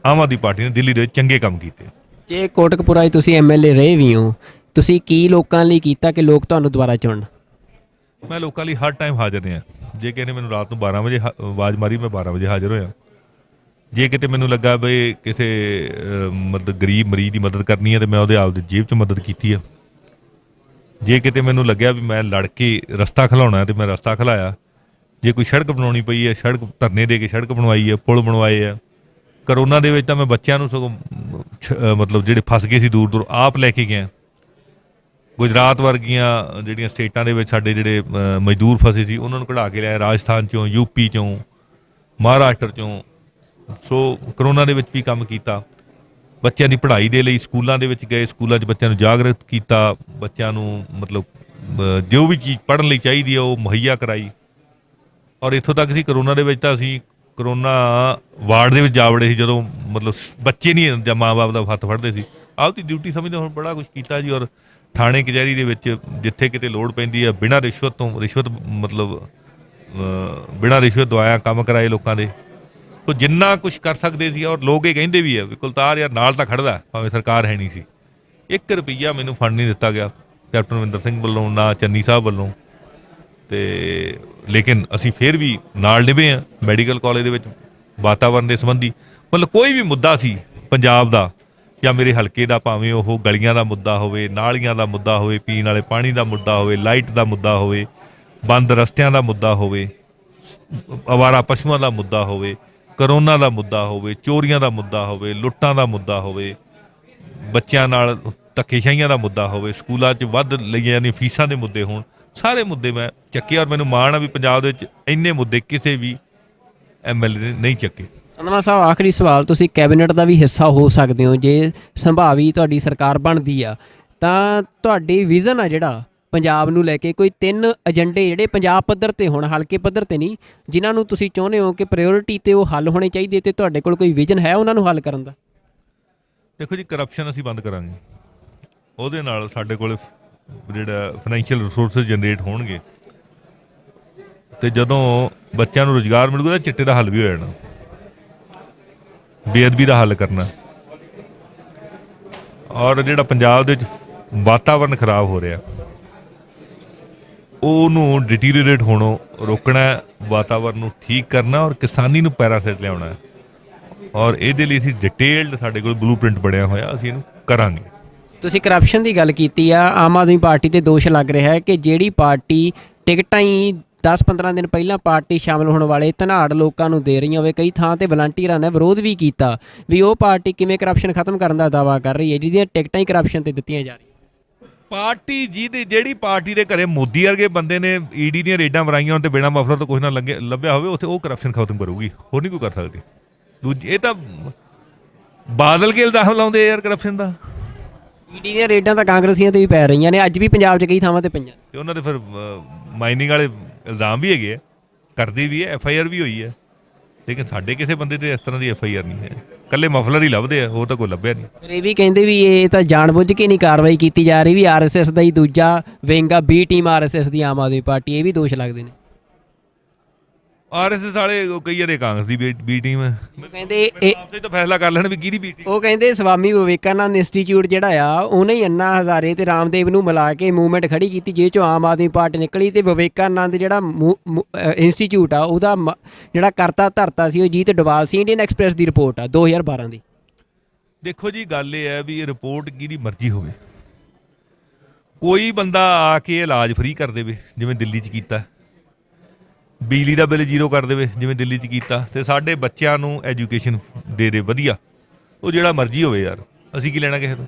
ਆਮ ਆਦਮੀ ਪਾਰਟੀ ਨੇ ਦਿੱਲੀ ਦੇ ਵਿੱਚ ਚੰਗੇ ਕੰਮ ਕੀਤੇ। ਜੇ ਕੋਟਕਪੂਰਾ 'ਚ ਤੁਸੀਂ ਐਮਐਲਏ ਰਹੇ ਵੀ ਹੋ, ਤੁਸੀਂ ਕੀ ਲੋਕਾਂ ਲਈ ਕੀਤਾ ਕਿ ਲੋਕ ਤੁਹਾਨੂੰ ਦੁਬਾਰਾ ਚੁਣਨ? ਮੈਂ ਲੋਕਾਂ ਲਈ ਹਰ ਟਾਈਮ ਹਾਜ਼ਰ ਰਿਹਾ। ਜੇ ਕਿਸੇ ਨੇ ਮੈਨੂੰ ਰਾਤ ਨੂੰ 12 ਵਜੇ ਆਵਾਜ਼ ਮਾਰੀ, ਮੈਂ 12 ਵਜੇ ਹਾਜ਼ਰ ਹੋਇਆ। ਜੇ ਕਿਤੇ ਮੈਨੂੰ ਲੱਗਾ ਵੀ ਕਿਸੇ ਮਤਲਬ ਗਰੀਬ ਮਰੀਜ਼ ਦੀ ਮਦਦ ਕਰਨੀ ਹੈ ਤੇ ਮੈਂ ਉਹਦੇ ਆਪਦੀ ਜੇਬ 'ਚ ਮਦਦ ਕੀਤੀ ਆ। ਜੇ ਕਿਤੇ ਮੈਨੂੰ ਲੱਗਿਆ ਵੀ ਮੈਂ ਲੜ ਕੇ ਰਸਤਾ ਖਿਲਾਉਣਾ ਤੇ ਮੈਂ ਰਸਤਾ ਖਿਲਾਇਆ। ਜੇ ਕੋਈ ਸੜਕ ਬਣਾਉਣੀ ਪਈ ਹੈ, ਸੜਕ ਧਰਨੇ ਦੇ ਕੇ ਸੜਕ ਬਣਵਾਈ ਹੈ, ਪੁਲ ਬਣਵਾਏ ਆ। ਕਰੋਨਾ ਦੇ ਵਿੱਚ ਤਾਂ ਮੈਂ ਬੱਚਿਆਂ ਨੂੰ ਸਗੋਂ ਮਤਲਬ ਜਿਹੜੇ ਫਸ ਗਏ ਸੀ ਦੂਰ ਦੂਰ ਆਪ ਲੈ ਕੇ ਗਿਆ। ਗੁਜਰਾਤ ਵਰਗੀਆਂ ਜਿਹੜੀਆਂ ਸਟੇਟਾਂ ਦੇ ਵਿੱਚ ਸਾਡੇ ਜਿਹੜੇ ਮਜ਼ਦੂਰ ਫਸੇ ਸੀ ਉਹਨਾਂ ਨੂੰ ਕਢਾ ਕੇ ਲਿਆਇਆ, ਰਾਜਸਥਾਨ 'ਚੋਂ, ਯੂਪੀ 'ਚੋਂ, ਮਹਾਰਾਸ਼ਟਰ 'ਚੋਂ। ਸੋ ਕਰੋਨਾ ਦੇ ਵਿੱਚ ਵੀ ਕੰਮ ਕੀਤਾ। ਬੱਚਿਆਂ ਦੀ ਪੜ੍ਹਾਈ ਦੇ ਲਈ ਸਕੂਲਾਂ ਦੇ ਵਿੱਚ ਗਏ, ਸਕੂਲਾਂ 'ਚ ਬੱਚਿਆਂ ਨੂੰ ਜਾਗਰੂਕ ਕੀਤਾ, ਬੱਚਿਆਂ ਨੂੰ ਮਤਲਬ ਜੋ ਵੀ ਚੀਜ਼ ਪੜ੍ਹਨ ਲਈ ਚਾਹੀਦੀ ਹੈ ਉਹ ਮੁਹੱਈਆ ਕਰਾਈ। ਔਰ ਇੱਥੋਂ ਤੱਕ ਸੀ ਕਰੋਨਾ ਦੇ ਵਿੱਚ ਤਾਂ ਅਸੀਂ ਕਰੋਨਾ ਵਾਰਡ ਦੇ ਵਿੱਚ ਜਾ ਵੜੇ ਸੀ, ਜਦੋਂ ਮਤਲਬ ਬੱਚੇ ਨਹੀਂ ਜਾਂ ਮਾਂ ਬਾਪ ਦਾ ਹੱਥ ਫੜਦੇ ਸੀ। ਆਪਦੀ ਡਿਊਟੀ ਸਮਝਦੇ ਹੁਣ ਬੜਾ ਕੁਛ ਕੀਤਾ ਜੀ। ਔਰ ਥਾਣੇ ਕਚਹਿਰੀ ਦੇ ਵਿੱਚ ਜਿੱਥੇ ਕਿਤੇ ਲੋੜ ਪੈਂਦੀ ਹੈ ਬਿਨਾਂ ਰਿਸ਼ਵਤ ਮਤਲਬ ਬਿਨਾਂ ਰਿਸ਼ਵਤ ਦਵਾਇਆ ਕੰਮ ਕਰਾਏ ਲੋਕਾਂ ਦੇ। ਉਹ ਜਿੰਨਾ ਕੁਛ ਕਰ ਸਕਦੇ ਸੀ। ਔਰ ਲੋਕ ਇਹ ਕਹਿੰਦੇ ਵੀ ਆ ਵੀ ਕੁਲਤਾਰ ਯਾਰ ਨਾਲ ਤਾਂ ਖੜਦਾ ਭਾਵੇਂ ਸਰਕਾਰ ਹੈ ਨਹੀਂ ਸੀ। 1 ਰੁਪਈਆ ਮੈਨੂੰ ਫੰਡ ਨਹੀਂ ਦਿੱਤਾ ਗਿਆ ਕੈਪਟਨ ਅਮਰਿੰਦਰ ਸਿੰਘ ਵੱਲੋਂ, ਨਾ ਚੰਨੀ ਸਾਹਿਬ ਵੱਲੋਂ। ਤੇ ਲੇਕਿਨ ਅਸੀਂ ਫਿਰ ਵੀ ਨਾਲ ਨਿਭੇ ਹਾਂ। ਮੈਡੀਕਲ ਕਾਲਜ ਦੇ ਵਿੱਚ ਵਾਤਾਵਰਨ ਦੇ ਸੰਬੰਧੀ ਮਤਲਬ ਕੋਈ ਵੀ ਮੁੱਦਾ ਸੀ ਪੰਜਾਬ ਦਾ ਜਾਂ ਮੇਰੇ ਹਲਕੇ ਦਾ, ਭਾਵੇਂ ਉਹ ਗਲੀਆਂ ਦਾ ਮੁੱਦਾ ਹੋਵੇ, ਨਾਲੀਆਂ ਦਾ ਮੁੱਦਾ ਹੋਵੇ, ਪੀਣ ਵਾਲੇ ਪਾਣੀ ਦਾ ਮੁੱਦਾ ਹੋਵੇ, ਲਾਈਟ ਦਾ ਮੁੱਦਾ ਹੋਵੇ, ਬੰਦ ਰਸਤਿਆਂ ਦਾ ਮੁੱਦਾ ਹੋਵੇ, ਅਵਾਰਾ ਪਸ਼ੂਆਂ ਦਾ ਮੁੱਦਾ ਹੋਵੇ, ਕਰੋਨਾ ਦਾ ਮੁੱਦਾ ਹੋਵੇ, ਚੋਰੀਆਂ ਦਾ ਮੁੱਦਾ ਹੋਵੇ, ਲੁੱਟਾਂ ਦਾ ਮੁੱਦਾ ਹੋਵੇ, ਬੱਚਿਆਂ ਨਾਲ ਧੱਕੇਸ਼ਾਹੀਆਂ ਦਾ ਮੁੱਦਾ ਹੋਵੇ, ਸਕੂਲਾਂ 'ਚ ਵੱਧ ਲਈਆਂ ਜਾਂਦੀਆਂ ਫੀਸਾਂ ਦੇ ਮੁੱਦੇ ਹੋਣ, ਸਾਰੇ ਮੁੱਦੇ ਮੈਂ ਚੱਕੇ। ਔਰ ਮੈਨੂੰ ਮਾਣ ਆ ਵੀ ਪੰਜਾਬ ਦੇ ਵਿੱਚ ਇੰਨੇ ਮੁੱਦੇ ਕਿਸੇ ਵੀ ਐਮਐਲਏ ਨੇ ਨਹੀਂ ਚੱਕੇ। ਸੰਧਵਾ ਸਾਹਿਬ, ਆਖਰੀ ਸਵਾਲ, ਤੁਸੀਂ ਕੈਬਨਿਟ ਦਾ ਵੀ ਹਿੱਸਾ ਹੋ ਸਕਦੇ ਹੋ ਜੇ ਸੰਭਾਵੀ ਤੁਹਾਡੀ ਸਰਕਾਰ ਬਣਦੀ ਆ ਤਾਂ ਤੁਹਾਡੀ ਵਿਜ਼ਨ ਆ ਜਿਹੜਾ ਪੰਜਾਬ ਨੂੰ ਲੈ ਕੇ, ਕੋਈ 3 ਏਜੰਡੇ ਜਿਹੜੇ ਪੰਜਾਬ ਪੱਧਰ ਤੇ ਹੋਣ, ਹਲਕੇ ਪੱਧਰ ਤੇ ਨਹੀਂ, ਜਿਨ੍ਹਾਂ ਨੂੰ ਤੁਸੀਂ ਚਾਹੁੰਦੇ ਹੋ ਕਿ ਪ੍ਰਾਇੋਰਟੀ ਤੇ ਉਹ ਹੱਲ ਹੋਣੇ ਚਾਹੀਦੇ, ਤੇ ਤੁਹਾਡੇ ਕੋਲ ਕੋਈ ਵਿਜ਼ਨ ਹੈ ਉਹਨਾਂ ਨੂੰ ਹੱਲ ਕਰਨ ਦਾ? ਦੇਖੋ ਜੀ, ਕਰਪਸ਼ਨ ਅਸੀਂ ਬੰਦ ਕਰਾਂਗੇ। ਉਹਦੇ ਨਾਲ ਸਾਡੇ ਕੋਲ ਜਿਹੜਾ ਫਾਈਨੈਂਸ਼ੀਅਲ ਰਿਸੋਰਸਿਸ ਜਨਰੇਟ ਹੋਣਗੇ ਤੇ ਜਦੋਂ ਬੱਚਿਆਂ ਨੂੰ ਰੁਜ਼ਗਾਰ ਮਿਲੂਗਾ ਤਾਂ ਚਿੱਟੇ ਦਾ ਹੱਲ ਵੀ ਹੋ ਜਾਣਾ, ਬੇਅਦਬੀ ਦਾ ਹੱਲ ਕਰਨਾ। ਔਰ ਜਿਹੜਾ ਪੰਜਾਬ ਦੇ ਵਿੱਚ ਵਾਤਾਵਰਨ ਖਰਾਬ ਹੋ ਰਿਹਾ ਉਹਨੂੰ ਡਿਟੀਰੀਓਰੇਟ ਹੋਣੋਂ ਰੋਕਣਾ, ਵਾਤਾਵਰਨ ਨੂੰ ਠੀਕ ਕਰਨਾ ਔਰ ਕਿਸਾਨੀ ਨੂੰ ਪੈਰਾਸਿਟ ਲਿਆਉਣਾ। ਔਰ ਇਹਦੇ ਲਈ ਅਸੀਂ ਡਿਟੇਲਡ ਸਾਡੇ ਕੋਲ ਬਲੂਪ੍ਰਿੰਟ ਬਣਿਆ ਹੋਇਆ, ਅਸੀਂ ਇਹਨੂੰ ਕਰਾਂਗੇ। ਤੁਸੀਂ ਕਰਪਸ਼ਨ ਦੀ ਗੱਲ ਕੀਤੀ ਆ। ਆਮ ਆਦਮੀ ਪਾਰਟੀ ਤੇ ਦੋਸ਼ ਲੱਗ ਰਿਹਾ ਹੈ ਕਿ ਜਿਹੜੀ ਪਾਰਟੀ ਟਿਕਟਾਂ ਹੀ 10-15 ਦਿਨ ਪਹਿਲਾਂ ਪਾਰਟੀ ਸ਼ਾਮਲ ਹੋਣ ਵਾਲੇ ਧਨਾੜ ਲੋਕਾਂ ਨੂੰ ਦੇ ਰਹੀਆਂ ਹੋਵੇ, ਕਈ ਥਾਂ ਤੇ ਵਲੰਟੀਅਰਾਂ ਨੇ ਵਿਰੋਧ ਵੀ ਕੀਤਾ ਵੀ ਉਹ ਪਾਰਟੀ ਕਿਵੇਂ ਕਰਪਸ਼ਨ ਖਤਮ ਕਰਨ ਦਾ ਦਾਅਵਾ ਕਰ ਰਹੀ ਹੈ ਜਿਹਦੀਆਂ ਟਿਕਟਾਂ ਹੀ ਕਰਪਸ਼ਨ ਤੇ ਦਿੱਤੀਆਂ ਜਾ ਰਹੀਆਂ। ਪਾਰਟੀ ਜਿਹੜੀ ਪਾਰਟੀ ਦੇ ਘਰੇ ਮੋਦੀ ਵਰਗੇ ਬੰਦੇ ਨੇ ਈਡੀ ਦੀਆਂ ਰੇਡਾਂ ਮਰਾਈਆਂ ਹੋਣ ਤੇ ਬਿਨਾਂ ਮਫਲਰ ਤੋਂ ਕੁਛ ਨਾ ਲੱਭਿਆ ਹੋਵੇ, ਉੱਥੇ ਉਹ ਕਰਪਸ਼ਨ ਖਤਮ ਕਰੂਗੀ, ਹੋਰ ਨਹੀਂ ਕੋਈ ਕਰ ਸਕਦੀ। ਦੂਜੀ ਇਹ ਤਾਂ ਬਾਦਲ ਕੇ ਇਲਜ਼ਾਮ ਲਾਉਂਦੇ ਯਾਰ ਕਰਪਸ਼ਨ ਦਾ। ਈਡੀ ਦੀਆਂ ਰੇਡਾਂ ਤਾਂ ਕਾਂਗਰਸੀਆਂ ਤੇ ਵੀ ਪੈ ਰਹੀਆਂ ਨੇ, ਅੱਜ ਵੀ ਪੰਜਾਬ 'ਚ ਕਈ ਥਾਵਾਂ ਤੇ ਪਈਆਂ ਤੇ ਉਹਨਾਂ ਦੇ ਫਿਰ ਮਾਈਨਿੰਗ ਵਾਲੇ ਇਲਜ਼ਾਮ ਵੀ ਹੈਗੇ ਆ, ਕਰਦੇ ਵੀ ਹੈ, FIR ਵੀ ਹੋਈ ਹੈ। ਲੇਕਿਨ ਸਾਡੇ ਕਿਸੇ ਬੰਦੇ ਤੇ ਇਸ ਤਰ੍ਹਾਂ ਦੀ FIR ਨਹੀਂ ਹੈ, ਇਕੱਲੇ ਮਫਲਰ ਹੀ ਲੱਭਦੇ ਆ, ਹੋਰ ਤਾਂ ਕੋਈ ਲੱਭਿਆ ਨਹੀਂ। ਫਿਰ ਇਹ ਵੀ ਕਹਿੰਦੇ ਵੀ ਇਹ ਤਾਂ ਜਾਣਬੁੱਝ ਕੇ ਨਹੀਂ ਕਾਰਵਾਈ ਕੀਤੀ ਜਾ ਰਹੀ, ਵੀ RSS ਦਾ ਹੀ ਦੂਜਾ ਵਿੰਗ ਆ, B ਟੀਮ RSS ਦੀ ਆਮ ਆਦਮੀ ਪਾਰਟੀ, ਇਹ ਵੀ ਦੋਸ਼ ਲੱਗਦੇ ਨੇ। RSS ਵਾਲੇ ਕਈ ਜਿਹੜੇ ਕਾਂਗਰਸ ਦੀ B ਟੀਮ ਹੈ, ਕਹਿੰਦੇ ਇਹ ਆਪਸੇ ਤਾਂ ਫੈਸਲਾ ਕਰ ਲੈਣ ਵੀ ਕਿਹਦੀ B ਟੀਮ। ਉਹ ਕਹਿੰਦੇ ਸਵਾਮੀ ਵਿਵੇਕਾਨੰਦ ਇੰਸਟੀਚਿਊਟ ਜਿਹੜਾ ਆ ਉਹਨੇ ਹੀ ਅੰਨਾ ਹਜ਼ਾਰੇ ਤੇ ਰਾਮਦੇਵ ਨੂੰ ਮਿਲਾ ਕੇ ਮੂਵਮੈਂਟ ਖੜੀ ਕੀਤੀ, ਜੇ ਚੋਂ ਆਮ ਆਦਮੀ ਪਾਰਟੀ ਨਿਕਲੀ। ਤੇ ਵਿਵੇਕਾਨੰਦ ਜਿਹੜਾ ਇੰਸਟੀਚਿਊਟ ਆ ਉਹਦਾ ਜਿਹੜਾ ਕਰਤਾ ਧਰਤਾ ਸੀ ਉਹ ਜੀਤ ਡੋਵਾਲ ਸੀ। ਇੰਡੀਅਨ ਐਕਸਪ੍ਰੈਸ ਦੀ ਰਿਪੋਰਟ ਆ 2012 ਦੀ। ਦੇਖੋ ਜੀ, ਗੱਲ ਇਹ ਹੈ ਵੀ ਇਹ ਰਿਪੋਰਟ ਕਿਹਦੀ ਮਰਜ਼ੀ ਹੋਵੇ, ਕੋਈ ਬੰਦਾ ਆ ਕੇ ਇਲਾਜ ਫ੍ਰੀ ਕਰ ਦੇਵੇ ਜਿਵੇਂ ਦਿੱਲੀ 'ਚ ਕੀਤਾ, ਬਿਜਲੀ ਦਾ ਬਿੱਲ 0 ਕਰ ਦੇਵੇ ਜਿਵੇਂ ਦਿੱਲੀ 'ਚ ਕੀਤਾ, ਤੇ ਸਾਡੇ ਬੱਚਿਆਂ ਨੂੰ ਐਜੂਕੇਸ਼ਨ ਦੇ ਦੇ ਵਧੀਆ, ਉਹ ਜਿਹੜਾ ਮਰਜ਼ੀ ਹੋਵੇ ਯਾਰ, ਅਸੀਂ ਕੀ ਲੈਣਾ ਕਿਸੇ ਤੋਂ,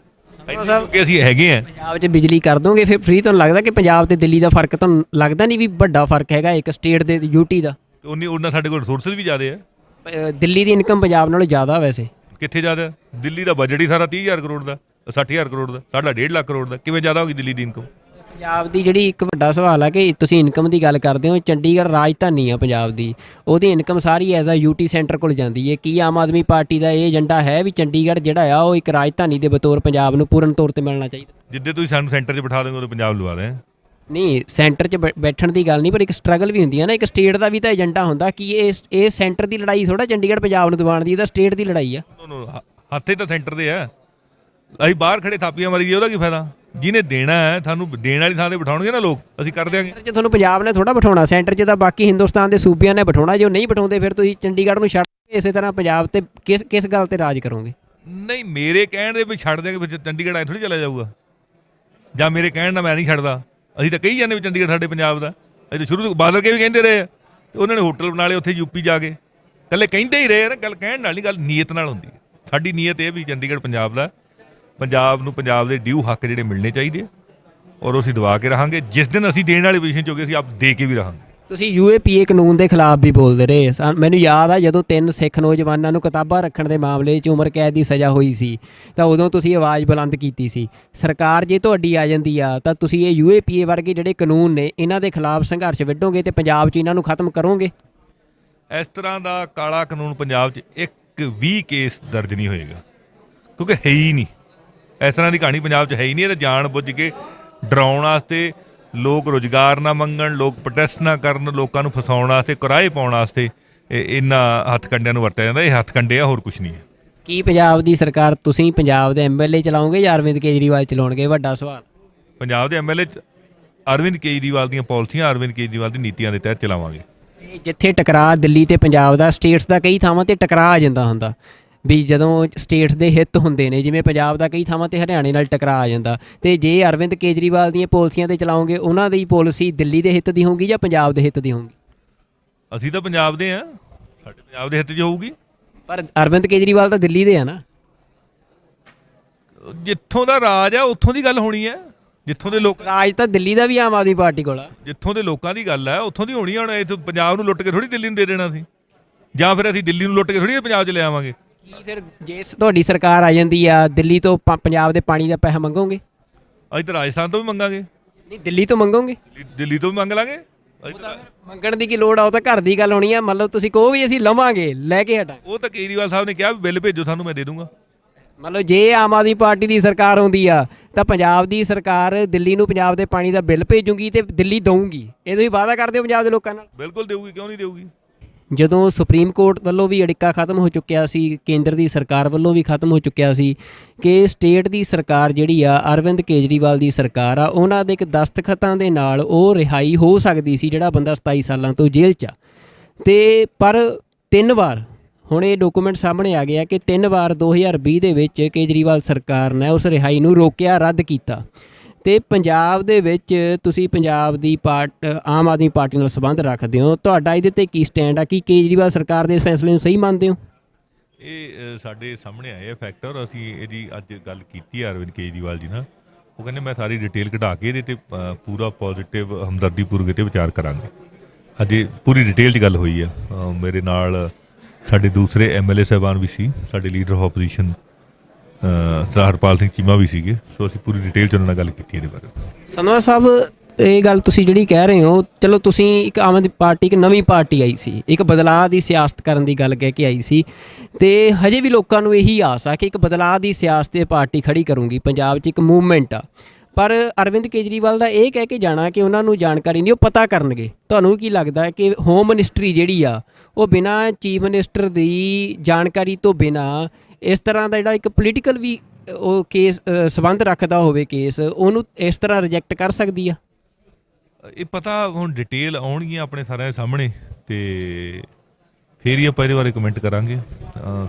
ਕਿ ਅਸੀਂ ਹੈਗੇ ਆ। ਪੰਜਾਬ 'ਚ ਬਿਜਲੀ ਕਰ ਦੋਗੇ ਫਿਰ ਫ੍ਰੀ? ਤੁਹਾਨੂੰ ਲੱਗਦਾ ਕਿ ਪੰਜਾਬ ਤੇ ਦਿੱਲੀ ਦਾ ਫਰਕ ਤੁਹਾਨੂੰ ਲੱਗਦਾ ਨਹੀਂ ਵੀ ਵੱਡਾ ਫਰਕ ਹੈਗਾ ਇੱਕ ਸਟੇਟ ਦੇ UT ਦਾ? ਉਹਨਾਂ ਸਾਡੇ ਕੋਲ ਰਿਸੋਰਸਿਸ ਵੀ ਜ਼ਿਆਦਾ ਆ। ਦਿੱਲੀ ਦੀ ਇਨਕਮ ਪੰਜਾਬ ਨਾਲੋਂ ਜ਼ਿਆਦਾ ਵੈਸੇ। ਕਿੱਥੇ ਜ਼ਿਆਦਾ? ਦਿੱਲੀ ਦਾ ਬਜਟ ਹੀ ਸਾਰਾ 30,000 ਕਰੋੜ ਦਾ, 60,000 ਕਰੋੜ ਦਾ, ਸਾਡਾ 1.5 ਲੱਖ ਕਰੋੜ ਦਾ, ਕਿਵੇਂ ਜ਼ਿਆਦਾ ਹੋ ਗਈ ਦਿੱਲੀ ਦੀ ਇਨਕਮ? ਪੰਜਾਬ ਦੀ ਜਿਹੜੀ ਇੱਕ ਵੱਡਾ ਸਵਾਲ ਆ ਕਿ ਤੁਸੀਂ ਇਨਕਮ ਦੀ ਗੱਲ ਕਰਦੇ ਹੋ, ਚੰਡੀਗੜ੍ਹ ਰਾਜਧਾਨੀ ਆ ਪੰਜਾਬ ਦੀ, ਉਹਦੀ ਇਨਕਮ ਸਾਰੀ ਐਜ਼ ਆ ਯੂਟੀ ਸੈਂਟਰ ਕੋਲ ਜਾਂਦੀ ਹੈ। ਕੀ ਆਮ ਆਦਮੀ ਪਾਰਟੀ ਦਾ ਇਹ ਏਜੰਡਾ ਹੈ ਵੀ ਚੰਡੀਗੜ੍ਹ ਜਿਹੜਾ ਆ ਉਹ ਇੱਕ ਰਾਜਧਾਨੀ ਦੇ ਬਤੌਰ ਪੰਜਾਬ ਨੂੰ ਪੂਰਨ ਤੌਰ ਤੇ ਮਿਲਣਾ ਚਾਹੀਦਾ? ਜਿੱਦੇ ਤੁਸੀਂ ਸਾਨੂੰ ਸੈਂਟਰ 'ਚ ਬਿਠਾ ਦੇਂਗੇ ਉਦੋਂ ਪੰਜਾਬ ਲਵਾ ਦੇ। ਨਹੀਂ, ਸੈਂਟਰ 'ਚ ਬੈਠਣ ਦੀ ਗੱਲ ਨਹੀਂ, ਪਰ ਇੱਕ ਸਟਰਗਲ ਵੀ ਹੁੰਦੀ ਹੈ ਨਾ, ਇੱਕ ਸਟੇਟ ਦਾ ਵੀ ਤਾਂ ਏਜੰਡਾ ਹੁੰਦਾ ਕਿ ਇਹ ਸੈਂਟਰ ਦੀ ਲੜਾਈ ਥੋੜਾ ਚੰਡੀਗੜ੍ਹ ਪੰਜਾਬ ਨੂੰ ਦਿਵਾਉਣ ਦੀ, ਇਹ ਤਾਂ ਸਟੇਟ ਦੀ ਲੜਾਈ ਆ। ਹੱਥੇ ਤਾਂ ਸੈਂਟਰ ਦੇ ਆ, ਅਸੀਂ ਬਾਹਰ ਖੜੇ ਥਾਪੀਆਂ ਮਾਰੀਏ, ਉਹਦਾ ਕੀ ਫਾਇਦਾ? ਜਿਹਨੇ ਦੇਣਾ ਹੈ ਸਾਨੂੰ ਦੇਣ ਵਾਲੀ ਥਾਂ ਤੇ ਬਿਠਾਉਣਗੇ ਨਾ ਲੋਕ, ਅਸੀਂ ਕਰ ਦਿਆਂਗੇ। ਜੇ ਤੁਹਾਨੂੰ ਪੰਜਾਬ ਨੇ ਥੋੜਾ ਬਿਠਾਉਣਾ, ਸੈਂਟਰ 'ਚ ਤਾਂ ਬਾਕੀ ਹਿੰਦੁਸਤਾਨ ਦੇ ਸੂਬਿਆਂ ਨੇ ਬਿਠਾਉਣਾ। ਜੇ ਉਹ ਨਹੀਂ ਬਿਠਾਉਂਦੇ ਫਿਰ ਤੁਸੀਂ ਚੰਡੀਗੜ੍ਹ ਨੂੰ ਛੱਡ ਕੇ ਇਸੇ ਤਰ੍ਹਾਂ ਪੰਜਾਬ ਤੇ ਕਿਸ ਗੱਲ ਤੇ ਰਾਜ ਕਰੋਗੇ? ਨਹੀਂ, ਮੇਰੇ ਕਹਿਣ ਦੇ ਵੀ ਛੱਡ ਦਿਆਂਗੇ ਫਿਰ ਚੰਡੀਗੜ੍ਹ ਐ ਥੋੜੀ ਚਲਾ ਜਾਊਗਾ, ਜਾਂ ਮੇਰੇ ਕਹਿਣ ਨਾਲ ਮੈਂ ਨਹੀਂ ਛੱਡਦਾ। ਅਸੀਂ ਤਾਂ ਕਹੀ ਜਾਂਦੇ ਵੀ ਚੰਡੀਗੜ੍ਹ ਸਾਡੇ ਪੰਜਾਬ ਦਾ, ਅਸੀਂ ਤਾਂ ਸ਼ੁਰੂ ਤੋਂ ਬਾਦਲ ਕੇ ਵੀ ਕਹਿੰਦੇ ਰਹੇ ਆ, ਤੇ ਉਹਨਾਂ ਨੇ ਹੋਟਲ ਬਣਾ ਲਏ ਉੱਥੇ ਯੂਪੀ ਜਾ ਕੇ, ਇਕੱਲੇ ਕਹਿੰਦੇ ਹੀ ਰਹੇ ਆ ਨਾ। ਗੱਲ ਕਹਿਣ ਨਾਲ ਨਹੀਂ, ਗੱਲ ਨੀਅਤ ਨਾਲ ਹੁੰਦੀ ਹੈ। ਸਾਡੀ ਨੀਅਤ ਇਹ ਵੀ ਚੰਡੀਗੜ੍ਹ ਪੰਜਾਬ ਦਾ, ਪੰਜਾਬ ਨੂੰ ਪੰਜਾਬ ਦੇ ਡਿਊ ਹੱਕ ਜਿਹੜੇ ਮਿਲਣੇ ਚਾਹੀਦੇ, ਔਰ ਅਸੀਂ ਦਵਾ ਕੇ ਰਹਾਂਗੇ। ਜਿਸ ਦਿਨ ਅਸੀਂ ਦੇਣ ਵਾਲੀ ਪੋਜੀਸ਼ਨ 'ਚ ਹੋ ਗਏ ਅਸੀਂ ਆਪ ਦੇ ਕੇ ਵੀ ਰਹਾਂਗੇ। ਤੁਸੀਂ UAPA ਕਾਨੂੰਨ ਦੇ ਖਿਲਾਫ ਵੀ ਬੋਲਦੇ ਰਹੇ। ਮੈਨੂੰ ਯਾਦ ਆ ਜਦੋਂ 3 ਸਿੱਖ ਨੌਜਵਾਨਾਂ ਨੂੰ ਕਿਤਾਬਾਂ ਰੱਖਣ ਦੇ ਮਾਮਲੇ 'ਚ ਉਮਰ ਕੈਦ ਦੀ ਸਜ਼ਾ ਹੋਈ ਸੀ, ਤਾਂ ਉਦੋਂ ਤੁਸੀਂ ਆਵਾਜ਼ ਬੁਲੰਦ ਕੀਤੀ ਸੀ। ਸਰਕਾਰ ਜੇ ਤੁਹਾਡੀ ਆ ਜਾਂਦੀ ਆ ਤਾਂ ਤੁਸੀਂ ਇਹ UAPA ਵਰਗੇ ਜਿਹੜੇ ਕਾਨੂੰਨ ਨੇ ਇਹਨਾਂ ਦੇ ਖਿਲਾਫ ਸੰਘਰਸ਼ ਵਿੱਢੋਗੇ ਤੇ ਪੰਜਾਬ 'ਚ ਇਹਨਾਂ ਨੂੰ ਖਤਮ ਕਰੋਗੇ? ਇਸ ਤਰ੍ਹਾਂ ਦਾ ਕਾਲਾ ਕਾਨੂੰਨ ਪੰਜਾਬ 'ਚ ਇੱਕ ਵੀ ਕੇਸ ਦਰਜ ਨਹੀਂ ਹੋਏਗਾ, ਕਿਉਂਕਿ ਹੈ ਹੀ ਨਹੀਂ। ਇਸ ਤਰ੍ਹਾਂ ਦੀ ਕਹਾਣੀ ਪੰਜਾਬ 'ਚ ਹੈ ਹੀ ਨਹੀਂ। ਇਹ ਤਾਂ ਜਾਣ ਬੁੱਝ ਕੇ ਡਰਾਉਣ ਵਾਸਤੇ, ਲੋਕ ਰੁਜ਼ਗਾਰ ਨਾ ਮੰਗਣ, ਲੋਕ ਪ੍ਰੋਟੈਸਟ ਨਾ ਕਰਨ, ਲੋਕਾਂ ਨੂੰ ਫਸਾਉਣ ਵਾਸਤੇ, ਕਿਰਾਏ ਪਾਉਣ ਵਾਸਤੇ ਇਹਨਾਂ ਹੱਥਕੰਡਿਆਂ ਨੂੰ ਵਰਤਿਆ ਜਾਂਦਾ। ਇਹ ਹੱਥਕੰਡੇ ਆ, ਹੋਰ ਕੁਝ ਨਹੀਂ ਹੈ। ਕੀ ਪੰਜਾਬ ਦੀ ਸਰਕਾਰ, ਤੁਸੀਂ ਪੰਜਾਬ ਦੇ MLA ਚਲਾਓਗੇ ਜਾਂ ਅਰਵਿੰਦ ਕੇਜਰੀਵਾਲ ਚਲਾਉਣਗੇ? ਵੱਡਾ ਸਵਾਲ। ਪੰਜਾਬ ਦੇ MLA ਅਰਵਿੰਦ ਕੇਜਰੀਵਾਲ ਦੀਆਂ ਪਾਲਿਸੀਆਂ, ਅਰਵਿੰਦ ਕੇਜਰੀਵਾਲ ਦੀ ਨੀਤੀਆਂ ਦੇ ਤਹਿਤ ਚਲਾਵਾਂਗੇ। ਜਿੱਥੇ ਟਕਰਾਅ ਦਿੱਲੀ ਤੇ ਪੰਜਾਬ ਦਾ, ਸਟੇਟਸ ਦਾ ਕਈ ਥਾਵਾਂ ਤੇ ਟਕਰਾਅ ਆ ਜਾਂਦਾ ਹੁੰਦਾ ਵੀ ਜਦੋਂ ਸਟੇਟਸ ਦੇ ਹਿੱਤ ਹੁੰਦੇ ਨੇ, ਜਿਵੇਂ ਪੰਜਾਬ ਦਾ ਕਈ ਥਾਵਾਂ ਤੇ ਹਰਿਆਣੇ ਨਾਲ ਟਕਰਾਅ ਆ ਜਾਂਦਾ, ਤੇ ਜੇ ਅਰਵਿੰਦ ਕੇਜਰੀਵਾਲ ਦੀਆਂ ਪਾਲਿਸੀਆਂ ਤੇ ਚਲਾਓਗੇ, ਉਹਨਾਂ ਦੀ ਪਾਲਿਸੀ ਦਿੱਲੀ ਦੇ ਹਿੱਤ ਦੀ ਹੋਊਗੀ ਜਾਂ ਪੰਜਾਬ ਦੇ ਹਿੱਤ ਦੀ ਹੋਊਗੀ? ਅਸੀਂ ਤਾਂ ਪੰਜਾਬ ਦੇ ਆ, ਸਾਡੇ ਪੰਜਾਬ ਦੇ ਹਿੱਤ 'ਚ ਹੋਊਗੀ। ਪਰ ਅਰਵਿੰਦ ਕੇਜਰੀਵਾਲ ਤਾਂ ਦਿੱਲੀ ਦੇ ਆ ਨਾ। ਜਿੱਥੋਂ ਦਾ ਰਾਜ ਆ ਉੱਥੋਂ ਦੀ ਗੱਲ ਹੋਣੀ ਹੈ। ਜਿੱਥੋਂ ਦੇ ਲੋਕ, ਰਾਜ ਤਾਂ ਦਿੱਲੀ ਦਾ ਵੀ ਆਮ ਆਦਮੀ ਪਾਰਟੀ ਕੋਲ ਆ। ਜਿੱਥੋਂ ਦੇ ਲੋਕਾਂ ਦੀ ਗੱਲ ਹੈ ਉੱਥੋਂ ਦੀ ਹੋਣੀ। ਹੁਣ ਇੱਥੇ ਪੰਜਾਬ ਨੂੰ ਲੁੱਟ ਕੇ ਥੋੜੀ ਦਿੱਲੀ ਨੂੰ ਦੇ ਦੇਣਾ ਸੀ, ਜਾਂ ਫਿਰ ਅਸੀਂ ਦਿੱਲੀ ਨੂੰ ਲੁੱਟ ਕੇ ਥੋੜੀ ਪੰਜਾਬ 'ਚ ਲੈ ਆਵਾਂਗੇ। ਕੀ ਫਿਰ ਜੇ ਤੁਹਾਡੀ ਸਰਕਾਰ ਆ ਜਾਂਦੀ ਆ, ਦਿੱਲੀ ਤੋਂ ਪੰਜਾਬ ਦੇ ਪਾਣੀ ਦਾ ਪੈਸਾ ਮੰਗੋਗੇ? ਅਸੀਂ ਤਾਂ ਰਾਜਸਥਾਨ ਤੋਂ ਵੀ ਮੰਗਾਂਗੇ। ਨਹੀਂ, ਦਿੱਲੀ ਤੋਂ ਮੰਗੋਗੇ? ਦਿੱਲੀ ਤੋਂ ਵੀ ਮੰਗ ਲਾਂਗੇ। ਮੰਗਣ ਦੀ ਕੀ ਲੋੜ ਆ? ਉਹ ਤਾਂ ਘਰ ਦੀ ਗੱਲ ਹੋਣੀ ਆ। ਮਤਲਬ ਤੁਸੀਂ ਕਹੋ ਵੀ ਅਸੀਂ ਲਵਾਂਗੇ, ਲੈ ਕੇ ਹਟਾਂ। ਉਹ ਤਾਂ ਕੇਜਰੀਵਾਲ ਸਾਹਿਬ ਨੇ ਕਿਹਾ ਵੀ ਬਿੱਲ ਭੇਜੋ ਸਾਨੂੰ, ਮੈਂ ਦੇ ਦੂੰਗਾ। ਮਤਲਬ ਜੇ ਆਮ ਆਦਮੀ ਪਾਰਟੀ ਦੀ ਸਰਕਾਰ ਆਉਂਦੀ ਆ ਤਾਂ ਪੰਜਾਬ ਦੀ ਸਰਕਾਰ ਦਿੱਲੀ ਨੂੰ ਪੰਜਾਬ ਦੇ ਪਾਣੀ ਦਾ ਬਿੱਲ ਭੇਜੂਗੀ ਤੇ ਦਿੱਲੀ ਦਊਗੀ। ਇਹ ਤੁਸੀਂ ਵਾਅਦਾ ਕਰਦੇ ਹੋ ਪੰਜਾਬ ਦੇ ਲੋਕਾਂ ਨਾਲ? ਬਿਲਕੁਲ ਦੇਊਗੀ, ਕਿਉਂ ਨਹੀਂ ਦੇਊਗੀ। ਜਦੋਂ ਸੁਪਰੀਮ ਕੋਰਟ ਵੱਲੋਂ ਵੀ ਅੜਿੱਕਾ ਖਤਮ ਹੋ ਚੁੱਕਿਆ ਸੀ, ਕੇਂਦਰ ਦੀ ਸਰਕਾਰ ਵੱਲੋਂ ਵੀ ਖਤਮ ਹੋ ਚੁੱਕਿਆ ਸੀ ਕਿ ਸਟੇਟ ਦੀ ਸਰਕਾਰ ਜਿਹੜੀ ਆ, ਅਰਵਿੰਦ ਕੇਜਰੀਵਾਲ ਦੀ ਸਰਕਾਰ ਆ, ਉਹਨਾਂ ਦੇ ਇੱਕ ਦਸਤਖਤਾਂ ਦੇ ਨਾਲ ਉਹ ਰਿਹਾਈ ਹੋ ਸਕਦੀ ਸੀ ਜਿਹੜਾ ਬੰਦਾ 27 ਸਾਲਾਂ ਤੋਂ ਜੇਲ੍ਹ 'ਚ ਆ। ਤੇ ਪਰ 3 ਵਾਰ ਹੁਣ ਇਹ ਡਾਕੂਮੈਂਟ ਸਾਹਮਣੇ ਆ ਗਿਆ ਕਿ 3 ਵਾਰ 2020 ਦੇ ਵਿੱਚ ਕੇਜਰੀਵਾਲ ਸਰਕਾਰ ਨੇ ਉਸ ਰਿਹਾਈ ਨੂੰ ਰੋਕਿਆ, ਰੱਦ ਕੀਤਾ। ਤੇ ਪੰਜਾਬ ਦੇ ਵਿੱਚ ਤੁਸੀਂ ਪੰਜਾਬ ਦੀ ਆਮ ਆਦਮੀ ਪਾਰਟੀ ਨਾਲ ਸੰਬੰਧ ਰੱਖਦੇ ਹੋ, ਤੁਹਾਡਾ ਇਹਦੇ ਤੇ ਕੀ ਸਟੈਂਡ ਆ? ਕੀ ਕੇਜਰੀਵਾਲ ਸਰਕਾਰ ਦੇ ਫੈਸਲੇ ਨੂੰ ਸਹੀ ਮੰਨਦੇ ਹੋ? ਇਹ ਸਾਡੇ ਸਾਹਮਣੇ ਆਏ ਫੈਕਟਰ। ਅਸੀਂ ਇਹਦੀ ਅੱਜ ਗੱਲ ਕੀਤੀ ਅਰਵਿੰਦ ਕੇਜਰੀਵਾਲ ਜੀ ਨਾਲ। ਉਹ ਕਹਿੰਦੇ ਮੈਂ ਸਾਰੀ ਡਿਟੇਲ ਕਢਾ ਕੇ ਇਹਦੇ ਤੇ ਪੂਰਾ ਪੋਜ਼ਿਟਿਵ ਹਮਦਰਦੀਪੂਰਵਕ ਤੇ ਵਿਚਾਰ ਕਰਾਂਗੇ। ਅਜੇ ਪੂਰੀ ਡਿਟੇਲ 'ਚ ਗੱਲ ਹੋਈ ਆ। ਮੇਰੇ ਨਾਲ ਸਾਡੇ ਦੂਸਰੇ MLA ਸਾਹਿਬਾਨ ਵੀ ਸੀ, ਸਾਡੇ leader of opposition Harpal Singh Cheema ਵੀ ਸੀਗੇ। ਸੋ ਅਸੀਂ ਪੂਰੀ ਡਿਟੇਲ 'ਚ ਉਹਨਾਂ ਨਾਲ ਗੱਲ ਕੀਤੀ ਇਹਦੇ ਬਾਰੇ। ਸੰਧਵਾ ਸਾਹਿਬ, ਇਹ ਗੱਲ ਤੁਸੀਂ ਜਿਹੜੀ ਕਹਿ ਰਹੇ ਹੋ, ਚਲੋ ਤੁਸੀਂ ਇੱਕ ਆਮ ਆਦਮੀ ਪਾਰਟੀ, ਇੱਕ ਨਵੀਂ ਪਾਰਟੀ ਆਈ ਸੀ, ਇੱਕ ਬਦਲਾਅ ਦੀ ਸਿਆਸਤ ਕਰਨ ਦੀ ਗੱਲ ਕਹਿ ਕੇ ਆਈ ਸੀ, ਤੇ ਹਜੇ ਵੀ ਲੋਕਾਂ ਨੂੰ ਇਹੀ ਆਸ ਆ ਕਿ ਇੱਕ ਬਦਲਾਅ ਦੀ ਸਿਆਸਤ ਤੇ ਪਾਰਟੀ ਖੜੀ ਕਰੂੰਗੀ, ਪੰਜਾਬ 'ਚ ਇੱਕ ਮੂਵਮੈਂਟ ਆ। ਪਰ ਅਰਵਿੰਦ ਕੇਜਰੀਵਾਲ ਦਾ ਇਹ ਕਹਿ ਕੇ ਜਾਣਾ ਕਿ ਉਹਨਾਂ ਨੂੰ ਜਾਣਕਾਰੀ ਨਹੀਂ, ਉਹ ਪਤਾ ਕਰਨਗੇ। ਤੁਹਾਨੂੰ ਕੀ ਲੱਗਦਾ ਹੈ ਕਿ ਹੋਮ ਮਿਨਿਸਟਰੀ ਜਿਹੜੀ ਆ ਉਹ ਬਿਨਾਂ ਚੀਫ ਮਿਨਿਸਟਰ ਦੀ ਜਾਣਕਾਰੀ ਤੋਂ ਬਿਨਾਂ ਇਸ ਤਰ੍ਹਾਂ ਦਾ ਜਿਹੜਾ ਇੱਕ ਪੋਲੀਟੀਕਲ ਵੀ ਉਹ ਕੇਸ ਸੰਬੰਧ ਰੱਖਦਾ ਹੋਵੇ ਕੇਸ, ਉਹਨੂੰ ਇਸ ਤਰ੍ਹਾਂ ਰਿਜੈਕਟ ਕਰ ਸਕਦੀ ਆ? ਇਹ ਪਤਾ ਹੁਣ ਡਿਟੇਲ ਆਉਣਗੀਆਂ ਆਪਣੇ ਸਾਰਿਆਂ ਦੇ ਸਾਹਮਣੇ, ਤੇ ਫਿਰ ਹੀ ਆਪਾਂ ਇਹਦੇ ਬਾਰੇ ਕਮੈਂਟ ਕਰਾਂਗੇ।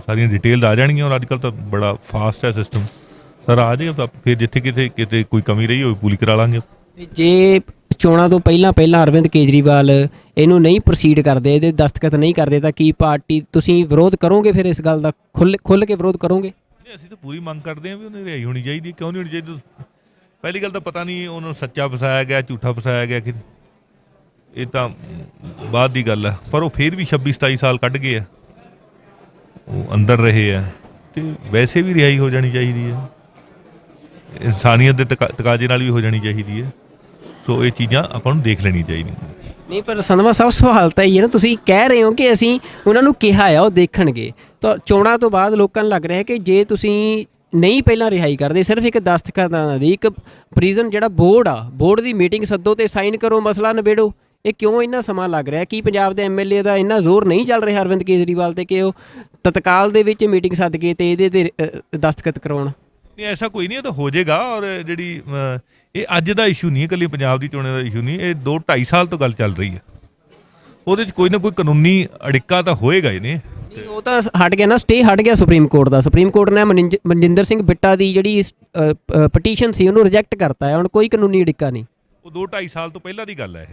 ਸਾਰੀਆਂ ਡਿਟੇਲ ਆ ਜਾਣਗੀਆਂ। ਔਰ ਅੱਜ ਕੱਲ੍ਹ ਤਾਂ ਬੜਾ ਫਾਸਟ ਹੈ ਸਿਸਟਮ, ਸਰ ਆ ਜਾਏਗਾ। ਫਿਰ ਜਿੱਥੇ ਕਿਤੇ ਕੋਈ ਕਮੀ ਰਹੀ ਹੋਵੇ ਪੂਰੀ ਕਰਾ ਲਾਂਗੇ। ਜੇ ਚੋਣਾਂ ਤੋਂ ਪਹਿਲਾਂ ਅਰਵਿੰਦ ਕੇਜਰੀਵਾਲ ਇਹਨੂੰ ਨਹੀਂ ਪ੍ਰੋਸੀਡ ਕਰਦੇ, ਇਹਦੇ ਦਸਤਖਤ ਨਹੀਂ ਕਰਦੇ, ਤਾਂ ਕੀ ਪਾਰਟੀ ਤੁਸੀਂ ਵਿਰੋਧ ਕਰੋਗੇ? ਫਿਰ ਇਸ ਗੱਲ ਦਾ ਖੁੱਲ੍ਹ ਕੇ ਵਿਰੋਧ ਕਰੋਗੇ? ਅਸੀਂ ਤਾਂ ਪੂਰੀ ਮੰਗ ਕਰਦੇ ਹਾਂ ਵੀ ਉਹਨੇ ਰਿਹਾਈ ਹੋਣੀ ਚਾਹੀਦੀ। ਕਿਉਂ ਨਹੀਂ ਹੋਣੀ ਚਾਹੀਦੀ? ਪਹਿਲੀ ਗੱਲ ਤਾਂ ਪਤਾ ਨਹੀਂ ਉਹਨੂੰ ਸੱਚਾ ਫਸਾਇਆ ਗਿਆ, ਝੂਠਾ ਫਸਾਇਆ ਗਿਆ, ਕਿ ਇਹ ਤਾਂ ਬਾਅਦ ਦੀ ਗੱਲ ਹੈ। ਪਰ ਉਹ ਫਿਰ ਵੀ 26-27 ਸਾਲ ਕੱਢ ਗਏ ਆ, ਉਹ ਅੰਦਰ ਰਹੇ ਆ। ਤੇ ਵੈਸੇ ਵੀ ਰਿਹਾਈ ਹੋ ਜਾਣੀ ਚਾਹੀਦੀ ਹੈ, ਇਨਸਾਨੀਅਤ ਦੇ ਤਕਾਜ਼ੇ ਨਾਲ ਵੀ ਹੋ ਜਾਣੀ ਚਾਹੀਦੀ ਹੈ। ਸੋ ਇਹ ਚੀਜ਼ਾਂ ਆਪਾਂ ਨੂੰ ਦੇਖ ਲੈਣੀਆਂ ਚਾਹੀਦੀਆਂ। ਨਹੀਂ, ਪਰ ਸੰਧਵਾ ਸਾਹਿਬ ਸਵਾਲ ਤਾਂ ਇਹ ਹੈ ਨਾ, ਤੁਸੀਂ ਕਹਿ ਰਹੇ ਹੋ ਕਿ ਅਸੀਂ ਉਹਨਾਂ ਨੂੰ ਕਿਹਾ ਆ ਉਹ ਦੇਖਣਗੇ, ਤਾਂ ਚੋਣਾਂ ਤੋਂ ਬਾਅਦ ਲੋਕਾਂ ਨੂੰ ਲੱਗ ਰਿਹਾ ਕਿ ਜੇ ਤੁਸੀਂ ਨਹੀਂ ਪਹਿਲਾਂ ਰਿਹਾਈ ਕਰਦੇ, ਸਿਰਫ ਇੱਕ ਦਸਤਖਤਾਂ ਦੀ ਇੱਕ ਪ੍ਰਿਜ਼ਨ ਜਿਹੜਾ ਬੋਰਡ ਆ, ਬੋਰਡ ਦੀ ਮੀਟਿੰਗ ਸੱਦੋ ਤੇ ਸਾਈਨ ਕਰੋ, ਮਸਲਾ ਨਿਬੇੜੋ, ਇਹ ਕਿਉਂ ਇੰਨਾ ਸਮਾਂ ਲੱਗ ਰਿਹਾ? ਕੀ ਪੰਜਾਬ ਦੇ ਐਮਐਲਏ ਦਾ ਇੰਨਾ ਜ਼ੋਰ ਨਹੀਂ ਚੱਲ ਰਿਹਾ ਅਰਵਿੰਦ ਕੇਜਰੀਵਾਲ ਤੇ ਕਿ ਉਹ ਤਤਕਾਲ ਦੇ ਵਿੱਚ ਮੀਟਿੰਗ ਸੱਦ ਕੇ ਤੇ ਇਹਦੇ ਤੇ ਦਸਤਖਤ ਕਰਾਉਣ? ਨਹੀਂ, ਐਸਾ ਕੋਈ ਨਹੀਂ, ਇਹ ਤਾਂ ਹੋ ਜਾਏਗਾ। ਔਰ ਜਿਹੜੀ ਇਹ ਅੱਜ ਦਾ ਇਸ਼ੂ ਨਹੀਂ, ਇਕੱਲੀ ਪੰਜਾਬ ਦੀ ਚੋਣਾਂ ਦਾ ਇਸ਼ੂ ਨਹੀਂ, ਇਹ 2-2.5 ਸਾਲ ਤੋਂ ਗੱਲ ਚੱਲ ਰਹੀ ਹੈ। ਉਹਦੇ 'ਚ ਕੋਈ ਨਾ ਕੋਈ ਕਾਨੂੰਨੀ ਅੜਿੱਕਾ ਤਾਂ ਹੋਏਗਾ ਹੀ ਨੇ। ਉਹ ਤਾਂ ਹਟ ਗਿਆ ਨਾ, ਸਟੇ ਹਟ ਗਿਆ ਸੁਪਰੀਮ ਕੋਰਟ ਦਾ। ਸੁਪਰੀਮ ਕੋਰਟ ਨੇ ਮਨਜਿੰਦਰ ਸਿੰਘ ਬਿੱਟਾ ਦੀ ਜਿਹੜੀ ਪਟੀਸ਼ਨ ਸੀ ਉਹਨੂੰ ਰਿਜੈਕਟ ਕਰਤਾ ਹੈ। ਹੁਣ ਕੋਈ ਕਾਨੂੰਨੀ ਅੜਿੱਕਾ ਨਹੀਂ। ਉਹ 2-2.5 ਸਾਲ ਤੋਂ ਪਹਿਲਾਂ ਦੀ ਗੱਲ ਹੈ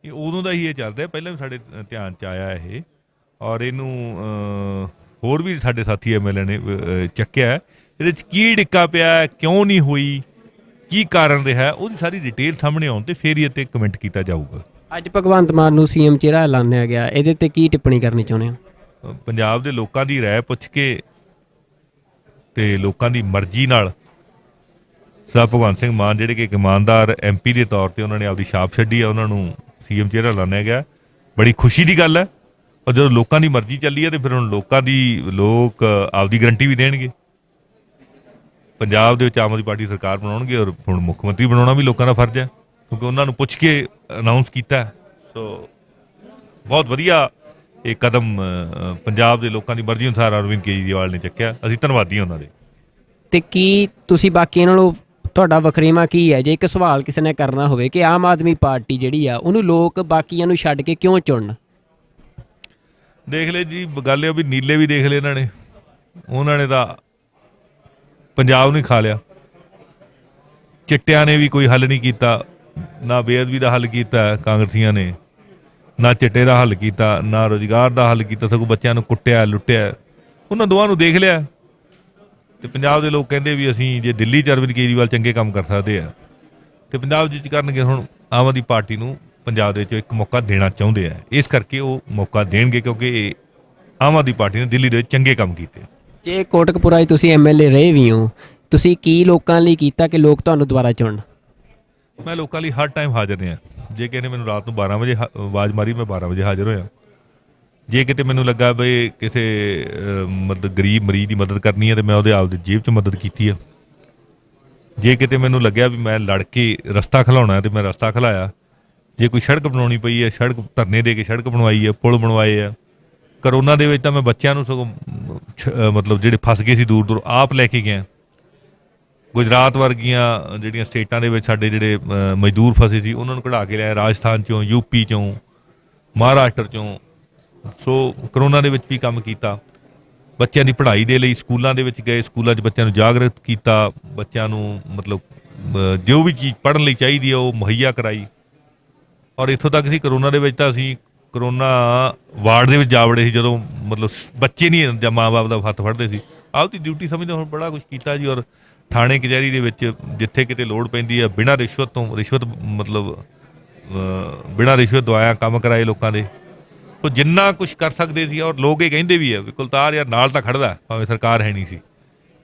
ਇਹ ਉਦੋਂ ਦਾ ਹੀ ਇਹ ਚੱਲ ਰਿਹਾ। ਪਹਿਲਾਂ ਵੀ ਸਾਡੇ ਧਿਆਨ 'ਚ ਆਇਆ ਇਹ, ਔਰ ਇਹਨੂੰ ਹੋਰ ਵੀ ਸਾਡੇ ਸਾਥੀ ਐਮਐਲਏ ਨੇ ਚੱਕਿਆ। ਇਹਦੇ 'ਚ ਕੀ ਅੜਿੱਕਾ ਪਿਆ, ਕਿਉਂ ਨਹੀਂ ਹੋਈ, ਕੀ ਕਾਰਨ ਰਿਹਾ, ਉਹਦੀ ਸਾਰੀ ਡਿਟੇਲ ਸਾਹਮਣੇ ਆਉਣ ਤੇ ਫਿਰ ਹੀ ਇਹ 'ਤੇ ਕਮੈਂਟ ਕੀਤਾ ਜਾਊਗਾ। ਅੱਜ ਭਗਵੰਤ ਮਾਨ ਨੂੰ ਸੀਐਮ ਚਿਹਰਾ ਐਲਾਨਿਆ ਗਿਆ, ਇਹਦੇ ਤੇ ਕੀ ਟਿੱਪਣੀ ਕਰਨੀ ਚਾਹੁੰਦੇ ਹੋ? ਪੰਜਾਬ ਦੇ ਲੋਕਾਂ ਦੀ ਰਾਏ ਪੁੱਛ ਕੇ ਤੇ ਲੋਕਾਂ ਦੀ ਮਰਜ਼ੀ ਨਾਲ ਸਰਦਾਰ ਭਗਵੰਤ ਸਿੰਘ ਮਾਨ ਜਿਹੜੇ ਕਿ ਇੱਕ ਇਮਾਨਦਾਰ ਐਮਪੀ ਦੇ ਤੌਰ ਤੇ ਉਹਨਾਂ ਨੇ ਆਪਦੀ ਛਾਪ ਛੱਡੀ ਆ, ਉਹਨਾਂ ਨੂੰ ਸੀਐਮ ਚਿਹਰਾ ਐਲਾਨਿਆ ਗਿਆ। ਬੜੀ ਖੁਸ਼ੀ ਦੀ ਗੱਲ ਹੈ। ਔਰ ਜਦੋਂ ਲੋਕਾਂ ਦੀ ਮਰਜ਼ੀ ਚੱਲੀ ਹੈ ਤੇ ਫਿਰ ਹੁਣ ਲੋਕ ਆਪਦੀ ਗਰੰਟੀ ਵੀ ਦੇਣਗੇ। ਪੰਜਾਬ ਦੇ ਵਿੱਚ ਆਮ ਆਦਮੀ ਪਾਰਟੀ ਸਰਕਾਰ ਬਣਾਉਣਗੇ, ਔਰ ਹੁਣ ਮੁੱਖ ਮੰਤਰੀ ਬਣਾਉਣਾ ਵੀ ਲੋਕਾਂ ਦਾ ਫਰਜ਼ ਹੈ, ਕਿਉਂਕਿ ਉਹਨਾਂ ਨੂੰ ਪੁੱਛ ਕੇ ਅਨਾਊਂਸ ਕੀਤਾ। ਸੋ ਬਹੁਤ ਵਧੀਆ ਇਹ ਕਦਮ ਪੰਜਾਬ ਦੇ ਲੋਕਾਂ ਦੀ ਮਰਜ਼ੀ ਅਨੁਸਾਰ ਅਰਵਿੰਦ ਕੇਜਰੀਵਾਲ ਨੇ ਚੱਕਿਆ। ਅਸੀਂ ਧੰਨਵਾਦੀ ਹਾਂ ਉਹਨਾਂ ਦੇ। ਤੇ ਕੀ ਤੁਸੀਂ ਬਾਕੀਆਂ ਨਾਲੋਂ ਤੁਹਾਡਾ ਵਖਰੇਵਾਂ ਕੀ ਹੈ? ਜੇ ਇੱਕ ਸਵਾਲ ਕਿਸੇ ਨੇ ਕਰਨਾ ਹੋਵੇ ਕਿ ਆਮ ਆਦਮੀ ਪਾਰਟੀ ਜਿਹੜੀ ਆ ਉਹਨੂੰ ਲੋਕ ਬਾਕੀਆਂ ਨੂੰ ਛੱਡ ਕੇ ਕਿਉਂ ਚੁਣਨ? ਦੇਖ ਲੈ ਜੀ, ਗੱਲ ਇਹ ਵੀ ਨੀਲੇ ਵੀ ਦੇਖ ਲਏ ਉਹਨਾਂ ਨੇ ਤਾਂ ਪੰਜਾਬ ਨੂੰ ਹੀ ਖਾ ਲਿਆ। ਚਿੱਟਿਆਂ ਨੇ ਵੀ ਕੋਈ ਹੱਲ ਨਹੀਂ ਕੀਤਾ, ਨਾ ਬੇਅਦਬੀ ਦਾ ਹੱਲ ਕੀਤਾ ਕਾਂਗਰਸੀਆਂ ਨੇ, ਨਾ ਚਿੱਟੇ ਦਾ ਹੱਲ ਕੀਤਾ, ਨਾ ਰੁਜ਼ਗਾਰ ਦਾ ਹੱਲ ਕੀਤਾ, ਸਗੋਂ ਬੱਚਿਆਂ ਨੂੰ ਕੁੱਟਿਆ, ਲੁੱਟਿਆ। ਉਹਨਾਂ ਦੋਵਾਂ ਨੂੰ ਦੇਖ ਲਿਆ ਤੇ ਪੰਜਾਬ ਦੇ ਲੋਕ ਕਹਿੰਦੇ ਵੀ ਅਸੀਂ ਜੇ ਦਿੱਲੀ 'ਚ ਅਰਵਿੰਦ ਕੇਜਰੀਵਾਲ ਚੰਗੇ ਕੰਮ ਕਰ ਸਕਦੇ ਆ ਤੇ ਪੰਜਾਬ 'ਚ ਕਰਨਗੇ। ਹੁਣ ਆਮ ਆਦਮੀ ਪਾਰਟੀ ਨੂੰ ਪੰਜਾਬ ਦੇ ਵਿੱਚ ਇੱਕ ਮੌਕਾ ਦੇਣਾ ਚਾਹੁੰਦੇ ਆ, ਇਸ ਕਰਕੇ ਉਹ ਮੌਕਾ ਦੇਣਗੇ, ਕਿਉਂਕਿ ਇਹ ਆਮ ਆਦਮੀ ਪਾਰਟੀ ਨੇ ਦਿੱਲੀ ਦੇ ਵਿੱਚ ਚੰਗੇ ਕੰਮ ਕੀਤੇ। ਜੇ ਕੋਟਕਪੁਰਾ 'ਚ ਤੁਸੀਂ ਐਮਐਲਏ ਰਹੇ ਵੀ ਹੋ, ਤੁਸੀਂ ਕੀ ਲੋਕਾਂ ਲਈ ਕੀਤਾ ਕਿ ਲੋਕ ਤੁਹਾਨੂੰ ਦੁਬਾਰਾ ਚੁਣਨ? ਮੈਂ ਲੋਕਾਂ ਲਈ ਹਰ ਟਾਈਮ ਹਾਜ਼ਰ ਰਿਹਾ। ਜੇ ਕਿਸੇ ਨੇ ਮੈਨੂੰ ਰਾਤ ਨੂੰ 12 ਵਜੇ ਆਵਾਜ਼ ਮਾਰੀ, ਮੈਂ 12 ਵਜੇ ਹਾਜ਼ਰ ਹੋਇਆ। ਜੇ ਕਿਤੇ ਮੈਨੂੰ ਲੱਗਾ ਬਈ ਕਿਸੇ ਮਤਲਬ ਗਰੀਬ ਮਰੀਜ਼ ਦੀ ਮਦਦ ਕਰਨੀ ਹੈ ਤੇ ਮੈਂ ਉਹਦੇ ਆਪਦੀ ਜੇਬ 'ਚ ਮਦਦ ਕੀਤੀ ਆ। ਜੇ ਕਿਤੇ ਮੈਨੂੰ ਲੱਗਿਆ ਵੀ ਮੈਂ ਲੜ ਕੇ ਰਸਤਾ ਖਿਲਾਉਣਾ ਤੇ ਮੈਂ ਰਸਤਾ ਖਿਲਾਇਆ। ਜੇ ਕੋਈ ਸੜਕ ਬਣਾਉਣੀ ਪਈ ਹੈ, ਸੜਕ ਧਰਨੇ ਦੇ ਕੇ ਸੜਕ ਬਣਵਾਈ ਹੈ, ਪੁਲ ਬਣਵਾਏ ਆ। ਕਰੋਨਾ ਦੇ ਵਿੱਚ ਤਾਂ ਮੈਂ ਬੱਚਿਆਂ ਨੂੰ ਸਗੋਂ ਮਤਲਬ ਜਿਹੜੇ ਫਸ ਗਏ ਸੀ ਦੂਰ ਦੂਰ ਆਪ ਲੈ ਕੇ ਗਿਆ। ਗੁਜਰਾਤ ਵਰਗੀਆਂ ਜਿਹੜੀਆਂ ਸਟੇਟਾਂ ਦੇ ਵਿੱਚ ਸਾਡੇ ਜਿਹੜੇ ਮਜ਼ਦੂਰ ਫਸੇ ਸੀ ਉਹਨਾਂ ਨੂੰ ਕਢਾ ਕੇ ਲਿਆਇਆ, ਰਾਜਸਥਾਨ 'ਚੋਂ, ਯੂਪੀ 'ਚੋਂ, ਮਹਾਰਾਸ਼ਟਰ 'ਚੋਂ। ਸੋ ਕਰੋਨਾ ਦੇ ਵਿੱਚ ਵੀ ਕੰਮ ਕੀਤਾ। ਬੱਚਿਆਂ ਦੀ ਪੜ੍ਹਾਈ ਦੇ ਲਈ ਸਕੂਲਾਂ ਦੇ ਵਿੱਚ ਗਏ, ਸਕੂਲਾਂ 'ਚ ਬੱਚਿਆਂ ਨੂੰ ਜਾਗਰੂਕ ਕੀਤਾ, ਬੱਚਿਆਂ ਨੂੰ ਮਤਲਬ ਜੋ ਵੀ ਚੀਜ਼ ਪੜ੍ਹਨ ਲਈ ਚਾਹੀਦੀ ਹੈ ਉਹ ਮੁਹੱਈਆ ਕਰਾਈ। ਔਰ ਇੱਥੋਂ ਤੱਕ ਸੀ ਕਰੋਨਾ ਦੇ ਵਿੱਚ ਤਾਂ ਅਸੀਂ ਕਰੋਨਾ ਵਾਰਡ ਦੇ ਵਿੱਚ ਜਾ ਵੜੇ ਸੀ, ਜਦੋਂ ਮਤਲਬ ਬੱਚੇ ਨਹੀਂ ਜਾਂ ਮਾਂ ਬਾਪ ਦਾ ਹੱਥ ਫੜਦੇ ਸੀ। ਆਪਦੀ ਡਿਊਟੀ ਸਮਝਦੇ ਹੁਣ ਬੜਾ ਕੁਛ ਕੀਤਾ ਜੀ। ਔਰ ਥਾਣੇ ਕਚਹਿਰੀ ਦੇ ਵਿੱਚ ਜਿੱਥੇ ਕਿਤੇ ਲੋੜ ਪੈਂਦੀ ਹੈ ਬਿਨਾਂ ਰਿਸ਼ਵਤ ਤੋਂ ਮਤਲਬ ਬਿਨਾਂ ਰਿਸ਼ਵਤ ਦਵਾਇਆ ਕੰਮ ਕਰਾਏ ਲੋਕਾਂ ਦੇ। ਉਹ ਜਿੰਨਾ ਕੁਛ ਕਰ ਸਕਦੇ ਸੀ। ਔਰ ਲੋਕ ਇਹ ਕਹਿੰਦੇ ਵੀ ਆ ਵੀ ਕੁਲਤਾਰ ਯਾਰ ਨਾਲ ਤਾਂ ਖੜਦਾ, ਭਾਵੇਂ ਸਰਕਾਰ ਹੈ ਨਹੀਂ ਸੀ।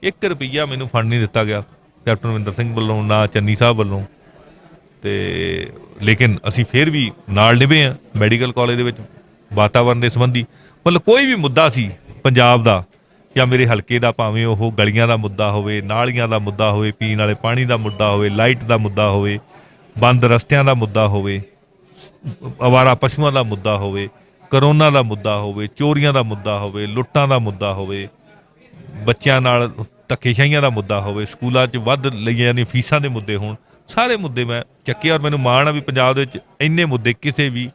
1 ਰੁਪਈਆ ਮੈਨੂੰ ਫੰਡ ਨਹੀਂ ਦਿੱਤਾ ਗਿਆ ਕੈਪਟਨ ਅਮਰਿੰਦਰ ਸਿੰਘ ਵੱਲੋਂ, ਨਾ ਚੰਨੀ ਸਾਹਿਬ ਵੱਲੋਂ। ਤੇ ਲੇਕਿਨ ਅਸੀਂ ਫਿਰ ਵੀ ਨਾਲ ਨਿਭੇ ਹਾਂ। ਮੈਡੀਕਲ ਕਾਲਜ ਦੇ ਵਿੱਚ ਵਾਤਾਵਰਨ ਦੇ ਸੰਬੰਧੀ ਮਤਲਬ ਕੋਈ ਵੀ ਮੁੱਦਾ ਸੀ ਪੰਜਾਬ ਦਾ ਜਾਂ ਮੇਰੇ ਹਲਕੇ ਦਾ, ਭਾਵੇਂ ਉਹ ਗਲੀਆਂ ਦਾ ਮੁੱਦਾ ਹੋਵੇ, ਨਾਲੀਆਂ ਦਾ ਮੁੱਦਾ ਹੋਵੇ, ਪੀਣ ਵਾਲੇ ਪਾਣੀ ਦਾ ਮੁੱਦਾ ਹੋਵੇ, ਲਾਈਟ ਦਾ ਮੁੱਦਾ ਹੋਵੇ, ਬੰਦ ਰਸਤਿਆਂ ਦਾ ਮੁੱਦਾ ਹੋਵੇ, ਅਵਾਰਾ ਪਸ਼ੂਆਂ ਦਾ ਮੁੱਦਾ ਹੋਵੇ, ਕਰੋਨਾ ਦਾ ਮੁੱਦਾ ਹੋਵੇ, ਚੋਰੀਆਂ ਦਾ ਮੁੱਦਾ ਹੋਵੇ, ਲੁੱਟਾਂ ਦਾ ਮੁੱਦਾ ਹੋਵੇ, ਬੱਚਿਆਂ ਨਾਲ ਧੱਕੇਸ਼ਾਹੀਆਂ ਦਾ ਮੁੱਦਾ ਹੋਵੇ, ਸਕੂਲਾਂ 'ਚ ਵੱਧ ਲਈਆਂ ਜਾਂਦੀਆਂ ਫੀਸਾਂ ਦੇ ਮੁੱਦੇ ਹੋਣ, ਸਾਰੇ ਮੁੱਦੇ ਮੈਂ ਚੱਕੇ। ਔਰ ਮੈਨੂੰ ਮਾਣ ਆ ਵੀ ਪੰਜਾਬ ਦੇ ਵਿੱਚ ਇੰਨੇ ਮੁੱਦੇ ਕਿਸੇ ਵੀ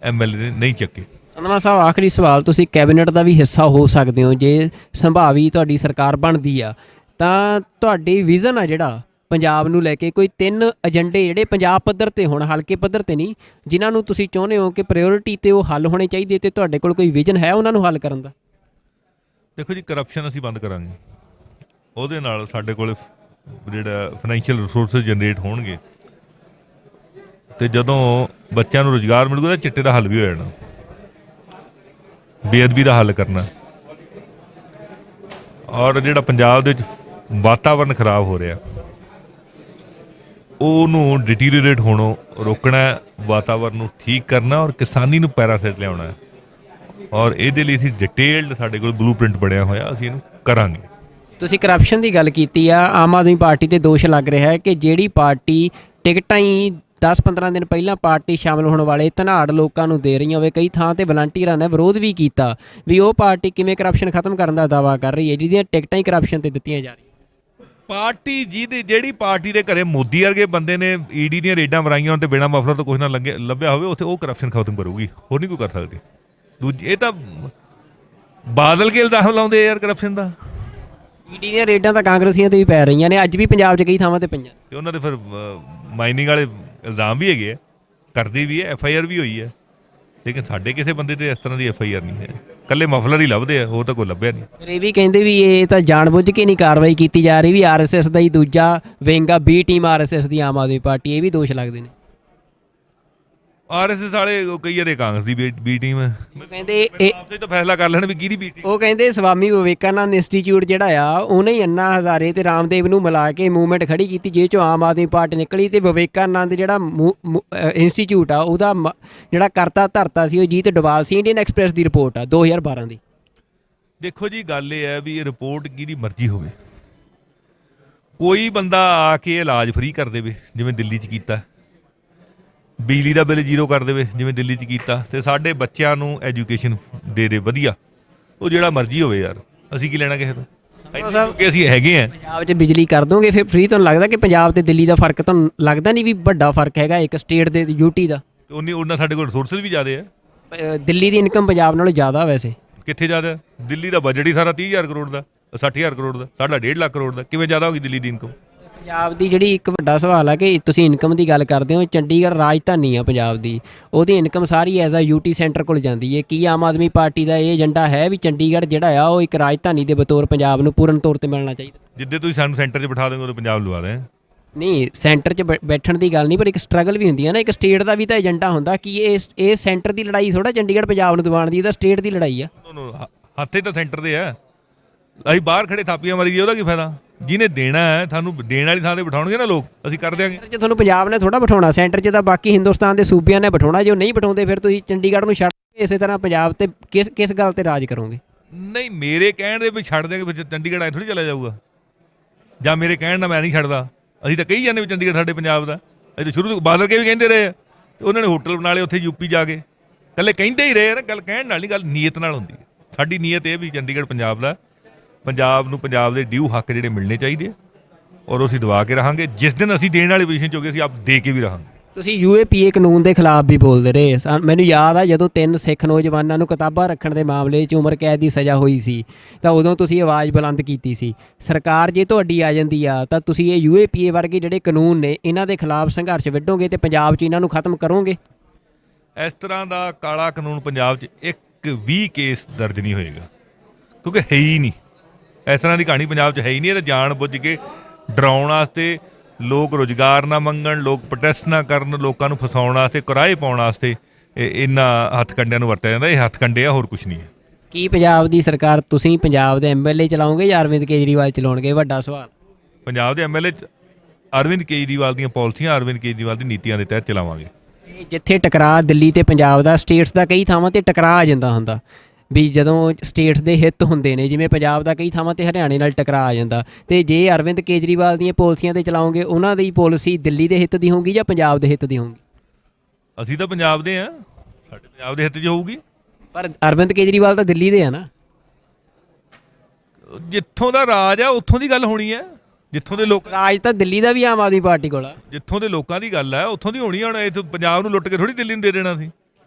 ਐਮਐਲਏ ਨੇ ਨਹੀਂ ਚੱਕੇ। ਸੰਧਵਾ ਸਾਹਿਬ, ਆਖਰੀ ਸਵਾਲ, ਤੁਸੀਂ ਕੈਬਨਿਟ ਦਾ ਵੀ ਹਿੱਸਾ ਹੋ ਸਕਦੇ ਹੋ ਜੇ ਸੰਭਾਵੀ ਤੁਹਾਡੀ ਸਰਕਾਰ ਬਣਦੀ ਆ, ਤਾਂ ਤੁਹਾਡੀ ਵਿਜ਼ਨ ਆ ਜਿਹੜਾ ਪੰਜਾਬ ਨੂੰ ਲੈ ਕੇ, ਕੋਈ 3 ਏਜੰਡੇ ਜਿਹੜੇ ਪੰਜਾਬ ਪੱਧਰ ਤੇ ਹੋਣ, ਹਲਕੇ ਪੱਧਰ ਤੇ ਨਹੀਂ, ਜਿਨ੍ਹਾਂ ਨੂੰ ਤੁਸੀਂ ਚਾਹੁੰਦੇ ਹੋ ਕਿ ਪ੍ਰਾਇਓਰਿਟੀ ਤੇ ਉਹ ਹੱਲ ਹੋਣੇ ਚਾਹੀਦੇ, ਤੇ ਤੁਹਾਡੇ ਕੋਲ ਕੋਈ ਵਿਜ਼ਨ ਹੈ ਉਹਨਾਂ ਨੂੰ ਹੱਲ ਕਰਨ ਦਾ? ਦੇਖੋ ਜੀ, ਕਰਪਸ਼ਨ ਅਸੀਂ ਬੰਦ ਕਰਾਂਗੇ। ਉਹਦੇ ਨਾਲ ਸਾਡੇ ਕੋਲ ਜਿਹੜਾ ਫਾਈਨੈਂਸ਼ੀਅਲ ਰਿਸੋਰਸਿਸ ਜਨਰੇਟ ਹੋਣਗੇ ਤੇ ਜਦੋਂ ਬੱਚਿਆਂ ਨੂੰ ਰੁਜ਼ਗਾਰ ਮਿਲੂਗਾ ਤਾਂ ਚਿੱਟੇ ਦਾ ਹੱਲ ਵੀ ਹੋ ਜਾਣਾ। ਬੇਅਦਬੀ ਦਾ ਹੱਲ ਕਰਨਾ, ਔਰ ਜਿਹੜਾ ਪੰਜਾਬ ਦੇ ਵਿੱਚ ਵਾਤਾਵਰਨ ਖਰਾਬ ਹੋ ਰਿਹਾ ਉਹਨੂੰ ਡਿਟੀਰੀਓਰੇਟ ਹੋਣੋਂ ਰੋਕਣਾ, ਵਾਤਾਵਰਨ ਨੂੰ ਠੀਕ ਕਰਨਾ ਔਰ ਕਿਸਾਨੀ ਨੂੰ ਪੈਰਾਂ ਸਿਰ ਲਿਆਉਣਾ ਹੈ। ਔਰ ਇਹਦੇ ਲਈ ਅਸੀਂ ਡਿਟੇਲਡ ਸਾਡੇ ਕੋਲ ਬਲੂਪ੍ਰਿੰਟ ਬਣਿਆ ਹੋਇਆ, ਅਸੀਂ ਇਹਨੂੰ ਕਰਾਂਗੇ। ਤੁਸੀਂ ਕਰਪਸ਼ਨ ਦੀ ਗੱਲ ਕੀਤੀ ਆ, ਆਮ ਆਦਮੀ ਪਾਰਟੀ ਤੇ ਦੋਸ਼ ਲੱਗ ਰਿਹਾ ਹੈ ਕਿ ਜਿਹੜੀ ਪਾਰਟੀ ਟਿਕਟਾਂ ਹੀ 10-15 ਦਿਨ ਪਹਿਲਾਂ ਪਾਰਟੀ ਸ਼ਾਮਲ ਹੋਣ ਵਾਲੇ ਧਨਾੜ ਲੋਕਾਂ ਨੂੰ ਦੇ ਰਹੀਆਂ ਹੋਵੇ, ਕਈ ਥਾਂ ਤੇ ਵਲੰਟੀਅਰਾਂ ਨੇ ਵਿਰੋਧ ਵੀ ਕੀਤਾ ਵੀ ਉਹ ਪਾਰਟੀ ਕਿਵੇਂ ਕਰਪਸ਼ਨ ਖਤਮ ਕਰਨ ਦਾ ਦਾਅਵਾ ਕਰ ਰਹੀ ਹੈ ਜਿਹਦੀਆਂ ਟਿਕਟਾਂ ਹੀ ਕਰਪਸ਼ਨ ਤੇ ਦਿੱਤੀਆਂ ਜਾ ਰਹੀਆਂ। ਪਾਰਟੀ ਜਿਹੜੀ ਪਾਰਟੀ ਦੇ ਘਰੇ ਮੋਦੀ ਵਰਗੇ ਬੰਦੇ ਨੇ ਈਡੀ ਦੀਆਂ ਰੇਡਾਂ ਮਰਾਈਆਂ ਹੋਣ ਤੇ ਬਿਨਾਂ ਮਫਲਰ ਤੋਂ ਕੁਛ ਨਾ ਲੱਭਿਆ ਹੋਵੇ, ਉੱਥੇ ਉਹ ਕਰਪਸ਼ਨ ਖਤਮ ਕਰੂਗੀ, ਹੋਰ ਨਹੀਂ ਕੋਈ ਕਰ ਸਕਦੀ। ਦੂਜੀ ਇਹ ਤਾਂ ਬਾਦਲ ਕੇ ਇਲਜ਼ਾਮ ਲਾਉਂਦੇ ਯਾਰ ਕਰਪਸ਼ਨ ਦਾ। ਈਡੀ ਦੀਆਂ ਰੇਡਾਂ ਤਾਂ ਕਾਂਗਰਸੀਆਂ ਤੇ ਵੀ ਪੈ ਰਹੀਆਂ ਨੇ, ਅੱਜ ਵੀ ਪੰਜਾਬ 'ਚ ਕਈ ਥਾਵਾਂ ਤੇ ਪਈਆਂ ਤੇ ਉਹਨਾਂ ਦੇ ਫਿਰ ਮਾਈਨਿੰਗ ਵਾਲੇ ਇਲਜ਼ਾਮ ਵੀ ਹੈਗੇ ਆ, ਕਰਦੀ ਵੀ ਹੈ, FIR ਵੀ ਹੋਈ ਹੈ, ਲੇਕਿਨ ਸਾਡੇ ਕਿਸੇ ਬੰਦੇ ਤੇ ਇਸ ਤਰ੍ਹਾਂ ਦੀ FIR ਨਹੀਂ ਹੈ। ਇਕੱਲੇ ਮਫਲਰ ਹੀ ਲੱਭਦੇ ਆ, ਹੋਰ ਤਾਂ ਕੋਈ ਲੱਭਿਆ ਨਹੀਂ। ਫਿਰ ਇਹ ਵੀ ਕਹਿੰਦੇ ਵੀ ਇਹ ਤਾਂ ਜਾਣਬੁੱਝ ਕੇ ਨਹੀਂ ਕਾਰਵਾਈ ਕੀਤੀ ਜਾ ਰਹੀ, ਵੀ RSS ਦਾ ਹੀ ਦੂਜਾ ਵਿੰਗ ਆ, B ਟੀਮ RSS ਦੀ ਆਮ ਆਦਮੀ ਪਾਰਟੀ, ਇਹ ਵੀ ਦੋਸ਼ ਲੱਗਦੇ ਨੇ। RSS ਵਾਲੇ ਕਈ ਵਾਰੇ ਕਾਂਗਰਸ ਦੀ B ਟੀਮ ਹੈ, ਕਹਿੰਦੇ ਇਹ ਆਪਸੇ ਤਾਂ ਫੈਸਲਾ ਕਰ ਲੈਣ ਵੀ ਕਿਹਦੀ B ਟੀਮ। ਉਹ ਕਹਿੰਦੇ ਸਵਾਮੀ ਵਿਵੇਕਾਨੰਦ ਇੰਸਟੀਚਿਊਟ ਜਿਹੜਾ ਆ ਉਹਨੇ ਹੀ ਅੰਨਾ ਹਜ਼ਾਰੇ ਤੇ ਰਾਮਦੇਵ ਨੂੰ ਮਿਲਾ ਕੇ ਮੂਵਮੈਂਟ ਖੜੀ ਕੀਤੀ, ਜੇ ਚੋਂ ਆਮ ਆਦਮੀ ਪਾਰਟੀ ਨਿਕਲੀ ਤੇ ਵਿਵੇਕਾਨੰਦ ਜਿਹੜਾ ਇੰਸਟੀਚਿਊਟ ਆ ਉਹਦਾ ਜਿਹੜਾ ਕਰਤਾ ਧਰਤਾ ਸੀ ਉਹ ਜੀਤ ਡੋਵਾਲ ਸੀ। ਇੰਡੀਅਨ ਐਕਸਪ੍ਰੈਸ ਦੀ ਰਿਪੋਰਟ ਆ 2012 ਦੀ। ਦੇਖੋ ਜੀ ਗੱਲ ਇਹ ਹੈ ਵੀ ਇਹ ਰਿਪੋਰਟ ਕਿਹਦੀ ਮਰਜ਼ੀ ਹੋਵੇ, ਕੋਈ ਬੰਦਾ ਆ ਕੇ ਇਲਾਜ ਫ੍ਰੀ ਕਰ ਦੇਵੇ ਜਿਵੇਂ ਦਿੱਲੀ 'ਚ ਕੀਤਾ, ਬਿਜਲੀ ਦਾ ਬਿੱਲ ਜ਼ੀਰੋ ਕਰ ਦੇਵੇ ਜਿਵੇਂ ਦਿੱਲੀ 'ਚ ਕੀਤਾ, ਤੇ ਸਾਡੇ ਬੱਚਿਆਂ ਨੂੰ ਐਜੂਕੇਸ਼ਨ ਦੇ ਦੇ ਵਧੀਆ, ਉਹ ਜਿਹੜਾ ਮਰਜ਼ੀ ਹੋਵੇ ਯਾਰ, ਅਸੀਂ ਕੀ ਲੈਣਾ ਕਿਸੇ ਤੋਂ, ਕਿਉਂਕਿ ਅਸੀਂ ਹੈਗੇ ਆ। ਪੰਜਾਬ 'ਚ ਬਿਜਲੀ ਕਰ ਦੋਗੇ ਫਿਰ ਫ੍ਰੀ, ਤੁਹਾਨੂੰ ਲੱਗਦਾ ਕਿ ਪੰਜਾਬ ਤੇ ਦਿੱਲੀ ਦਾ ਫਰਕ ਤੁਹਾਨੂੰ ਲੱਗਦਾ ਨਹੀਂ ਵੀ ਵੱਡਾ ਫਰਕ ਹੈਗਾ ਇੱਕ ਸਟੇਟ ਦੇ UT ਦਾ? ਉਹਨਾਂ ਸਾਡੇ ਕੋਲ ਰਿਸੋਰਸਿਸ ਵੀ ਜ਼ਿਆਦਾ ਆ। ਦਿੱਲੀ ਦੀ ਇਨਕਮ ਪੰਜਾਬ ਨਾਲੋਂ ਜ਼ਿਆਦਾ ਵੈਸੇ ਕਿੱਥੇ ਜ਼ਿਆਦਾ? ਦਿੱਲੀ ਦਾ ਬਜਟ ਹੀ ਸਾਰਾ 30,000 ਕਰੋੜ ਦਾ, 60,000 ਕਰੋੜ ਦਾ, ਸਾਡਾ 1.5 ਲੱਖ ਕਰੋੜ ਦਾ, ਕਿਵੇਂ ਜ਼ਿਆਦਾ ਹੋਗੀ ਦਿੱਲੀ ਦੀ ਇਨਕਮ? ਪੰਜਾਬ ਦੀ ਜਿਹੜੀ ਇੱਕ ਵੱਡਾ ਸਵਾਲ ਹੈ ਕਿ ਤੁਸੀਂ ਇਨਕਮ ਦੀ ਗੱਲ ਕਰਦੇ ਹੋ, ਚੰਡੀਗੜ੍ਹ ਰਾਜਧਾਨੀ ਆ ਪੰਜਾਬ ਦੀ, ਉਹਦੀ ਇਨਕਮ ਸਾਰੀ ਐਜ਼ ਆ UT ਸੈਂਟਰ ਕੋਲ ਜਾਂਦੀ ਹੈ। ਕੀ ਆਮ ਆਦਮੀ ਪਾਰਟੀ ਦਾ ਇਹ ਏਜੰਡਾ ਹੈ ਵੀ ਚੰਡੀਗੜ੍ਹ ਜਿਹੜਾ ਆ ਉਹ ਇੱਕ ਰਾਜਧਾਨੀ ਦੇ ਬਤੌਰ ਪੰਜਾਬ ਨੂੰ ਪੂਰਨ ਤੌਰ ਤੇ ਮਿਲਣਾ ਚਾਹੀਦਾ? ਜਿੱਦੇ ਤੁਸੀਂ ਸਾਨੂੰ ਸੈਂਟਰ 'ਚ ਬਿਠਾ ਦੇਂਗੇ ਉਦੋਂ ਪੰਜਾਬ ਲਵਾ ਦੇ। ਨਹੀਂ, ਸੈਂਟਰ 'ਚ ਬੈਠਣ ਦੀ ਗੱਲ ਨਹੀਂ, ਪਰ ਇੱਕ ਸਟਰਗਲ ਵੀ ਹੁੰਦੀ ਹੈ ਨਾ, ਇੱਕ ਸਟੇਟ ਦਾ ਵੀ ਤਾਂ ਏਜੰਡਾ ਹੁੰਦਾ ਕਿ ਇਹ ਸੈਂਟਰ ਦੀ ਲੜਾਈ ਥੋੜਾ ਚੰਡੀਗੜ੍ਹ ਪੰਜਾਬ ਨੂੰ ਦਿਵਾਉਣ ਦੀ, ਇਹ ਤਾਂ ਸਟੇਟ ਦੀ ਲੜਾਈ ਆ। ਹੱਥੇ ਤਾਂ ਸੈਂਟਰ ਦੇ ਆ, ਅਸੀਂ ਬਾਹਰ ਖੜੇ ਥਾਪੀਆਂ ਮਾਰੀ ਉਹਦਾ ਕੀ ਫਾਇਦਾ? ਜਿਹਨੇ ਦੇਣਾ ਹੈ ਤੁਹਾਨੂੰ ਦੇਣ ਵਾਲੀ ਥਾਂ ਤੇ ਬਿਠਾਉਣਗੇ ਨਾ ਲੋਕ, ਅਸੀਂ ਕਰ ਦਿਆਂਗੇ। ਜੇ ਤੁਹਾਨੂੰ ਪੰਜਾਬ ਨੇ ਥੋੜਾ ਬਿਠਾਉਣਾ, ਸੈਂਟਰ 'ਚ ਤਾਂ ਬਾਕੀ ਹਿੰਦੁਸਤਾਨ ਦੇ ਸੂਬਿਆਂ ਨੇ ਬਿਠਾਉਣਾ, ਜੇ ਉਹ ਨਹੀਂ ਬਿਠਾਉਂਦੇ ਫਿਰ ਤੁਸੀਂ ਚੰਡੀਗੜ੍ਹ ਨੂੰ ਛੱਡ ਕੇ ਇਸੇ ਤਰ੍ਹਾਂ ਪੰਜਾਬ ਤੇ ਕਿਸ ਗੱਲ ਤੇ ਰਾਜ ਕਰੋਗੇ? ਨਹੀਂ, ਮੇਰੇ ਕਹਿਣ ਦੇ ਵੀ ਛੱਡ ਦਿਆਂਗੇ ਫਿਰ ਚੰਡੀਗੜ੍ਹ ਐ ਥੋੜੀ ਚਲਾ ਜਾਊਗਾ, ਜਾਂ ਮੇਰੇ ਕਹਿਣ ਨਾਲ ਮੈਂ ਨਹੀਂ ਛੱਡਦਾ। ਅਸੀਂ ਤਾਂ ਕਹੀ ਜਾਂਦੇ ਵੀ ਚੰਡੀਗੜ੍ਹ ਸਾਡੇ ਪੰਜਾਬ ਦਾ, ਅਸੀਂ ਤਾਂ ਸ਼ੁਰੂ ਤੋਂ ਬਾਦਲ ਕੇ ਵੀ ਕਹਿੰਦੇ ਰਹੇ ਆ, ਤੇ ਉਹਨਾਂ ਨੇ ਹੋਟਲ ਬਣਾ ਲਏ ਉੱਥੇ UP ਜਾ ਕੇ, ਇਕੱਲੇ ਕਹਿੰਦੇ ਹੀ ਰਹੇ ਨਾ, ਗੱਲ ਕਹਿਣ ਨਾਲ ਨਹੀਂ, ਗੱਲ ਨੀਅਤ ਨਾਲ ਹੁੰਦੀ ਹੈ। ਸਾਡੀ ਨੀਅਤ ਇਹ ਵੀ ਚੰਡੀਗੜ੍ਹ ਪੰਜਾਬ ਦਾ, ਪੰਜਾਬ ਨੂੰ ਪੰਜਾਬ ਦੇ ਡਿਊ ਹੱਕ ਜਿਹੜੇ ਮਿਲਣੇ ਚਾਹੀਦੇ, ਔਰ ਅਸੀਂ ਦਵਾ ਕੇ ਰਹਾਂਗੇ। ਜਿਸ ਦਿਨ ਅਸੀਂ ਦੇਣ ਵਾਲੇ ਪੋਜੀਸ਼ਨ 'ਚ ਹੋ ਗਏ ਅਸੀਂ ਆਪ ਦੇ ਕੇ ਵੀ ਰਹਾਂਗੇ। ਤੁਸੀਂ UAPA ਕਾਨੂੰਨ ਦੇ ਖਿਲਾਫ ਵੀ ਬੋਲਦੇ ਰਹੇ। ਮੈਨੂੰ ਯਾਦ ਆ ਜਦੋਂ 3 ਸਿੱਖ ਨੌਜਵਾਨਾਂ ਨੂੰ ਕਿਤਾਬਾਂ ਰੱਖਣ ਦੇ ਮਾਮਲੇ 'ਚ ਉਮਰ ਕੈਦ ਦੀ ਸਜ਼ਾ ਹੋਈ ਸੀ ਤਾਂ ਉਦੋਂ ਤੁਸੀਂ ਆਵਾਜ਼ ਬੁਲੰਦ ਕੀਤੀ ਸੀ। ਸਰਕਾਰ ਜੇ ਤੁਹਾਡੀ ਆ ਜਾਂਦੀ ਆ ਤਾਂ ਤੁਸੀਂ ਇਹ UAPA ਵਰਗੇ ਜਿਹੜੇ ਕਾਨੂੰਨ ਨੇ ਇਹਨਾਂ ਦੇ ਖਿਲਾਫ ਸੰਘਰਸ਼ ਵਿੱਢੋਗੇ ਤੇ ਪੰਜਾਬ 'ਚ ਇਹਨਾਂ ਨੂੰ ਖਤਮ ਕਰੋਗੇ? ਇਸ ਤਰ੍ਹਾਂ ਦਾ ਕਾਲਾ ਕਾਨੂੰਨ ਪੰਜਾਬ 'ਚ ਇੱਕ ਵੀ ਕੇਸ ਦਰਜ ਨਹੀਂ ਹੋਏਗਾ, ਕਿਉਂਕਿ ਹੈ ਹੀ ਨਹੀਂ। ਇਸ ਤਰ੍ਹਾਂ ਦੀ ਕਹਾਣੀ ਪੰਜਾਬ 'ਚ ਹੈ ਹੀ ਨਹੀਂ। ਇਹ ਤਾਂ ਜਾਣ ਬੁੱਝ ਕੇ ਡਰਾਉਣ ਵਾਸਤੇ, ਲੋਕ ਰੁਜ਼ਗਾਰ ਨਾ ਮੰਗਣ, ਲੋਕ ਪ੍ਰੋਟੈਸਟ ਨਾ ਕਰਨ, ਲੋਕਾਂ ਨੂੰ ਫਸਾਉਣ ਵਾਸਤੇ, ਕਿਰਾਏ ਪਾਉਣ ਵਾਸਤੇ ਇਹਨਾਂ ਹੱਥ ਕੰਡਿਆਂ ਨੂੰ ਵਰਤਿਆ ਜਾਂਦਾ। ਇਹ ਹੱਥ ਕੰਡੇ ਆ, ਹੋਰ ਕੁਝ ਨਹੀਂ ਹੈ। ਕੀ ਪੰਜਾਬ ਦੀ ਸਰਕਾਰ, ਤੁਸੀਂ ਪੰਜਾਬ ਦੇ MLA ਚਲਾਓਗੇ ਜਾਂ ਅਰਵਿੰਦ ਕੇਜਰੀਵਾਲ ਚਲਾਉਣਗੇ? ਵੱਡਾ ਸਵਾਲ। ਪੰਜਾਬ ਦੇ MLA ਅਰਵਿੰਦ ਕੇਜਰੀਵਾਲ ਦੀਆਂ ਪਾਲਿਸੀਆਂ, ਅਰਵਿੰਦ ਕੇਜਰੀਵਾਲ ਦੀ ਨੀਤੀਆਂ ਦੇ ਤਹਿਤ ਚਲਾਵਾਂਗੇ। ਜਿੱਥੇ ਟਕਰਾਅ ਦਿੱਲੀ ਤੇ ਪੰਜਾਬ ਦਾ, ਸਟੇਟਸ ਦਾ ਕਈ ਥਾਵਾਂ ਤੇ ਟਕਰਾਅ ਆ ਜਾਂਦਾ ਹੁੰਦਾ ਵੀ ਜਦੋਂ ਸਟੇਟਸ ਦੇ ਹਿੱਤ ਹੁੰਦੇ ਨੇ, ਜਿਵੇਂ ਪੰਜਾਬ ਦਾ ਕਈ ਥਾਵਾਂ ਤੇ ਹਰਿਆਣੇ ਨਾਲ ਟਕਰਾਅ ਆ ਜਾਂਦਾ, ਤੇ ਜੇ ਅਰਵਿੰਦ ਕੇਜਰੀਵਾਲ ਦੀਆਂ ਪਾਲਿਸੀਆਂ ਤੇ ਚਲਾਓਗੇ, ਉਹਨਾਂ ਦੀ ਪਾਲਿਸੀ ਦਿੱਲੀ ਦੇ ਹਿੱਤ ਦੀ ਹੋਊਗੀ ਜਾਂ ਪੰਜਾਬ ਦੇ ਹਿੱਤ ਦੀ ਹੋਊਗੀ? ਅਸੀਂ ਤਾਂ ਪੰਜਾਬ ਦੇ ਆ, ਸਾਡੇ ਪੰਜਾਬ ਦੇ ਹਿੱਤ 'ਚ ਹੋਊਗੀ। ਪਰ ਅਰਵਿੰਦ ਕੇਜਰੀਵਾਲ ਤਾਂ ਦਿੱਲੀ ਦੇ ਆ ਨਾ। ਜਿੱਥੋਂ ਦਾ ਰਾਜ ਆ ਉੱਥੋਂ ਦੀ ਗੱਲ ਹੋਣੀ ਹੈ, ਜਿੱਥੋਂ ਦੇ ਲੋਕ। ਰਾਜ ਤਾਂ ਦਿੱਲੀ ਦਾ ਵੀ ਆਮ ਆਦਮੀ ਪਾਰਟੀ ਕੋਲ ਆ। ਜਿੱਥੋਂ ਦੇ ਲੋਕਾਂ ਦੀ ਗੱਲ ਹੈ ਉੱਥੋਂ ਦੀ ਹੋਣੀ। ਹੁਣ ਇੱਥੇ ਪੰਜਾਬ ਨੂੰ ਲੁੱਟ ਕੇ ਥੋੜੀ ਦਿੱਲੀ ਨੂੰ ਦੇ ਦੇਣਾ ਸੀ,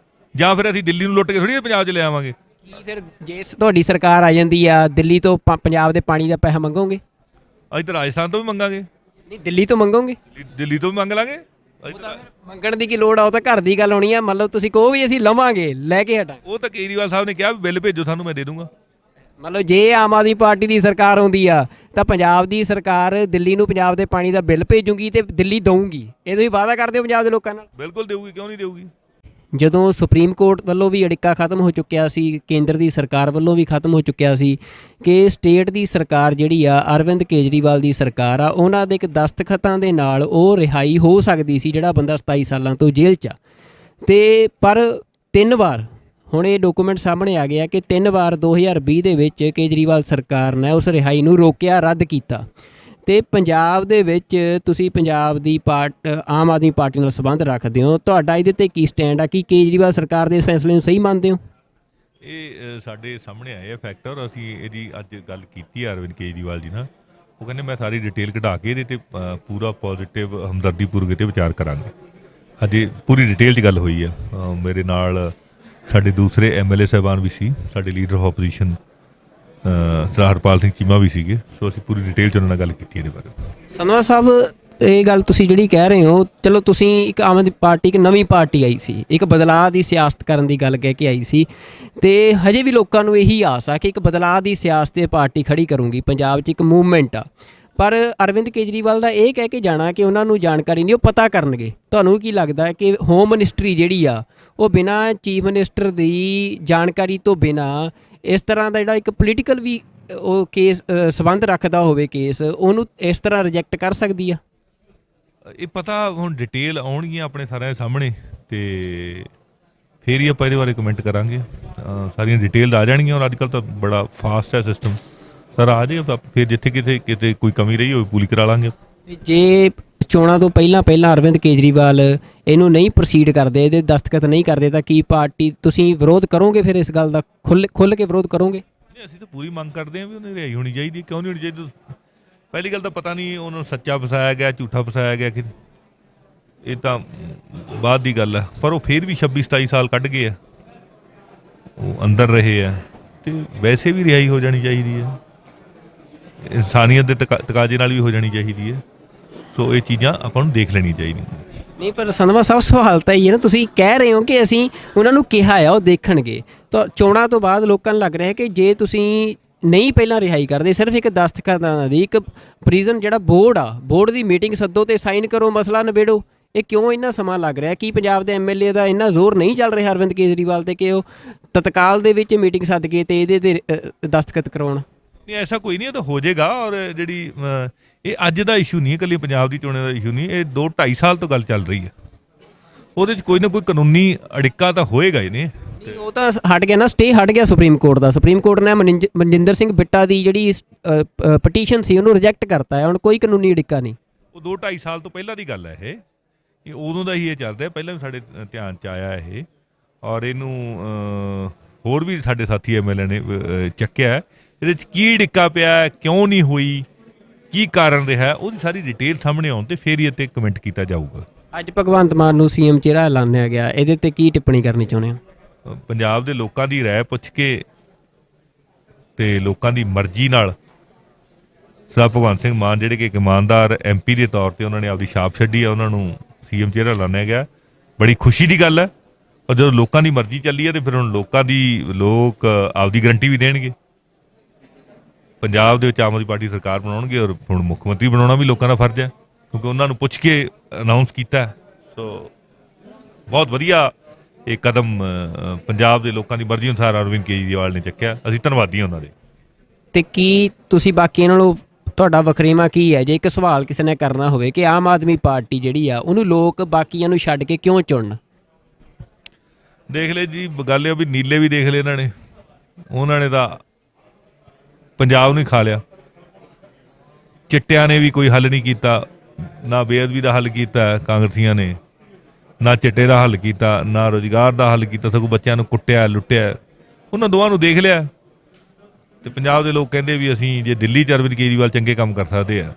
ਜਾਂ ਫਿਰ ਅਸੀਂ ਦਿੱਲੀ ਨੂੰ ਲੁੱਟ ਕੇ ਥੋੜੀ ਪੰਜਾਬ 'ਚ ਲੈ ਆਵਾਂਗੇ। ਕੀ ਫਿਰ ਜੇ ਤੁਹਾਡੀ ਸਰਕਾਰ ਆ ਜਾਂਦੀ ਆ, ਦਿੱਲੀ ਤੋਂ ਪੰਜਾਬ ਦੇ ਪਾਣੀ ਦਾ ਪੈਸਾ ਮੰਗੋਗੇ? ਅਸੀਂ ਤਾਂ ਰਾਜਸਥਾਨ ਤੋਂ ਵੀ ਮੰਗਾਂਗੇ। ਨਹੀਂ, ਦਿੱਲੀ ਤੋਂ ਮੰਗੋਗੇ? ਦਿੱਲੀ ਤੋਂ ਵੀ ਮੰਗ ਲਾਂਗੇ। ਮੰਗਣ ਦੀ ਕੀ ਲੋੜ ਆ, ਉਹ ਤਾਂ ਘਰ ਦੀ ਗੱਲ ਹੋਣੀ ਆ। ਮਤਲਬ ਤੁਸੀਂ ਕਹੋ ਵੀ ਅਸੀਂ ਲਵਾਂਗੇ, ਲੈ ਕੇ ਹਟਾਂ। ਉਹ ਤਾਂ ਕੇਜਰੀਵਾਲ ਸਾਹਿਬ ਨੇ ਕਿਹਾ ਵੀ ਬਿੱਲ ਭੇਜੋ ਤੁਹਾਨੂੰ, ਮੈਂ ਦੇ ਦੂੰਗਾ। ਮਤਲਬ ਜੇ ਆਮ ਆਦਮੀ ਪਾਰਟੀ ਦੀ ਸਰਕਾਰ ਆਉਂਦੀ ਆ ਤਾਂ ਪੰਜਾਬ ਦੀ ਸਰਕਾਰ ਦਿੱਲੀ ਨੂੰ ਪੰਜਾਬ ਦੇ ਪਾਣੀ ਦਾ ਬਿੱਲ ਭੇਜੂਗੀ ਤੇ ਦਿੱਲੀ ਦਊਗੀ। ਇਹ ਤੁਸੀਂ ਵਾਅਦਾ ਕਰਦੇ ਹੋ ਪੰਜਾਬ ਦੇ ਲੋਕਾਂ ਨਾਲ? ਬਿਲਕੁਲ ਦੇਊਗੀ, ਕਿਉਂ ਨਹੀਂ ਦੇਊਗੀ। ਜਦੋਂ ਸੁਪਰੀਮ ਕੋਰਟ ਵੱਲੋਂ ਵੀ ਅੜਿੱਕਾ ਖਤਮ ਹੋ ਚੁੱਕਿਆ ਸੀ, ਕੇਂਦਰ ਦੀ ਸਰਕਾਰ ਵੱਲੋਂ ਵੀ ਖਤਮ ਹੋ ਚੁੱਕਿਆ ਸੀ ਕਿ ਸਟੇਟ ਦੀ ਸਰਕਾਰ ਜਿਹੜੀ ਆ, ਅਰਵਿੰਦ ਕੇਜਰੀਵਾਲ ਦੀ ਸਰਕਾਰ ਆ, ਉਹਨਾਂ ਦੇ ਇੱਕ ਦਸਤਖਤਾਂ ਦੇ ਨਾਲ ਉਹ ਰਿਹਾਈ ਹੋ ਸਕਦੀ ਸੀ ਜਿਹੜਾ ਬੰਦਾ 27 ਸਾਲਾਂ ਤੋਂ ਜੇਲ੍ਹ 'ਚ ਆ। ਤੇ ਪਰ 3 ਵਾਰ ਹੁਣ ਇਹ ਡਾਕੂਮੈਂਟ ਸਾਹਮਣੇ ਆ ਗਿਆ ਕਿ 3 ਵਾਰ 2020 ਦੇ ਵਿੱਚ ਕੇਜਰੀਵਾਲ ਸਰਕਾਰ ਨੇ ਉਸ ਰਿਹਾਈ ਨੂੰ ਰੋਕਿਆ, ਰੱਦ ਕੀਤਾ। ਤੇ ਪੰਜਾਬ ਦੇ ਵਿੱਚ ਤੁਸੀਂ ਪੰਜਾਬ ਦੀ ਆਮ ਆਦਮੀ ਪਾਰਟੀ ਨਾਲ ਸੰਬੰਧ ਰੱਖਦੇ ਹੋ, ਤੁਹਾਡਾ ਇਹਦੇ 'ਤੇ ਕੀ ਸਟੈਂਡ ਆ? ਕੀ ਕੇਜਰੀਵਾਲ ਸਰਕਾਰ ਦੇ ਫੈਸਲੇ ਨੂੰ ਸਹੀ ਮੰਨਦੇ ਹੋ? ਇਹ ਸਾਡੇ ਸਾਹਮਣੇ ਆਏ ਆ ਫੈਕਟਰ। ਅਸੀਂ ਇਹਦੀ ਅੱਜ ਗੱਲ ਕੀਤੀ ਆ ਅਰਵਿੰਦ ਕੇਜਰੀਵਾਲ ਜੀ ਨਾਲ। ਉਹ ਕਹਿੰਦੇ ਮੈਂ ਸਾਰੀ ਡਿਟੇਲ ਕਢਾ ਕੇ ਇਹਦੇ 'ਤੇ ਪੂਰਾ ਪੋਜ਼ੀਟਿਵ ਹਮਦਰਦੀਪੂਰਵਕ 'ਤੇ ਵਿਚਾਰ ਕਰਾਂਗੇ। ਅਜੇ ਪੂਰੀ ਡਿਟੇਲ 'ਚ ਗੱਲ ਹੋਈ ਆ। ਮੇਰੇ ਨਾਲ ਸਾਡੇ ਦੂਸਰੇ MLA ਸਾਹਿਬਾਨ ਵੀ ਸੀ, ਸਾਡੇ ਲੀਡਰ ਆਫ ਆਪੋਜੀਸ਼ਨ ਸਰਦਾਰ ਹਰਪਾਲ ਸਿੰਘ ਚੀਮਾ ਵੀ ਸੀਗੇ। ਸੋ ਅਸੀਂ ਪੂਰੀ ਡਿਟੇਲ 'ਚ ਉਹਨਾਂ ਨਾਲ ਗੱਲ ਕੀਤੀ ਇਹਦੇ ਬਾਰੇ। ਸੰਧਵਾ ਸਾਹਿਬ, ਇਹ ਗੱਲ ਤੁਸੀਂ ਜਿਹੜੀ ਕਹਿ ਰਹੇ ਹੋ, ਚਲੋ ਤੁਸੀਂ ਇੱਕ ਆਮ ਆਦਮੀ ਪਾਰਟੀ, ਇੱਕ ਨਵੀਂ ਪਾਰਟੀ ਆਈ ਸੀ, ਇੱਕ ਬਦਲਾਅ ਦੀ ਸਿਆਸਤ ਕਰਨ ਦੀ ਗੱਲ ਕਹਿ ਕੇ ਆਈ ਸੀ, ਤੇ ਹਜੇ ਵੀ ਲੋਕਾਂ ਨੂੰ ਇਹੀ ਆਸ ਆ ਕਿ ਇੱਕ ਬਦਲਾਅ ਦੀ ਸਿਆਸਤ ਤੇ ਪਾਰਟੀ ਖੜੀ ਕਰੂੰਗੀ, ਪੰਜਾਬ 'ਚ ਇੱਕ ਮੂਵਮੈਂਟ ਆ। ਪਰ ਅਰਵਿੰਦ ਕੇਜਰੀਵਾਲ ਦਾ ਇਹ ਕਹਿ ਕੇ ਜਾਣਾ ਕਿ ਉਹਨਾਂ ਨੂੰ ਜਾਣਕਾਰੀ ਨਹੀਂ, ਉਹ ਪਤਾ ਕਰਨਗੇ। ਤੁਹਾਨੂੰ ਕੀ ਲੱਗਦਾ ਕਿ ਹੋਮ ਮਿਨਿਸਟਰੀ ਜਿਹੜੀ ਆ, ਉਹ ਬਿਨਾਂ ਚੀਫ ਮਿਨਿਸਟਰ ਦੀ ਜਾਣਕਾਰੀ ਤੋਂ ਬਿਨਾਂ ਇਸ ਤਰ੍ਹਾਂ ਦਾ ਜਿਹੜਾ ਇੱਕ ਪੋਲੀਟੀਕਲ ਵੀ ਉਹ ਕੇਸ ਸੰਬੰਧ ਰੱਖਦਾ ਹੋਵੇ ਕੇਸ, ਉਹਨੂੰ ਇਸ ਤਰ੍ਹਾਂ ਰਿਜੈਕਟ ਕਰ ਸਕਦੀ ਆ? ਇਹ ਪਤਾ ਹੁਣ ਡਿਟੇਲ ਆਉਣਗੀਆਂ ਆਪਣੇ ਸਾਰਿਆਂ ਦੇ ਸਾਹਮਣੇ, ਤੇ ਫਿਰ ਹੀ ਆਪਾਂ ਇਹਦੇ ਬਾਰੇ ਕਮੈਂਟ ਕਰਾਂਗੇ। ਸਾਰੀਆਂ ਡਿਟੇਲ ਆ ਜਾਣਗੀਆਂ। ਔਰ ਅੱਜ ਕੱਲ੍ਹ ਤਾਂ ਬੜਾ ਫਾਸਟ ਹੈ ਸਿਸਟਮ, ਸਰ ਆ ਜਾਏ ਫਿਰ ਜਿੱਥੇ ਕਿਤੇ ਕੋਈ ਕਮੀ ਰਹੀ ਹੋਵੇ ਪੂਰੀ ਕਰਾ ਲਾਂਗੇ। ਜੇ ਚੋਣਾਂ ਤੋਂ ਪਹਿਲਾਂ ਅਰਵਿੰਦ ਕੇਜਰੀਵਾਲ ਇਹਨੂੰ ਨਹੀਂ ਪ੍ਰੋਸੀਡ ਕਰਦੇ, ਇਹਦੇ ਦਸਤਖਤ ਨਹੀਂ ਕਰਦੇ, ਤਾਂ ਕੀ ਪਾਰਟੀ ਤੁਸੀਂ ਵਿਰੋਧ ਕਰੋਗੇ? ਫਿਰ ਇਸ ਗੱਲ ਦਾ ਖੁੱਲ੍ਹ ਕੇ ਵਿਰੋਧ ਕਰੋਗੇ? ਨਹੀਂ, ਅਸੀਂ ਤਾਂ ਪੂਰੀ ਮੰਗ ਕਰਦੇ ਹਾਂ ਵੀ ਉਹਨੇ ਰਿਹਾਈ ਹੋਣੀ ਚਾਹੀਦੀ। ਕਿਉਂ ਨਹੀਂ ਹੋਣੀ ਚਾਹੀਦੀ? ਪਹਿਲੀ ਗੱਲ ਤਾਂ ਪਤਾ ਨਹੀਂ ਉਹਨੂੰ ਸੱਚਾ ਫਸਾਇਆ ਗਿਆ, ਝੂਠਾ ਫਸਾਇਆ ਗਿਆ, ਕਿ ਇਹ ਤਾਂ ਬਾਅਦ ਦੀ ਗੱਲ ਹੈ। ਪਰ ਉਹ ਫਿਰ ਵੀ 26-27 ਸਾਲ ਕੱਢ ਗਏ ਆ, ਉਹ ਅੰਦਰ ਰਹੇ ਆ, ਤੇ ਵੈਸੇ ਵੀ ਰਿਹਾਈ ਹੋ ਜਾਣੀ ਚਾਹੀਦੀ ਹੈ। ਇਨਸਾਨੀਅਤ ਦੇ ਤਕਾਜ਼ੇ ਨਾਲ ਵੀ ਹੋ ਜਾਣੀ ਚਾਹੀਦੀ ਹੈ। ਸੋ ਇਹ ਚੀਜ਼ਾਂ ਆਪਾਂ ਨੂੰ ਦੇਖ ਲੈਣੀਆਂ ਚਾਹੀਦੀਆਂ। ਨਹੀਂ, ਪਰ ਸੰਧਵਾ ਸਾਹਿਬ ਸਵਾਲ ਤਾਂ ਇਹ ਹੈ ਨਾ, ਤੁਸੀਂ ਕਹਿ ਰਹੇ ਹੋ ਕਿ ਅਸੀਂ ਉਹਨਾਂ ਨੂੰ ਕਿਹਾ ਆ ਉਹ ਦੇਖਣਗੇ, ਤਾਂ ਚੋਣਾਂ ਤੋਂ ਬਾਅਦ ਲੋਕਾਂ ਨੂੰ ਲੱਗ ਰਿਹਾ ਕਿ ਜੇ ਤੁਸੀਂ ਨਹੀਂ ਪਹਿਲਾਂ ਰਿਹਾਈ ਕਰਦੇ, ਸਿਰਫ ਇੱਕ ਦਸਤਖਤਾਂ ਦੀ ਇੱਕ ਪ੍ਰਿਜ਼ਨ ਜਿਹੜਾ ਬੋਰਡ ਆ, ਬੋਰਡ ਦੀ ਮੀਟਿੰਗ ਸੱਦੋ ਤੇ ਸਾਈਨ ਕਰੋ, ਮਸਲਾ ਨਿਬੇੜੋ, ਇਹ ਕਿਉਂ ਇੰਨਾ ਸਮਾਂ ਲੱਗ ਰਿਹਾ? ਕੀ ਪੰਜਾਬ ਦੇ MLA ਦਾ ਇੰਨਾ ਜ਼ੋਰ ਨਹੀਂ ਚੱਲ ਰਿਹਾ ਅਰਵਿੰਦ ਕੇਜਰੀਵਾਲ 'ਤੇ ਕਿ ਉਹ ਤਤਕਾਲ ਦੇ ਵਿੱਚ ਮੀਟਿੰਗ ਸੱਦ ਕੇ ਤੇ ਇਹਦੇ 'ਤੇ ਦਸਤਖਤ ਕਰਵਾਉਣ? ਨਹੀਂ, ਐਸਾ ਕੋਈ ਨਹੀਂ, ਇਹ ਤਾਂ ਹੋ ਜਾਏਗਾ। ਔਰ ਜਿਹੜੀ ਇਹ ਅੱਜ ਦਾ ਇਸ਼ੂ ਨਹੀਂ ਹੈ, ਇਕੱਲੀ ਪੰਜਾਬ ਦੀ ਚੋਣਾਂ ਦਾ ਇਸ਼ੂ ਨਹੀਂ, ਇਹ 2-2.5 ਸਾਲ ਤੋਂ ਗੱਲ ਚੱਲ ਰਹੀ ਹੈ। ਉਹਦੇ 'ਚ ਕੋਈ ਨਾ ਕੋਈ ਕਾਨੂੰਨੀ ਅੜਿੱਕਾ ਤਾਂ ਹੋਏਗਾ ਹੀ ਨੇ। ਉਹ ਤਾਂ ਹਟ ਗਿਆ ਨਾ, ਸਟੇ ਹਟ ਗਿਆ ਸੁਪਰੀਮ ਕੋਰਟ ਦਾ। ਸੁਪਰੀਮ ਕੋਰਟ ਨੇ ਮਨਜਿੰਦਰ ਸਿੰਘ ਬਿੱਟਾ ਦੀ ਜਿਹੜੀ ਪਟੀਸ਼ਨ ਸੀ ਉਹਨੂੰ ਰਿਜੈਕਟ ਕਰਤਾ ਹੈ। ਹੁਣ ਕੋਈ ਕਾਨੂੰਨੀ ਅੜਿੱਕਾ ਨਹੀਂ। ਉਹ 2-2.5 ਸਾਲ ਤੋਂ ਪਹਿਲਾਂ ਦੀ ਗੱਲ ਹੈ। ਇਹ ਉਦੋਂ ਦਾ ਹੀ ਇਹ ਚੱਲ ਰਿਹਾ, ਪਹਿਲਾਂ ਵੀ ਸਾਡੇ ਧਿਆਨ 'ਚ ਆਇਆ ਇਹ। ਔਰ ਇਹਨੂੰ ਹੋਰ ਵੀ ਸਾਡੇ ਸਾਥੀ MLA ਨੇ ਚੱਕਿਆ। ਇਹਦੇ 'ਚ ਕੀ ਡਿੱਕਾ ਪਿਆ, ਕਿਉਂ ਨਹੀਂ ਹੋਈ, ਕੀ ਕਾਰਨ ਰਿਹਾ, ਉਹਦੀ ਸਾਰੀ ਡਿਟੇਲ ਸਾਹਮਣੇ ਆਉਣ ਤੇ ਫਿਰ ਹੀ ਇੱਥੇ ਕਮੈਂਟ ਕੀਤਾ ਜਾਊਗਾ। ਅੱਜ ਭਗਵੰਤ ਮਾਨ ਨੂੰ CM ਚਿਹਰਾ ਐਲਾਨਿਆ ਗਿਆ, ਇਹਦੇ 'ਤੇ ਕੀ ਟਿੱਪਣੀ ਕਰਨੀ ਚਾਹੁੰਦੇ ਹੋ? ਪੰਜਾਬ ਦੇ ਲੋਕਾਂ ਦੀ ਰਾਏ ਪੁੱਛ ਕੇ ਤੇ ਲੋਕਾਂ ਦੀ ਮਰਜ਼ੀ ਨਾਲ ਸਰਦਾਰ ਭਗਵੰਤ ਸਿੰਘ ਮਾਨ ਜਿਹੜੇ ਕਿ ਇੱਕ ਇਮਾਨਦਾਰ MP ਦੇ ਤੌਰ 'ਤੇ ਉਹਨਾਂ ਨੇ ਆਪਦੀ ਛਾਪ ਛੱਡੀ ਆ, ਉਹਨਾਂ ਨੂੰ CM ਚਿਹਰਾ ਐਲਾਨਿਆ ਗਿਆ। ਬੜੀ ਖੁਸ਼ੀ ਦੀ ਗੱਲ ਹੈ। ਔਰ ਜਦੋਂ ਲੋਕਾਂ ਦੀ ਮਰਜ਼ੀ ਚੱਲੀ ਹੈ ਤੇ ਫਿਰ ਹੁਣ ਲੋਕ ਆਪਦੀ ਗਰੰਟੀ ਵੀ ਦੇਣਗੇ। ਪੰਜਾਬ ਦੇ ਵਿੱਚ ਆਮ ਆਦਮੀ ਪਾਰਟੀ ਸਰਕਾਰ ਬਣਾਉਣਗੇ, ਔਰ ਹੁਣ ਮੁੱਖ ਮੰਤਰੀ ਬਣਾਉਣਾ ਵੀ ਲੋਕਾਂ ਦਾ ਫਰਜ਼ ਹੈ, ਕਿਉਂਕਿ ਉਹਨਾਂ ਨੂੰ ਪੁੱਛ ਕੇ ਅਨਾਊਂਸ ਕੀਤਾ। ਸੋ ਬਹੁਤ ਵਧੀਆ ਇਹ ਕਦਮ ਪੰਜਾਬ ਦੇ ਲੋਕਾਂ ਦੀ ਮਰਜ਼ੀ ਅਨੁਸਾਰ ਅਰਵਿੰਦ ਕੇਜਰੀਵਾਲ ਨੇ ਚੱਕਿਆ। ਅਸੀਂ ਧੰਨਵਾਦੀ ਹਾਂ ਉਹਨਾਂ ਦੇ। ਤੇ ਕੀ ਤੁਸੀਂ ਬਾਕੀਆਂ ਨਾਲੋਂ ਤੁਹਾਡਾ ਵਖਰੇਵਾਂ ਕੀ ਹੈ? ਜੇ ਇੱਕ ਸਵਾਲ ਕਿਸੇ ਨੇ ਕਰਨਾ ਹੋਵੇ ਕਿ ਆਮ ਆਦਮੀ ਪਾਰਟੀ ਜਿਹੜੀ ਆ ਉਹਨੂੰ ਲੋਕ ਬਾਕੀਆਂ ਨੂੰ ਛੱਡ ਕੇ ਕਿਉਂ ਚੁਣਨ? ਦੇਖ ਲੈ ਜੀ, ਗੱਲ ਇਹ ਵੀ ਨੀਲੇ ਵੀ ਦੇਖ ਲਏ ਇਹਨਾਂ ਨੇ। ਉਹਨਾਂ ਨੇ ਤਾਂ ਪੰਜਾਬ ਨੂੰ ਹੀ ਖਾ ਲਿਆ। ਚਿੱਟਿਆਂ ਨੇ ਵੀ ਕੋਈ ਹੱਲ ਨਹੀਂ ਕੀਤਾ, ਨਾ ਬੇਅਦਬੀ ਦਾ ਹੱਲ ਕੀਤਾ ਕਾਂਗਰਸੀਆਂ ਨੇ, ਨਾ ਚਿੱਟੇ ਦਾ ਹੱਲ ਕੀਤਾ, ਨਾ ਰੁਜ਼ਗਾਰ ਦਾ ਹੱਲ ਕੀਤਾ, ਸਗੋਂ ਬੱਚਿਆਂ ਨੂੰ ਕੁੱਟਿਆ, ਲੁੱਟਿਆ। ਉਹਨਾਂ ਦੋਵਾਂ ਨੂੰ ਦੇਖ ਲਿਆ। ਤੇ ਪੰਜਾਬ ਦੇ ਲੋਕ ਕਹਿੰਦੇ ਵੀ ਅਸੀਂ ਜੇ ਦਿੱਲੀ 'ਚ ਅਰਵਿੰਦ ਕੇਜਰੀਵਾਲ ਚੰਗੇ ਕੰਮ ਕਰ ਸਕਦੇ ਆ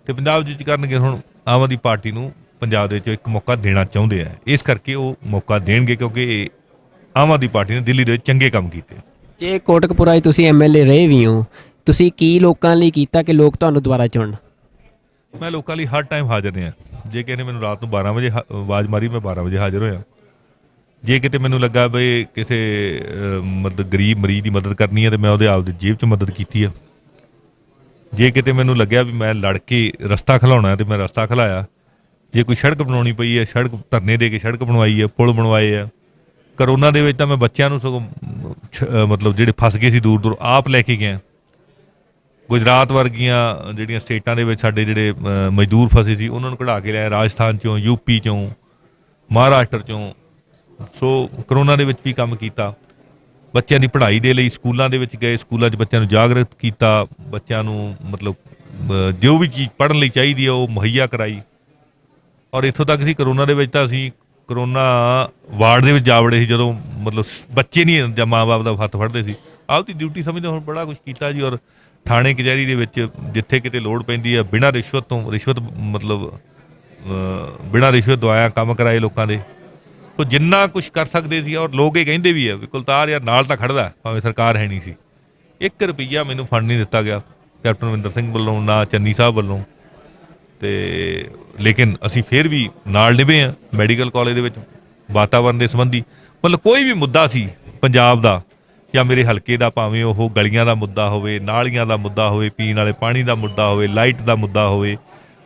ਤੇ ਪੰਜਾਬ 'ਚ ਕਰਨਗੇ। ਹੁਣ ਆਮ ਆਦਮੀ ਪਾਰਟੀ ਨੂੰ ਪੰਜਾਬ ਦੇ ਵਿੱਚ ਇੱਕ ਮੌਕਾ ਦੇਣਾ ਚਾਹੁੰਦੇ ਆ, ਇਸ ਕਰਕੇ ਉਹ ਮੌਕਾ ਦੇਣਗੇ, ਕਿਉਂਕਿ ਆਮ ਆਦਮੀ ਪਾਰਟੀ ਨੇ ਦਿੱਲੀ ਦੇ ਵਿੱਚ ਚੰਗੇ ਕੰਮ ਕੀਤੇ। ਜੇ ਕੋਟਕਪੁਰਾ 'ਚ ਤੁਸੀਂ MLA ਰਹੇ ਵੀ ਹੋ, ਤੁਸੀਂ ਕੀ ਲੋਕਾਂ ਲਈ ਕੀਤਾ ਕਿ ਲੋਕ ਤੁਹਾਨੂੰ ਦੁਬਾਰਾ ਚੁਣਨ? ਮੈਂ ਲੋਕਾਂ ਲਈ ਹਰ ਟਾਈਮ ਹਾਜ਼ਰ ਰਿਹਾ। ਜੇ ਕਿਸੇ ਨੇ ਮੈਨੂੰ ਰਾਤ ਨੂੰ 12 ਵਜੇ ਆਵਾਜ਼ ਮਾਰੀ, ਮੈਂ 12 ਵਜੇ ਹਾਜ਼ਰ ਹੋਇਆ। ਜੇ ਕਿਤੇ ਮੈਨੂੰ ਲੱਗਾ ਵੀ ਕਿਸੇ ਗਰੀਬ ਮਰੀਜ਼ ਦੀ ਮਦਦ ਕਰਨੀ ਹੈ ਤੇ ਮੈਂ ਉਹਦੇ ਆਪਦੀ ਜੇਬ 'ਚ ਮਦਦ ਕੀਤੀ ਆ। ਜੇ ਕਿਤੇ ਮੈਨੂੰ ਲੱਗਿਆ ਵੀ ਮੈਂ ਲੜ ਕੇ ਰਸਤਾ ਖਿਲਾਉਣਾ ਤੇ ਮੈਂ ਰਸਤਾ ਖਿਲਾਇਆ। ਜੇ ਕੋਈ ਸੜਕ ਬਣਾਉਣੀ ਪਈ ਹੈ, ਸੜਕ ਧਰਨੇ ਦੇ ਕੇ ਸੜਕ ਬਣਵਾਈ ਹੈ, ਪੁਲ ਬਣਵਾਏ ਆ। ਕਰੋਨਾ ਦੇ ਵਿੱਚ ਤਾਂ ਮੈਂ ਬੱਚਿਆਂ ਨੂੰ ਸਗੋਂ ਮਤਲਬ ਜਿਹੜੇ ਫਸ ਗਏ ਸੀ ਦੂਰ ਦੂਰ ਆਪ ਲੈ ਕੇ ਗਿਆ। ਗੁਜਰਾਤ ਵਰਗੀਆਂ ਜਿਹੜੀਆਂ ਸਟੇਟਾਂ ਦੇ ਵਿੱਚ ਸਾਡੇ ਜਿਹੜੇ ਮਜ਼ਦੂਰ ਫਸੇ ਸੀ ਉਹਨਾਂ ਨੂੰ ਕਢਾ ਕੇ ਲਿਆ, ਰਾਜਸਥਾਨ 'ਚੋਂ, ਯੂਪੀ 'ਚੋਂ, ਮਹਾਰਾਸ਼ਟਰ 'ਚੋਂ। ਸੋ ਕਰੋਨਾ ਦੇ ਵਿੱਚ ਵੀ ਕੰਮ ਕੀਤਾ। ਬੱਚਿਆਂ ਦੀ ਪੜ੍ਹਾਈ ਦੇ ਲਈ ਸਕੂਲਾਂ ਦੇ ਵਿੱਚ ਗਏ, ਸਕੂਲਾਂ 'ਚ ਬੱਚਿਆਂ ਨੂੰ ਜਾਗਰੂਕ ਕੀਤਾ, ਬੱਚਿਆਂ ਨੂੰ ਮਤਲਬ ਜੋ ਵੀ ਚੀਜ਼ ਪੜ੍ਹਨ ਲਈ ਚਾਹੀਦੀ ਹੈ ਉਹ ਮੁਹੱਈਆ ਕਰਾਈ। ਔਰ ਇੱਥੋਂ ਤੱਕ ਸੀ ਕਰੋਨਾ ਦੇ ਵਿੱਚ ਤਾਂ ਅਸੀਂ ਕਰੋਨਾ ਵਾਰਡ ਦੇ ਵਿੱਚ ਜਾ ਵੜੇ ਸੀ, ਜਦੋਂ ਮਤਲਬ ਬੱਚੇ ਨਹੀਂ ਜਾਂ ਮਾਂ ਬਾਪ ਦਾ ਹੱਥ ਫੜਦੇ ਸੀ। ਆਪਦੀ ਡਿਊਟੀ ਸਮਝਦੇ ਹੁਣ ਬੜਾ ਕੁਛ ਕੀਤਾ ਜੀ। ਔਰ ਥਾਣੇ ਕਚਹਿਰੀ ਦੇ ਵਿੱਚ ਜਿੱਥੇ ਕਿਤੇ ਲੋੜ ਪੈਂਦੀ ਹੈ ਬਿਨਾਂ ਰਿਸ਼ਵਤ ਮਤਲਬ ਬਿਨਾਂ ਰਿਸ਼ਵਤ ਦਵਾਇਆ ਕੰਮ ਕਰਾਏ ਲੋਕਾਂ ਦੇ। ਸੋ ਜਿੰਨਾ ਕੁਛ ਕਰ ਸਕਦੇ ਸੀ। ਔਰ ਲੋਕ ਇਹ ਕਹਿੰਦੇ ਵੀ ਆ ਵੀ ਕੁਲਤਾਰ ਯਾਰ ਨਾਲ ਤਾਂ ਖੜਦਾ ਭਾਵੇਂ ਸਰਕਾਰ ਹੈ ਨਹੀਂ ਸੀ। 1 ਰੁਪਈਆ ਮੈਨੂੰ ਫੰਡ ਨਹੀਂ ਦਿੱਤਾ ਗਿਆ ਕੈਪਟਨ ਅਮਰਿੰਦਰ ਸਿੰਘ ਵੱਲੋਂ, ਨਾ ਚੰਨੀ ਸਾਹਿਬ ਵੱਲੋਂ। ਤੇ ਲੇਕਿਨ ਅਸੀਂ ਫਿਰ ਵੀ ਨਾਲ ਨਿਭੇ ਹਾਂ। ਮੈਡੀਕਲ ਕਾਲਜ ਦੇ ਵਿੱਚ ਵਾਤਾਵਰਨ ਦੇ ਸੰਬੰਧੀ ਮਤਲਬ ਕੋਈ ਵੀ ਮੁੱਦਾ ਸੀ ਪੰਜਾਬ ਦਾ ਜਾਂ ਮੇਰੇ ਹਲਕੇ ਦਾ, ਭਾਵੇਂ ਉਹ ਗਲੀਆਂ ਦਾ ਮੁੱਦਾ ਹੋਵੇ, ਨਾਲੀਆਂ ਦਾ ਮੁੱਦਾ ਹੋਵੇ, ਪੀਣ ਵਾਲੇ ਪਾਣੀ ਦਾ ਮੁੱਦਾ ਹੋਵੇ, ਲਾਈਟ ਦਾ ਮੁੱਦਾ ਹੋਵੇ,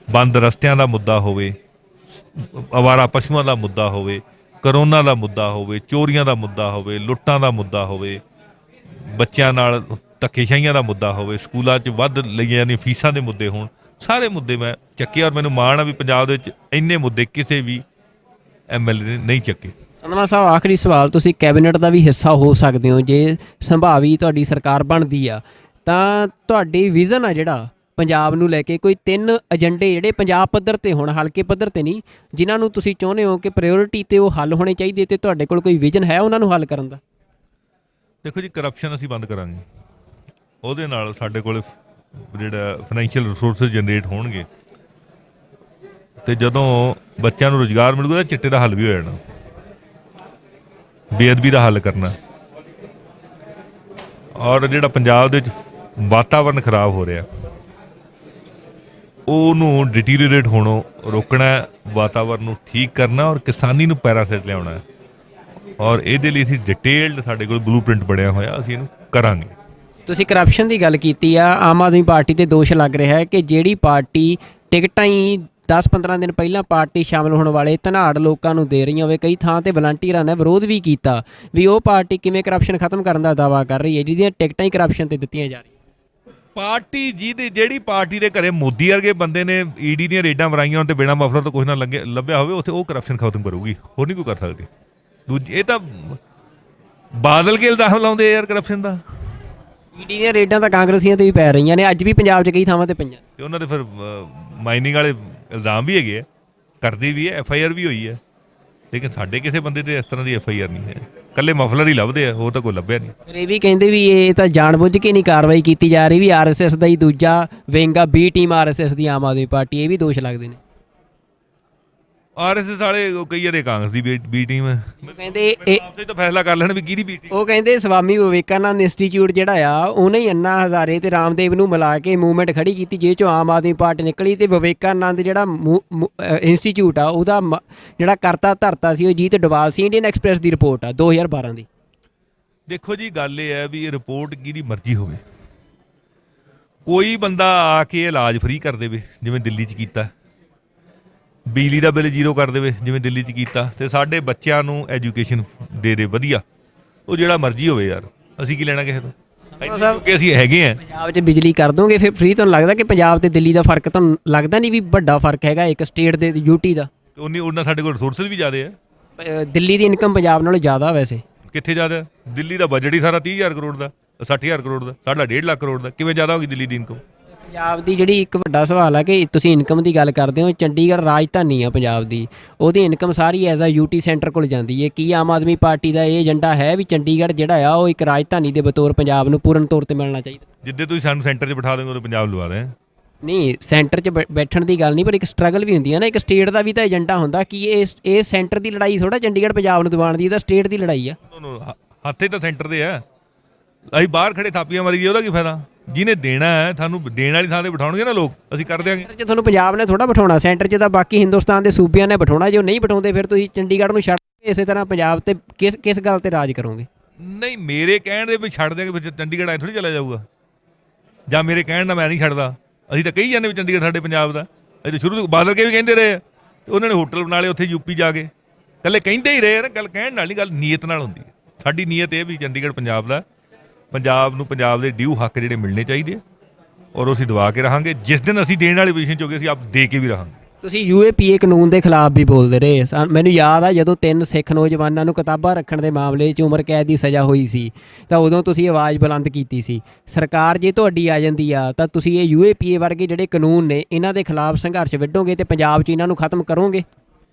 ਬੰਦ ਰਸਤਿਆਂ ਦਾ ਮੁੱਦਾ ਹੋਵੇ, ਅਵਾਰਾ ਪਸ਼ੂਆਂ ਦਾ ਮੁੱਦਾ ਹੋਵੇ, ਕਰੋਨਾ ਦਾ ਮੁੱਦਾ ਹੋਵੇ, ਚੋਰੀਆਂ ਦਾ ਮੁੱਦਾ ਹੋਵੇ, ਲੁੱਟਾਂ ਦਾ ਮੁੱਦਾ ਹੋਵੇ, ਬੱਚਿਆਂ ਨਾਲ ਧੱਕੇਸ਼ਾਹੀਆਂ ਦਾ ਮੁੱਦਾ ਹੋਵੇ, ਸਕੂਲਾਂ 'ਚ ਵੱਧ ਲਈਆਂ ਜਾਂਦੀਆਂ ਫੀਸਾਂ ਦੇ ਮੁੱਦੇ ਹੋਣ, ਸਾਰੇ ਮੁੱਦੇ ਮੈਂ ਚੱਕੇ। ਔਰ ਮੈਨੂੰ ਮਾਣ ਆ ਵੀ ਪੰਜਾਬ ਦੇ ਵਿੱਚ ਇੰਨੇ ਮੁੱਦੇ ਕਿਸੇ ਵੀ MLA ਨੇ ਨਹੀਂ ਚੱਕੇ। ਸੰਧਵਾ ਸਾਹਿਬ, ਆਖਰੀ ਸਵਾਲ, ਤੁਸੀਂ ਕੈਬਨਿਟ ਦਾ ਵੀ ਹਿੱਸਾ ਹੋ ਸਕਦੇ ਹੋ ਜੇ ਸੰਭਾਵੀ ਤੁਹਾਡੀ ਸਰਕਾਰ ਬਣਦੀ ਆ, ਤਾਂ ਤੁਹਾਡੀ ਵਿਜ਼ਨ ਆ ਜਿਹੜਾ ਪੰਜਾਬ ਨੂੰ ਲੈ ਕੇ, ਕੋਈ 3 ਏਜੰਡੇ ਜਿਹੜੇ ਪੰਜਾਬ ਪੱਧਰ ਤੇ ਹੋਣ, ਹਲਕੇ ਪੱਧਰ ਤੇ ਨਹੀਂ, ਜਿਨ੍ਹਾਂ ਨੂੰ ਤੁਸੀਂ ਚਾਹੁੰਦੇ ਹੋ ਕਿ ਪ੍ਰਾਇੋਰਟੀ ਤੇ ਉਹ ਹੱਲ ਹੋਣੇ ਚਾਹੀਦੇ, ਤੇ ਤੁਹਾਡੇ ਕੋਲ ਕੋਈ ਵਿਜ਼ਨ ਹੈ ਉਹਨਾਂ ਨੂੰ ਹੱਲ ਕਰਨ ਦਾ? ਦੇਖੋ ਜੀ, ਕਰਪਸ਼ਨ ਅਸੀਂ ਬੰਦ ਕਰਾਂਗੇ, ਉਹਦੇ ਨਾਲ ਸਾਡੇ ਕੋਲ ਜਿਹੜਾ ਫਾਈਨੈਂਸ਼ੀਅਲ ਰਿਸੋਰਸਿਸ ਜਨਰੇਟ ਹੋਣਗੇ, ਤੇ ਜਦੋਂ ਬੱਚਿਆਂ ਨੂੰ ਰੁਜ਼ਗਾਰ ਮਿਲੂਗਾ ਤਾਂ ਚਿੱਟੇ ਦਾ ਹੱਲ ਵੀ ਹੋ ਜਾਣਾ, ਬੇਅਦਬੀ ਦਾ ਹੱਲ ਕਰਨਾ। ਔਰ ਜਿਹੜਾ ਪੰਜਾਬ ਦੇ ਵਿੱਚ ਵਾਤਾਵਰਨ ਖਰਾਬ ਹੋ ਰਿਹਾ ਉਹਨੂੰ ਡਿਟੀਰੀਓਰੇਟ ਹੋਣੋਂ ਰੋਕਣਾ, ਵਾਤਾਵਰਨ ਨੂੰ ਠੀਕ ਕਰਨਾ ਔਰ ਕਿਸਾਨੀ ਨੂੰ ਪੈਰਾਂ ਸਿਰ ਲਿਆਉਣਾ। ਔਰ ਇਹਦੇ ਲਈ ਅਸੀਂ ਡਿਟੇਲਡ ਸਾਡੇ ਕੋਲ ਬਲੂਪ੍ਰਿੰਟ ਬਣਿਆ ਹੋਇਆ, ਅਸੀਂ ਇਹਨੂੰ ਕਰਾਂਗੇ। ਤੁਸੀਂ ਕਰਪਸ਼ਨ ਦੀ ਗੱਲ ਕੀਤੀ ਆ, ਆਮ ਆਦਮੀ ਪਾਰਟੀ ਤੇ ਦੋਸ਼ ਲੱਗ ਰਿਹਾ ਹੈ ਕਿ ਜਿਹੜੀ ਪਾਰਟੀ ਟਿਕਟਾਂ ਹੀ 10-15 ਦਿਨ ਪਹਿਲਾਂ ਪਾਰਟੀ ਸ਼ਾਮਲ ਹੋਣ ਵਾਲੇ ਧਨਾੜ ਲੋਕਾਂ ਨੂੰ ਦੇ ਰਹੀਆਂ ਹੋਵੇ, ਕਈ ਥਾਂ ਤੇ ਵਲੰਟੀਅਰਾਂ ਨੇ ਵਿਰੋਧ ਵੀ ਕੀਤਾ ਵੀ ਉਹ ਪਾਰਟੀ ਕਿਵੇਂ ਕਰਪਸ਼ਨ ਖਤਮ ਕਰਨ ਦਾ ਦਾਅਵਾ ਕਰ ਰਹੀ ਹੈ ਜਿਹਦੀਆਂ ਟਿਕਟਾਂ ਹੀ ਕਰਪਸ਼ਨ ਤੇ ਦਿੱਤੀਆਂ ਜਾ ਰਹੀਆਂ। ਪਾਰਟੀ ਜਿਹੜੀ ਪਾਰਟੀ ਦੇ ਘਰੇ ਮੋਦੀ ਵਰਗੇ ਬੰਦੇ ਨੇ ਈਡੀ ਦੀਆਂ ਰੇਡਾਂ ਮਰਾਈਆਂ ਹੋਣ ਤੇ ਬਿਨਾਂ ਮਫਲਰ ਤੋਂ ਕੁਛ ਨਾ ਲੱਭਿਆ ਹੋਵੇ, ਉੱਥੇ ਉਹ ਕਰਪਸ਼ਨ ਖਤਮ ਕਰੂਗੀ, ਹੋਰ ਨਹੀਂ ਕੋਈ ਕਰ ਸਕਦੀ। ਦੂਜੀ ਇਹ ਤਾਂ ਬਾਦਲ ਕੇ ਇਲਜ਼ਾਮ ਲਾਉਂਦੇ ਯਾਰ ਕਰਪਸ਼ਨ ਦਾ। ਈਡੀ ਦੀਆਂ ਰੇਡਾਂ ਤਾਂ ਕਾਂਗਰਸੀਆਂ ਤੇ ਵੀ ਪੈ ਰਹੀਆਂ ਨੇ, ਅੱਜ ਵੀ ਪੰਜਾਬ 'ਚ ਕਈ ਥਾਵਾਂ ਤੇ ਪਈਆਂ, ਤੇ ਉਹਨਾਂ ਦੇ ਫਿਰ ਮਾਈਨਿੰਗ ਵਾਲੇ ਇਲਜ਼ਾਮ ਵੀ ਹੈਗੇ ਆ, ਕਰਦੀ ਵੀ ਹੈ, FIR ਵੀ ਹੋਈ ਹੈ। ਲੇਕਿਨ ਸਾਡੇ ਕਿਸੇ ਬੰਦੇ ਤੇ ਇਸ ਤਰ੍ਹਾਂ ਦੀ FIR ਨਹੀਂ ਹੈ, ਇਕੱਲੇ ਮਫਲਰ ਹੀ ਲੱਭਦੇ ਆ, ਹੋਰ ਤਾਂ ਕੋਈ ਲੱਭਿਆ ਨਹੀਂ। ਫਿਰ ਇਹ ਵੀ ਕਹਿੰਦੇ ਵੀ ਇਹ ਤਾਂ ਜਾਣਬੁੱਝ ਕੇ ਨਹੀਂ ਕਾਰਵਾਈ ਕੀਤੀ ਜਾ ਰਹੀ, ਵੀ RSS ਦਾ ਹੀ ਦੂਜਾ ਵਿੰਗ ਆ, B ਟੀਮ RSS ਦੀ ਆਮ ਆਦਮੀ ਪਾਰਟੀ, ਇਹ ਵੀ ਦੋਸ਼ ਲੱਗਦੇ ਨੇ। RSS ਵਾਲੇ ਕਈ ਵਾਰੇ ਕਾਂਗਰਸ ਦੀ B ਟੀਮ ਹੈ, ਕਹਿੰਦੇ ਇਹ ਆਪਸੇ ਤਾਂ ਫੈਸਲਾ ਕਰ ਲੈਣ ਵੀ ਕਿਹਦੀ B ਟੀਮ। ਉਹ ਕਹਿੰਦੇ ਸਵਾਮੀ ਵਿਵੇਕਾਨੰਦ ਇੰਸਟੀਚਿਊਟ ਜਿਹੜਾ ਆ ਉਹਨੇ ਹੀ ਅੰਨਾ ਹਜ਼ਾਰੇ ਤੇ ਰਾਮਦੇਵ ਨੂੰ ਮਿਲਾ ਕੇ ਮੂਵਮੈਂਟ ਖੜੀ ਕੀਤੀ, ਜੇ ਚੋਂ ਆਮ ਆਦਮੀ ਪਾਰਟੀ ਨਿਕਲੀ, ਤੇ ਵਿਵੇਕਾਨੰਦ ਜਿਹੜਾ ਇੰਸਟੀਚਿਊਟ ਆ ਉਹਦਾ ਜਿਹੜਾ ਕਰਤਾ ਧਰਤਾ ਸੀ ਉਹ ਜੀਤ ਡੋਵਾਲ ਸੀ। ਇੰਡੀਅਨ ਐਕਸਪ੍ਰੈਸ ਦੀ ਰਿਪੋਰਟ ਆ 2012 ਦੀ। ਦੇਖੋ ਜੀ, ਗੱਲ ਇਹ ਹੈ ਵੀ ਇਹ ਰਿਪੋਰਟ ਕਿਹਦੀ ਮਰਜ਼ੀ ਹੋਵੇ, ਕੋਈ ਬੰਦਾ ਆ ਕੇ ਇਲਾਜ ਫ੍ਰੀ ਕਰ ਦੇਵੇ ਜਿਵੇਂ ਦਿੱਲੀ 'ਚ ਕੀਤਾ, ਬਿਜਲੀ ਦਾ ਬਿੱਲ 0 ਕਰ ਦੇਵੇ ਜਿਵੇਂ ਦਿੱਲੀ 'ਚ ਕੀਤਾ, ਤੇ ਸਾਡੇ ਬੱਚਿਆਂ ਨੂੰ ਐਜੂਕੇਸ਼ਨ ਦੇ ਦੇ ਵਧੀਆ, ਉਹ ਜਿਹੜਾ ਮਰਜ਼ੀ ਹੋਵੇ ਯਾਰ, ਅਸੀਂ ਕੀ ਲੈਣਾ ਕਿਸੇ ਤੋਂ, ਕਿਉਂਕਿ ਅਸੀਂ ਹੈਗੇ ਆ। ਪੰਜਾਬ 'ਚ ਬਿਜਲੀ ਕਰ ਦੋਗੇ ਫਿਰ ਫ੍ਰੀ? ਤੁਹਾਨੂੰ ਲੱਗਦਾ ਕਿ ਪੰਜਾਬ ਤੇ ਦਿੱਲੀ ਦਾ ਫਰਕ ਤੁਹਾਨੂੰ ਲੱਗਦਾ ਨਹੀਂ ਵੀ ਵੱਡਾ ਫਰਕ ਹੈਗਾ ਇੱਕ ਸਟੇਟ ਦੇ UT ਦਾ? ਉਹਨਾਂ ਸਾਡੇ ਕੋਲ ਰਿਸੋਰਸਿਸ ਵੀ ਜ਼ਿਆਦਾ ਆ। ਦਿੱਲੀ ਦੀ ਇਨਕਮ ਪੰਜਾਬ ਨਾਲੋਂ ਜ਼ਿਆਦਾ ਵੈਸੇ। ਕਿੱਥੇ ਜ਼ਿਆਦਾ? ਦਿੱਲੀ ਦਾ ਬਜਟ ਹੀ ਸਾਰਾ 30,000 ਕਰੋੜ ਦਾ, 60,000 ਕਰੋੜ ਦਾ, ਸਾਡਾ 1.5 ਲੱਖ ਕਰੋੜ ਦਾ, ਕਿਵੇਂ ਜ਼ਿਆਦਾ ਹੋ ਗਈ ਦਿੱਲੀ ਦੀ ਇਨਕਮ? ਪੰਜਾਬ ਦੀ ਜਿਹੜੀ ਇੱਕ ਵੱਡਾ ਸਵਾਲ ਆ ਕਿ ਤੁਸੀਂ ਇਨਕਮ ਦੀ ਗੱਲ ਕਰਦੇ ਹੋ, ਚੰਡੀਗੜ੍ਹ ਰਾਜਧਾਨੀ ਆ ਪੰਜਾਬ ਦੀ, ਉਹਦੀ ਇਨਕਮ ਸਾਰੀ ਐਜ਼ ਆ UT ਸੈਂਟਰ ਕੋਲ ਜਾਂਦੀ ਹੈ। ਕੀ ਆਮ ਆਦਮੀ ਪਾਰਟੀ ਦਾ ਇਹ ਏਜੰਡਾ ਹੈ ਵੀ ਚੰਡੀਗੜ੍ਹ ਜਿਹੜਾ ਆ ਉਹ ਇੱਕ ਰਾਜਧਾਨੀ ਦੇ ਬਤੌਰ ਪੰਜਾਬ ਨੂੰ ਪੂਰਨ ਤੌਰ ਤੇ ਮਿਲਣਾ ਚਾਹੀਦਾ? ਜਿੱਦੇ ਤੁਸੀਂ ਸਾਨੂੰ ਸੈਂਟਰ 'ਚ ਬਿਠਾ ਦੇਂਗੇ ਉਦੋਂ ਪੰਜਾਬ ਲਵਾ ਦੇ। ਨਹੀਂ, ਸੈਂਟਰ 'ਚ ਬੈਠਣ ਦੀ ਗੱਲ ਨਹੀਂ, ਪਰ ਇੱਕ ਸਟਰਗਲ ਵੀ ਹੁੰਦੀ ਹੈ ਨਾ, ਇੱਕ ਸਟੇਟ ਦਾ ਵੀ ਤਾਂ ਏਜੰਡਾ ਹੁੰਦਾ ਕਿ ਇਹ ਸੈਂਟਰ ਦੀ ਲੜਾਈ ਥੋੜਾ ਚੰਡੀਗੜ੍ਹ ਪੰਜਾਬ ਨੂੰ ਦਿਵਾਉਣ ਦੀ, ਇਹ ਤਾਂ ਸਟੇਟ ਦੀ ਲੜਾਈ ਆ। ਹੱਥੇ ਤਾਂ ਸੈਂਟਰ ਦੇ ਆ, ਅਸੀਂ ਬਾਹਰ ਖੜੇ ਥਾਪੀਆਂ ਮਾਰੀ ਗਏ, ਉਹਦਾ ਕੀ ਫਾਇਦਾ? ਜਿਹਨੇ ਦੇਣਾ ਹੈ ਸਾਨੂੰ ਦੇਣ ਵਾਲੀ ਥਾਂ ਤੇ ਬਿਠਾਉਣਗੇ ਨਾ ਲੋਕ, ਅਸੀਂ ਕਰ ਦਿਆਂਗੇ। ਜੇ ਤੁਹਾਨੂੰ ਪੰਜਾਬ ਨੇ ਥੋੜਾ ਬਿਠਾਉਣਾ, ਸੈਂਟਰ 'ਚ ਤਾਂ ਬਾਕੀ ਹਿੰਦੁਸਤਾਨ ਦੇ ਸੂਬਿਆਂ ਨੇ ਬਿਠਾਉਣਾ, ਜੇ ਉਹ ਨਹੀਂ ਬਿਠਾਉਂਦੇ ਫਿਰ ਤੁਸੀਂ ਚੰਡੀਗੜ੍ਹ ਨੂੰ ਛੱਡ ਕੇ ਇਸੇ ਤਰ੍ਹਾਂ ਪੰਜਾਬ ਤੇ ਕਿਸ ਗੱਲ ਤੇ ਰਾਜ ਕਰੋਗੇ? ਨਹੀਂ, ਮੇਰੇ ਕਹਿਣ ਦੇ ਵੀ ਛੱਡ ਦਿਆਂਗੇ ਫਿਰ ਚੰਡੀਗੜ੍ਹ ਐਂ ਥੋੜ੍ਹੀ ਚਲਾ ਜਾਊਗਾ, ਜਾਂ ਮੇਰੇ ਕਹਿਣ ਨਾਲ ਮੈਂ ਨਹੀਂ ਛੱਡਦਾ। ਅਸੀਂ ਤਾਂ ਕਹੀ ਜਾਂਦੇ ਵੀ ਚੰਡੀਗੜ੍ਹ ਸਾਡੇ ਪੰਜਾਬ ਦਾ, ਅਸੀਂ ਤਾਂ ਸ਼ੁਰੂ ਤੋਂ ਬਾਦਲ ਕੇ ਵੀ ਕਹਿੰਦੇ ਰਹੇ ਆ, ਤੇ ਉਹਨਾਂ ਨੇ ਹੋਟਲ ਬਣਾ ਲਏ ਉੱਥੇ UP ਜਾ ਕੇ, ਇਕੱਲੇ ਕਹਿੰਦੇ ਹੀ ਰਹੇ ਆ ਨਾ, ਗੱਲ ਕਹਿਣ ਨਾਲ ਨਹੀਂ, ਗੱਲ ਨੀਅਤ ਨਾਲ ਹੁੰਦੀ ਹੈ। ਸਾਡੀ ਨੀਅਤ ਇਹ ਵੀ ਚੰਡੀਗੜ੍ਹ ਪੰਜਾਬ ਦਾ, ਪੰਜਾਬ ਨੂੰ ਪੰਜਾਬ ਦੇ ਡਿਊ ਹੱਕ ਜਿਹੜੇ ਮਿਲਣੇ ਚਾਹੀਦੇ ਆ, ਔਰ ਅਸੀਂ ਦਵਾ ਕੇ ਰਹਾਂਗੇ। ਜਿਸ ਦਿਨ ਅਸੀਂ ਦੇਣ ਵਾਲੀ ਪੋਜੀਸ਼ਨ 'ਚ ਹੋ ਗਏ ਅਸੀਂ ਆਪ ਦੇ ਕੇ ਵੀ ਰਹਾਂਗੇ। ਤੁਸੀਂ UAPA ਕਾਨੂੰਨ ਦੇ ਖਿਲਾਫ ਵੀ ਬੋਲਦੇ ਰਹੇ। ਮੈਨੂੰ ਯਾਦ ਆ ਜਦੋਂ 3 ਸਿੱਖ ਨੌਜਵਾਨਾਂ ਨੂੰ ਕਿਤਾਬਾਂ ਰੱਖਣ ਦੇ ਮਾਮਲੇ 'ਚ ਉਮਰ ਕੈਦ ਦੀ ਸਜ਼ਾ ਹੋਈ ਸੀ ਤਾਂ ਉਦੋਂ ਤੁਸੀਂ ਆਵਾਜ਼ ਬੁਲੰਦ ਕੀਤੀ ਸੀ। ਸਰਕਾਰ ਜੇ ਤੁਹਾਡੀ ਆ ਜਾਂਦੀ ਆ ਤਾਂ ਤੁਸੀਂ ਇਹ UAPA ਵਰਗੇ ਜਿਹੜੇ ਕਾਨੂੰਨ ਨੇ ਇਹਨਾਂ ਦੇ ਖਿਲਾਫ ਸੰਘਰਸ਼ ਵਿੱਢੋਗੇ ਤੇ ਪੰਜਾਬ 'ਚ ਇਹਨਾਂ ਨੂੰ ਖਤਮ ਕਰੋਗੇ?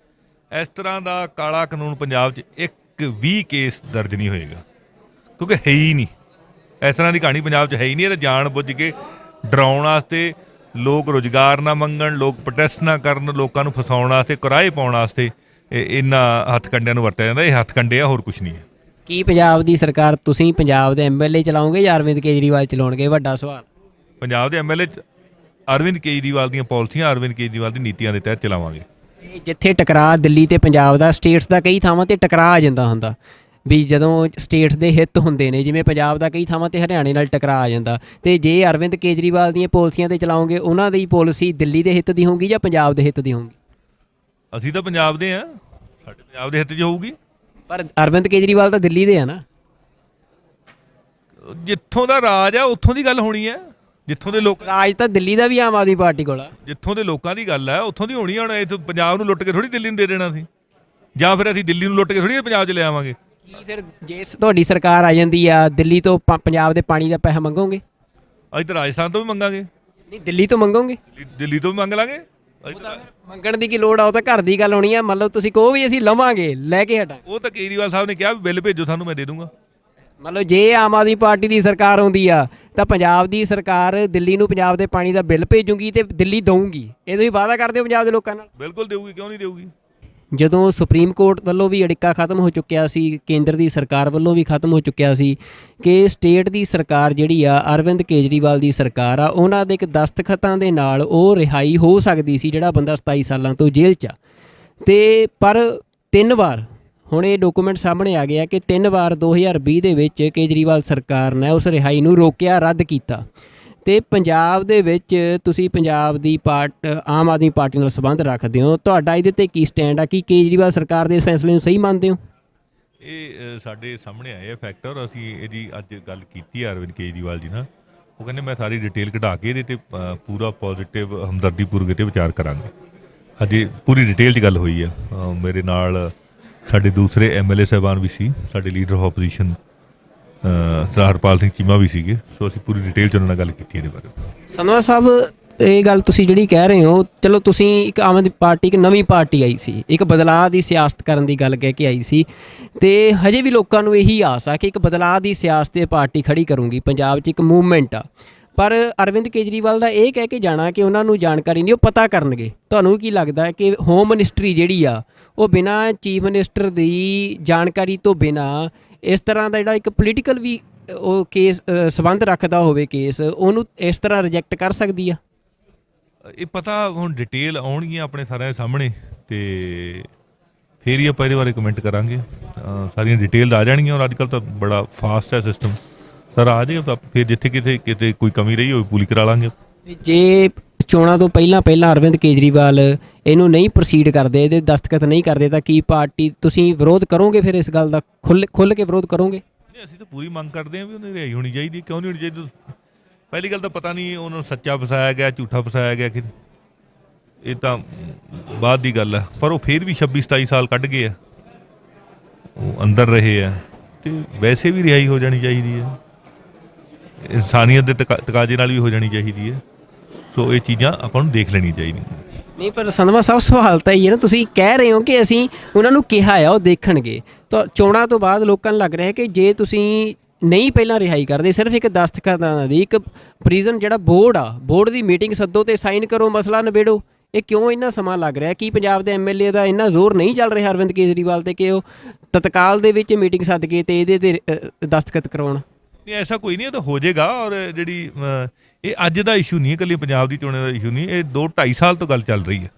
ਇਸ ਤਰ੍ਹਾਂ ਦਾ ਕਾਲਾ ਕਾਨੂੰਨ ਪੰਜਾਬ 'ਚ ਇੱਕ ਵੀ ਕੇਸ ਦਰਜ ਨਹੀਂ ਹੋਏਗਾ, ਕਿਉਂਕਿ ਹੈ ਹੀ ਨਹੀਂ। ਇਸ ਤਰ੍ਹਾਂ ਦੀ ਕਹਾਣੀ ਪੰਜਾਬ 'ਚ ਹੈ ਹੀ ਨਹੀਂ। ਇਹ ਤਾਂ ਜਾਣ ਬੁੱਝ ਕੇ ਡਰਾਉਣ ਵਾਸਤੇ, ਲੋਕ ਰੁਜ਼ਗਾਰ ਨਾ ਮੰਗਣ, ਲੋਕ ਪ੍ਰੋਟੈਸਟ ਨਾ ਕਰਨ, ਲੋਕਾਂ ਨੂੰ ਫਸਾਉਣ ਵਾਸਤੇ, ਕਿਰਾਏ ਪਾਉਣ ਵਾਸਤੇ ਇਹਨਾਂ ਹੱਥਕੰਡਿਆਂ ਨੂੰ ਵਰਤਿਆ ਜਾਂਦਾ। ਇਹ ਹੱਥਕੰਡੇ ਆ, ਹੋਰ ਕੁਝ ਨਹੀਂ ਹੈ। ਕੀ ਪੰਜਾਬ ਦੀ ਸਰਕਾਰ, ਤੁਸੀਂ ਪੰਜਾਬ ਦੇ MLA ਚਲਾਓਗੇ ਜਾਂ ਅਰਵਿੰਦ ਕੇਜਰੀਵਾਲ ਚਲਾਉਣਗੇ? ਵੱਡਾ ਸਵਾਲ। ਪੰਜਾਬ ਦੇ MLA ਅਰਵਿੰਦ ਕੇਜਰੀਵਾਲ ਦੀਆਂ ਪਾਲਿਸੀਆਂ, ਅਰਵਿੰਦ ਕੇਜਰੀਵਾਲ ਦੀ ਨੀਤੀਆਂ ਦੇ ਤਹਿਤ ਚਲਾਵਾਂਗੇ। ਜਿੱਥੇ ਟਕਰਾਅ ਦਿੱਲੀ ਤੇ ਪੰਜਾਬ ਦਾ, ਸਟੇਟਸ ਦਾ ਕਈ ਥਾਵਾਂ ਤੇ ਟਕਰਾਅ ਆ ਜਾਂਦਾ ਹੁੰਦਾ ਵੀ ਜਦੋਂ ਸਟੇਟਸ ਦੇ ਹਿੱਤ ਹੁੰਦੇ ਨੇ, ਜਿਵੇਂ ਪੰਜਾਬ ਦਾ ਕਈ ਥਾਵਾਂ ਤੇ ਹਰਿਆਣੇ ਨਾਲ ਟਕਰਾਅ ਆ ਜਾਂਦਾ, ਤੇ ਜੇ ਅਰਵਿੰਦ ਕੇਜਰੀਵਾਲ ਦੀਆਂ ਪਾਲਿਸੀਆਂ ਤੇ ਚਲਾਓਗੇ, ਉਹਨਾਂ ਦੀ ਪਾਲਿਸੀ ਦਿੱਲੀ ਦੇ ਹਿੱਤ ਦੀ ਹੋਊਗੀ ਜਾਂ ਪੰਜਾਬ ਦੇ ਹਿੱਤ ਦੀ ਹੋਊਗੀ? ਅਸੀਂ ਤਾਂ ਪੰਜਾਬ ਦੇ ਆ, ਸਾਡੇ ਪੰਜਾਬ ਦੇ ਹਿੱਤ 'ਚ ਹੋਊਗੀ। ਪਰ ਅਰਵਿੰਦ ਕੇਜਰੀਵਾਲ ਤਾਂ ਦਿੱਲੀ ਦੇ ਆ ਨਾ। ਜਿੱਥੋਂ ਦਾ ਰਾਜ ਆ ਉੱਥੋਂ ਦੀ ਗੱਲ ਹੋਣੀ ਹੈ। ਜਿੱਥੋਂ ਦੇ ਲੋਕ, ਰਾਜ ਤਾਂ ਦਿੱਲੀ ਦਾ ਵੀ ਆਮ ਆਦਮੀ ਪਾਰਟੀ ਕੋਲ ਆ। ਜਿੱਥੋਂ ਦੇ ਲੋਕਾਂ ਦੀ ਗੱਲ ਹੈ ਉੱਥੋਂ ਦੀ ਹੋਣੀ। ਹੁਣ ਇਹ ਪੰਜਾਬ ਨੂੰ ਲੁੱਟ ਕੇ ਥੋੜੀ ਦਿੱਲੀ ਨੂੰ ਦੇ ਦੇਣਾ ਸੀ, ਜਾਂ ਫਿਰ ਅਸੀਂ ਦਿੱਲੀ ਨੂੰ ਲੁੱਟ ਕੇ ਥੋੜੀ ਪੰਜਾਬ 'ਚ ਲੈ ਆਵਾਂਗੇ। ਕੀ ਫਿਰ ਜੇ ਤੁਹਾਡੀ ਸਰਕਾਰ ਆ ਜਾਂਦੀ ਆ, ਦਿੱਲੀ ਤੋਂ ਪੰਜਾਬ ਦੇ ਪਾਣੀ ਦਾ ਪੈਸਾ ਮੰਗੋਗੇ? ਅਸੀਂ ਤਾਂ ਰਾਜਸਥਾਨ ਤੋਂ ਵੀ ਮੰਗਾਂਗੇ। ਨਹੀਂ, ਦਿੱਲੀ ਤੋਂ ਮੰਗੋਗੇ? ਦਿੱਲੀ ਤੋਂ ਵੀ ਮੰਗ ਲਾਂਗੇ। ਮੰਗਣ ਦੀ ਕੀ ਲੋੜ ਆ? ਉਹ ਤਾਂ ਘਰ ਦੀ ਗੱਲ ਹੋਣੀ ਆ। ਮਤਲਬ ਤੁਸੀਂ ਕਹੋ ਵੀ ਅਸੀਂ ਲਵਾਂਗੇ, ਲੈ ਕੇ ਹਟਾਂ। ਉਹ ਤਾਂ ਕੇਜਰੀਵਾਲ ਸਾਹਿਬ ਨੇ ਕਿਹਾ ਵੀ ਬਿੱਲ ਭੇਜੋ ਸਾਨੂੰ, ਮੈਂ ਦੇ ਦੂੰਗਾ। ਮਤਲਬ ਜੇ ਆਮ ਆਦਮੀ ਪਾਰਟੀ ਦੀ ਸਰਕਾਰ ਆਉਂਦੀ ਆ ਤਾਂ ਪੰਜਾਬ ਦੀ ਸਰਕਾਰ ਦਿੱਲੀ ਨੂੰ ਪੰਜਾਬ ਦੇ ਪਾਣੀ ਦਾ ਬਿੱਲ ਭੇਜੂਗੀ ਤੇ ਦਿੱਲੀ ਦਊਗੀ। ਇਹ ਤੁਸੀਂ ਵਾਅਦਾ ਕਰਦੇ ਹੋ ਪੰਜਾਬ ਦੇ ਲੋਕਾਂ ਨਾਲ? ਬਿਲਕੁਲ ਦੇਊਗੀ, ਕਿਉਂ ਨਹੀਂ ਦੇਊਗੀ। ਜਦੋਂ ਸੁਪਰੀਮ ਕੋਰਟ ਵੱਲੋਂ ਵੀ ਅੜਿੱਕਾ ਖਤਮ ਹੋ ਚੁੱਕਿਆ ਸੀ, ਕੇਂਦਰ ਦੀ ਸਰਕਾਰ ਵੱਲੋਂ ਵੀ ਖਤਮ ਹੋ ਚੁੱਕਿਆ ਸੀ ਕਿ ਸਟੇਟ ਦੀ ਸਰਕਾਰ ਜਿਹੜੀ ਆ, ਅਰਵਿੰਦ ਕੇਜਰੀਵਾਲ ਦੀ ਸਰਕਾਰ ਆ, ਉਹਨਾਂ ਦੇ ਇੱਕ ਦਸਤਖਤਾਂ ਦੇ ਨਾਲ ਉਹ ਰਿਹਾਈ ਹੋ ਸਕਦੀ ਸੀ ਜਿਹੜਾ ਬੰਦਾ 27 ਸਾਲਾਂ ਤੋਂ ਜੇਲ੍ਹ 'ਚ ਆ। ਤੇ ਪਰ 3 ਵਾਰ ਹੁਣ ਇਹ ਡਾਕੂਮੈਂਟ ਸਾਹਮਣੇ ਆ ਗਿਆ ਕਿ 3 ਵਾਰ 2020 ਦੇ ਵਿੱਚ ਕੇਜਰੀਵਾਲ ਸਰਕਾਰ ਨੇ ਉਸ ਰਿਹਾਈ ਨੂੰ ਰੋਕਿਆ, ਰੱਦ ਕੀਤਾ। ਤੇ ਪੰਜਾਬ ਦੇ ਵਿੱਚ ਤੁਸੀਂ ਪੰਜਾਬ ਦੀ ਆਮ ਆਦਮੀ ਪਾਰਟੀ ਨਾਲ ਸੰਬੰਧ ਰੱਖਦੇ ਹੋ, ਤੁਹਾਡਾ ਇਹਦੇ ਤੇ ਕੀ ਸਟੈਂਡ ਆ? ਕੀ ਕੇਜਰੀਵਾਲ ਸਰਕਾਰ ਦੇ ਫੈਸਲੇ ਨੂੰ ਸਹੀ ਮੰਨਦੇ ਹੋ? ਇਹ ਸਾਡੇ ਸਾਹਮਣੇ ਆਏ ਫੈਕਟਰ। ਅਸੀਂ ਇਹਦੀ ਅੱਜ ਗੱਲ ਕੀਤੀ ਅਰਵਿੰਦ ਕੇਜਰੀਵਾਲ ਜੀ ਨਾਲ। ਉਹ ਕਹਿੰਦੇ ਮੈਂ ਸਾਰੀ ਡਿਟੇਲ ਕਢਾ ਕੇ ਇਹਦੇ ਤੇ ਪੂਰਾ ਪੋਜ਼ਿਟਿਵ ਹਮਦਰਦੀਪੂਰਵਕ ਤੇ ਵਿਚਾਰ ਕਰਾਂਗੇ। ਹਜੇ ਪੂਰੀ ਡਿਟੇਲ 'ਚ ਗੱਲ ਹੋਈ ਹੈ। ਮੇਰੇ ਨਾਲ ਸਾਡੇ ਦੂਸਰੇ MLA ਸਾਹਿਬਾਨ ਵੀ ਸੀ, ਸਾਡੇ leader of opposition Harpal Singh Cheema ਵੀ ਸੀਗੇ। ਸੋ ਅਸੀਂ ਪੂਰੀ ਡਿਟੇਲ 'ਚ ਉਹਨਾਂ ਨਾਲ ਗੱਲ ਕੀਤੀ ਇਹਦੇ ਬਾਰੇ। ਸੰਧਵਾ ਸਾਹਿਬ, ਇਹ ਗੱਲ ਤੁਸੀਂ ਜਿਹੜੀ ਕਹਿ ਰਹੇ ਹੋ, ਚਲੋ ਤੁਸੀਂ ਇੱਕ ਆਮ ਆਦਮੀ ਪਾਰਟੀ, ਇੱਕ ਨਵੀਂ ਪਾਰਟੀ ਆਈ ਸੀ, ਇੱਕ ਬਦਲਾਅ ਦੀ ਸਿਆਸਤ ਕਰਨ ਦੀ ਗੱਲ ਕਹਿ ਕੇ ਆਈ ਸੀ, ਤੇ ਹਜੇ ਵੀ ਲੋਕਾਂ ਨੂੰ ਇਹੀ ਆਸ ਆ ਕਿ ਇੱਕ ਬਦਲਾਅ ਦੀ ਸਿਆਸਤ ਤੇ ਪਾਰਟੀ ਖੜੀ ਕਰੂੰਗੀ, ਪੰਜਾਬ 'ਚ ਇੱਕ ਮੂਵਮੈਂਟ ਆ। ਪਰ ਅਰਵਿੰਦ ਕੇਜਰੀਵਾਲ ਦਾ ਇਹ ਕਹਿ ਕੇ ਜਾਣਾ ਕਿ ਉਹਨਾਂ ਨੂੰ ਜਾਣਕਾਰੀ ਨਹੀਂ, ਉਹ ਪਤਾ ਕਰਨਗੇ। ਤੁਹਾਨੂੰ ਕੀ ਲੱਗਦਾ ਹੈ ਕਿ ਹੋਮ ਮਿਨਿਸਟਰੀ ਜਿਹੜੀ ਆ ਉਹ ਬਿਨਾਂ ਚੀਫ ਮਿਨਿਸਟਰ ਦੀ ਜਾਣਕਾਰੀ ਤੋਂ ਬਿਨਾਂ ਇਸ ਤਰ੍ਹਾਂ ਦਾ ਜਿਹੜਾ ਇੱਕ ਪੋਲੀਟੀਕਲ ਵੀ ਉਹ ਕੇਸ ਸੰਬੰਧ ਰੱਖਦਾ ਹੋਵੇ ਕੇਸ, ਉਹਨੂੰ ਇਸ ਤਰ੍ਹਾਂ ਰਿਜੈਕਟ ਕਰ ਸਕਦੀ ਆ? ਇਹ ਪਤਾ ਹੁਣ ਡਿਟੇਲ ਆਉਣਗੀਆਂ ਆਪਣੇ ਸਾਰਿਆਂ ਦੇ ਸਾਹਮਣੇ, ਤੇ ਫਿਰ ਹੀ ਆਪਾਂ ਇਹਦੇ ਬਾਰੇ ਕਮੈਂਟ ਕਰਾਂਗੇ। ਸਾਰੀਆਂ ਡਿਟੇਲ ਆ ਜਾਣਗੀਆਂ। ਔਰ ਅੱਜ ਕੱਲ੍ਹ ਤਾਂ ਬੜਾ ਫਾਸਟ ਹੈ ਸਿਸਟਮ, ਸਰ ਆ ਜਾਏ ਫਿਰ ਜਿੱਥੇ ਕਿਤੇ ਕੋਈ ਕਮੀ ਰਹੀ ਹੋਵੇ ਪੂਰੀ ਕਰਾ ਲਾਂਗੇ। ਜੇ ਚੋਣਾਂ ਤੋਂ ਪਹਿਲਾਂ ਅਰਵਿੰਦ ਕੇਜਰੀਵਾਲ ਇਹਨੂੰ ਨਹੀਂ ਪ੍ਰੋਸੀਡ ਕਰਦੇ, ਇਹਦੇ ਦਸਤਖਤ ਨਹੀਂ ਕਰਦੇ, ਤਾਂ ਕੀ ਪਾਰਟੀ ਤੁਸੀਂ ਵਿਰੋਧ ਕਰੋਗੇ? ਫਿਰ ਇਸ ਗੱਲ ਦਾ ਖੁੱਲ੍ਹ ਕੇ ਵਿਰੋਧ ਕਰੋਗੇ? ਅਸੀਂ ਤਾਂ ਪੂਰੀ ਮੰਗ ਕਰਦੇ ਹਾਂ ਵੀ ਉਹਨੇ ਰਿਹਾਈ ਹੋਣੀ ਚਾਹੀਦੀ। ਕਿਉਂ ਨਹੀਂ ਹੋਣੀ ਚਾਹੀਦੀ? ਪਹਿਲੀ ਗੱਲ ਤਾਂ ਪਤਾ ਨਹੀਂ ਉਹਨੂੰ ਸੱਚਾ ਫਸਾਇਆ ਗਿਆ, ਝੂਠਾ ਫਸਾਇਆ ਗਿਆ, ਕਿ ਇਹ ਤਾਂ ਬਾਅਦ ਦੀ ਗੱਲ ਹੈ। ਪਰ ਉਹ ਫਿਰ ਵੀ 26-27 ਸਾਲ ਕੱਢ ਗਏ ਆ, ਉਹ ਅੰਦਰ ਰਹੇ ਆ, ਤੇ ਵੈਸੇ ਵੀ ਰਿਹਾਈ ਹੋ ਜਾਣੀ ਚਾਹੀਦੀ ਹੈ। ਇਨਸਾਨੀਅਤ ਦੇ ਤਕਾਜ਼ੇ ਨਾਲ ਵੀ ਹੋ ਜਾਣੀ ਚਾਹੀਦੀ ਹੈ। ਸੋ ਇਹ ਚੀਜ਼ਾਂ ਆਪਾਂ ਨੂੰ ਦੇਖ ਲੈਣੀਆਂ ਚਾਹੀਦੀਆਂ। ਨਹੀਂ, ਪਰ ਸੰਧਵਾ ਸਾਹਿਬ ਸਵਾਲ ਤਾਂ ਇਹ ਹੈ ਨਾ, ਤੁਸੀਂ ਕਹਿ ਰਹੇ ਹੋ ਕਿ ਅਸੀਂ ਉਹਨਾਂ ਨੂੰ ਕਿਹਾ ਆ ਉਹ ਦੇਖਣਗੇ, ਤਾਂ ਚੋਣਾਂ ਤੋਂ ਬਾਅਦ ਲੋਕਾਂ ਨੂੰ ਲੱਗ ਰਿਹਾ ਕਿ ਜੇ ਤੁਸੀਂ ਨਹੀਂ ਪਹਿਲਾਂ ਰਿਹਾਈ ਕਰਦੇ, ਸਿਰਫ ਇੱਕ ਦਸਤਖਤਾਂ ਦੀ ਇੱਕ ਪ੍ਰਿਜ਼ਨ ਜਿਹੜਾ ਬੋਰਡ ਆ, ਬੋਰਡ ਦੀ ਮੀਟਿੰਗ ਸੱਦੋ ਤੇ ਸਾਈਨ ਕਰੋ, ਮਸਲਾ ਨਿਬੇੜੋ, ਇਹ ਕਿਉਂ ਇੰਨਾ ਸਮਾਂ ਲੱਗ ਰਿਹਾ? ਕੀ ਪੰਜਾਬ ਦੇ MLA ਦਾ ਇੰਨਾ ਜ਼ੋਰ ਨਹੀਂ ਚੱਲ ਰਿਹਾ ਅਰਵਿੰਦ ਕੇਜਰੀਵਾਲ ਤੇ ਕਿ ਉਹ ਤਤਕਾਲ ਦੇ ਵਿੱਚ ਮੀਟਿੰਗ ਸੱਦ ਕੇ ਤੇ ਇਹਦੇ ਤੇ ਦਸਤਖਤ ਕਰਵਾਉਣ? ਨਹੀਂ, ਐਸਾ ਕੋਈ ਨਹੀਂ, ਇਹ ਤਾਂ ਹੋ ਜਾਏਗਾ। ਔਰ ਜਿਹੜੀ ਇਹ ਅੱਜ ਦਾ ਇਸ਼ੂ ਨਹੀਂ ਹੈ, ਇਕੱਲੀ ਪੰਜਾਬ ਦੀ ਚੋਣਾਂ ਦਾ ਇਸ਼ੂ ਨਹੀਂ, ਇਹ 2-2.5 ਸਾਲ ਤੋਂ ਗੱਲ ਚੱਲ ਰਹੀ ਹੈ।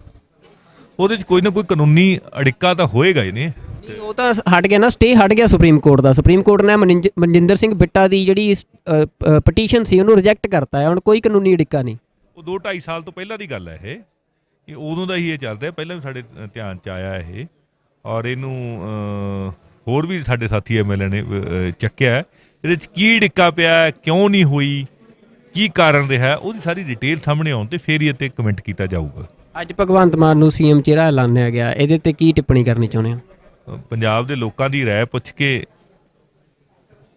ਉਹਦੇ 'ਚ ਕੋਈ ਨਾ ਕੋਈ ਕਾਨੂੰਨੀ ਅੜਿੱਕਾ ਤਾਂ ਹੋਏਗਾ ਹੀ ਨੇ। ਉਹ ਤਾਂ ਹਟ ਗਿਆ ਨਾ, ਸਟੇ ਹਟ ਗਿਆ ਸੁਪਰੀਮ ਕੋਰਟ ਦਾ। ਸੁਪਰੀਮ ਕੋਰਟ ਨੇ ਮਨਜਿੰਦਰ ਸਿੰਘ ਬਿੱਟਾ ਦੀ ਜਿਹੜੀ ਪਟੀਸ਼ਨ ਸੀ ਉਹਨੂੰ ਰਿਜੈਕਟ ਕਰਤਾ ਹੈ। ਹੁਣ ਕੋਈ ਕਾਨੂੰਨੀ ਅੜਿੱਕਾ ਨਹੀਂ। ਉਹ 2-2.5 ਸਾਲ ਤੋਂ ਪਹਿਲਾਂ ਦੀ ਗੱਲ ਹੈ। ਇਹ ਉਦੋਂ ਦਾ ਹੀ ਇਹ ਚੱਲ ਰਿਹਾ, ਪਹਿਲਾਂ ਵੀ ਸਾਡੇ ਧਿਆਨ 'ਚ ਆਇਆ ਇਹ। ਔਰ ਇਹਨੂੰ ਹੋਰ ਵੀ ਸਾਡੇ ਸਾਥੀ MLA ਨੇ ਚੱਕਿਆ। ਇਹਦੇ 'ਚ ਕੀ ਡਿੱਕਾ ਪਿਆ, ਕਿਉਂ ਨਹੀਂ ਹੋਈ, ਕੀ ਕਾਰਨ ਰਿਹਾ, ਉਹਦੀ ਸਾਰੀ ਡਿਟੇਲ ਸਾਹਮਣੇ ਆਉਣ ਤੇ ਫਿਰ ਹੀ ਇਹ 'ਤੇ ਕਮੈਂਟ ਕੀਤਾ ਜਾਊਗਾ। ਅੱਜ ਭਗਵੰਤ ਮਾਨ ਨੂੰ CM ਚਿਹਰਾ ਐਲਾਨਿਆ ਗਿਆ, ਇਹਦੇ ਤੇ ਕੀ ਟਿੱਪਣੀ ਕਰਨੀ ਚਾਹੁੰਦੇ ਹੋ? ਪੰਜਾਬ ਦੇ ਲੋਕਾਂ ਦੀ ਰਾਏ ਪੁੱਛ ਕੇ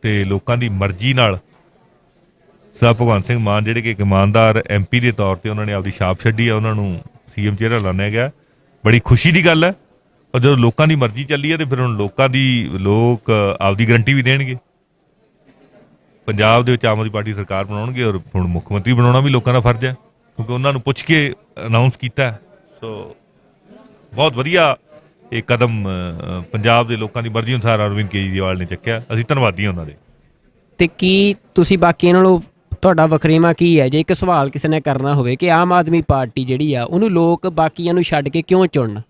ਤੇ ਲੋਕਾਂ ਦੀ ਮਰਜ਼ੀ ਨਾਲ ਸਰਦਾਰ ਭਗਵੰਤ ਸਿੰਘ ਮਾਨ ਜਿਹੜੇ ਕਿ ਇੱਕ ਇਮਾਨਦਾਰ MP ਦੇ ਤੌਰ ਤੇ ਉਹਨਾਂ ਨੇ ਆਪਦੀ ਛਾਪ ਛੱਡੀ ਆ, ਉਹਨਾਂ ਨੂੰ CM ਚਿਹਰਾ ਐਲਾਨਿਆ ਗਿਆ। ਬੜੀ ਖੁਸ਼ੀ ਦੀ ਗੱਲ ਹੈ। ਔਰ ਜਦੋਂ ਲੋਕਾਂ ਦੀ ਮਰਜ਼ੀ ਚੱਲੀ ਹੈ ਤੇ ਫਿਰ ਹੁਣ ਲੋਕ ਆਪਦੀ ਗਰੰਟੀ ਵੀ ਦੇਣਗੇ। ਪੰਜਾਬ ਦੇ ਵਿੱਚ ਆਮ ਆਦਮੀ ਪਾਰਟੀ ਸਰਕਾਰ ਬਣਾਉਣਗੇ ਔਰ ਹੁਣ ਮੁੱਖ ਮੰਤਰੀ ਬਣਾਉਣਾ ਵੀ ਲੋਕਾਂ ਦਾ ਫਰਜ਼ ਹੈ, ਕਿਉਂਕਿ ਉਹਨਾਂ ਨੂੰ ਪੁੱਛ ਕੇ ਅਨਾਊਂਸ ਕੀਤਾ। ਸੋ ਬਹੁਤ ਵਧੀਆ ਇਹ ਕਦਮ ਪੰਜਾਬ ਦੇ ਲੋਕਾਂ ਦੀ ਮਰਜ਼ੀ ਅਨੁਸਾਰ ਅਰਵਿੰਦ ਕੇਜਰੀਵਾਲ ਨੇ ਚੱਕਿਆ। ਅਸੀਂ ਧੰਨਵਾਦੀ ਹਾਂ ਉਹਨਾਂ ਦੇ। ਤੇ ਕੀ ਤੁਸੀਂ ਬਾਕੀਆਂ ਨਾਲੋਂ ਤੁਹਾਡਾ ਵਖਰੇਵਾਂ ਕੀ ਹੈ? ਜੇ ਇੱਕ ਸਵਾਲ ਕਿਸੇ ਨੇ ਕਰਨਾ ਹੋਵੇ ਕਿ ਆਮ ਆਦਮੀ ਪਾਰਟੀ ਜਿਹੜੀ ਆ ਉਹਨੂੰ ਲੋਕ ਬਾਕੀਆਂ ਨੂੰ ਛੱਡ ਕੇ ਕਿਉਂ ਚੁਣਨ?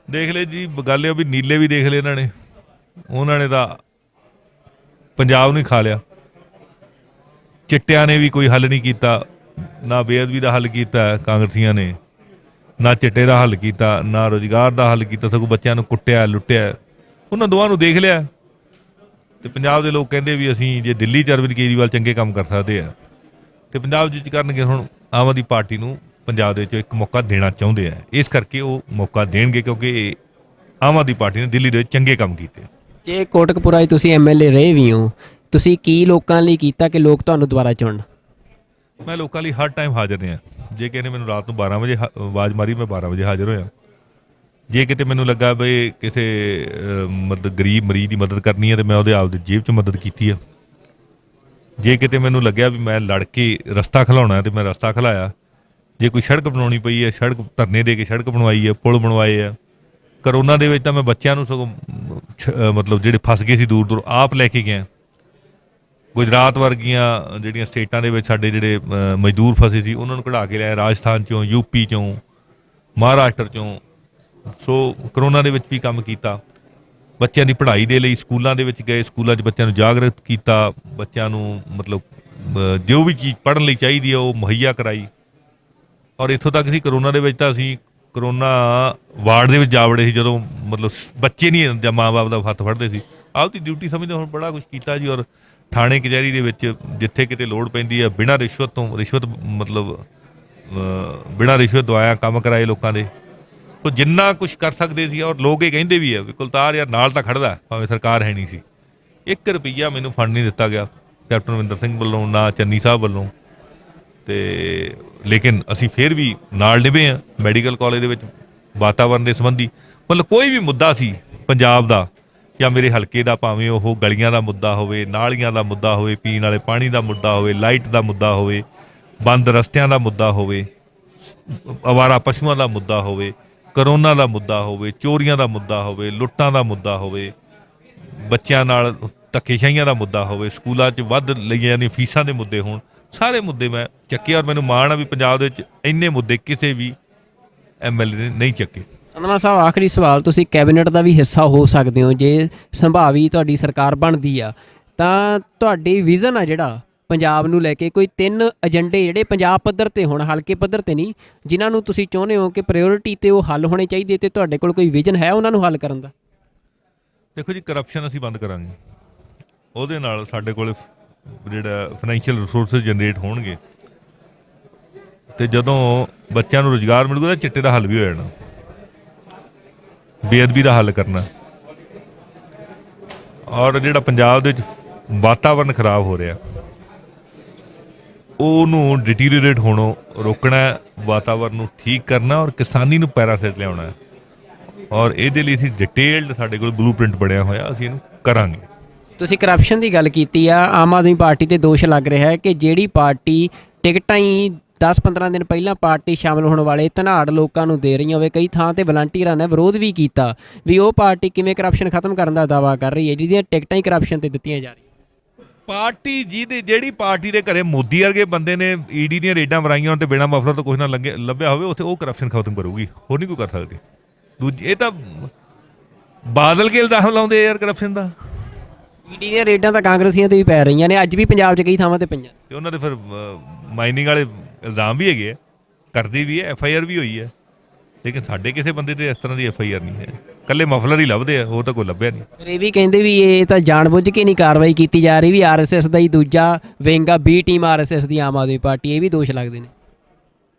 ਦੇਖ ਲਏ ਜੀ, ਗੱਲ ਇਹ ਵੀ ਨੀਲੇ ਵੀ ਦੇਖ ਲਏ ਉਹਨਾਂ ਨੇ ਤਾਂ ਪੰਜਾਬ ਨੂੰ ਹੀ ਖਾ ਲਿਆ। ਚਿੱਟਿਆਂ ਨੇ ਵੀ ਕੋਈ ਹੱਲ ਨਹੀਂ ਕੀਤਾ, ਨਾ ਬੇਅਦਬੀ ਦਾ ਹੱਲ ਕੀਤਾ ਕਾਂਗਰਸੀਆਂ ਨੇ, ਨਾ ਚਿੱਟੇ ਦਾ ਹੱਲ ਕੀਤਾ, ਨਾ ਰੁਜ਼ਗਾਰ ਦਾ ਹੱਲ ਕੀਤਾ, ਸਗੋਂ ਬੱਚਿਆਂ ਨੂੰ ਕੁੱਟਿਆ ਲੁੱਟਿਆ। ਉਹਨਾਂ ਦੋਵਾਂ ਨੂੰ ਦੇਖ ਲਿਆ ਤੇ ਪੰਜਾਬ ਦੇ ਲੋਕ ਕਹਿੰਦੇ ਵੀ ਅਸੀਂ ਜੇ ਦਿੱਲੀ 'ਚ ਅਰਵਿੰਦ ਕੇਜਰੀਵਾਲ ਚੰਗੇ ਕੰਮ ਕਰ ਸਕਦੇ ਆ ਤੇ ਪੰਜਾਬ 'ਚ ਕਰਨਗੇ। ਹੁਣ ਆਮ ਆਦਮੀ ਪਾਰਟੀ ਨੂੰ ਪੰਜਾਬ ਦੇ ਵਿੱਚ ਇੱਕ ਮੌਕਾ ਦੇਣਾ ਚਾਹੁੰਦੇ ਆ, ਇਸ ਕਰਕੇ ਉਹ ਮੌਕਾ ਦੇਣਗੇ, ਕਿਉਂਕਿ ਆਮ ਆਦਮੀ ਪਾਰਟੀ ਨੇ ਦਿੱਲੀ ਦੇ ਵਿੱਚ ਚੰਗੇ ਕੰਮ ਕੀਤੇ। ਜੇ ਕੋਟਕਪੂਰਾ 'ਚ ਤੁਸੀਂ MLA ਰਹੇ ਵੀ ਹੋ, ਤੁਸੀਂ ਕੀ ਲੋਕਾਂ ਲਈ ਕੀਤਾ ਕਿ ਲੋਕ ਤੁਹਾਨੂੰ ਦੁਬਾਰਾ ਚੁਣਨ? ਮੈਂ ਲੋਕਾਂ ਲਈ ਹਰ ਟਾਈਮ ਹਾਜ਼ਰ ਰਿਹਾ। ਜੇ ਕਿਸੇ ਨੇ ਮੈਨੂੰ ਰਾਤ ਨੂੰ 12 ਵਜੇ ਆਵਾਜ਼ ਮਾਰੀ, ਮੈਂ 12 ਵਜੇ ਹਾਜ਼ਰ ਹੋਇਆ। ਜੇ ਕਿਤੇ ਮੈਨੂੰ ਲੱਗਾ ਬਈ ਕਿਸੇ ਮਤਲਬ ਗਰੀਬ ਮਰੀਜ਼ ਦੀ ਮਦਦ ਕਰਨੀ ਹੈ ਤੇ ਮੈਂ ਉਹਦੇ ਆਪਦੀ ਜੇਬ 'ਚ ਮਦਦ ਕੀਤੀ ਆ। ਜੇ ਕਿਤੇ ਮੈਨੂੰ ਲੱਗਿਆ ਵੀ ਮੈਂ ਲੜ ਕੇ ਰਸਤਾ ਖਿਲਾਉਣਾ ਤੇ ਮੈਂ ਰਸਤਾ ਖਿਲਾਇਆ। ਜੇ ਕੋਈ ਸੜਕ ਬਣਾਉਣੀ ਪਈ ਹੈ, ਸੜਕ ਧਰਨੇ ਦੇ ਕੇ ਸੜਕ ਬਣਵਾਈ ਹੈ, ਪੁਲ ਬਣਵਾਏ ਆ। ਕਰੋਨਾ ਦੇ ਵਿੱਚ ਤਾਂ ਮੈਂ ਬੱਚਿਆਂ ਨੂੰ ਸਗੋਂ ਮਤਲਬ ਜਿਹੜੇ ਫਸ ਗਏ ਸੀ ਦੂਰ ਦੂਰ ਆਪ ਲੈ ਕੇ ਗਿਆ। ਗੁਜਰਾਤ ਵਰਗੀਆਂ ਜਿਹੜੀਆਂ ਸਟੇਟਾਂ ਦੇ ਵਿੱਚ ਸਾਡੇ ਜਿਹੜੇ ਮਜ਼ਦੂਰ ਫਸੇ ਸੀ ਉਹਨਾਂ ਨੂੰ ਕਢਾ ਕੇ ਲਿਆਏ, ਰਾਜਸਥਾਨ 'ਚੋਂ, UP 'ਚੋਂ, ਮਹਾਰਾਸ਼ਟਰ 'ਚੋਂ। ਸੋ ਕਰੋਨਾ ਦੇ ਵਿੱਚ ਵੀ ਕੰਮ ਕੀਤਾ। ਬੱਚਿਆਂ ਦੀ ਪੜ੍ਹਾਈ ਦੇ ਲਈ ਸਕੂਲਾਂ ਦੇ ਵਿੱਚ ਗਏ, ਸਕੂਲਾਂ 'ਚ ਬੱਚਿਆਂ ਨੂੰ ਜਾਗਰੂਕ ਕੀਤਾ, ਬੱਚਿਆਂ ਨੂੰ ਮਤਲਬ ਜੋ ਵੀ ਚੀਜ਼ ਪੜ੍ਹਨ ਲਈ ਚਾਹੀਦੀ ਆ ਉਹ ਮੁਹੱਈਆ ਕਰਾਈ। ਔਰ ਇੱਥੋਂ ਤੱਕ ਸੀ ਕਰੋਨਾ ਦੇ ਵਿੱਚ ਤਾਂ ਅਸੀਂ ਕਰੋਨਾ ਵਾਰਡ ਦੇ ਵਿੱਚ ਜਾ ਵੜੇ ਸੀ, ਜਦੋਂ ਮਤਲਬ ਬੱਚੇ ਨਹੀਂ ਜਾਂ ਮਾਂ ਬਾਪ ਦਾ ਹੱਥ ਫੜਦੇ ਸੀ। ਆਪਦੀ ਡਿਊਟੀ ਸਮਝਦੇ ਹੁਣ ਬੜਾ ਕੁਛ ਕੀਤਾ ਜੀ। ਔਰ ਥਾਣੇ ਕਚਹਿਰੀ ਦੇ ਵਿੱਚ ਜਿੱਥੇ ਕਿਤੇ ਲੋੜ ਪੈਂਦੀ ਹੈ ਬਿਨਾਂ ਰਿਸ਼ਵਤ ਤੋਂ ਮਤਲਬ ਬਿਨਾਂ ਰਿਸ਼ਵਤ ਦਵਾਇਆ ਕੰਮ ਕਰਾਏ ਲੋਕਾਂ ਦੇ। ਸੋ ਜਿੰਨਾ ਕੁਛ ਕਰ ਸਕਦੇ ਸੀ। ਔਰ ਲੋਕ ਇਹ ਕਹਿੰਦੇ ਵੀ ਆ ਵੀ ਕੁਲਤਾਰ ਯਾਰ ਨਾਲ ਤਾਂ ਖੜਦਾ ਭਾਵੇਂ ਸਰਕਾਰ ਹੈ ਨਹੀਂ ਸੀ। 1 ਰੁਪਈਆ ਮੈਨੂੰ ਫੰਡ ਨਹੀਂ ਦਿੱਤਾ ਗਿਆ ਕੈਪਟਨ ਅਮਰਿੰਦਰ ਸਿੰਘ ਵੱਲੋਂ, ਨਾ ਚੰਨੀ ਸਾਹਿਬ ਵੱਲੋਂ। ਤੇ ਲੇਕਿਨ ਅਸੀਂ ਫਿਰ ਵੀ ਨਾਲ ਨਿਭੇ ਹਾਂ। ਮੈਡੀਕਲ ਕਾਲਜ ਦੇ ਵਿੱਚ ਵਾਤਾਵਰਨ ਦੇ ਸੰਬੰਧੀ ਮਤਲਬ ਕੋਈ ਵੀ ਮੁੱਦਾ ਸੀ ਪੰਜਾਬ ਦਾ ਜਾਂ ਮੇਰੇ ਹਲਕੇ ਦਾ, ਭਾਵੇਂ ਉਹ ਗਲੀਆਂ ਦਾ ਮੁੱਦਾ ਹੋਵੇ, ਨਾਲੀਆਂ ਦਾ ਮੁੱਦਾ ਹੋਵੇ, ਪੀਣ ਵਾਲੇ ਪਾਣੀ ਦਾ ਮੁੱਦਾ ਹੋਵੇ, ਲਾਈਟ ਦਾ ਮੁੱਦਾ ਹੋਵੇ, ਬੰਦ ਰਸਤਿਆਂ ਦਾ ਮੁੱਦਾ ਹੋਵੇ, ਅਵਾਰਾ ਪਸ਼ੂਆਂ ਦਾ ਮੁੱਦਾ ਹੋਵੇ, ਕਰੋਨਾ ਦਾ ਮੁੱਦਾ ਹੋਵੇ, ਚੋਰੀਆਂ ਦਾ ਮੁੱਦਾ ਹੋਵੇ, ਲੁੱਟਾਂ ਦਾ ਮੁੱਦਾ ਹੋਵੇ, ਬੱਚਿਆਂ ਨਾਲ ਧੱਕੇਸ਼ਾਹੀਆਂ ਦਾ ਮੁੱਦਾ ਹੋਵੇ, ਸਕੂਲਾਂ 'ਚ ਵੱਧ ਲਈਆਂ ਜਾਂਦੀਆਂ ਫੀਸਾਂ ਦੇ ਮੁੱਦੇ ਹੋਣ, ਸਾਰੇ ਮੁੱਦੇ ਮੈਂ ਚੱਕੇ। ਔਰ ਮੈਨੂੰ ਮਾਣ ਆ ਵੀ ਪੰਜਾਬ ਦੇ ਵਿੱਚ ਇੰਨੇ ਮੁੱਦੇ ਕਿਸੇ ਵੀ MLA ਨੇ ਨਹੀਂ ਚੱਕੇ। ਸੰਧਵਾ ਸਾਹਿਬ, ਆਖਰੀ ਸਵਾਲ, ਤੁਸੀਂ ਕੈਬਨਿਟ ਦਾ ਵੀ ਹਿੱਸਾ ਹੋ ਸਕਦੇ ਹੋ ਜੇ ਸੰਭਾਵੀ ਤੁਹਾਡੀ ਸਰਕਾਰ ਬਣਦੀ ਆ, ਤਾਂ ਤੁਹਾਡੀ ਵਿਜ਼ਨ ਆ ਜਿਹੜਾ ਪੰਜਾਬ ਨੂੰ ਲੈ ਕੇ, ਕੋਈ 3 ਏਜੰਡੇ ਜਿਹੜੇ ਪੰਜਾਬ ਪੱਧਰ ਤੇ ਹੋਣ, ਹਲਕੇ ਪੱਧਰ ਤੇ ਨਹੀਂ, ਜਿਨ੍ਹਾਂ ਨੂੰ ਤੁਸੀਂ ਚਾਹੁੰਦੇ ਹੋ ਕਿ ਪ੍ਰਾਇੋਰਟੀ ਤੇ ਉਹ ਹੱਲ ਹੋਣੇ ਚਾਹੀਦੇ, ਤੇ ਤੁਹਾਡੇ ਕੋਲ ਕੋਈ ਵਿਜ਼ਨ ਹੈ ਉਹਨਾਂ ਨੂੰ ਹੱਲ ਕਰਨ ਦਾ? ਦੇਖੋ ਜੀ, ਕਰਪਸ਼ਨ ਅਸੀਂ ਬੰਦ ਕਰਾਂਗੇ। ਉਹਦੇ ਨਾਲ ਸਾਡੇ ਕੋਲ ਜਿਹੜਾ ਫਾਈਨੈਂਸ਼ੀਅਲ ਰਿਸੋਰਸਿਸ ਜਨਰੇਟ ਹੋਣਗੇ ਤੇ ਜਦੋਂ ਬੱਚਿਆਂ ਨੂੰ ਰੁਜ਼ਗਾਰ ਮਿਲੂਗਾ ਤਾਂ ਚਿੱਟੇ ਦਾ ਹੱਲ ਵੀ ਹੋ ਜਾਣਾ। ਬੇਅਦਬੀ ਦਾ ਹੱਲ ਕਰਨਾ। ਔਰ ਜਿਹੜਾ ਪੰਜਾਬ ਦੇ ਵਿੱਚ ਵਾਤਾਵਰਨ ਖਰਾਬ ਹੋ ਰਿਹਾ ਉਹਨੂੰ ਡਿਟੀਰੀਓਰੇਟ ਹੋਣੋਂ ਰੋਕਣਾ, ਵਾਤਾਵਰਨ ਨੂੰ ਠੀਕ ਕਰਨਾ ਔਰ ਕਿਸਾਨੀ ਨੂੰ ਪੈਰਾਸਿਟ ਲਿਆਉਣਾ। ਔਰ ਇਹਦੇ ਲਈ ਅਸੀਂ ਡਿਟੇਲਡ ਸਾਡੇ ਕੋਲ ਬਲੂਪ੍ਰਿੰਟ ਬਣਿਆ ਹੋਇਆ, ਅਸੀਂ ਇਹਨੂੰ ਕਰਾਂਗੇ। ਤੁਸੀਂ ਕਰਪਸ਼ਨ ਦੀ ਗੱਲ ਕੀਤੀ ਆ। ਆਮ ਆਦਮੀ ਪਾਰਟੀ ਤੇ ਦੋਸ਼ ਲੱਗ ਰਿਹਾ ਹੈ ਕਿ ਜਿਹੜੀ ਪਾਰਟੀ ਟਿਕਟਾਂ ਹੀ 10-15 ਦਿਨ ਪਹਿਲਾਂ ਪਾਰਟੀ ਸ਼ਾਮਲ ਹੋਣ ਵਾਲੇ ਧਨਾੜ ਲੋਕਾਂ ਨੂੰ ਦੇ ਰਹੀ ਹੋਵੇ, ਕਈ ਥਾਂ ਤੇ ਵਲੰਟੀਅਰਾਂ ਨੇ ਵਿਰੋਧ ਵੀ ਕੀਤਾ ਵੀ ਉਹ ਪਾਰਟੀ ਕਿਵੇਂ ਕਰਪਸ਼ਨ ਖਤਮ ਕਰਨ ਦਾ ਦਾਅਵਾ ਕਰ ਰਹੀ ਹੈ ਜਿਹਦੀਆਂ ਟਿਕਟਾਂ ਹੀ ਕਰਪਸ਼ਨ ਤੇ ਦਿੱਤੀਆਂ ਜਾ ਰਹੀਆਂ। ਪਾਰਟੀ ਜਿਹੜੀ ਪਾਰਟੀ ਦੇ ਘਰੇ ਮੋਦੀ ਵਰਗੇ ਬੰਦੇ ਨੇ ED ਦੀਆਂ ਰੇਡਾਂ ਮਰਾਈਆਂ ਹੋਣ ਤੇ ਬਿਨਾਂ ਮਫਲਰ ਤੋਂ ਕੁਛ ਨਾ ਲੱਭਿਆ ਹੋਵੇ, ਉੱਥੇ ਉਹ ਕਰਪਸ਼ਨ ਖਤਮ ਕਰੂਗੀ, ਹੋਰ ਨਹੀਂ ਕੋਈ ਕਰ ਸਕਦੀ। ਦੂਜੀ ਇਹ ਤਾਂ ਬਾਦਲ ਕੇ ਇਲਜ਼ਾਮ ਲਾਉਂਦੇ ਯਾਰ ਕਰਪਸ਼ਨ ਦਾ। ED ਦੀਆਂ ਰੇਡਾਂ ਤਾਂ ਕਾਂਗਰਸੀਆਂ ਤੇ ਵੀ ਪੈ ਰਹੀਆਂ ਨੇ, ਅੱਜ ਵੀ ਪੰਜਾਬ 'ਚ ਕਈ ਥਾਵਾਂ ਤੇ ਪਈਆਂ ਤੇ ਉਹਨਾਂ ਦੇ ਫਿਰ ਮਾਈਨਿੰਗ ਵਾਲੇ ਇਲਜ਼ਾਮ ਵੀ ਹੈਗੇ ਆ, ਕਰਦੇ ਵੀ ਹੈ, FIR ਵੀ ਹੋਈ ਹੈ। ਲੇਕਿਨ ਸਾਡੇ ਕਿਸੇ ਬੰਦੇ ਤੇ ਇਸ ਤਰ੍ਹਾਂ ਦੀ FIR ਨਹੀਂ ਹੈ, ਇਕੱਲੇ ਮਫਲਰ ਹੀ ਲੱਭਦੇ ਆ, ਹੋਰ ਤਾਂ ਕੋਈ ਲੱਭਿਆ ਨਹੀਂ। ਪਰ ਇਹ ਵੀ ਕਹਿੰਦੇ ਵੀ ਇਹ ਤਾਂ ਜਾਣਬੁੱਝ ਕੇ ਨਹੀਂ ਕਾਰਵਾਈ ਕੀਤੀ ਜਾ ਰਹੀ, ਵੀ RSS ਦਾ ਹੀ ਦੂਜਾ ਵਿੰਗ ਆ, B ਟੀਮ RSS ਦੀ ਆਮ ਆਦਮੀ ਪਾਰਟੀ, ਇਹ ਵੀ ਦੋਸ਼ ਲੱਗਦੇ ਨੇ।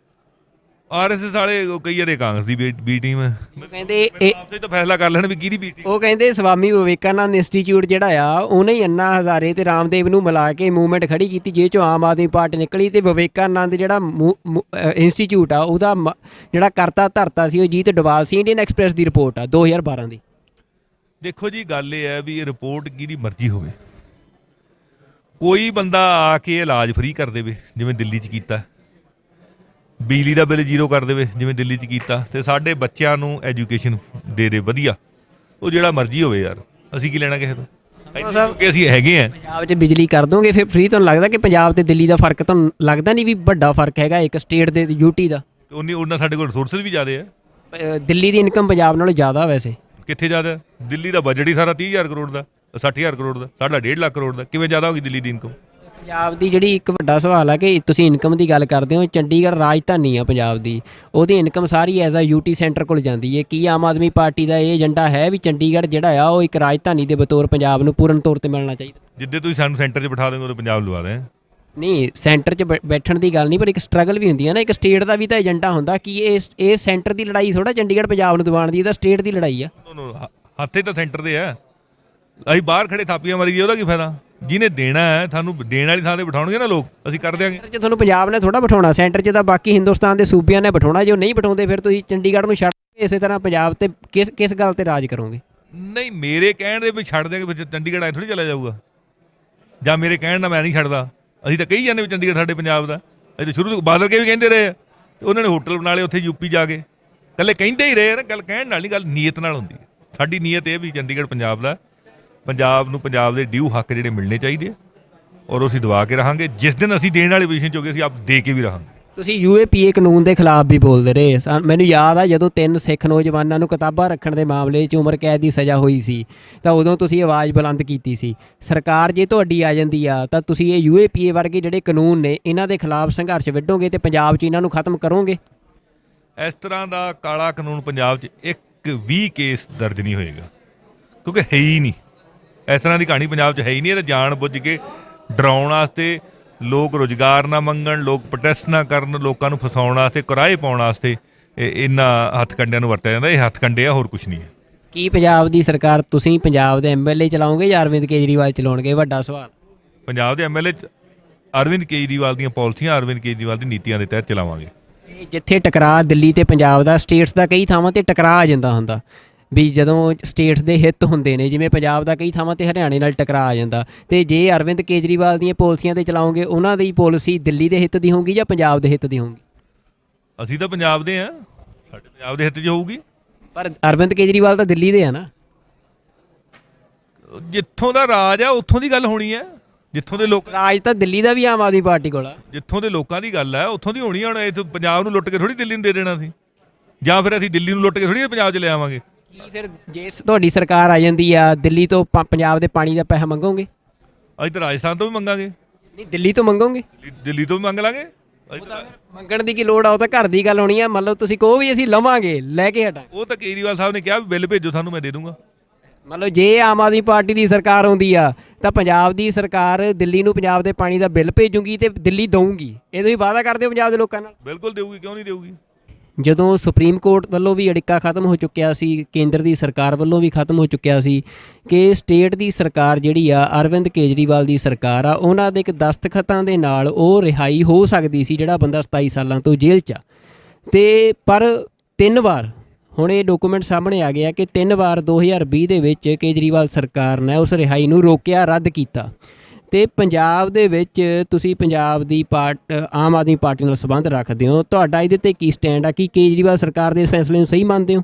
RSS ਵਾਲੇ ਕਈ ਵਾਰੇ ਕਾਂਗਰਸ ਦੀ B ਟੀਮ ਹੈ, ਕਹਿੰਦੇ ਇਹ ਆਪਸੇ ਤਾਂ ਫੈਸਲਾ ਕਰ ਲੈਣ ਵੀ ਕਿਹਦੀ B ਟੀਮ। ਉਹ ਕਹਿੰਦੇ ਸਵਾਮੀ ਵਿਵੇਕਾਨੰਦ ਇੰਸਟੀਚਿਊਟ ਜਿਹੜਾ ਆ ਉਹਨੇ ਹੀ ਅੰਨਾ ਹਜ਼ਾਰੇ ਤੇ ਰਾਮਦੇਵ ਨੂੰ ਮਿਲਾ ਕੇ ਮੂਵਮੈਂਟ ਖੜੀ ਕੀਤੀ, ਜੇ ਚੋਂ ਆਮ ਆਦਮੀ ਪਾਰਟੀ ਨਿਕਲੀ, ਤੇ ਵਿਵੇਕਾਨੰਦ ਜਿਹੜਾ ਇੰਸਟੀਚਿਊਟ ਆ ਉਹਦਾ ਜਿਹੜਾ ਕਰਤਾ ਧਰਤਾ ਸੀ ਉਹ ਜੀਤ ਡੋਵਾਲ ਸੀ। ਇੰਡੀਅਨ ਐਕਸਪ੍ਰੈਸ ਦੀ ਰਿਪੋਰਟ ਆ 2012 ਦੀ। ਦੇਖੋ ਜੀ, ਗੱਲ ਇਹ ਹੈ ਵੀ ਇਹ ਰਿਪੋਰਟ ਕਿਹਦੀ ਮਰਜ਼ੀ ਹੋਵੇ, ਕੋਈ ਬੰਦਾ ਆ ਕੇ ਇਲਾਜ ਫ੍ਰੀ ਕਰ ਦੇਵੇ ਜਿਵੇਂ ਦਿੱਲੀ 'ਚ ਕੀਤਾ, ਬਿਜਲੀ ਦਾ ਬਿੱਲ ਜ਼ੀਰੋ ਕਰ ਦੇਵੇ ਜਿਵੇਂ ਦਿੱਲੀ 'ਚ ਕੀਤਾ, ਤੇ ਸਾਡੇ ਬੱਚਿਆਂ ਨੂੰ ਐਜੂਕੇਸ਼ਨ ਦੇ ਦੇ ਵਧੀਆ, ਉਹ ਜਿਹੜਾ ਮਰਜ਼ੀ ਹੋਵੇ ਯਾਰ, ਅਸੀਂ ਕੀ ਲੈਣਾ ਕਿਸੇ ਤੋਂ, ਕਿਉਂਕਿ ਅਸੀਂ ਹੈਗੇ ਆ। ਪੰਜਾਬ 'ਚ ਬਿਜਲੀ ਕਰ ਦੋਗੇ ਫਿਰ ਫ੍ਰੀ? ਤੁਹਾਨੂੰ ਲੱਗਦਾ ਕਿ ਪੰਜਾਬ ਤੇ ਦਿੱਲੀ ਦਾ ਫਰਕ ਤੁਹਾਨੂੰ ਲੱਗਦਾ ਨਹੀਂ ਵੀ ਵੱਡਾ ਫਰਕ ਹੈਗਾ ਇੱਕ ਸਟੇਟ ਦੇ UT ਦਾ? ਉਹਨਾਂ ਸਾਡੇ ਕੋਲ ਰਿਸੋਰਸਿਸ ਵੀ ਜ਼ਿਆਦਾ ਆ। ਦਿੱਲੀ ਦੀ ਇਨਕਮ ਪੰਜਾਬ ਨਾਲੋਂ ਜ਼ਿਆਦਾ ਵੈਸੇ। ਕਿੱਥੇ ਜ਼ਿਆਦਾ? ਦਿੱਲੀ ਦਾ ਬਜਟ ਹੀ ਸਾਰਾ 30,000 ਕਰੋੜ ਦਾ, 60,000 ਕਰੋੜ ਦਾ, ਸਾਡਾ 1.5 ਲੱਖ ਕਰੋੜ ਦਾ, ਕਿਵੇਂ ਜ਼ਿਆਦਾ ਹੋਗੀ ਦਿੱਲੀ ਦੀ ਇਨਕਮ? ਪੰਜਾਬ ਦੀ ਜਿਹੜੀ ਇੱਕ ਵੱਡਾ ਸਵਾਲ ਆ ਕਿ ਤੁਸੀਂ ਇਨਕਮ ਦੀ ਗੱਲ ਕਰਦੇ ਹੋ, ਚੰਡੀਗੜ੍ਹ ਰਾਜਧਾਨੀ ਆ ਪੰਜਾਬ ਦੀ, ਉਹਦੀ ਇਨਕਮ ਸਾਰੀ ਐਜ਼ ਆ UT ਸੈਂਟਰ ਕੋਲ ਜਾਂਦੀ ਹੈ। ਕੀ ਆਮ ਆਦਮੀ ਪਾਰਟੀ ਦਾ ਇਹ ਏਜੰਡਾ ਹੈ ਵੀ ਚੰਡੀਗੜ੍ਹ ਜਿਹੜਾ ਆ ਉਹ ਇੱਕ ਰਾਜਧਾਨੀ ਦੇ ਬਤੌਰ ਪੰਜਾਬ ਨੂੰ ਪੂਰਨ ਤੌਰ ਤੇ ਮਿਲਣਾ ਚਾਹੀਦਾ? ਜਿੱਦੇ ਤੁਸੀਂ ਸਾਨੂੰ ਸੈਂਟਰ 'ਚ ਬਿਠਾ ਦੇਂਗੇ ਉਦੋਂ ਪੰਜਾਬ ਲਵਾ ਦੇ। ਨਹੀਂ, ਸੈਂਟਰ 'ਚ ਬੈਠਣ ਦੀ ਗੱਲ ਨਹੀਂ, ਪਰ ਇੱਕ ਸਟਰਗਲ ਵੀ ਹੁੰਦੀ ਹੈ ਨਾ, ਇੱਕ ਸਟੇਟ ਦਾ ਵੀ ਤਾਂ ਏਜੰਡਾ ਹੁੰਦਾ ਕਿ ਇਹ ਸੈਂਟਰ ਦੀ ਲੜਾਈ ਥੋੜਾ ਚੰਡੀਗੜ੍ਹ ਪੰਜਾਬ ਨੂੰ ਦਿਵਾਉਣ ਦੀ, ਇਹ ਤਾਂ ਸਟੇਟ ਦੀ ਲੜਾਈ ਆ। ਹੱਥੇ ਤਾਂ ਸੈਂਟਰ ਦੇ ਆ, ਅਸੀਂ ਬਾਹਰ ਖੜੇ ਥਾਪੀਆਂ ਮਾਰੀ ਉਹਦਾ ਕੀ ਫਾਇਦਾ? ਜਿਹਨੇ ਦੇਣਾ ਹੈ ਸਾਨੂੰ ਦੇਣ ਵਾਲੀ ਥਾਂ ਤੇ ਬਿਠਾਉਣਗੇ ਨਾ ਲੋਕ, ਅਸੀਂ ਕਰ ਦਿਆਂਗੇ। ਸੈਂਟਰ 'ਚ ਤੁਹਾਨੂੰ ਪੰਜਾਬ ਨੇ ਥੋੜਾ ਬਿਠਾਉਣਾ, ਸੈਂਟਰ 'ਚ ਤਾਂ ਬਾਕੀ ਹਿੰਦੁਸਤਾਨ ਦੇ ਸੂਬਿਆਂ ਨੇ ਬਿਠਾਉਣਾ। ਜੇ ਉਹ ਨਹੀਂ ਬਿਠਾਉਂਦੇ ਫਿਰ ਤੁਸੀਂ ਚੰਡੀਗੜ੍ਹ ਨੂੰ ਛੱਡ ਕੇ ਇਸੇ ਤਰ੍ਹਾਂ ਪੰਜਾਬ ਤੇ ਕਿਸ ਗੱਲ ਤੇ ਰਾਜ ਕਰੋਗੇ? ਨਹੀਂ, ਮੇਰੇ ਕਹਿਣ ਦੇ ਵੀ ਛੱਡ ਦਿਆਂਗੇ ਫਿਰ ਚੰਡੀਗੜ੍ਹ ਐ ਥੋੜੀ ਚਲਾ ਜਾਊਗਾ, ਜਾਂ ਮੇਰੇ ਕਹਿਣ ਨਾਲ ਮੈਂ ਨਹੀਂ ਛੱਡਦਾ। ਅਸੀਂ ਤਾਂ ਕਹੀ ਜਾਂਦੇ ਵੀ ਚੰਡੀਗੜ੍ਹ ਸਾਡੇ ਪੰਜਾਬ ਦਾ, ਅਸੀਂ ਤਾਂ ਸ਼ੁਰੂ ਤੋਂ ਬਾਦਲ ਕੇ ਵੀ ਕਹਿੰਦੇ ਰਹੇ ਆ, ਉਹਨਾਂ ਨੇ ਹੋਟਲ ਬਣਾ ਲਏ ਉੱਥੇ UP ਜਾ ਕੇ, ਇਕੱਲੇ ਕਹਿੰਦੇ ਹੀ ਰਹੇ ਨਾ, ਗੱਲ ਕਹਿਣ ਨਾਲ ਨਹੀਂ, ਗੱਲ ਨੀਅਤ ਨਾਲ ਹੁੰਦੀ ਹੈ। ਸਾਡੀ ਨੀਅਤ ਇਹ ਵੀ ਚੰਡੀਗੜ੍ਹ ਪੰਜਾਬ ਦਾ, ਪੰਜਾਬ ਨੂੰ ਪੰਜਾਬ ਦੇ ਡਿਊ ਹੱਕ ਜਿਹੜੇ ਮਿਲਣੇ ਚਾਹੀਦੇ, ਔਰ ਅਸੀਂ ਦਵਾ ਕੇ ਰਹਾਂਗੇ। ਜਿਸ ਦਿਨ ਅਸੀਂ ਦੇਣ ਵਾਲੇ ਪੋਜੀਸ਼ਨ 'ਚ ਹੋ ਗਏ ਅਸੀਂ ਆਪ ਦੇ ਕੇ ਵੀ ਰਹਾਂਗੇ। ਤੁਸੀਂ UAPA ਕਾਨੂੰਨ ਦੇ ਖਿਲਾਫ ਵੀ ਬੋਲਦੇ ਰਹੇ। ਮੈਨੂੰ ਯਾਦ ਆ ਜਦੋਂ 3 ਸਿੱਖ ਨੌਜਵਾਨਾਂ ਨੂੰ ਕਿਤਾਬਾਂ ਰੱਖਣ ਦੇ ਮਾਮਲੇ 'ਚ ਉਮਰ ਕੈਦ ਦੀ ਸਜ਼ਾ ਹੋਈ ਸੀ, ਤਾਂ ਉਦੋਂ ਤੁਸੀਂ ਆਵਾਜ਼ ਬੁਲੰਦ ਕੀਤੀ ਸੀ। ਸਰਕਾਰ ਜੇ ਤੁਹਾਡੀ ਆ ਜਾਂਦੀ ਆ ਤਾਂ ਤੁਸੀਂ ਇਹ UAPA ਵਰਗੇ ਜਿਹੜੇ ਕਾਨੂੰਨ ਨੇ ਇਹਨਾਂ ਦੇ ਖਿਲਾਫ ਸੰਘਰਸ਼ ਵਿੱਢੋਗੇ ਤੇ ਪੰਜਾਬ 'ਚ ਇਹਨਾਂ ਨੂੰ ਖਤਮ ਕਰੋਗੇ? ਇਸ ਤਰ੍ਹਾਂ ਦਾ ਕਾਲਾ ਕਾਨੂੰਨ ਪੰਜਾਬ 'ਚ ਇੱਕ ਵੀ ਕੇਸ ਦਰਜ ਨਹੀਂ ਹੋਏਗਾ, ਕਿਉਂਕਿ ਹੈ ਹੀ ਨਹੀਂ। ਇਸ ਤਰ੍ਹਾਂ ਦੀ ਕਹਾਣੀ ਪੰਜਾਬ 'ਚ ਹੈ ਹੀ ਨਹੀਂ। ਇਹ ਤਾਂ ਜਾਣ ਬੁੱਝ ਕੇ ਡਰਾਉਣ ਵਾਸਤੇ, ਲੋਕ ਰੁਜ਼ਗਾਰ ਨਾ ਮੰਗਣ, ਲੋਕ ਪ੍ਰੋਟੈਸਟ ਨਾ ਕਰਨ, ਲੋਕਾਂ ਨੂੰ ਫਸਾਉਣ ਵਾਸਤੇ, ਕਿਰਾਏ ਪਾਉਣ ਵਾਸਤੇ ਇਹਨਾਂ ਹੱਥਕੰਡਿਆਂ ਨੂੰ ਵਰਤਿਆ ਜਾਂਦਾ। ਇਹ ਹੱਥਕੰਡੇ ਆ, ਹੋਰ ਕੁਝ ਨਹੀਂ ਹੈ। ਕੀ ਪੰਜਾਬ ਦੀ ਸਰਕਾਰ, ਤੁਸੀਂ ਪੰਜਾਬ ਦੇ MLA ਚਲਾਓਗੇ ਜਾਂ ਅਰਵਿੰਦ ਕੇਜਰੀਵਾਲ ਚਲਾਉਣਗੇ? ਵੱਡਾ ਸਵਾਲ। ਪੰਜਾਬ ਦੇ MLA ਅਰਵਿੰਦ ਕੇਜਰੀਵਾਲ ਦੀਆਂ ਪਾਲਿਸੀਆਂ, ਅਰਵਿੰਦ ਕੇਜਰੀਵਾਲ ਦੀ ਨੀਤੀਆਂ ਦੇ ਤਹਿਤ ਚਲਾਵਾਂਗੇ। ਜਿੱਥੇ ਟਕਰਾਅ ਦਿੱਲੀ ਤੇ ਪੰਜਾਬ ਦਾ, ਸਟੇਟਸ ਦਾ ਕਈ ਥਾਵਾਂ ਤੇ ਟਕਰਾਅ ਆ ਜਾਂਦਾ ਹੁੰਦਾ ਵੀ ਜਦੋਂ ਸਟੇਟਸ ਦੇ ਹਿੱਤ ਹੁੰਦੇ ਨੇ, ਜਿਵੇਂ ਪੰਜਾਬ ਦਾ ਕਈ ਥਾਵਾਂ ਤੇ ਹਰਿਆਣੇ ਨਾਲ ਟਕਰਾਅ ਆ ਜਾਂਦਾ, ਤੇ ਜੇ ਅਰਵਿੰਦ ਕੇਜਰੀਵਾਲ ਦੀਆਂ ਪਾਲਿਸੀਆਂ ਤੇ ਚਲਾਓਗੇ, ਉਹਨਾਂ ਦੀ ਪਾਲਿਸੀ ਦਿੱਲੀ ਦੇ ਹਿੱਤ ਦੀ ਹੋਊਗੀ ਜਾਂ ਪੰਜਾਬ ਦੇ ਹਿੱਤ ਦੀ ਹੋਊਗੀ? ਅਸੀਂ ਤਾਂ ਪੰਜਾਬ ਦੇ ਆ, ਸਾਡੇ ਪੰਜਾਬ ਦੇ ਹਿੱਤ 'ਚ ਹੋਊਗੀ। ਪਰ ਅਰਵਿੰਦ ਕੇਜਰੀਵਾਲ ਤਾਂ ਦਿੱਲੀ ਦੇ ਆ ਨਾ। ਜਿੱਥੋਂ ਦਾ ਰਾਜ ਆ ਉੱਥੋਂ ਦੀ ਗੱਲ ਹੋਣੀ ਹੈ, ਜਿੱਥੋਂ ਦੇ ਲੋਕ। ਰਾਜ ਤਾਂ ਦਿੱਲੀ ਦਾ ਵੀ ਆਮ ਆਦਮੀ ਪਾਰਟੀ ਕੋਲ ਆ। ਜਿੱਥੋਂ ਦੇ ਲੋਕਾਂ ਦੀ ਗੱਲ ਹੈ ਉੱਥੋਂ ਦੀ ਹੋਣੀ। ਹੁਣ ਇੱਥੇ ਪੰਜਾਬ ਨੂੰ ਲੁੱਟ ਕੇ ਥੋੜੀ ਦਿੱਲੀ ਨੂੰ ਦੇ ਦੇਣਾ ਸੀ, ਜਾਂ ਫਿਰ ਅਸੀਂ ਦਿੱਲੀ ਨੂੰ ਲੁੱਟ ਕੇ ਥੋੜੀ ਪੰਜਾਬ 'ਚ ਲੈ ਆਵਾਂਗੇ। ਕੀ ਫਿਰ ਜੇ ਤੁਹਾਡੀ ਸਰਕਾਰ ਆ ਜਾਂਦੀ ਆ, ਦਿੱਲੀ ਤੋਂ ਪੰਜਾਬ ਦੇ ਪਾਣੀ ਦਾ ਪੈਸਾ ਮੰਗੋਗੇ? ਅਸੀਂ ਤਾਂ ਰਾਜਸਥਾਨ ਤੋਂ ਵੀ ਮੰਗਾਂਗੇ। ਨਹੀਂ, ਦਿੱਲੀ ਤੋਂ ਮੰਗੋਗੇ? ਦਿੱਲੀ ਤੋਂ ਵੀ ਮੰਗ ਲਾਂਗੇ। ਮੰਗਣ ਦੀ ਕੀ ਲੋੜ ਆ? ਉਹ ਤਾਂ ਘਰ ਦੀ ਗੱਲ ਹੋਣੀ ਆ। ਮੰਨ ਲਓ ਤੁਸੀਂ ਕਹੋ ਵੀ ਅਸੀਂ ਲਵਾਂਗੇ, ਲੈ ਕੇ ਹਟਾਂ। ਉਹ ਤਾਂ ਕੇਜਰੀਵਾਲ ਸਾਹਿਬ ਨੇ ਕਿਹਾ ਵੀ ਬਿੱਲ ਭੇਜੋ ਸਾਨੂੰ, ਮੈਂ ਦੇ ਦੂੰਗਾ। ਮੰਨ ਲਓ ਜੇ ਆਮ ਆਦਮੀ ਪਾਰਟੀ ਦੀ ਸਰਕਾਰ ਆਉਂਦੀ ਆ ਤਾਂ ਪੰਜਾਬ ਦੀ ਸਰਕਾਰ ਦਿੱਲੀ ਨੂੰ ਪੰਜਾਬ ਦੇ ਪਾਣੀ ਦਾ ਬਿੱਲ ਭੇਜੂਗੀ ਤੇ ਦਿੱਲੀ ਦਊਗੀ। ਇਹ ਤੁਸੀਂ ਵਾਅਦਾ ਕਰਦੇ ਹੋ ਪੰਜਾਬ ਦੇ ਲੋਕਾਂ ਨਾਲ? ਬਿਲਕੁਲ ਦੇਊਗੀ, ਕਿਉਂ ਨਹੀਂ ਦੇਊਗੀ। ਜਦੋਂ ਸੁਪਰੀਮ ਕੋਰਟ ਵੱਲੋਂ ਵੀ ਅੜਿੱਕਾ ਖਤਮ ਹੋ ਚੁੱਕਿਆ ਸੀ, ਕੇਂਦਰ ਦੀ ਸਰਕਾਰ ਵੱਲੋਂ ਵੀ ਖਤਮ ਹੋ ਚੁੱਕਿਆ ਸੀ ਕਿ ਸਟੇਟ ਦੀ ਸਰਕਾਰ ਜਿਹੜੀ ਆ, ਅਰਵਿੰਦ ਕੇਜਰੀਵਾਲ ਦੀ ਸਰਕਾਰ ਆ, ਉਹਨਾਂ ਦੇ ਇੱਕ ਦਸਤਖਤਾਂ ਦੇ ਨਾਲ ਉਹ ਰਿਹਾਈ ਹੋ ਸਕਦੀ ਸੀ ਜਿਹੜਾ ਬੰਦਾ 27 ਸਾਲਾਂ ਤੋਂ ਜੇਲ੍ਹ 'ਚ ਆ। ਤੇ ਪਰ 3 ਵਾਰ ਹੁਣ ਇਹ ਡਾਕੂਮੈਂਟ ਸਾਹਮਣੇ ਆ ਗਿਆ ਕਿ 3 ਵਾਰ 2020 ਦੇ ਵਿੱਚ ਕੇਜਰੀਵਾਲ ਸਰਕਾਰ ਨੇ ਉਸ ਰਿਹਾਈ ਨੂੰ ਰੋਕਿਆ, ਰੱਦ ਕੀਤਾ। ਤੇ ਪੰਜਾਬ ਦੇ ਵਿੱਚ ਤੁਸੀਂ ਪੰਜਾਬ ਦੀ ਆਮ ਆਦਮੀ ਪਾਰਟੀ ਨਾਲ ਸੰਬੰਧ ਰੱਖਦੇ ਹੋ, ਤੁਹਾਡਾ ਇਹਦੇ 'ਤੇ ਕੀ ਸਟੈਂਡ ਆ? ਕੀ ਕੇਜਰੀਵਾਲ ਸਰਕਾਰ ਦੇ ਇਸ ਫੈਸਲੇ ਨੂੰ ਸਹੀ ਮੰਨਦੇ ਹੋ?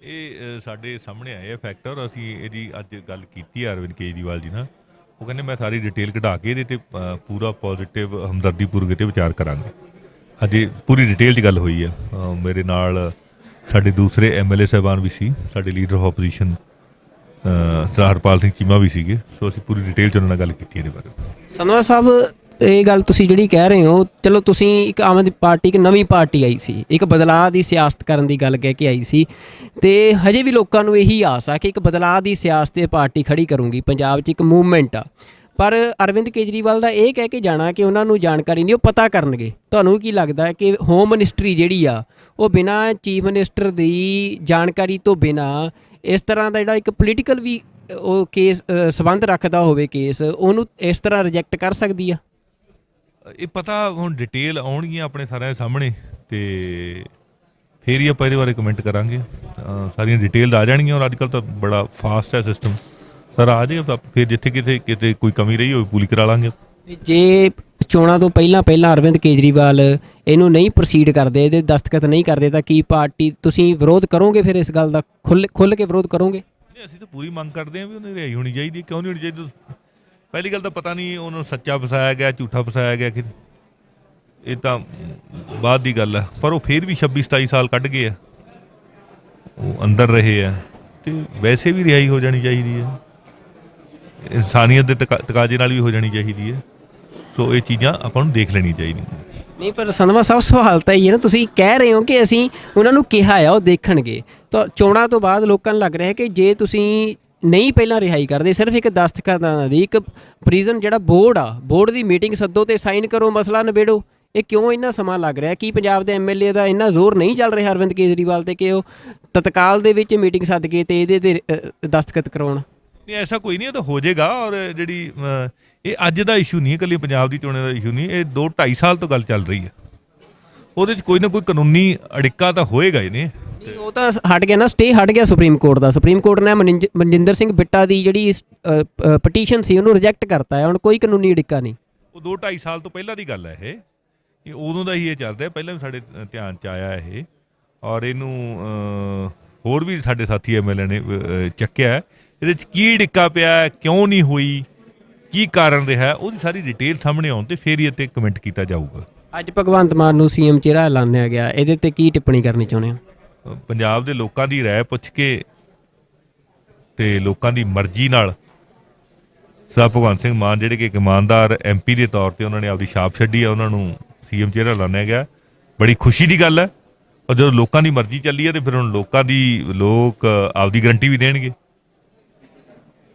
ਇਹ ਸਾਡੇ ਸਾਹਮਣੇ ਆਏ ਫੈਕਟਰ। ਅਸੀਂ ਇਹਦੀ ਅੱਜ ਗੱਲ ਕੀਤੀ ਹੈ ਅਰਵਿੰਦ ਕੇਜਰੀਵਾਲ ਜੀ ਨਾਲ। ਉਹ ਕਹਿੰਦੇ ਮੈਂ ਸਾਰੀ ਡਿਟੇਲ ਕਢਾ ਕੇ ਇਹਦੇ 'ਤੇ ਪੂਰਾ ਪੋਜ਼ੀਟਿਵ ਹਮਦਰਦੀਪੂਰਵਕ 'ਤੇ ਵਿਚਾਰ ਕਰਾਂਗੇ। ਅਜੇ ਪੂਰੀ ਡਿਟੇਲ 'ਚ ਗੱਲ ਹੋਈ ਹੈ। ਮੇਰੇ ਨਾਲ ਸਾਡੇ ਦੂਸਰੇ MLA ਸਾਹਿਬਾਨ ਵੀ ਸੀ, ਸਾਡੇ leader of opposition Harpal Singh Cheema ਵੀ ਸੀਗੇ। ਸੋ ਅਸੀਂ ਪੂਰੀ ਡਿਟੇਲ 'ਚ ਉਹਨਾਂ ਨਾਲ ਗੱਲ ਕੀਤੀ ਇਹਦੇ ਬਾਰੇ। ਸੰਧਵਾ ਸਾਹਿਬ, ਇਹ ਗੱਲ ਤੁਸੀਂ ਜਿਹੜੀ ਕਹਿ ਰਹੇ ਹੋ, ਚਲੋ ਤੁਸੀਂ ਇੱਕ ਆਮ ਆਦਮੀ ਪਾਰਟੀ, ਇੱਕ ਨਵੀਂ ਪਾਰਟੀ ਆਈ ਸੀ, ਇੱਕ ਬਦਲਾਅ ਦੀ ਸਿਆਸਤ ਕਰਨ ਦੀ ਗੱਲ ਕਹਿ ਕੇ ਆਈ ਸੀ, ਤੇ ਹਜੇ ਵੀ ਲੋਕਾਂ ਨੂੰ ਇਹੀ ਆਸ ਆ ਕਿ ਇੱਕ ਬਦਲਾਅ ਦੀ ਸਿਆਸਤ ਇਹ ਪਾਰਟੀ ਖੜੀ ਕਰੂੰਗੀ, ਪੰਜਾਬ 'ਚ ਇੱਕ ਮੂਵਮੈਂਟ ਆ। ਪਰ ਅਰਵਿੰਦ ਕੇਜਰੀਵਾਲ ਦਾ ਇਹ ਕਹਿ ਕੇ ਜਾਣਾ ਕਿ ਉਹਨਾਂ ਨੂੰ ਜਾਣਕਾਰੀ ਨਹੀਂ, ਉਹ ਪਤਾ ਕਰਨਗੇ। ਤੁਹਾਨੂੰ ਕੀ ਲੱਗਦਾ ਕਿ ਹੋਮ ਮਿਨਿਸਟਰੀ ਜਿਹੜੀ ਆ ਉਹ ਬਿਨਾਂ ਚੀਫ ਮਿਨਿਸਟਰ ਦੀ ਜਾਣਕਾਰੀ ਤੋਂ ਬਿਨਾਂ ਇਸ ਤਰ੍ਹਾਂ ਦਾ ਜਿਹੜਾ ਇੱਕ ਪੋਲੀਟੀਕਲ ਵੀ ਉਹ ਕੇਸ ਸੰਬੰਧ ਰੱਖਦਾ ਹੋਵੇ ਕੇਸ, ਉਹਨੂੰ ਇਸ ਤਰ੍ਹਾਂ ਰਿਜੈਕਟ ਕਰ ਸਕਦੀ ਆ? ਇਹ ਪਤਾ ਹੁਣ ਡਿਟੇਲ ਆਉਣਗੀਆਂ ਆਪਣੇ ਸਾਰਿਆਂ ਦੇ ਸਾਹਮਣੇ, ਤੇ ਫਿਰ ਹੀ ਆਪਾਂ ਇਹਦੇ ਬਾਰੇ ਕਮੈਂਟ ਕਰਾਂਗੇ। ਸਾਰੀਆਂ ਡਿਟੇਲ ਆ ਜਾਣਗੀਆਂ, ਔਰ ਅੱਜ ਕੱਲ੍ਹ ਤਾਂ ਬੜਾ ਫਾਸਟ ਹੈ ਸਿਸਟਮ, ਸਰ ਆ ਜਾਏਗਾ ਫਿਰ ਜਿੱਥੇ ਕਿਤੇ ਕੋਈ ਕਮੀ ਰਹੀ ਹੋਵੇ ਪੂਰੀ ਕਰਾ ਲਾਂਗੇ। ਜੇ ਚੋਣਾਂ ਤੋਂ ਪਹਿਲਾਂ ਅਰਵਿੰਦ ਕੇਜਰੀਵਾਲ ਇਹਨੂੰ ਨਹੀਂ ਪ੍ਰੋਸੀਡ ਕਰਦੇ, ਇਹਦੇ ਦਸਤਖਤ ਨਹੀਂ ਕਰਦੇ, ਤਾਂ ਕੀ ਪਾਰਟੀ ਤੁਸੀਂ ਵਿਰੋਧ ਕਰੋਗੇ? ਫਿਰ ਇਸ ਗੱਲ ਦਾ ਖੁੱਲ੍ਹ ਕੇ ਵਿਰੋਧ ਕਰੋਗੇ? ਨਹੀਂ, ਅਸੀਂ ਤਾਂ ਪੂਰੀ ਮੰਗ ਕਰਦੇ ਹਾਂ ਵੀ ਉਹਨੇ ਰਿਹਾਈ ਹੋਣੀ ਚਾਹੀਦੀ। ਕਿਉਂ ਨਹੀਂ ਹੋਣੀ ਚਾਹੀਦੀ? ਪਹਿਲੀ ਗੱਲ ਤਾਂ ਪਤਾ ਨਹੀਂ ਉਹਨੂੰ ਸੱਚਾ ਫਸਾਇਆ ਗਿਆ, ਝੂਠਾ ਫਸਾਇਆ ਗਿਆ, ਕਿ ਇਹ ਤਾਂ ਬਾਅਦ ਦੀ ਗੱਲ ਹੈ। ਪਰ ਉਹ ਫਿਰ ਵੀ 26-27 ਸਾਲ ਕੱਢ ਗਏ ਆ, ਉਹ ਅੰਦਰ ਰਹੇ ਆ, ਤੇ ਵੈਸੇ ਵੀ ਰਿਹਾਈ ਹੋ ਜਾਣੀ ਚਾਹੀਦੀ ਹੈ। ਇਨਸਾਨੀਅਤ ਦੇ ਤਕਾਜ਼ੇ ਨਾਲ ਵੀ ਹੋ ਜਾਣੀ ਚਾਹੀਦੀ ਹੈ। ਸੋ ਇਹ ਚੀਜ਼ਾਂ ਆਪਾਂ ਨੂੰ ਦੇਖ ਲੈਣੀਆਂ ਚਾਹੀਦੀਆਂ। ਨਹੀਂ, ਪਰ ਸੰਧਵਾ ਸਾਹਿਬ ਸਵਾਲ ਤਾਂ ਇਹ ਹੈ ਨਾ, ਤੁਸੀਂ ਕਹਿ ਰਹੇ ਹੋ ਕਿ ਅਸੀਂ ਉਹਨਾਂ ਨੂੰ ਕਿਹਾ ਆ ਉਹ ਦੇਖਣਗੇ, ਤਾਂ ਚੋਣਾਂ ਤੋਂ ਬਾਅਦ ਲੋਕਾਂ ਨੂੰ ਲੱਗ ਰਿਹਾ ਕਿ ਜੇ ਤੁਸੀਂ ਨਹੀਂ ਪਹਿਲਾਂ ਰਿਹਾਈ ਕਰਦੇ, ਸਿਰਫ ਇੱਕ ਦਸਤਖਤਾਂ ਦੀ ਇੱਕ ਪ੍ਰਿਜ਼ਨ ਜਿਹੜਾ ਬੋਰਡ ਦੀ ਮੀਟਿੰਗ ਸੱਦੋ ਤੇ ਸਾਈਨ ਕਰੋ, ਮਸਲਾ ਨਿਬੇੜੋ, ਇਹ ਕਿਉਂ ਇੰਨਾ ਸਮਾਂ ਲੱਗ ਰਿਹਾ? ਕੀ ਪੰਜਾਬ ਦੇ ਐਮਐਲਏ ਦਾ ਇੰਨਾ ਜ਼ੋਰ ਨਹੀਂ ਚੱਲ ਰਿਹਾ ਅਰਵਿੰਦ ਕੇਜਰੀਵਾਲ ਤੇ ਕਿ ਉਹ ਤਤਕਾਲ ਦੇ ਵਿੱਚ ਮੀਟਿੰਗ ਸੱਦ ਕੇ ਤੇ ਇਹਦੇ ਤੇ ਦਸਤਖਤ ਕਰਾਉਣ? ਨਹੀਂ, ਐਸਾ ਕੋਈ ਨਹੀਂ, ਇਹ ਤਾਂ ਹੋ ਜਾਏਗਾ। ਔਰ ਜਿਹੜੀ ਇਹ ਅੱਜ ਦਾ ਇਸ਼ੂ ਨਹੀਂ ਹੈ, ਇਕੱਲੀ ਪੰਜਾਬ ਦੀ ਚੋਣਾਂ ਦਾ ਇਸ਼ੂ ਨਹੀਂ, ਇਹ 2-2.5 ਸਾਲ ਤੋਂ ਗੱਲ ਚੱਲ ਰਹੀ ਹੈ। ਉਹਦੇ 'ਚ ਕੋਈ ਨਾ ਕੋਈ ਕਾਨੂੰਨੀ ਅੜਿੱਕਾ ਤਾਂ ਹੋਏਗਾ ਹੀ ਨਹੀਂ। ਉਹ ਤਾਂ ਹਟ ਗਿਆ ਨਾ, ਸਟੇ ਹਟ ਗਿਆ ਸੁਪਰੀਮ ਕੋਰਟ ਦਾ। ਸੁਪਰੀਮ ਕੋਰਟ ਨੇ ਮਨਜਿੰਦਰ ਸਿੰਘ ਬਿੱਟਾ ਦੀ ਜਿਹੜੀ ਪਟੀਸ਼ਨ ਸੀ ਉਹਨੂੰ ਰਿਜੈਕਟ ਕਰਤਾ ਹੈ। ਹੁਣ ਕੋਈ ਕਾਨੂੰਨੀ ਅੜਿੱਕਾ ਨਹੀਂ। ਉਹ 2-2.5 ਸਾਲ ਤੋਂ ਪਹਿਲਾਂ ਦੀ ਗੱਲ ਹੈ। ਇਹ ਉਦੋਂ ਦਾ ਹੀ ਇਹ ਚੱਲਦਾ, ਪਹਿਲਾਂ ਵੀ ਸਾਡੇ ਧਿਆਨ 'ਚ ਆਇਆ ਇਹ, ਔਰ ਇਹਨੂੰ ਹੋਰ ਵੀ ਸਾਡੇ ਸਾਥੀ ਐਮਐਲਏ ਨੇ ਚੱਕਿਆ। ਇਹਦੇ 'ਚ ਕੀ ਅੜਿੱਕਾ ਪਿਆ, ਕਿਉਂ ਨਹੀਂ ਹੋਈ, ਕੀ ਕਾਰਨ ਰਿਹਾ, ਉਹਦੀ ਸਾਰੀ ਡਿਟੇਲ ਸਾਹਮਣੇ ਆਉਣ ਤੇ ਫਿਰ ਹੀ ਇਹ 'ਤੇ ਕਮੈਂਟ ਕੀਤਾ ਜਾਊਗਾ। ਅੱਜ ਭਗਵੰਤ ਮਾਨ ਨੂੰ ਸੀਐਮ ਚਿਹਰਾ ਐਲਾਨਿਆ ਗਿਆ, ਇਹਦੇ ਤੇ ਕੀ ਟਿੱਪਣੀ ਕਰਨੀ ਚਾਹੁੰਦੇ ਹੋ? ਪੰਜਾਬ ਦੇ ਲੋਕਾਂ ਦੀ ਰਾਏ ਪੁੱਛ ਕੇ ਤੇ ਲੋਕਾਂ ਦੀ ਮਰਜ਼ੀ ਨਾਲ ਸਰਦਾਰ ਭਗਵੰਤ ਸਿੰਘ ਮਾਨ ਜਿਹੜੇ ਕਿ ਇੱਕ ਇਮਾਨਦਾਰ ਐਮਪੀ ਦੇ ਤੌਰ ਤੇ ਉਹਨਾਂ ਨੇ ਆਪਦੀ ਛਾਪ ਛੱਡੀ ਹੈ, ਉਹਨਾਂ ਨੂੰ ਸੀਐਮ ਚਿਹਰਾ ਐਲਾਨਿਆ ਗਿਆ। ਬੜੀ ਖੁਸ਼ੀ ਦੀ ਗੱਲ ਹੈ। ਔਰ ਜਦੋਂ ਲੋਕਾਂ ਦੀ ਮਰਜ਼ੀ ਚੱਲੀ ਹੈ ਤੇ ਫਿਰ ਹੁਣ ਲੋਕ ਆਪਦੀ ਗਰੰਟੀ ਵੀ ਦੇਣਗੇ।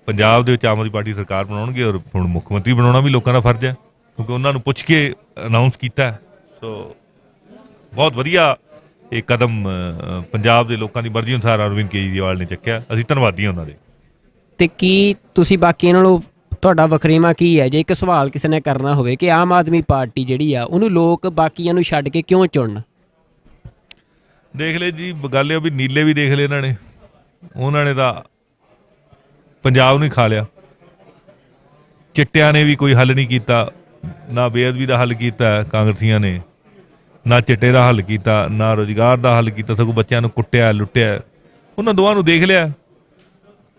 ਪੰਜਾਬ ਦੇ ਵਿੱਚ ਆਮ ਆਦਮੀ ਪਾਰਟੀ ਸਰਕਾਰ ਬਣਾਉਣਗੇ, ਔਰ ਹੁਣ ਮੁੱਖ ਮੰਤਰੀ ਬਣਾਉਣਾ ਵੀ ਲੋਕਾਂ ਦਾ ਫਰਜ਼ ਹੈ, ਕਿਉਂਕਿ ਉਹਨਾਂ ਨੂੰ ਪੁੱਛ ਕੇ ਅਨਾਊਂਸ ਕੀਤਾ। ਸੋ ਬਹੁਤ ਵਧੀਆ ਇਹ ਕਦਮ ਪੰਜਾਬ ਦੇ ਲੋਕਾਂ ਦੀ ਮਰਜ਼ੀ ਅਨੁਸਾਰ ਅਰਵਿੰਦ ਕੇਜਰੀਵਾਲ ਨੇ ਚੱਕਿਆ। ਅਸੀਂ ਧੰਨਵਾਦੀ ਹਾਂ ਉਹਨਾਂ ਦੇ। ਤੇ ਕੀ ਤੁਸੀਂ ਬਾਕੀਆਂ ਨਾਲੋਂ ਤੁਹਾਡਾ ਵਖਰੇਵਾਂ ਕੀ ਹੈ? ਜੇ ਇੱਕ ਸਵਾਲ ਕਿਸੇ ਨੇ ਕਰਨਾ ਹੋਵੇ ਕਿ ਆਮ ਆਦਮੀ ਪਾਰਟੀ ਜਿਹੜੀ ਆ ਉਹਨੂੰ ਲੋਕ ਬਾਕੀਆਂ ਨੂੰ ਛੱਡ ਕੇ ਕਿਉਂ ਚੁਣਨ? ਦੇਖ ਲਏ ਜੀ, ਗੱਲ ਇਹ ਵੀ ਨੀਲੇ ਵੀ ਦੇਖ ਲਏ ਇਹਨਾਂ ਨੇ। ਉਹਨਾਂ ਨੇ ਤਾਂ ਪੰਜਾਬ ਨੂੰ ਹੀ ਖਾ ਲਿਆ। ਚਿੱਟਿਆਂ ਨੇ ਵੀ ਕੋਈ ਹੱਲ ਨਹੀਂ ਕੀਤਾ, ਨਾ ਬੇਅਦਬੀ ਦਾ ਹੱਲ ਕੀਤਾ ਕਾਂਗਰਸੀਆਂ ਨੇ, ਨਾ ਚਿੱਟੇ ਦਾ ਹੱਲ ਕੀਤਾ, ਨਾ ਰੁਜ਼ਗਾਰ ਦਾ ਹੱਲ ਕੀਤਾ, ਸਗੋਂ ਬੱਚਿਆਂ ਨੂੰ ਕੁੱਟਿਆ, ਲੁੱਟਿਆ। ਉਹਨਾਂ ਦੋਵਾਂ ਨੂੰ ਦੇਖ ਲਿਆ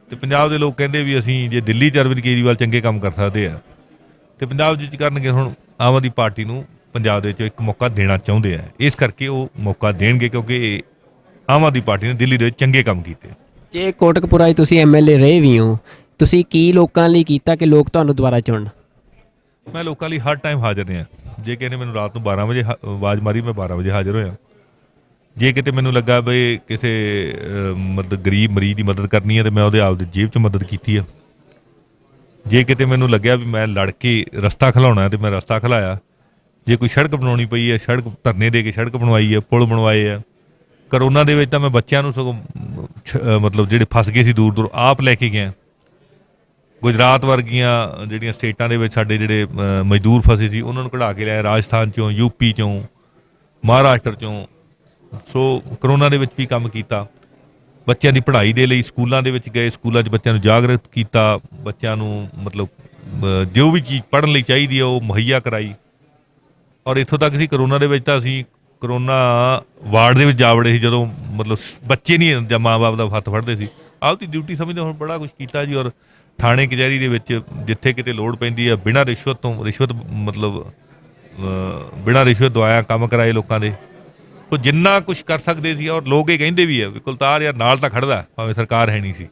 ਤੇ ਪੰਜਾਬ ਦੇ ਲੋਕ ਕਹਿੰਦੇ ਵੀ ਅਸੀਂ ਜੇ ਦਿੱਲੀ 'ਚ ਅਰਵਿੰਦ ਕੇਜਰੀਵਾਲ ਚੰਗੇ ਕੰਮ ਕਰ ਸਕਦੇ ਆ ਤੇ ਪੰਜਾਬ 'ਚ ਕਰਨਗੇ। ਹੁਣ ਆਮ ਆਦਮੀ ਪਾਰਟੀ ਨੂੰ ਪੰਜਾਬ ਦੇ ਵਿੱਚ ਇੱਕ ਮੌਕਾ ਦੇਣਾ ਚਾਹੁੰਦੇ ਆ, ਇਸ ਕਰਕੇ ਉਹ ਮੌਕਾ ਦੇਣਗੇ, ਕਿਉਂਕਿ ਆਮ ਆਦਮੀ ਪਾਰਟੀ ਨੇ ਦਿੱਲੀ ਦੇ ਵਿੱਚ ਚੰਗੇ ਕੰਮ ਕੀਤੇ। ਜੇ ਕੋਟਕਪੁਰਾ 'ਚ ਤੁਸੀਂ ਐਮਐਲਏ ਰਹੇ ਵੀ ਹੋ, ਤੁਸੀਂ ਕੀ ਲੋਕਾਂ ਲਈ ਕੀਤਾ ਕਿ ਲੋਕ ਤੁਹਾਨੂੰ ਦੁਬਾਰਾ ਚੁਣਨ? ਮੈਂ ਲੋਕਾਂ ਲਈ ਹਰ ਟਾਈਮ ਹਾਜ਼ਰ ਰਿਹਾ। ਜੇ ਕਹਿੰਦੇ ਮੈਨੂੰ ਰਾਤ ਨੂੰ 12 ਵਜੇ ਆਵਾਜ਼ ਮਾਰੀ, ਮੈਂ 12 ਵਜੇ ਹਾਜ਼ਰ ਹੋਇਆ। ਜੇ ਕਿਤੇ ਮੈਨੂੰ ਲੱਗਾ ਬਈ ਕਿਸੇ ਮਤਲਬ ਗਰੀਬ ਮਰੀਜ਼ ਦੀ ਮਦਦ ਕਰਨੀ ਹੈ ਤੇ ਮੈਂ ਉਹਦੇ ਆਪਦੀ ਜੇਬ 'ਚ ਮਦਦ ਕੀਤੀ ਆ। ਜੇ ਕਿਤੇ ਮੈਨੂੰ ਲੱਗਿਆ ਵੀ ਮੈਂ ਲੜ ਕੇ ਰਸਤਾ ਖਿਲਾਉਣਾ ਤੇ ਮੈਂ ਰਸਤਾ ਖਿਲਾਇਆ। ਜੇ ਕੋਈ ਸੜਕ ਬਣਾਉਣੀ ਪਈ ਹੈ, ਸੜਕ ਧਰਨੇ ਦੇ ਕੇ ਸੜਕ ਬਣਵਾਈ ਹੈ, ਪੁਲ ਬਣਵਾਏ ਆ। ਕਰੋਨਾ ਦੇ ਵਿੱਚ ਤਾਂ ਮੈਂ ਬੱਚਿਆਂ ਨੂੰ ਸਗੋਂ ਮਤਲਬ ਜਿਹੜੇ ਫਸ ਗਏ ਸੀ ਦੂਰ ਆਪ ਲੈ ਕੇ ਗਿਆ। ਗੁਜਰਾਤ ਵਰਗੀਆਂ ਜਿਹੜੀਆਂ ਸਟੇਟਾਂ ਦੇ ਵਿੱਚ ਸਾਡੇ ਜਿਹੜੇ ਮਜ਼ਦੂਰ ਫਸੇ ਸੀ ਉਹਨਾਂ ਨੂੰ ਕਢਾ ਕੇ ਲਿਆਇਆ, ਰਾਜਸਥਾਨ 'ਚੋਂ, ਯੂਪੀ 'ਚੋਂ, ਮਹਾਰਾਸ਼ਟਰ 'ਚੋਂ। ਸੋ ਕਰੋਨਾ ਦੇ ਵਿੱਚ ਵੀ ਕੰਮ ਕੀਤਾ। ਬੱਚਿਆਂ ਦੀ ਪੜ੍ਹਾਈ ਦੇ ਲਈ ਸਕੂਲਾਂ ਦੇ ਵਿੱਚ ਗਏ, ਸਕੂਲਾਂ 'ਚ ਬੱਚਿਆਂ ਨੂੰ ਜਾਗਰੂਕ ਕੀਤਾ, ਬੱਚਿਆਂ ਨੂੰ ਮਤਲਬ ਜੋ ਵੀ ਚੀਜ਼ ਪੜ੍ਹਨ ਲਈ ਚਾਹੀਦੀ ਹੈ ਉਹ ਮੁਹੱਈਆ ਕਰਾਈ। ਔਰ ਇੱਥੋਂ ਤੱਕ ਸੀ ਕਰੋਨਾ ਦੇ ਵਿੱਚ ਤਾਂ ਅਸੀਂ ਕਰੋਨਾ ਵਾਰਡ ਦੇ ਵਿੱਚ ਜਾ ਵੜੇ ਸੀ, ਜਦੋਂ ਮਤਲਬ ਬੱਚੇ ਨਹੀਂ ਜਾਂ ਮਾਂ ਬਾਪ ਦਾ ਹੱਥ ਫੜਦੇ ਸੀ। ਆਪਦੀ ਡਿਊਟੀ ਸਮਝਦੇ ਹੁਣ ਬੜਾ ਕੁਛ ਕੀਤਾ ਜੀ। ਔਰ ਥਾਣੇ ਕਚਹਿਰੀ ਦੇ ਵਿੱਚ ਜਿੱਥੇ ਕਿਤੇ ਲੋੜ ਪੈਂਦੀ ਹੈ ਬਿਨਾਂ ਰਿਸ਼ਵਤ ਮਤਲਬ ਬਿਨਾਂ ਰਿਸ਼ਵਤ ਦਵਾਇਆ ਕੰਮ ਕਰਾਏ ਲੋਕਾਂ ਦੇ। ਉਹ ਜਿੰਨਾ ਕੁਛ ਕਰ ਸਕਦੇ ਸੀ। ਔਰ ਲੋਕ ਇਹ ਕਹਿੰਦੇ ਵੀ ਆ ਵੀ ਕੁਲਤਾਰ ਯਾਰ ਨਾਲ ਤਾਂ ਖੜਦਾ, ਭਾਵੇਂ ਸਰਕਾਰ ਹੈ ਨਹੀਂ ਸੀ।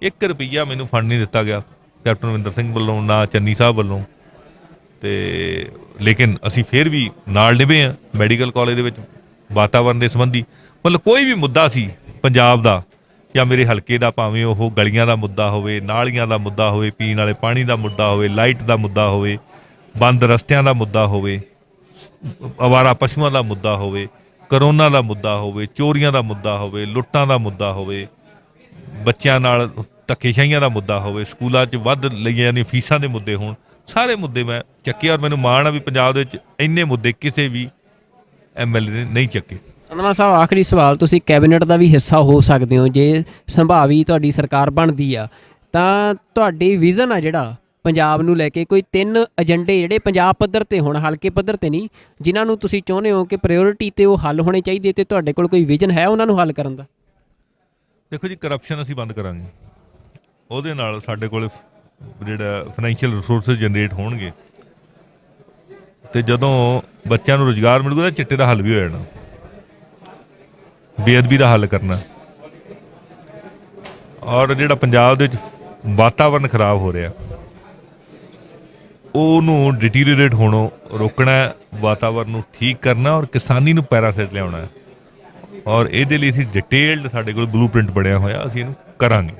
1 ਰੁਪਈਆ ਮੈਨੂੰ ਫੰਡ ਨਹੀਂ ਦਿੱਤਾ ਗਿਆ ਕੈਪਟਨ ਅਮਰਿੰਦਰ ਸਿੰਘ ਵੱਲੋਂ, ਨਾ ਚੰਨੀ ਸਾਹਿਬ ਵੱਲੋਂ। ਤੇ ਲੇਕਿਨ ਅਸੀਂ ਫਿਰ ਵੀ ਨਾਲ ਨਿਭੇ ਹਾਂ। ਮੈਡੀਕਲ ਕਾਲਜ ਦੇ ਵਿੱਚ ਵਾਤਾਵਰਨ ਦੇ ਸੰਬੰਧੀ ਮਤਲਬ ਕੋਈ ਵੀ ਮੁੱਦਾ ਸੀ ਪੰਜਾਬ ਦਾ ਜਾਂ ਮੇਰੇ ਹਲਕੇ ਦਾ, ਭਾਵੇਂ ਉਹ ਗਲੀਆਂ ਦਾ ਮੁੱਦਾ ਹੋਵੇ, ਨਾਲੀਆਂ ਦਾ ਮੁੱਦਾ ਹੋਵੇ, ਪੀਣ ਵਾਲੇ ਪਾਣੀ ਦਾ ਮੁੱਦਾ ਹੋਵੇ, ਲਾਈਟ ਦਾ ਮੁੱਦਾ ਹੋਵੇ, ਬੰਦ ਰਸਤਿਆਂ ਦਾ ਮੁੱਦਾ ਹੋਵੇ, ਅਵਾਰਾ ਪਸ਼ੂਆਂ ਦਾ ਮੁੱਦਾ ਹੋਵੇ, ਕਰੋਨਾ ਦਾ ਮੁੱਦਾ ਹੋਵੇ, ਚੋਰੀਆਂ ਦਾ ਮੁੱਦਾ ਹੋਵੇ, ਲੁੱਟਾਂ ਦਾ ਮੁੱਦਾ ਹੋਵੇ, ਬੱਚਿਆਂ ਨਾਲ ਧੱਕੇਸ਼ਾਹੀਆਂ ਦਾ ਮੁੱਦਾ ਹੋਵੇ, ਸਕੂਲਾਂ 'ਚ ਵੱਧ ਲਈਆਂ ਜਾਂਦੀਆਂ ਫੀਸਾਂ ਦੇ ਮੁੱਦੇ ਹੋਣ, ਸਾਰੇ ਮੁੱਦੇ ਮੈਂ ਚੱਕੇ। ਔਰ ਮੈਨੂੰ ਮਾਣ ਆ ਵੀ ਪੰਜਾਬ ਦੇ ਵਿੱਚ ਇੰਨੇ ਮੁੱਦੇ ਕਿਸੇ ਵੀ MLA ਨੇ ਨਹੀਂ ਚੱਕੇ। ਸੰਧਵਾ ਸਾਹਿਬ, ਆਖਰੀ ਸਵਾਲ, ਤੁਸੀਂ ਕੈਬਨਿਟ ਦਾ ਵੀ ਹਿੱਸਾ ਹੋ ਸਕਦੇ ਹੋ ਜੇ ਸੰਭਾਵੀ ਤੁਹਾਡੀ ਸਰਕਾਰ ਬਣਦੀ ਆ, ਤਾਂ ਤੁਹਾਡੀ ਵਿਜ਼ਨ ਆ ਜਿਹੜਾ ਪੰਜਾਬ ਨੂੰ ਲੈ ਕੇ, ਕੋਈ 3 ਏਜੰਡੇ ਜਿਹੜੇ ਪੰਜਾਬ ਪੱਧਰ ਤੇ ਹੋਣ, ਹਲਕੇ ਪੱਧਰ ਤੇ ਨਹੀਂ, ਜਿਨ੍ਹਾਂ ਨੂੰ ਤੁਸੀਂ ਚਾਹੁੰਦੇ ਹੋ ਕਿ ਪ੍ਰਾਇੋਰਟੀ ਤੇ ਉਹ ਹੱਲ ਹੋਣੇ ਚਾਹੀਦੇ, ਤੇ ਤੁਹਾਡੇ ਕੋਲ ਕੋਈ ਵਿਜ਼ਨ ਹੈ ਉਹਨਾਂ ਨੂੰ ਹੱਲ ਕਰਨ ਦਾ? ਦੇਖੋ ਜੀ, ਕਰਪਸ਼ਨ ਅਸੀਂ ਬੰਦ ਕਰਾਂਗੇ, ਉਹਦੇ ਨਾਲ ਸਾਡੇ ਕੋਲ ਜਿਹੜਾ ਫਾਈਨੈਂਸ਼ੀਅਲ ਰਿਸੋਰਸਿਸ ਜਨਰੇਟ ਹੋਣਗੇ, ਤੇ ਜਦੋਂ ਬੱਚਿਆਂ ਨੂੰ ਰੁਜ਼ਗਾਰ ਮਿਲੂਗਾ ਤਾਂ ਚਿੱਟੇ ਦਾ ਹੱਲ ਵੀ ਹੋ ਜਾਣਾ, ਬੇਅਦਬੀ ਦਾ ਹੱਲ ਕਰਨਾ, ਔਰ ਜਿਹੜਾ ਪੰਜਾਬ ਦੇ ਵਿੱਚ ਵਾਤਾਵਰਨ ਖਰਾਬ ਹੋ ਰਿਹਾ ਉਹਨੂੰ ਡਿਟੀਰੀਓਰੇਟ ਹੋਣੋਂ ਰੋਕਣਾ, ਵਾਤਾਵਰਨ ਨੂੰ ਠੀਕ ਕਰਨਾ, ਔਰ ਕਿਸਾਨੀ ਨੂੰ ਪੈਰਾਂ ਸਿਰ ਲਿਆਉਣਾ। ਔਰ ਇਹਦੇ ਲਈ ਅਸੀਂ ਡਿਟੇਲਡ ਸਾਡੇ ਕੋਲ ਬਲੂਪ੍ਰਿੰਟ ਬਣਿਆ ਹੋਇਆ, ਅਸੀਂ ਇਹਨੂੰ ਕਰਾਂਗੇ।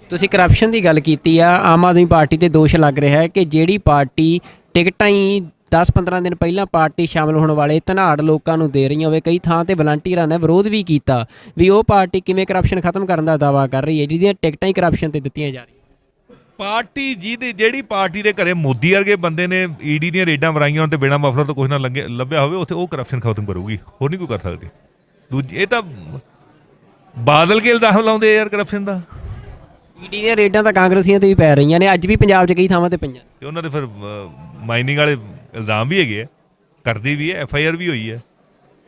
ਤੁਸੀਂ ਕਰਪਸ਼ਨ ਦੀ ਗੱਲ ਕੀਤੀ ਆ, ਆਮ ਆਦਮੀ ਪਾਰਟੀ ਤੇ ਦੋਸ਼ ਲੱਗ ਰਿਹਾ ਹੈ ਕਿ ਜਿਹੜੀ ਪਾਰਟੀ ਟਿਕਟਾਂ ਹੀ 10-15 ਦਿਨ ਪਹਿਲਾਂ ਪਾਰਟੀ ਸ਼ਾਮਲ ਹੋਣ ਵਾਲੇ ਧਨਾੜ ਲੋਕਾਂ ਨੂੰ ਦੇ ਰਹੀਆਂ ਹੋਵੇ, ਕਈ ਥਾਂ ਤੇ ਵਲੰਟੀਅਰਾਂ ਨੇ ਵਿਰੋਧ ਵੀ ਕੀਤਾ ਵੀ ਉਹ ਪਾਰਟੀ ਕਿਵੇਂ ਕਰਪਸ਼ਨ ਖਤਮ ਕਰਨ ਦਾ ਦਾਅਵਾ ਕਰ ਰਹੀ ਹੈ ਜਿਹਦੀਆਂ ਟਿਕਟਾਂ ਹੀ ਕਰਪਸ਼ਨ ਤੇ ਦਿੱਤੀਆਂ ਜਾ ਰਹੀਆਂ। ਪਾਰਟੀ ਜਿਹੜੀ ਪਾਰਟੀ ਦੇ ਘਰੇ ਮੋਦੀ ਵਰਗੇ ਬੰਦੇ ਨੇ ED ਦੀਆਂ ਰੇਡਾਂ ਮਰਾਈਆਂ ਹੋਣ ਤੇ ਬਿਨਾਂ ਮਫਲਰ ਤੋਂ ਕੁਛ ਨਾ ਲੱਭਿਆ ਹੋਵੇ, ਉੱਥੇ ਉਹ ਕਰਪਸ਼ਨ ਖਤਮ ਕਰੂਗੀ, ਹੋਰ ਨਹੀਂ ਕੋਈ ਕਰ ਸਕਦੀ। ਦੂਜੀ ਇਹ ਤਾਂ ਬਾਦਲ ਕੇ ਇਲਜ਼ਾਮ ਲਾਉਂਦੇ ਯਾਰ ਕਰਪਸ਼ਨ ਦਾ। ED ਦੀਆਂ ਰੇਡਾਂ ਤਾਂ ਕਾਂਗਰਸੀਆਂ ਤੇ ਵੀ ਪੈ ਰਹੀਆਂ ਨੇ, ਅੱਜ ਵੀ ਪੰਜਾਬ 'ਚ ਕਈ ਥਾਵਾਂ ਤੇ ਪਈਆਂ, ਤੇ ਉਹਨਾਂ ਦੇ ਫਿਰ ਮਾਈਨਿੰਗ ਵਾਲੇ ਇਲਜ਼ਾਮ ਵੀ ਹੈਗੇ ਆ, ਕਰਦੀ ਵੀ ਹੈ, FIR ਵੀ ਹੋਈ ਹੈ,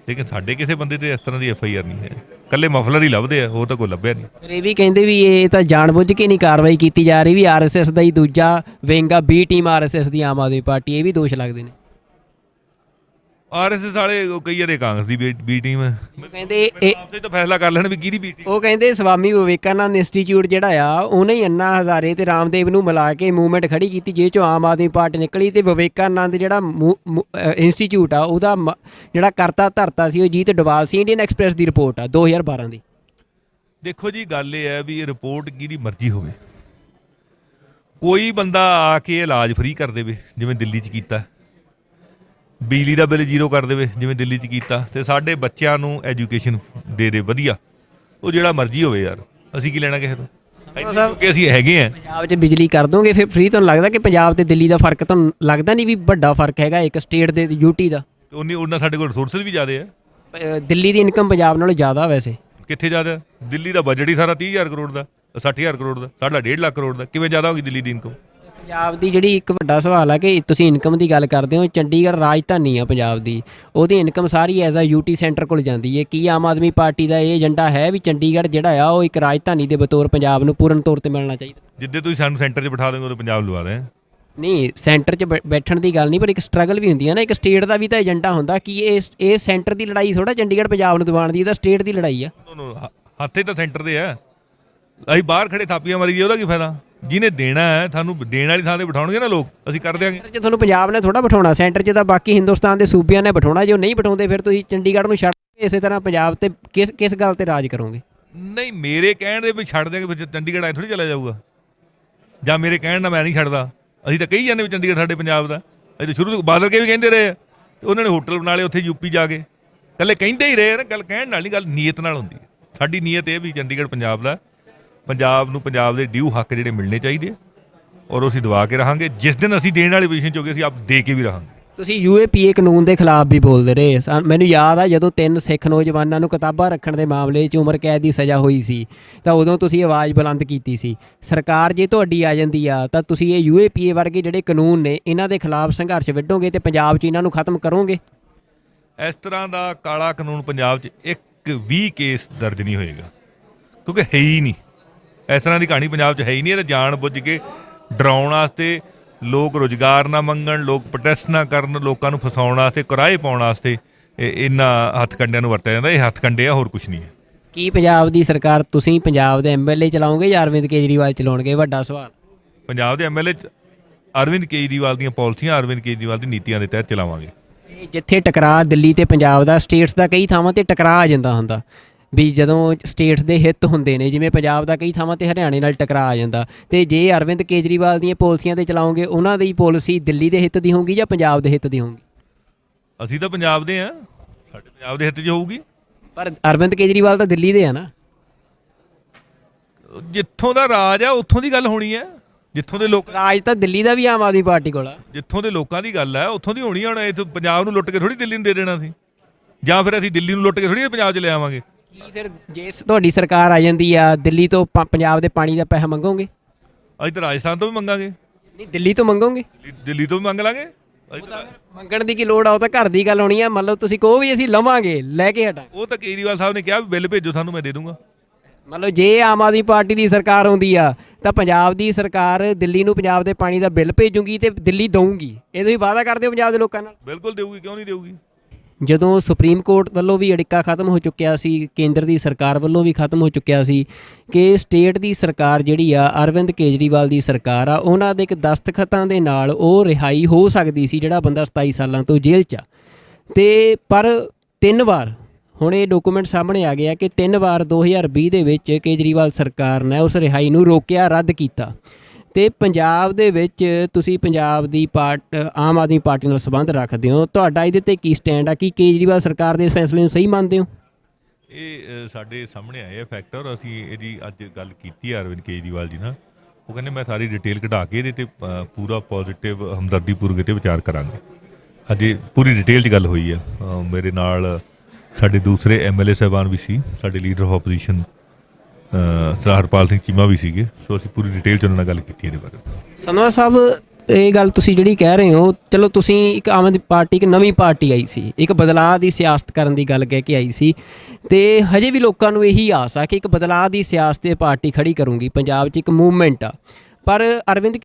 ਲੇਕਿਨ ਸਾਡੇ ਕਿਸੇ ਬੰਦੇ ਤੇ ਇਸ ਤਰ੍ਹਾਂ ਦੀ FIR ਨਹੀਂ ਹੈ, ਇਕੱਲੇ ਮਫਲਰ ਹੀ ਲੱਭਦੇ ਆ, ਹੋਰ ਤਾਂ ਕੋਈ ਲੱਭਿਆ ਨਹੀਂ। ਫਿਰ ਇਹ ਵੀ ਕਹਿੰਦੇ ਵੀ ਇਹ ਤਾਂ ਜਾਣਬੁੱਝ ਕੇ ਨਹੀਂ ਕਾਰਵਾਈ ਕੀਤੀ ਜਾ ਰਹੀ, ਵੀ RSS ਦਾ ਹੀ ਦੂਜਾ ਵਿੰਗ ਆ, B ਟੀਮ RSS ਦੀ ਆਮ ਆਦਮੀ ਪਾਰਟੀ, ਇਹ ਵੀ ਦੋਸ਼ ਲੱਗਦੇ ਨੇ। RSS ਵਾਲੇ ਕਈ ਵਾਰੇ ਕਾਂਗਰਸ ਦੀ B ਟੀਮ ਹੈ, ਕਹਿੰਦੇ ਇਹ ਆਪਸੇ ਤਾਂ ਫੈਸਲਾ ਕਰ ਲੈਣ ਵੀ ਕਿਹਦੀ B ਟੀਮ। ਉਹ ਕਹਿੰਦੇ ਸਵਾਮੀ ਵਿਵੇਕਾਨੰਦ ਇੰਸਟੀਚਿਊਟ ਜਿਹੜਾ ਆ ਉਹਨੇ ਹੀ ਅੰਨਾ ਹਜ਼ਾਰੇ ਤੇ ਰਾਮਦੇਵ ਨੂੰ ਮਿਲਾ ਕੇ ਮੂਵਮੈਂਟ ਖੜੀ ਕੀਤੀ, ਜਿਹ ਚੋਂ ਆਮ ਆਦਮੀ ਪਾਰਟੀ ਨਿਕਲੀ, ਤੇ ਵਿਵੇਕਾਨੰਦ ਜਿਹੜਾ ਇੰਸਟੀਚਿਊਟ ਆ ਉਹਦਾ ਜਿਹੜਾ ਕਰਤਾ ਧਰਤਾ ਸੀ ਉਹ ਜੀਤ ਡੋਵਾਲ ਸੀ। ਇੰਡੀਅਨ ਐਕਸਪ੍ਰੈਸ ਦੀ ਰਿਪੋਰਟ ਆ 2012 ਦੀ। ਦੇਖੋ ਜੀ, ਗੱਲ ਇਹ ਹੈ ਵੀ ਇਹ ਰਿਪੋਰਟ ਕਿਹਦੀ ਮਰਜ਼ੀ ਹੋਵੇ, ਕੋਈ ਬੰਦਾ ਆ ਕੇ ਇਲਾਜ ਫ੍ਰੀ ਕਰ ਦੇਵੇ ਜਿਵੇਂ ਦਿੱਲੀ 'ਚ ਕੀਤਾ, ਬਿਜਲੀ ਦਾ ਬਿੱਲ 0 ਕਰ ਦੇਵੇ ਜਿਵੇਂ ਦਿੱਲੀ 'ਚ ਕੀਤਾ, ਤੇ ਸਾਡੇ ਬੱਚਿਆਂ ਨੂੰ ਐਜੂਕੇਸ਼ਨ ਦੇ ਦੇ ਵਧੀਆ, ਉਹ ਜਿਹੜਾ ਮਰਜ਼ੀ ਹੋਵੇ ਯਾਰ, ਅਸੀਂ ਕੀ ਲੈਣਾ ਕਿਸੇ ਤੋਂ, ਕਿਉਂਕਿ ਅਸੀਂ ਹੈਗੇ ਆ। ਪੰਜਾਬ 'ਚ ਬਿਜਲੀ ਕਰ ਦੋਗੇ ਫਿਰ ਫ੍ਰੀ? ਤੁਹਾਨੂੰ ਲੱਗਦਾ ਕਿ ਪੰਜਾਬ ਤੇ ਦਿੱਲੀ ਦਾ ਫਰਕ ਤੁਹਾਨੂੰ ਲੱਗਦਾ ਨਹੀਂ ਵੀ ਵੱਡਾ ਫਰਕ ਹੈਗਾ ਇੱਕ ਸਟੇਟ ਦੇ UT ਦਾ? ਉਹਨਾਂ ਸਾਡੇ ਕੋਲ ਰਿਸੋਰਸਿਸ ਵੀ ਜ਼ਿਆਦਾ ਆ। ਦਿੱਲੀ ਦੀ ਇਨਕਮ ਪੰਜਾਬ ਨਾਲੋਂ ਜ਼ਿਆਦਾ ਵੈਸੇ ਕਿੱਥੇ ਜ਼ਿਆਦਾ? ਦਿੱਲੀ ਦਾ ਬਜਟ ਹੀ ਸਾਰਾ 30,000 ਕਰੋੜ ਦਾ, 60,000 ਕਰੋੜ ਦਾ, ਸਾਡਾ 1.5 ਲੱਖ ਕਰੋੜ ਦਾ, ਕਿਵੇਂ ਜ਼ਿਆਦਾ ਹੋਗੀ ਦਿੱਲੀ ਦੀ ਇਨਕਮ? ਪੰਜਾਬ ਦੀ ਜਿਹੜੀ ਇੱਕ ਵੱਡਾ ਸਵਾਲ ਆ ਕਿ ਤੁਸੀਂ ਇਨਕਮ ਦੀ ਗੱਲ ਕਰਦੇ ਹੋ, ਚੰਡੀਗੜ੍ਹ ਰਾਜਧਾਨੀ ਆ ਪੰਜਾਬ ਦੀ, ਉਹਦੀ ਇਨਕਮ ਸਾਰੀ ਐਜ਼ ਆ UT ਸੈਂਟਰ ਕੋਲ ਜਾਂਦੀ ਹੈ। ਕੀ ਆਮ ਆਦਮੀ ਪਾਰਟੀ ਦਾ ਇਹ ਏਜੰਡਾ ਹੈ ਵੀ ਚੰਡੀਗੜ੍ਹ ਜਿਹੜਾ ਆ ਉਹ ਇੱਕ ਰਾਜਧਾਨੀ ਦੇ ਬਤੌਰ ਪੰਜਾਬ ਨੂੰ ਪੂਰਨ ਤੌਰ ਤੇ ਮਿਲਣਾ ਚਾਹੀਦਾ? ਜਿੱਦੇ ਤੁਸੀਂ ਸਾਨੂੰ ਸੈਂਟਰ 'ਚ ਬਿਠਾ ਦੇਂਗੇ ਉਦੋਂ ਪੰਜਾਬ ਲਵਾ ਦੇ। ਨਹੀਂ, ਸੈਂਟਰ 'ਚ ਬੈਠਣ ਦੀ ਗੱਲ ਨਹੀਂ, ਪਰ ਇੱਕ ਸਟਰਗਲ ਵੀ ਹੁੰਦੀ ਹੈ ਨਾ, ਇੱਕ ਸਟੇਟ ਦਾ ਵੀ ਤਾਂ ਏਜੰਡਾ ਹੁੰਦਾ ਕਿ ਇਹ ਸੈਂਟਰ ਦੀ ਲੜਾਈ ਥੋੜਾ ਚੰਡੀਗੜ੍ਹ ਪੰਜਾਬ ਨੂੰ ਦਿਵਾਉਣ ਦੀ, ਇਹ ਤਾਂ ਸਟੇਟ ਦੀ ਲੜਾਈ ਆ। ਹੱਥੇ ਤਾਂ ਸੈਂਟਰ ਦੇ ਆ, ਅਸੀਂ ਬਾਹਰ ਖੜੇ ਥਾਪੀਆਂ ਮਾਰੀ ਗਏ, ਉਹਦਾ ਕੀ ਫਾਇਦਾ? ਜਿਹਨੇ ਦੇਣਾ ਹੈ ਸਾਨੂੰ ਦੇਣ ਵਾਲੀ ਥਾਂ ਤੇ ਬਿਠਾਉਣਗੇ ਨਾ ਲੋਕ, ਅਸੀਂ ਕਰ ਦਿਆਂਗੇ। ਜੇ ਤੁਹਾਨੂੰ ਪੰਜਾਬ ਨੇ ਥੋੜਾ ਬਿਠਾਉਣਾ ਸੈਂਟਰ 'ਚ, ਤਾਂ ਬਾਕੀ ਹਿੰਦੁਸਤਾਨ ਦੇ ਸੂਬਿਆਂ ਨੇ ਬਿਠਾਉਣਾ। ਜੇ ਉਹ ਨਹੀਂ ਬਿਠਾਉਂਦੇ ਫਿਰ ਤੁਸੀਂ ਚੰਡੀਗੜ੍ਹ ਨੂੰ ਛੱਡ ਕੇ ਇਸੇ ਤਰ੍ਹਾਂ ਪੰਜਾਬ ਤੇ ਕਿਸ ਗੱਲ ਤੇ ਰਾਜ ਕਰੋਗੇ? ਨਹੀਂ, ਮੇਰੇ ਕਹਿਣ ਦੇ ਵੀ ਛੱਡ ਦਿਆਂਗੇ ਫਿਰ ਚੰਡੀਗੜ੍ਹ ਐ ਥੋੜੀ ਚਲਾ ਜਾਊਗਾ, ਜਾਂ ਮੇਰੇ ਕਹਿਣ ਨਾਲ ਮੈਂ ਨਹੀਂ ਛੱਡਦਾ। ਅਸੀਂ ਤਾਂ ਕਹੀ ਜਾਂਦੇ ਵੀ ਚੰਡੀਗੜ੍ਹ ਸਾਡੇ ਪੰਜਾਬ ਦਾ, ਅਸੀਂ ਤਾਂ ਸ਼ੁਰੂ ਤੋਂ ਬਾਦਲ ਕੇ ਵੀ ਕਹਿੰਦੇ ਰਹੇ ਆ, ਤੇ ਉਹਨਾਂ ਨੇ ਹੋਟਲ ਬਣਾ ਲਏ ਉੱਥੇ UP ਜਾ ਕੇ, ਇਕੱਲੇ ਕਹਿੰਦੇ ਹੀ ਰਹੇ ਨਾ, ਗੱਲ ਕਹਿਣ ਨਾਲ ਨਹੀਂ, ਗੱਲ ਨੀਅਤ ਨਾਲ ਹੁੰਦੀ ਹੈ। ਸਾਡੀ ਨੀਅਤ ਇਹ ਵੀ ਚੰਡੀਗੜ੍ਹ ਪੰਜਾਬ ਦਾ, ਪੰਜਾਬ ਨੂੰ ਪੰਜਾਬ ਦੇ ਡਿਊ ਹੱਕ ਜਿਹੜੇ ਮਿਲਣੇ ਚਾਹੀਦੇ, ਔਰ ਅਸੀਂ ਦਵਾ ਕੇ ਰਹਾਂਗੇ। ਜਿਸ ਦਿਨ ਅਸੀਂ ਦੇਣ ਵਾਲੀ ਪੋਜੀਸ਼ਨ 'ਚ ਹੋ ਗਏ ਅਸੀਂ ਆਪ ਦੇ ਕੇ ਵੀ ਰਹਾਂਗੇ। ਤੁਸੀਂ UAPA ਕਾਨੂੰਨ ਦੇ ਖਿਲਾਫ ਵੀ ਬੋਲਦੇ ਰਹੇ। ਮੈਨੂੰ ਯਾਦ ਆ ਜਦੋਂ 3 ਸਿੱਖ ਨੌਜਵਾਨਾਂ ਨੂੰ ਕਿਤਾਬਾਂ ਰੱਖਣ ਦੇ ਮਾਮਲੇ 'ਚ ਉਮਰ ਕੈਦ ਦੀ ਸਜ਼ਾ ਹੋਈ ਸੀ, ਤਾਂ ਉਦੋਂ ਤੁਸੀਂ ਆਵਾਜ਼ ਬੁਲੰਦ ਕੀਤੀ ਸੀ। ਸਰਕਾਰ ਜੇ ਤੁਹਾਡੀ ਆ ਜਾਂਦੀ ਆ ਤਾਂ ਤੁਸੀਂ ਇਹ UAPA ਵਰਗੇ ਜਿਹੜੇ ਕਾਨੂੰਨ ਨੇ ਇਹਨਾਂ ਦੇ ਖਿਲਾਫ ਸੰਘਰਸ਼ ਵਿੱਢੋਗੇ ਤੇ ਪੰਜਾਬ 'ਚ ਇਹਨਾਂ ਨੂੰ ਖਤਮ ਕਰੋਗੇ? ਇਸ ਤਰ੍ਹਾਂ ਦਾ ਕਾਲਾ ਕਾਨੂੰਨ ਪੰਜਾਬ 'ਚ ਇੱਕ ਵੀ ਕੇਸ ਦਰਜ ਨਹੀਂ ਹੋਏਗਾ, ਕਿਉਂਕਿ ਹੈ ਹੀ ਨਹੀਂ। ਇਸ ਤਰ੍ਹਾਂ ਦੀ ਕਹਾਣੀ ਪੰਜਾਬ 'ਚ ਹੈ ਹੀ ਨਹੀਂ। ਇਹ ਤਾਂ ਜਾਣ ਬੁੱਝ ਕੇ ਡਰਾਉਣ ਵਾਸਤੇ, ਲੋਕ ਰੁਜ਼ਗਾਰ ਨਾ ਮੰਗਣ, ਲੋਕ ਪ੍ਰੋਟੈਸਟ ਨਾ ਕਰਨ, ਲੋਕਾਂ ਨੂੰ ਫਸਾਉਣ ਵਾਸਤੇ, ਕਿਰਾਏ ਪਾਉਣ ਵਾਸਤੇ ਇਹਨਾਂ ਹੱਥਕੰਡਿਆਂ ਨੂੰ ਵਰਤਿਆ ਜਾਂਦਾ। ਇਹ ਹੱਥਕੰਡੇ ਆ, ਹੋਰ ਕੁਛ ਨਹੀਂ ਹੈ। ਕੀ ਪੰਜਾਬ ਦੀ ਸਰਕਾਰ ਤੁਸੀਂ ਪੰਜਾਬ ਦੇ MLA ਚਲਾਓਗੇ ਜਾਂ ਅਰਵਿੰਦ ਕੇਜਰੀਵਾਲ ਚਲਾਉਣਗੇ? ਵੱਡਾ ਸਵਾਲ। ਪੰਜਾਬ ਦੇ MLA ਅਰਵਿੰਦ ਕੇਜਰੀਵਾਲ ਦੀਆਂ ਪਾਲਿਸੀਆਂ, ਅਰਵਿੰਦ ਕੇਜਰੀਵਾਲ ਦੀ ਨੀਤੀਆਂ ਦੇ ਤਹਿਤ ਚਲਾਵਾਂਗੇ। ਇਹ ਜਿੱਥੇ ਟਕਰਾਅ ਦਿੱਲੀ ਤੇ ਪੰਜਾਬ ਦਾ, ਸਟੇਟਸ ਦਾ ਕਈ ਥਾਵਾਂ ਤੇ ਟਕਰਾਅ ਆ ਜਾਂਦਾ ਹੁੰਦਾ ਵੀ ਜਦੋਂ ਸਟੇਟਸ ਦੇ ਹਿੱਤ ਹੁੰਦੇ ਨੇ, ਜਿਵੇਂ ਪੰਜਾਬ ਦਾ ਕਈ ਥਾਵਾਂ ਤੇ ਹਰਿਆਣੇ ਨਾਲ ਟਕਰਾਅ ਆ ਜਾਂਦਾ, ਤੇ ਜੇ ਅਰਵਿੰਦ ਕੇਜਰੀਵਾਲ ਦੀਆਂ ਪਾਲਿਸੀਆਂ ਤੇ ਚਲਾਓਗੇ, ਉਹਨਾਂ ਦੀ ਪਾਲਿਸੀ ਦਿੱਲੀ ਦੇ ਹਿੱਤ ਦੀ ਹੋਊਗੀ ਜਾਂ ਪੰਜਾਬ ਦੇ ਹਿੱਤ ਦੀ ਹੋਊਗੀ? ਅਸੀਂ ਤਾਂ ਪੰਜਾਬ ਦੇ ਆ, ਸਾਡੇ ਪੰਜਾਬ ਦੇ ਹਿੱਤ 'ਚ ਹੋਊਗੀ। ਪਰ ਅਰਵਿੰਦ ਕੇਜਰੀਵਾਲ ਤਾਂ ਦਿੱਲੀ ਦੇ ਆ ਨਾ। ਜਿੱਥੋਂ ਦਾ ਰਾਜ ਆ ਉੱਥੋਂ ਦੀ ਗੱਲ ਹੋਣੀ ਹੈ, ਜਿੱਥੋਂ ਦੇ ਲੋਕ, ਰਾਜ ਤਾਂ ਦਿੱਲੀ ਦਾ ਵੀ ਆਮ ਆਦਮੀ ਪਾਰਟੀ ਕੋਲ ਆ। ਜਿੱਥੋਂ ਦੇ ਲੋਕਾਂ ਦੀ ਗੱਲ ਹੈ ਉੱਥੋਂ ਦੀ ਹੋਣੀ ਆ। ਹੁਣ ਇੱਥੋਂ ਪੰਜਾਬ ਨੂੰ ਲੁੱਟ ਕੇ ਥੋੜੀ ਦਿੱਲੀ ਨੂੰ ਦੇ ਦੇਣਾ ਸੀ, ਜਾਂ ਫਿਰ ਅਸੀਂ ਦਿੱਲੀ ਨੂੰ ਲੁੱਟ ਕੇ ਥੋੜੀ ਪੰਜਾਬ 'ਚ ਲੈ ਆਵਾਂਗੇ। ਕੀ ਫਿਰ ਜੇ ਤੁਹਾਡੀ ਸਰਕਾਰ ਆ ਜਾਂਦੀ ਆ, ਦਿੱਲੀ ਤੋਂ ਪੰਜਾਬ ਦੇ ਪਾਣੀ ਦਾ ਪੈਸਾ ਮੰਗੋਗੇ? ਅਸੀਂ ਤਾਂ ਰਾਜਸਥਾਨ ਤੋਂ ਵੀ ਮੰਗਾਂਗੇ। ਨਹੀਂ, ਦਿੱਲੀ ਤੋਂ ਮੰਗੋਗੇ? ਦਿੱਲੀ ਤੋਂ ਵੀ ਮੰਗ ਲਾਂਗੇ। ਮੰਗਣ ਦੀ ਕੀ ਲੋੜ ਆ, ਉਹ ਤਾਂ ਘਰ ਦੀ ਗੱਲ ਹੋਣੀ ਆ। ਮਤਲਬ ਤੁਸੀਂ ਕਹੋ ਵੀ ਅਸੀਂ ਲਵਾਂਗੇ, ਲੈ ਕੇ ਹਟਾਂ। ਉਹ ਤਾਂ ਕੇਜਰੀਵਾਲ ਸਾਹਿਬ ਨੇ ਕਿਹਾ ਵੀ ਬਿੱਲ ਭੇਜੋ ਸਾਨੂੰ, ਮੈਂ ਦੇ ਦੂੰਗਾ। ਮਤਲਬ ਜੇ ਆਮ ਆਦਮੀ ਪਾਰਟੀ ਦੀ ਸਰਕਾਰ ਆਉਂਦੀ ਆ ਤਾਂ ਪੰਜਾਬ ਦੀ ਸਰਕਾਰ ਦਿੱਲੀ ਨੂੰ ਪੰਜਾਬ ਦੇ ਪਾਣੀ ਦਾ ਬਿੱਲ ਭੇਜੂਗੀ ਤੇ ਦਿੱਲੀ ਦਊਗੀ। ਇਹ ਤੁਸੀਂ ਵਾਅਦਾ ਕਰਦੇ ਹੋ ਪੰਜਾਬ ਦੇ ਲੋਕਾਂ ਨਾਲ? ਬਿਲਕੁਲ ਦੇਊਗੀ, ਕਿਉਂ ਨਹੀਂ ਦੇਊਗੀ। ਜਦੋਂ ਸੁਪਰੀਮ ਕੋਰਟ ਵੱਲੋਂ ਵੀ ਅੜਿੱਕਾ ਖਤਮ ਹੋ ਚੁੱਕਿਆ ਸੀ, ਕੇਂਦਰ ਦੀ ਸਰਕਾਰ ਵੱਲੋਂ ਵੀ ਖਤਮ ਹੋ ਚੁੱਕਿਆ ਸੀ ਕਿ ਸਟੇਟ ਦੀ ਸਰਕਾਰ ਜਿਹੜੀ ਆ, ਅਰਵਿੰਦ ਕੇਜਰੀਵਾਲ ਦੀ ਸਰਕਾਰ ਆ, ਉਹਨਾਂ ਦੇ ਇੱਕ ਦਸਤਖਤਾਂ ਦੇ ਨਾਲ ਉਹ ਰਿਹਾਈ ਹੋ ਸਕਦੀ ਸੀ ਜਿਹੜਾ ਬੰਦਾ 27 ਸਾਲਾਂ ਤੋਂ ਜੇਲ੍ਹ 'ਚ ਆ। ਤੇ ਪਰ 3 ਵਾਰ ਹੁਣ ਇਹ ਡਾਕੂਮੈਂਟ ਸਾਹਮਣੇ ਆ ਗਿਆ ਕਿ 3 ਵਾਰ 2020 ਦੇ ਵਿੱਚ ਕੇਜਰੀਵਾਲ ਸਰਕਾਰ ਨੇ ਉਸ ਰਿਹਾਈ ਨੂੰ ਰੋਕਿਆ, ਰੱਦ ਕੀਤਾ। ਤੇ ਪੰਜਾਬ ਦੇ ਵਿੱਚ ਤੁਸੀਂ ਪੰਜਾਬ ਦੀ ਆਮ ਆਦਮੀ ਪਾਰਟੀ ਨਾਲ ਸੰਬੰਧ ਰੱਖਦੇ ਹੋ, ਤੁਹਾਡਾ ਇਹਦੇ ਤੇ ਕੀ ਸਟੈਂਡ ਆ? ਕੀ ਕੇਜਰੀਵਾਲ ਸਰਕਾਰ ਦੇ ਫੈਸਲੇ ਨੂੰ ਸਹੀ ਮੰਨਦੇ ਹੋ? ਇਹ ਸਾਡੇ ਸਾਹਮਣੇ ਆਏ ਫੈਕਟਰ। ਅਸੀਂ ਇਹਦੀ ਅੱਜ ਗੱਲ ਕੀਤੀ ਅਰਵਿੰਦ ਕੇਜਰੀਵਾਲ ਜੀ ਨਾਲ। ਉਹ ਕਹਿੰਦੇ ਮੈਂ ਸਾਰੀ ਡਿਟੇਲ ਕਢਾ ਕੇ ਇਹਦੇ ਤੇ ਪੂਰਾ ਪੋਜ਼ਿਟਿਵ ਹਮਦਰਦੀਪੂਰਵਕ ਤੇ ਵਿਚਾਰ ਕਰਾਂਗੇ। ਹਜੇ ਪੂਰੀ ਡਿਟੇਲ 'ਚ ਗੱਲ ਹੋਈ ਆ। ਮੇਰੇ ਨਾਲ ਸਾਡੇ ਦੂਸਰੇ MLA ਸਾਹਿਬਾਨ ਵੀ ਸੀ, ਸਾਡੇ leader of opposition Harpal Singh Cheema ਵੀ ਸੀਗੇ। ਸੋ ਅਸੀਂ ਪੂਰੀ ਡਿਟੇਲ 'ਚ ਉਹਨਾਂ ਨਾਲ ਗੱਲ ਕੀਤੀ ਇਹਦੇ ਬਾਰੇ। ਸੰਧਵਾ ਸਾਹਿਬ, ਇਹ ਗੱਲ ਤੁਸੀਂ ਜਿਹੜੀ ਕਹਿ ਰਹੇ ਹੋ, ਚਲੋ ਤੁਸੀਂ ਇੱਕ ਆਮ ਆਦਮੀ ਪਾਰਟੀ, ਇੱਕ ਨਵੀਂ ਪਾਰਟੀ ਆਈ ਸੀ, ਇੱਕ ਬਦਲਾਅ ਦੀ ਸਿਆਸਤ ਕਰਨ ਦੀ ਗੱਲ ਕਹਿ ਕੇ ਆਈ ਸੀ, ਤੇ ਹਜੇ ਵੀ ਲੋਕਾਂ ਨੂੰ ਇਹੀ ਆਸ ਆ ਕਿ ਇੱਕ ਬਦਲਾਅ ਦੀ ਸਿਆਸਤ ਤੇ ਪਾਰਟੀ ਖੜੀ ਕਰੂੰਗੀ। ਪੰਜਾਬ 'ਚ ਇੱਕ ਮੂਵਮੈਂਟ ਆ। ਪਰ ਅਰਵਿੰਦ